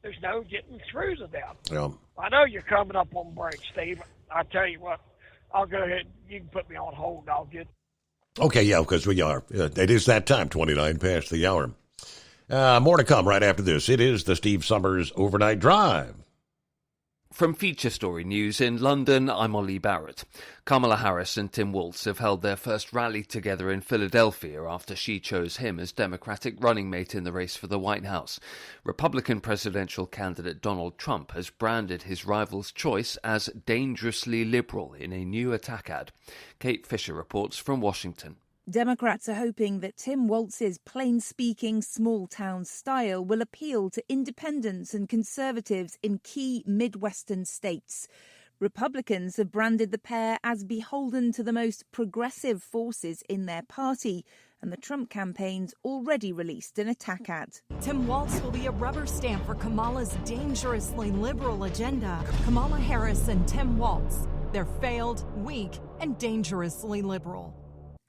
there's no getting through to them. Yeah. I know you're coming up on break, Steve. I tell you what, I'll go ahead. You can put me on hold, and I'll get. Okay, yeah, because we are. It is that time, 29 past the hour. More to come right after this. It is the Steve Summers Overnight Drive. From Feature Story News in London, I'm Ollie Barrett. Kamala Harris and Tim Walz have held their first rally together in Philadelphia after she chose him as Democratic running mate in the race for the White House. Republican presidential candidate Donald Trump has branded his rival's choice as dangerously liberal in a new attack ad. Kate Fisher reports from Washington. Democrats are hoping that Tim Walz's plain-speaking, small-town style will appeal to independents and conservatives in key Midwestern states. Republicans have branded the pair as beholden to the most progressive forces in their party, and the Trump campaign's already released an attack ad. Tim Walz will be a rubber stamp for Kamala's dangerously liberal agenda. Kamala Harris and Tim Walz. They're failed, weak, and dangerously liberal.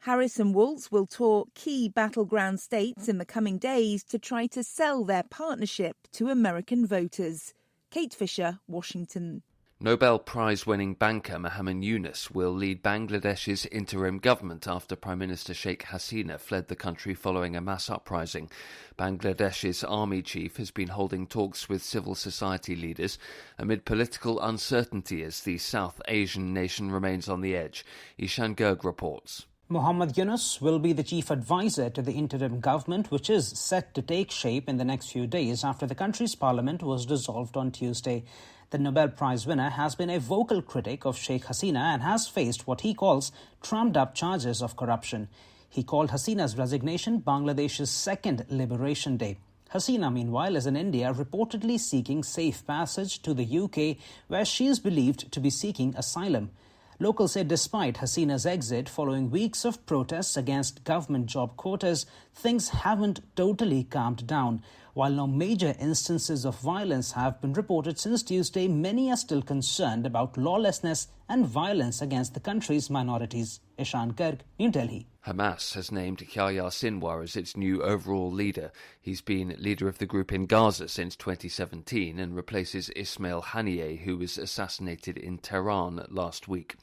Harris and Walz will tour key battleground states in the coming days to try to sell their partnership to American voters. Kate Fisher, Washington. Nobel Prize-winning banker Mohammed Yunus will lead Bangladesh's interim government after Prime Minister Sheikh Hasina fled the country following a mass uprising. Bangladesh's army chief has been holding talks with civil society leaders amid political uncertainty as the South Asian nation remains on the edge. Ishan Garg reports. Mohammed Yunus will be the chief advisor to the interim government, which is set to take shape in the next few days after the country's parliament was dissolved on Tuesday. The Nobel Prize winner has been a vocal critic of Sheikh Hasina and has faced what he calls trumped-up charges of corruption. He called Hasina's resignation Bangladesh's second Liberation Day. Hasina, meanwhile, is in India, reportedly seeking safe passage to the UK, where she is believed to be seeking asylum. Locals say despite Hasina's exit following weeks of protests against government job quotas, things haven't totally calmed down. While no major instances of violence have been reported since Tuesday, many are still concerned about lawlessness and violence against the country's minorities. Ishan Garg, New Delhi. Hamas has named Yahya Sinwar as its new overall leader. He's been leader of the group in Gaza since 2017 and replaces Ismail Haniyeh, who was assassinated in Tehran last week.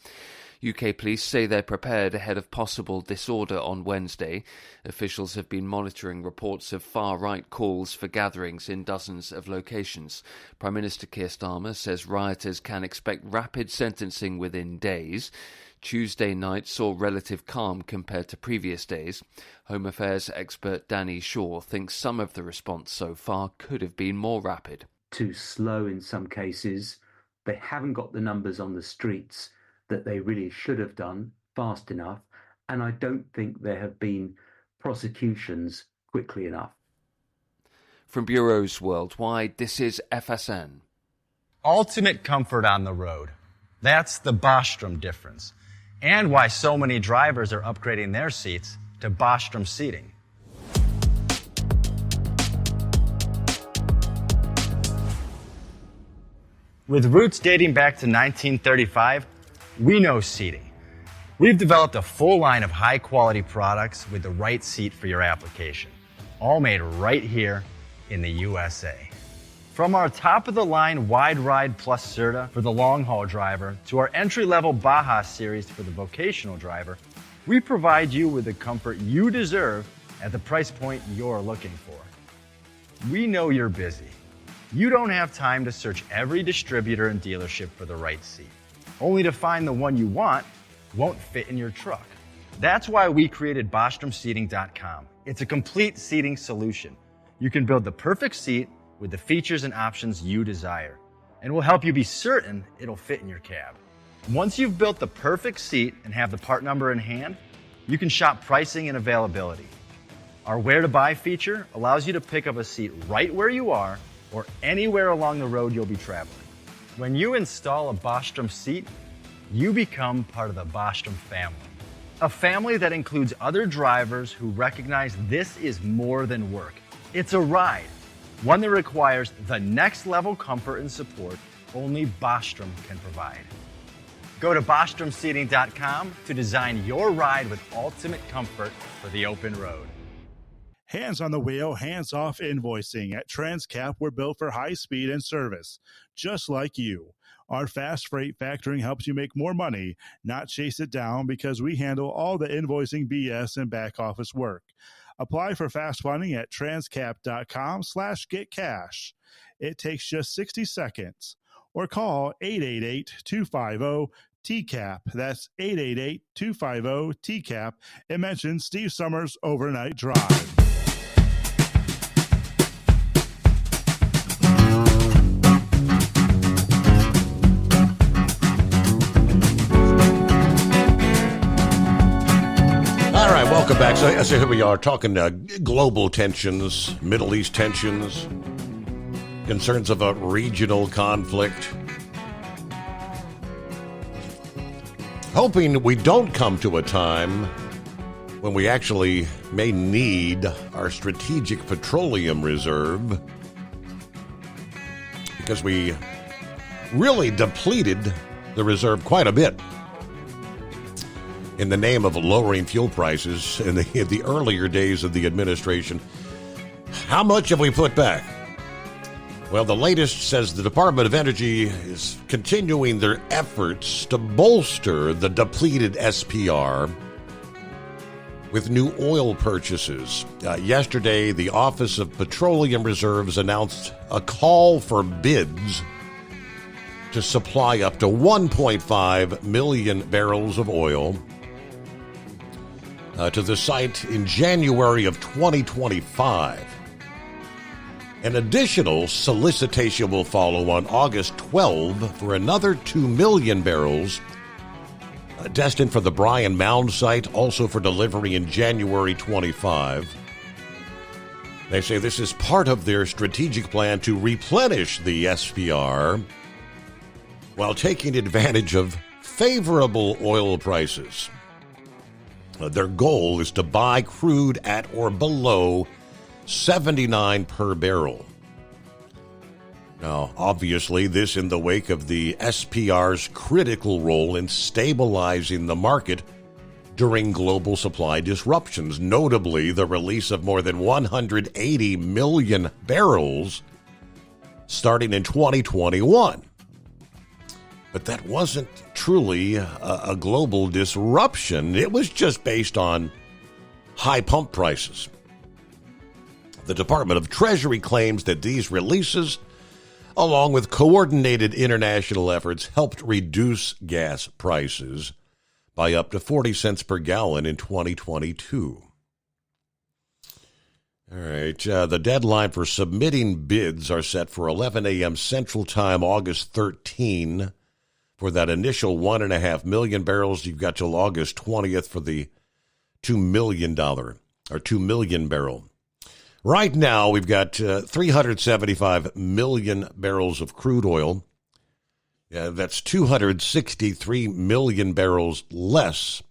UK police say they're prepared ahead of possible disorder on Wednesday. Officials have been monitoring reports of far-right calls for gatherings in dozens of locations. Prime Minister Keir Starmer says rioters can expect rapid sentencing within days. Tuesday night saw relative calm compared to previous days. Home Affairs expert Danny Shaw thinks some of the response so far could have been more rapid. Too slow in some cases. They haven't got the numbers on the streets that they really should have done fast enough. And I don't think there have been prosecutions quickly enough. From Bureaus Worldwide, this is FSN. Ultimate comfort on the road. That's the Bostrom difference, and why so many drivers are upgrading their seats to Bostrom seating. With roots dating back to 1935, we know seating. We've developed a full line of high-quality products with the right seat for your application, all made right here in the USA. From our top-of-the-line Wide Ride Plus Certa for the long-haul driver to our entry-level Baja series for the vocational driver, we provide you with the comfort you deserve at the price point you're looking for. We know you're busy. You don't have time to search every distributor and dealership for the right seat, only to find the one you want won't fit in your truck. That's why we created BostromSeating.com. It's a complete seating solution. You can build the perfect seat with the features and options you desire, and we'll help you be certain it'll fit in your cab. Once you've built the perfect seat and have the part number in hand, you can shop pricing and availability. Our Where to Buy feature allows you to pick up a seat right where you are or anywhere along the road you'll be traveling. When you install a Bostrom seat, you become part of the Bostrom family. A family that includes other drivers who recognize this is more than work. It's a ride, one that requires the next level comfort and support only Bostrom can provide. Go to BostromSeating.com to design your ride with ultimate comfort for the open road. Hands on the wheel, hands off invoicing. At Transcap, we're built for high speed and service, just like you. Our fast freight factoring helps you make more money, not chase it down, because we handle all the invoicing BS and back office work. Apply for fast funding at transcap.com/getcash. It takes just 60 seconds. Or call 888-250-TCAP. That's 888-250-TCAP. And mention Steve Summers Overnight Drive. All right, welcome back. So here we are talking global tensions, Middle East tensions, concerns of a regional conflict. Hoping we don't come to a time when we actually may need our strategic petroleum reserve, because we really depleted the reserve quite a bit in the name of lowering fuel prices in the earlier days of the administration. How much have we put back? Well, the latest says the Department of Energy is continuing their efforts to bolster the depleted SPR with new oil purchases. Yesterday, the Office of Petroleum Reserves announced a call for bids to supply up to 1.5 million barrels of oil to the site in January of 2025. An additional solicitation will follow on August 12 for another 2 million barrels, destined for the Bryan Mound site, also for delivery in January 25. They say this is part of their strategic plan to replenish the SPR while taking advantage of favorable oil prices. Their goal is to buy crude at or below $79 per barrel. Now, obviously, this in the wake of the SPR's critical role in stabilizing the market during global supply disruptions, notably the release of more than 180 million barrels starting in 2021. But that wasn't truly a global disruption. It was just based on high pump prices. The Department of Treasury claims that these releases, along with coordinated international efforts, helped reduce gas prices by up to 40 cents per gallon in 2022. All right, the deadline for submitting bids are set for 11 a.m. Central Time, August 13. For that initial 1.5 million barrels, you've got till August 20th for the $2 million or 2 million barrel. Right now, we've got 375 million barrels of crude oil. Yeah, that's 263 million barrels less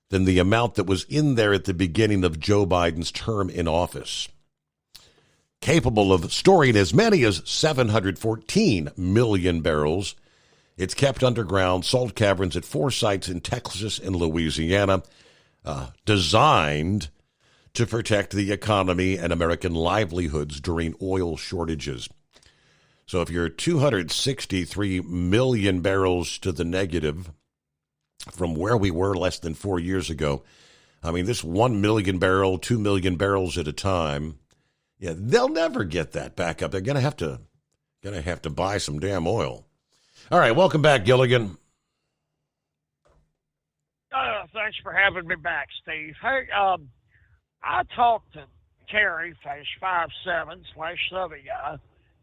than the amount that was in there at the beginning of Joe Biden's term in office. Capable of storing as many as 714 million barrels, it's kept underground salt caverns at 4 sites in Texas and Louisiana, designed to protect the economy and American livelihoods during oil shortages. So if you're 263 million barrels to the negative from where we were less than 4 years ago, I mean, this 1 million barrel, 2 million barrels at a time, yeah, they'll never get that back up. They're gonna have to buy some damn oil. All right, welcome back, Gilligan. Thanks for having me back, Steve. Hey, I talked to Terry, 57/Southern Guy,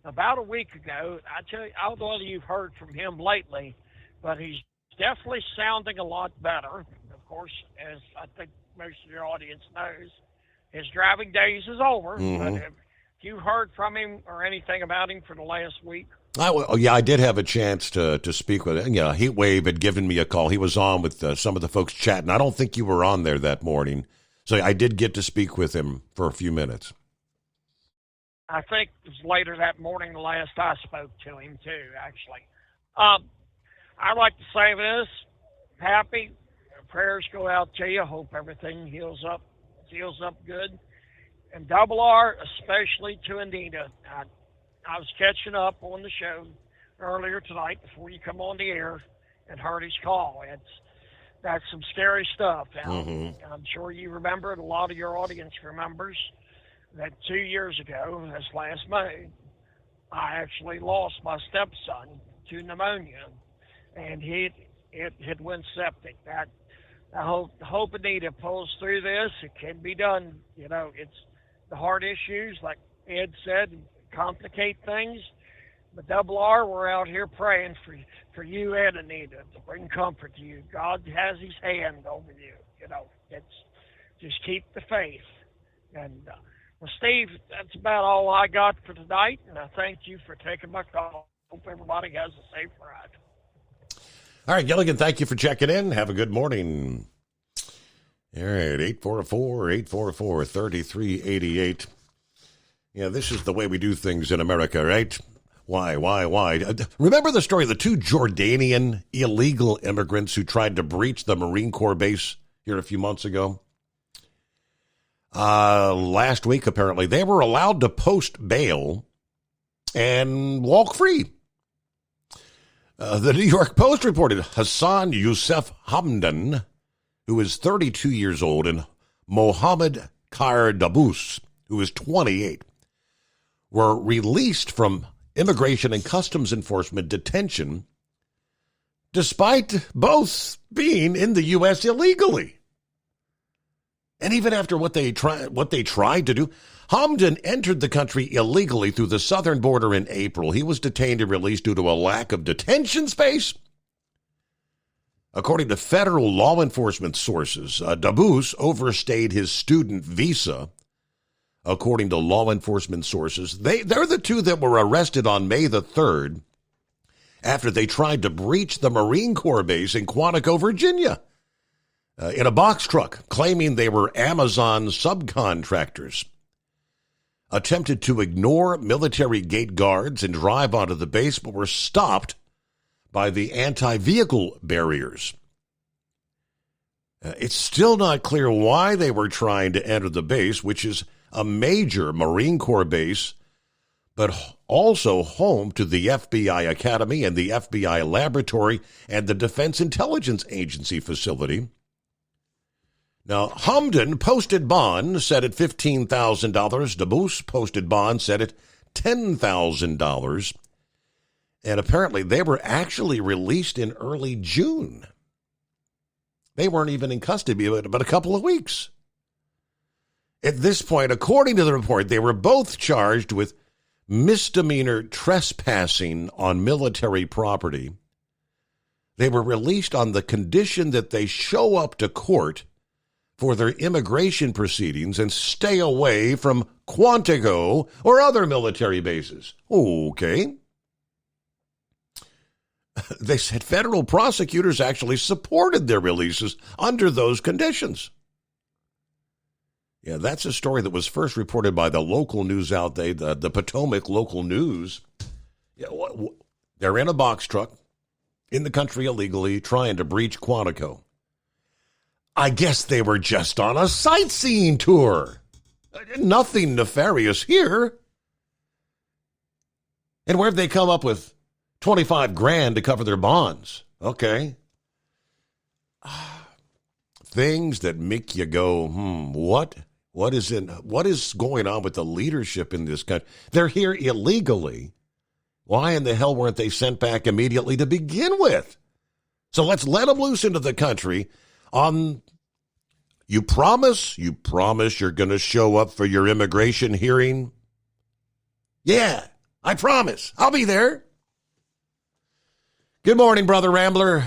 about a week ago. I tell you, I don't know whether you've heard from him lately, but he's definitely sounding a lot better. Of course, as I think most of your audience knows, his driving days is over. Mm-hmm. But have you heard from him or anything about him for the last week? I did have a chance to speak with him. Yeah, Heatwave had given me a call. He was on with some of the folks chatting. I don't think you were on there that morning. So I did get to speak with him for a few minutes. I think it was later that morning the last I spoke to him, too, actually. I'd like to say this. Happy. Prayers go out to you. Hope everything heals up good. And Double R, especially to Anita. I was catching up on the show earlier tonight before you come on the air and heard his call. That's some scary stuff. Mm-hmm. I'm sure you remember, and a lot of your audience remembers, that 2 years ago, this last May, I actually lost my stepson to pneumonia, and it went septic. I hope Anita pulls through this. It can be done. You know, it's the heart issues, like Ed said, complicate things. But Double R, we're out here praying for you and Anita to bring comfort to you. God has his hand over you. You know, it's just keep the faith. And, well, Steve, that's about all I got for tonight, and I thank you for taking my call. Hope everybody has a safe ride. All right, Gilligan, thank you for checking in. Have a good morning. All right, 844-3388. Yeah, this is the way we do things in America, right? Why? Remember the story of the 2 Jordanian illegal immigrants who tried to breach the Marine Corps base here a few months ago? Last week, apparently, they were allowed to post bail and walk free. The New York Post reported Hassan Youssef Hamdan, who is 32 years old, and Mohammed Khair Dabbous, who is 28, were released from Immigration and Customs Enforcement detention despite both being in the U.S. illegally. And even after what they tried to do, Hamdan entered the country illegally through the southern border in April. He was detained and released due to a lack of detention space. According to federal law enforcement sources, Dabbous overstayed his student visa. According to law enforcement sources, they're the 2 that were arrested on May the 3rd after they tried to breach the Marine Corps base in Quantico, Virginia, in a box truck, claiming they were Amazon subcontractors. Attempted to ignore military gate guards and drive onto the base, but were stopped by the anti-vehicle barriers. It's still not clear why they were trying to enter the base, which is a major Marine Corps base, but also home to the FBI Academy and the FBI Laboratory and the Defense Intelligence Agency facility. Now, Hamdan posted bond set at $15,000. Dabbous posted bond set at $10,000. And apparently they were actually released in early June. They weren't even in custody but a couple of weeks. At this point, according to the report, they were both charged with misdemeanor trespassing on military property. They were released on the condition that they show up to court for their immigration proceedings and stay away from Quantico or other military bases. Okay. They said federal prosecutors actually supported their releases under those conditions. Yeah, that's a story that was first reported by the local news outlet, the Potomac Local News. Yeah, they're in a box truck in the country illegally trying to breach Quantico. I guess they were just on a sightseeing tour. Nothing nefarious here. And where'd they come up with $25,000 to cover their bonds? Okay. Things that make you go, what? What is going on with the leadership in this country? They're here illegally. Why in the hell weren't they sent back immediately to begin with? So let's let them loose into the country on, you promise you're going to show up for your immigration hearing? Yeah, I promise. I'll be there. Good morning, Brother Rambler.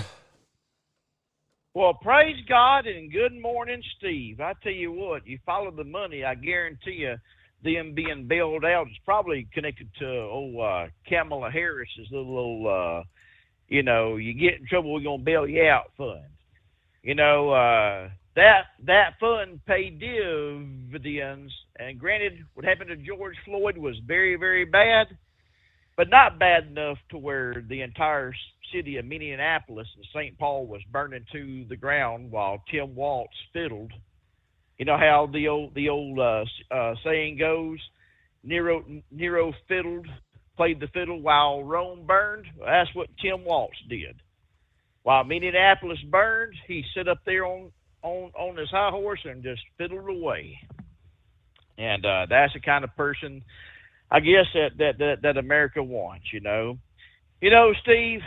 Well, praise God and good morning, Steve. I tell you what, you follow the money, I guarantee you them being bailed out is probably connected to Kamala Harris's little, you get in trouble, we're going to bail you out fund. That fund paid dividends, and granted, what happened to George Floyd was very, very bad, but not bad enough to where the entire city of Minneapolis and St. Paul was burning to the ground while Tim Waltz fiddled. You know how the old saying goes, Nero played the fiddle while Rome burned? Well, that's what Tim Waltz did. While Minneapolis burned, he sat up there on his high horse and just fiddled away. And that's the kind of person, I guess, that America wants, Steve,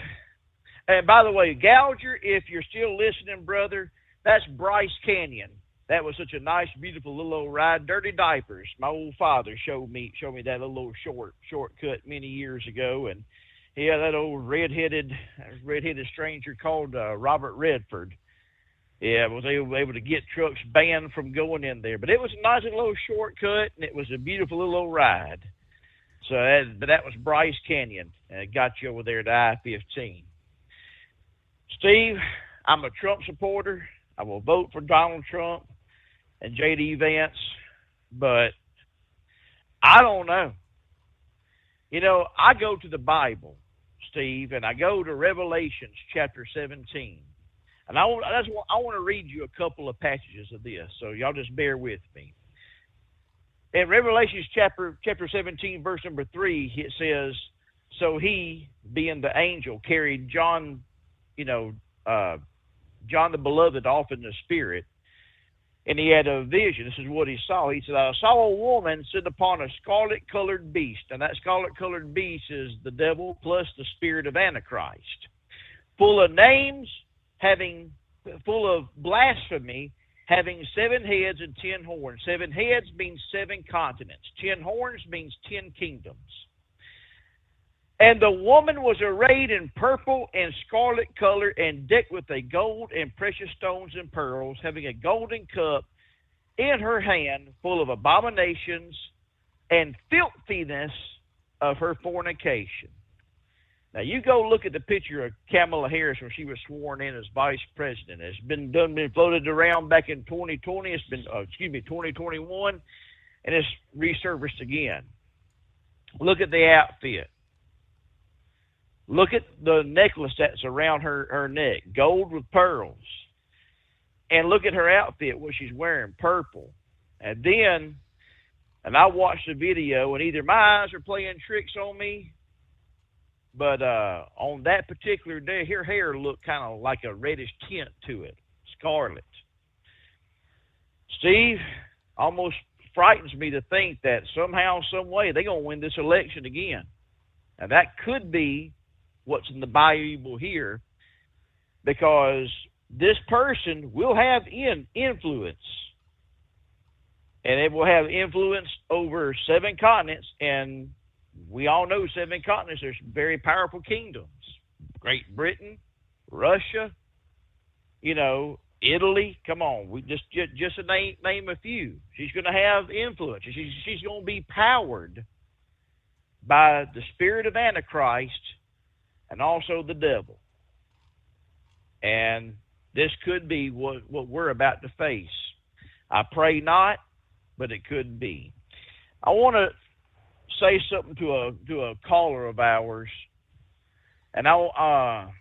and by the way, Gouger, if you're still listening, brother, that's Bryce Canyon. That was such a nice, beautiful little old ride. Dirty Diapers. My old father showed me that little shortcut many years ago, and he had that old redheaded stranger called Robert Redford. Yeah, was able to get trucks banned from going in there, but it was a nice little shortcut, and it was a beautiful little old ride. So that was Bryce Canyon, and it got you over there to I-15. Steve, I'm a Trump supporter. I will vote for Donald Trump and J.D. Vance, but I don't know. I go to the Bible, Steve, and I go to Revelations chapter 17. And I want to read you a couple of passages of this, so y'all just bear with me. In Revelation chapter 17, verse number 3, it says, so he, being the angel, carried John, John the Beloved off in the spirit, and he had a vision. This is what he saw. He said, I saw a woman sit upon a scarlet-colored beast, and that scarlet-colored beast is the devil plus the spirit of Antichrist, full of names, full of blasphemy, having 7 heads and 10 horns. 7 heads means 7 continents. 10 horns means 10 kingdoms. And the woman was arrayed in purple and scarlet color and decked with a gold and precious stones and pearls, having a golden cup in her hand full of abominations and filthiness of her fornication. Now, you go look at the picture of Kamala Harris when she was sworn in as vice president. It's been floated around back in 2020. It's been, 2021, and it's resurfaced again. Look at the outfit. Look at the necklace that's around her neck, gold with pearls. And look at her outfit, what she's wearing, purple. And I watched the video, and either my eyes are playing tricks on me, but on that particular day, her hair looked kind of like a reddish tint to it, scarlet. Steve, almost frightens me to think that somehow, some way, they're going to win this election again. Now, that could be what's in the Bible here, because this person will have influence, and it will have influence over 7 continents, and we all know 7 continents are very powerful kingdoms. Great Britain, Russia, Italy. Come on, we just to name a few. She's going to have influence. She's going to be powered by the spirit of Antichrist and also the devil. And this could be what we're about to face. I pray not, but it could be. I want to say something to a caller of ours, and and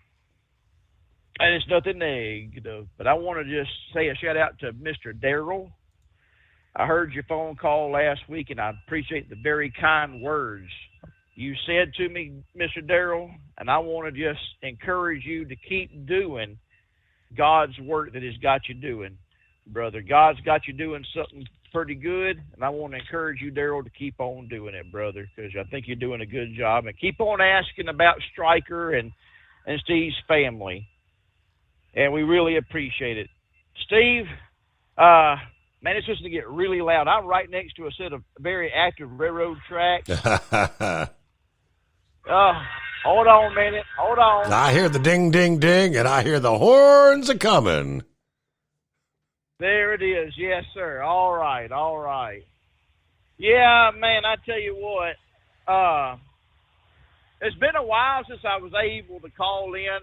it's nothing negative, but I want to just say a shout out to Mr. Darrell. I heard your phone call last week, and I appreciate the very kind words you said to me, Mr. Darrell, and I want to just encourage you to keep doing God's work that He's got you doing, brother. God's got you doing something pretty good, and I want to encourage you, Darrell, to keep on doing it, brother, because I think you're doing a good job. And keep on asking about Stryker and Steve's family, and we really appreciate it. Steve, man, it's just to get really loud. I'm right next to a set of very active railroad tracks. Hold on a minute. Hold on. I hear the ding, ding, ding, and I hear the horns a coming. There it is. Yes, sir. All right. All right. Yeah, man, I tell you what, it's been a while since I was able to call in.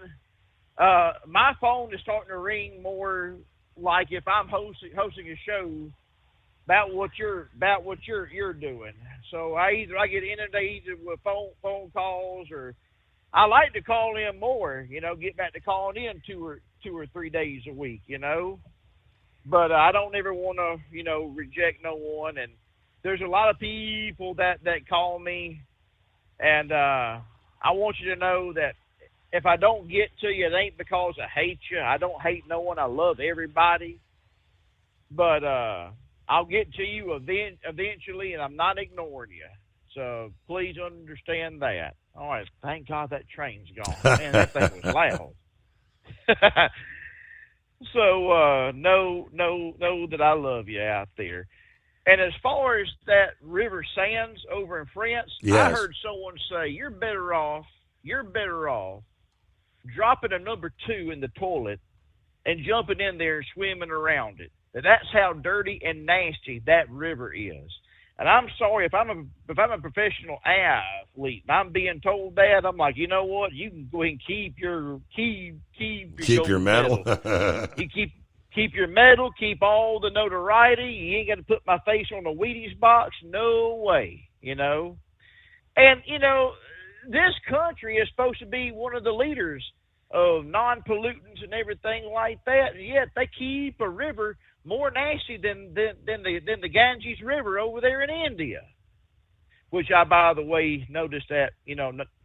My phone is starting to ring more like if I'm hosting a show about what you're doing. So I get inundated with phone calls, or I like to call in more, get back to calling in two or 3 days a week, but I don't ever want to, reject no one. And there's a lot of people that call me, and I want you to know that if I don't get to you, it ain't because I hate you. I don't hate no one. I love everybody. But I'll get to you eventually, and I'm not ignoring you. So please understand that. All right. Thank God that train's gone. Man, that thing was loud. So know that I love you out there. And as far as that River Sands over in France, yes. I heard someone say you're better off dropping a number 2 in the toilet and jumping in there and swimming around it. That's how dirty and nasty that river is. And I'm sorry if I'm a professional athlete and I'm being told that, I'm like, you know what? You can go ahead and keep your medal. You keep your medal, keep all the notoriety. You ain't got to put my face on the Wheaties box. No way, And this country is supposed to be one of the leaders of non-pollutants and everything like that, and yet they keep a river more nasty than the Ganges River over there in India. Which I, by the way, noticed that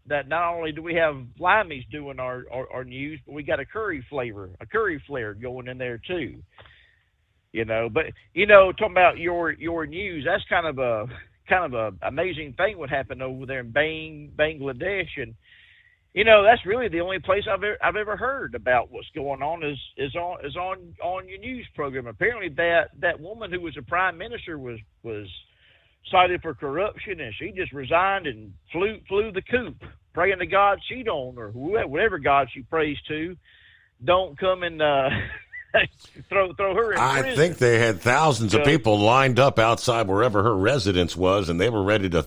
that not only do we have limeys doing our news, but we got a curry flare going in there too. But talking about your news, that's kind of a amazing thing what happened over there in Bangladesh, and that's really the only place I've ever heard about what's going on is on your news program. Apparently that woman who was a prime minister was cited for corruption, and she just resigned and flew the coop, praying to God she don't, or whatever God she prays to, don't come and throw her in prison. I think they had thousands of people lined up outside wherever her residence was, and they were ready to,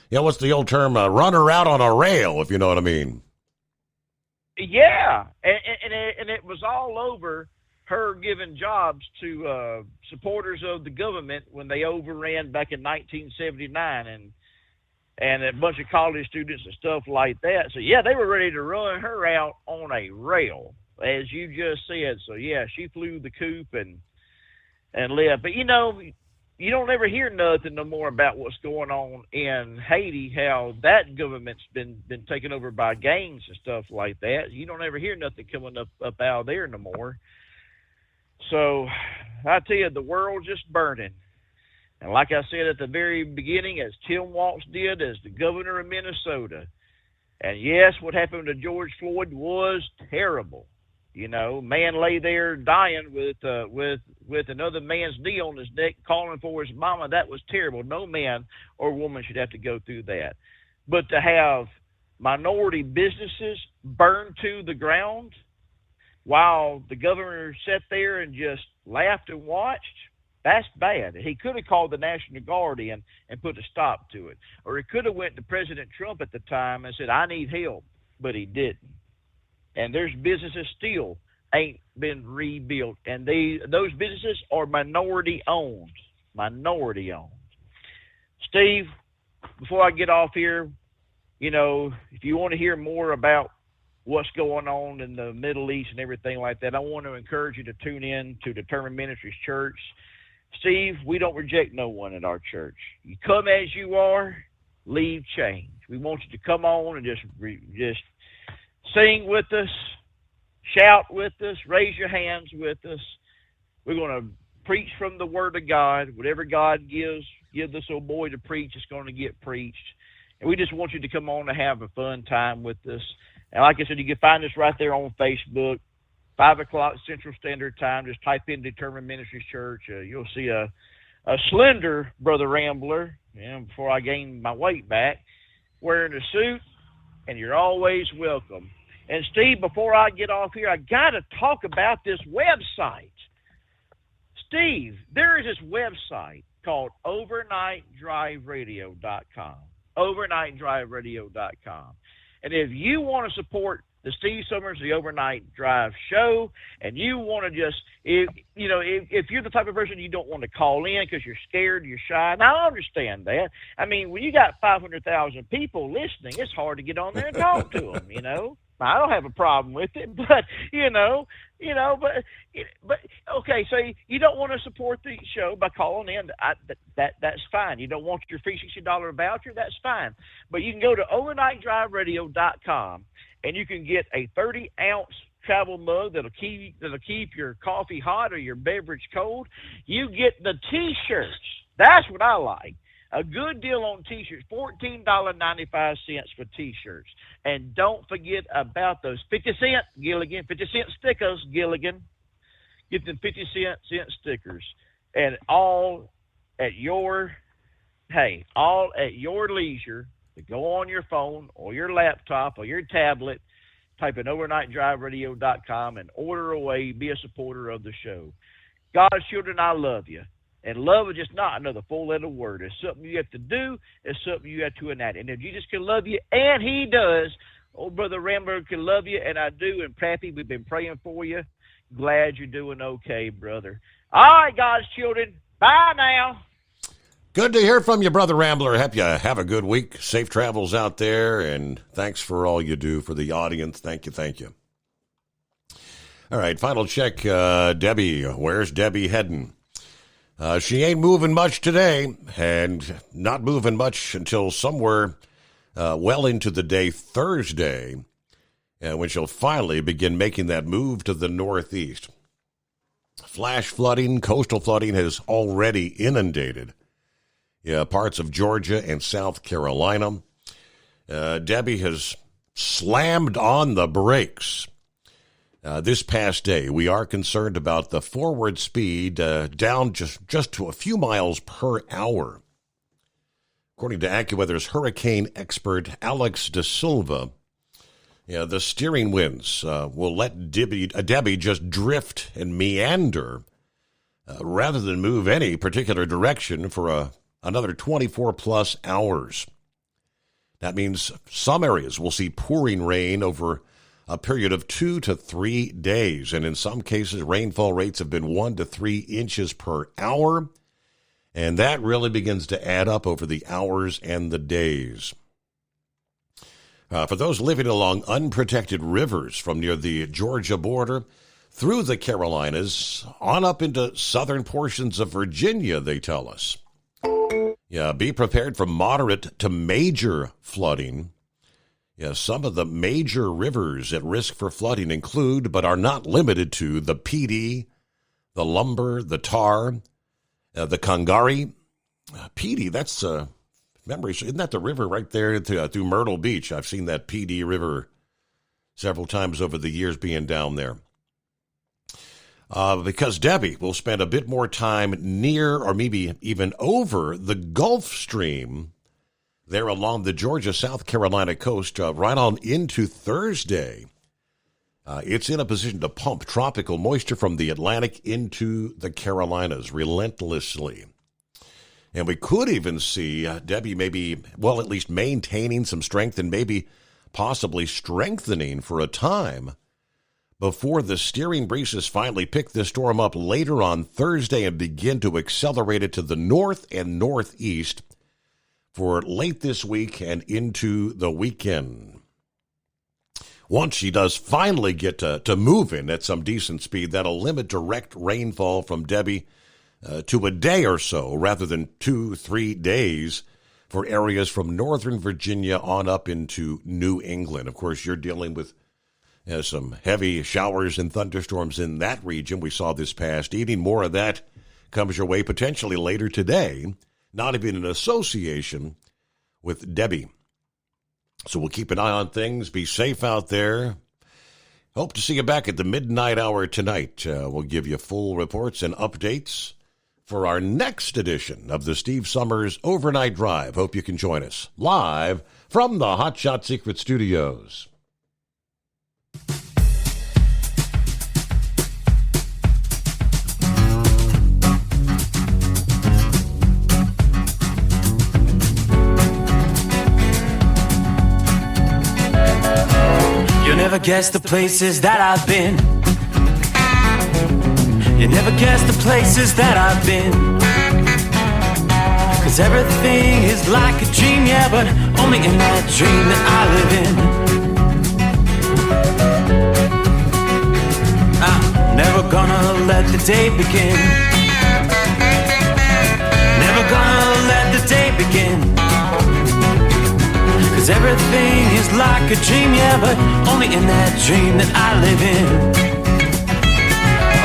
what's the old term, run her out on a rail, if you know what I mean. Yeah, and it was all over her giving jobs to supporters of the government when they overran back in 1979, and a bunch of college students and stuff like that. So, yeah, they were ready to run her out on a rail, as you just said. So, yeah, she flew the coop and left. But, you don't ever hear nothing no more about what's going on in Haiti, how that government's been taken over by gangs and stuff like that. You don't ever hear nothing coming up out of there no more. So I tell you, the world's just burning. And like I said at the very beginning, as Tim Walz did as the governor of Minnesota, and yes, what happened to George Floyd was terrible. Man lay there dying with another man's knee on his neck, calling for his mama. That was terrible. No man or woman should have to go through that. But to have minority businesses burned to the ground, while the governor sat there and just laughed and watched, that's bad. He could have called the National Guard in and put a stop to it. Or he could have went to President Trump at the time and said, I need help, but he didn't. And there's businesses still ain't been rebuilt, and those businesses are minority owned. Steve, before I get off here, if you want to hear more about what's going on in the Middle East and everything like that, I want to encourage you to tune in to Determined Ministries Church. Steve, we don't reject no one at our church. You come as you are, leave change. We want you to come on and just sing with us, shout with us, raise your hands with us. We're going to preach from the Word of God. Whatever God gives this old boy to preach, it's going to get preached. And we just want you to come on and have a fun time with us. And like I said, you can find us right there on Facebook, 5 o'clock Central Standard Time. Just type in Determined Ministries Church. You'll see a slender Brother Rambler, before I gain my weight back, wearing a suit, and you're always welcome. And Steve, before I get off here, I got to talk about this website. Steve, there is this website called overnightdriveradio.com. overnightdriveradio.com. And if you want to support the Steve Summers, the Overnight Drive show, and you want to just, if you're the type of person you don't want to call in because you're scared, you're shy, and I understand that. I mean, when you got 500,000 people listening, it's hard to get on there and talk to them, I don't have a problem with it, but okay. So you don't want to support the show by calling in. That's fine. You don't want your free $60 voucher. That's fine. But you can go to overnightdriveradio.com and you can get a 30-ounce travel mug that'll keep your coffee hot or your beverage cold. You get the T-shirts. That's what I like. A good deal on T-shirts, $14.95 for T-shirts. And don't forget about those 50-cent Gilligan, 50-cent stickers, Gilligan. Get them 50-cent stickers. And all at your leisure, to go on your phone or your laptop or your tablet, type in overnightdriveradio.com and order away. Be a supporter of the show. God's children, I love you. And love is just not another four-letter word. It's something you have to do. It's something you have to enact. And if Jesus can love you, and he does, old Brother Rambler can love you, and I do. And Pappy, we've been praying for you. Glad you're doing okay, brother. All right, God's children. Bye now. Good to hear from you, Brother Rambler. Hope you have a good week. Safe travels out there, and thanks for all you do for the audience. Thank you. All right, final check. Debbie, where's Debbie heading? She ain't moving much today, and not moving much until somewhere well into the day Thursday, when she'll finally begin making that move to the northeast. Flash flooding, coastal flooding has already inundated parts of Georgia and South Carolina. Debbie has slammed on the brakes. This past day, we are concerned about the forward speed down just to a few miles per hour. According to AccuWeather's hurricane expert Alex De Silva, the steering winds will let Debbie just drift and meander rather than move any particular direction for another 24-plus hours. That means some areas will see pouring rain over a period of 2 to 3 days, and in some cases, rainfall rates have been 1 to 3 inches per hour, and that really begins to add up over the hours and the days. For those living along unprotected rivers from near the Georgia border through the Carolinas on up into southern portions of Virginia, they tell us. Be prepared for moderate to major flooding. Some of the major rivers at risk for flooding include, but are not limited to, the Petey, the Lumber, the Tar, the Congaree. Petey, that's memory. Isn't that the river right there through Myrtle Beach? I've seen that Petey River several times over the years being down there. Because Debbie will spend a bit more time near or maybe even over the Gulf Stream there along the Georgia-South Carolina coast right on into Thursday. It's in a position to pump tropical moisture from the Atlantic into the Carolinas relentlessly. And we could even see Debbie maybe, well, at least maintaining some strength and maybe possibly strengthening for a time before the steering breezes finally pick this storm up later on Thursday and begin to accelerate it to the north and northeast for late this week and into the weekend. Once she does finally get to moving at some decent speed, that'll limit direct rainfall from Debbie to a day or so rather than 2-3 days for areas from northern Virginia on up into New England. Of course, you're dealing with some heavy showers and thunderstorms in that region. We saw this past evening. More of that comes your way potentially later today, not even in association with Debbie. So we'll keep an eye on things. Be safe out there. Hope to see you back at the midnight hour tonight. We'll give you full reports and updates for our next edition of the Steve Summers Overnight Drive. Hope you can join us live from the Hot Shot Secret Studios. You never guess the places that I've been. You never guess the places that I've been. 'Cause everything is like a dream, yeah, but only in that dream that I live in. I'm never gonna let the day begin. Never gonna let the day begin. 'Cause everything is like a dream, yeah, but only in that dream that I live in.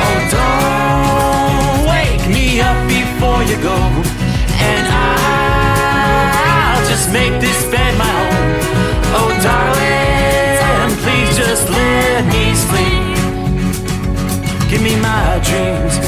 Oh, don't wake me up before you go, and I'll just make this bed my home. Oh, darling, please just let me sleep. Give me my dreams.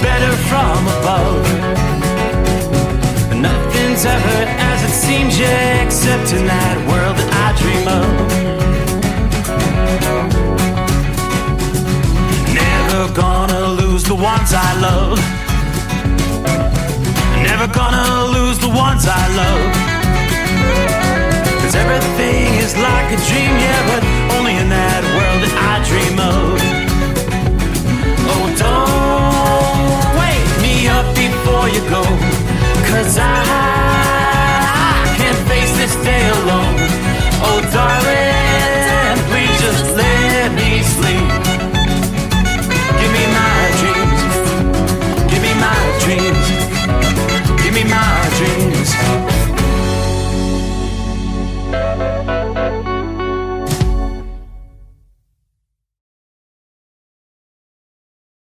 Better from above. Nothing's ever as it seems, yeah, except in that world that I dream of. Never gonna lose the ones I love. Never gonna lose the ones I love. 'Cause everything is like a dream,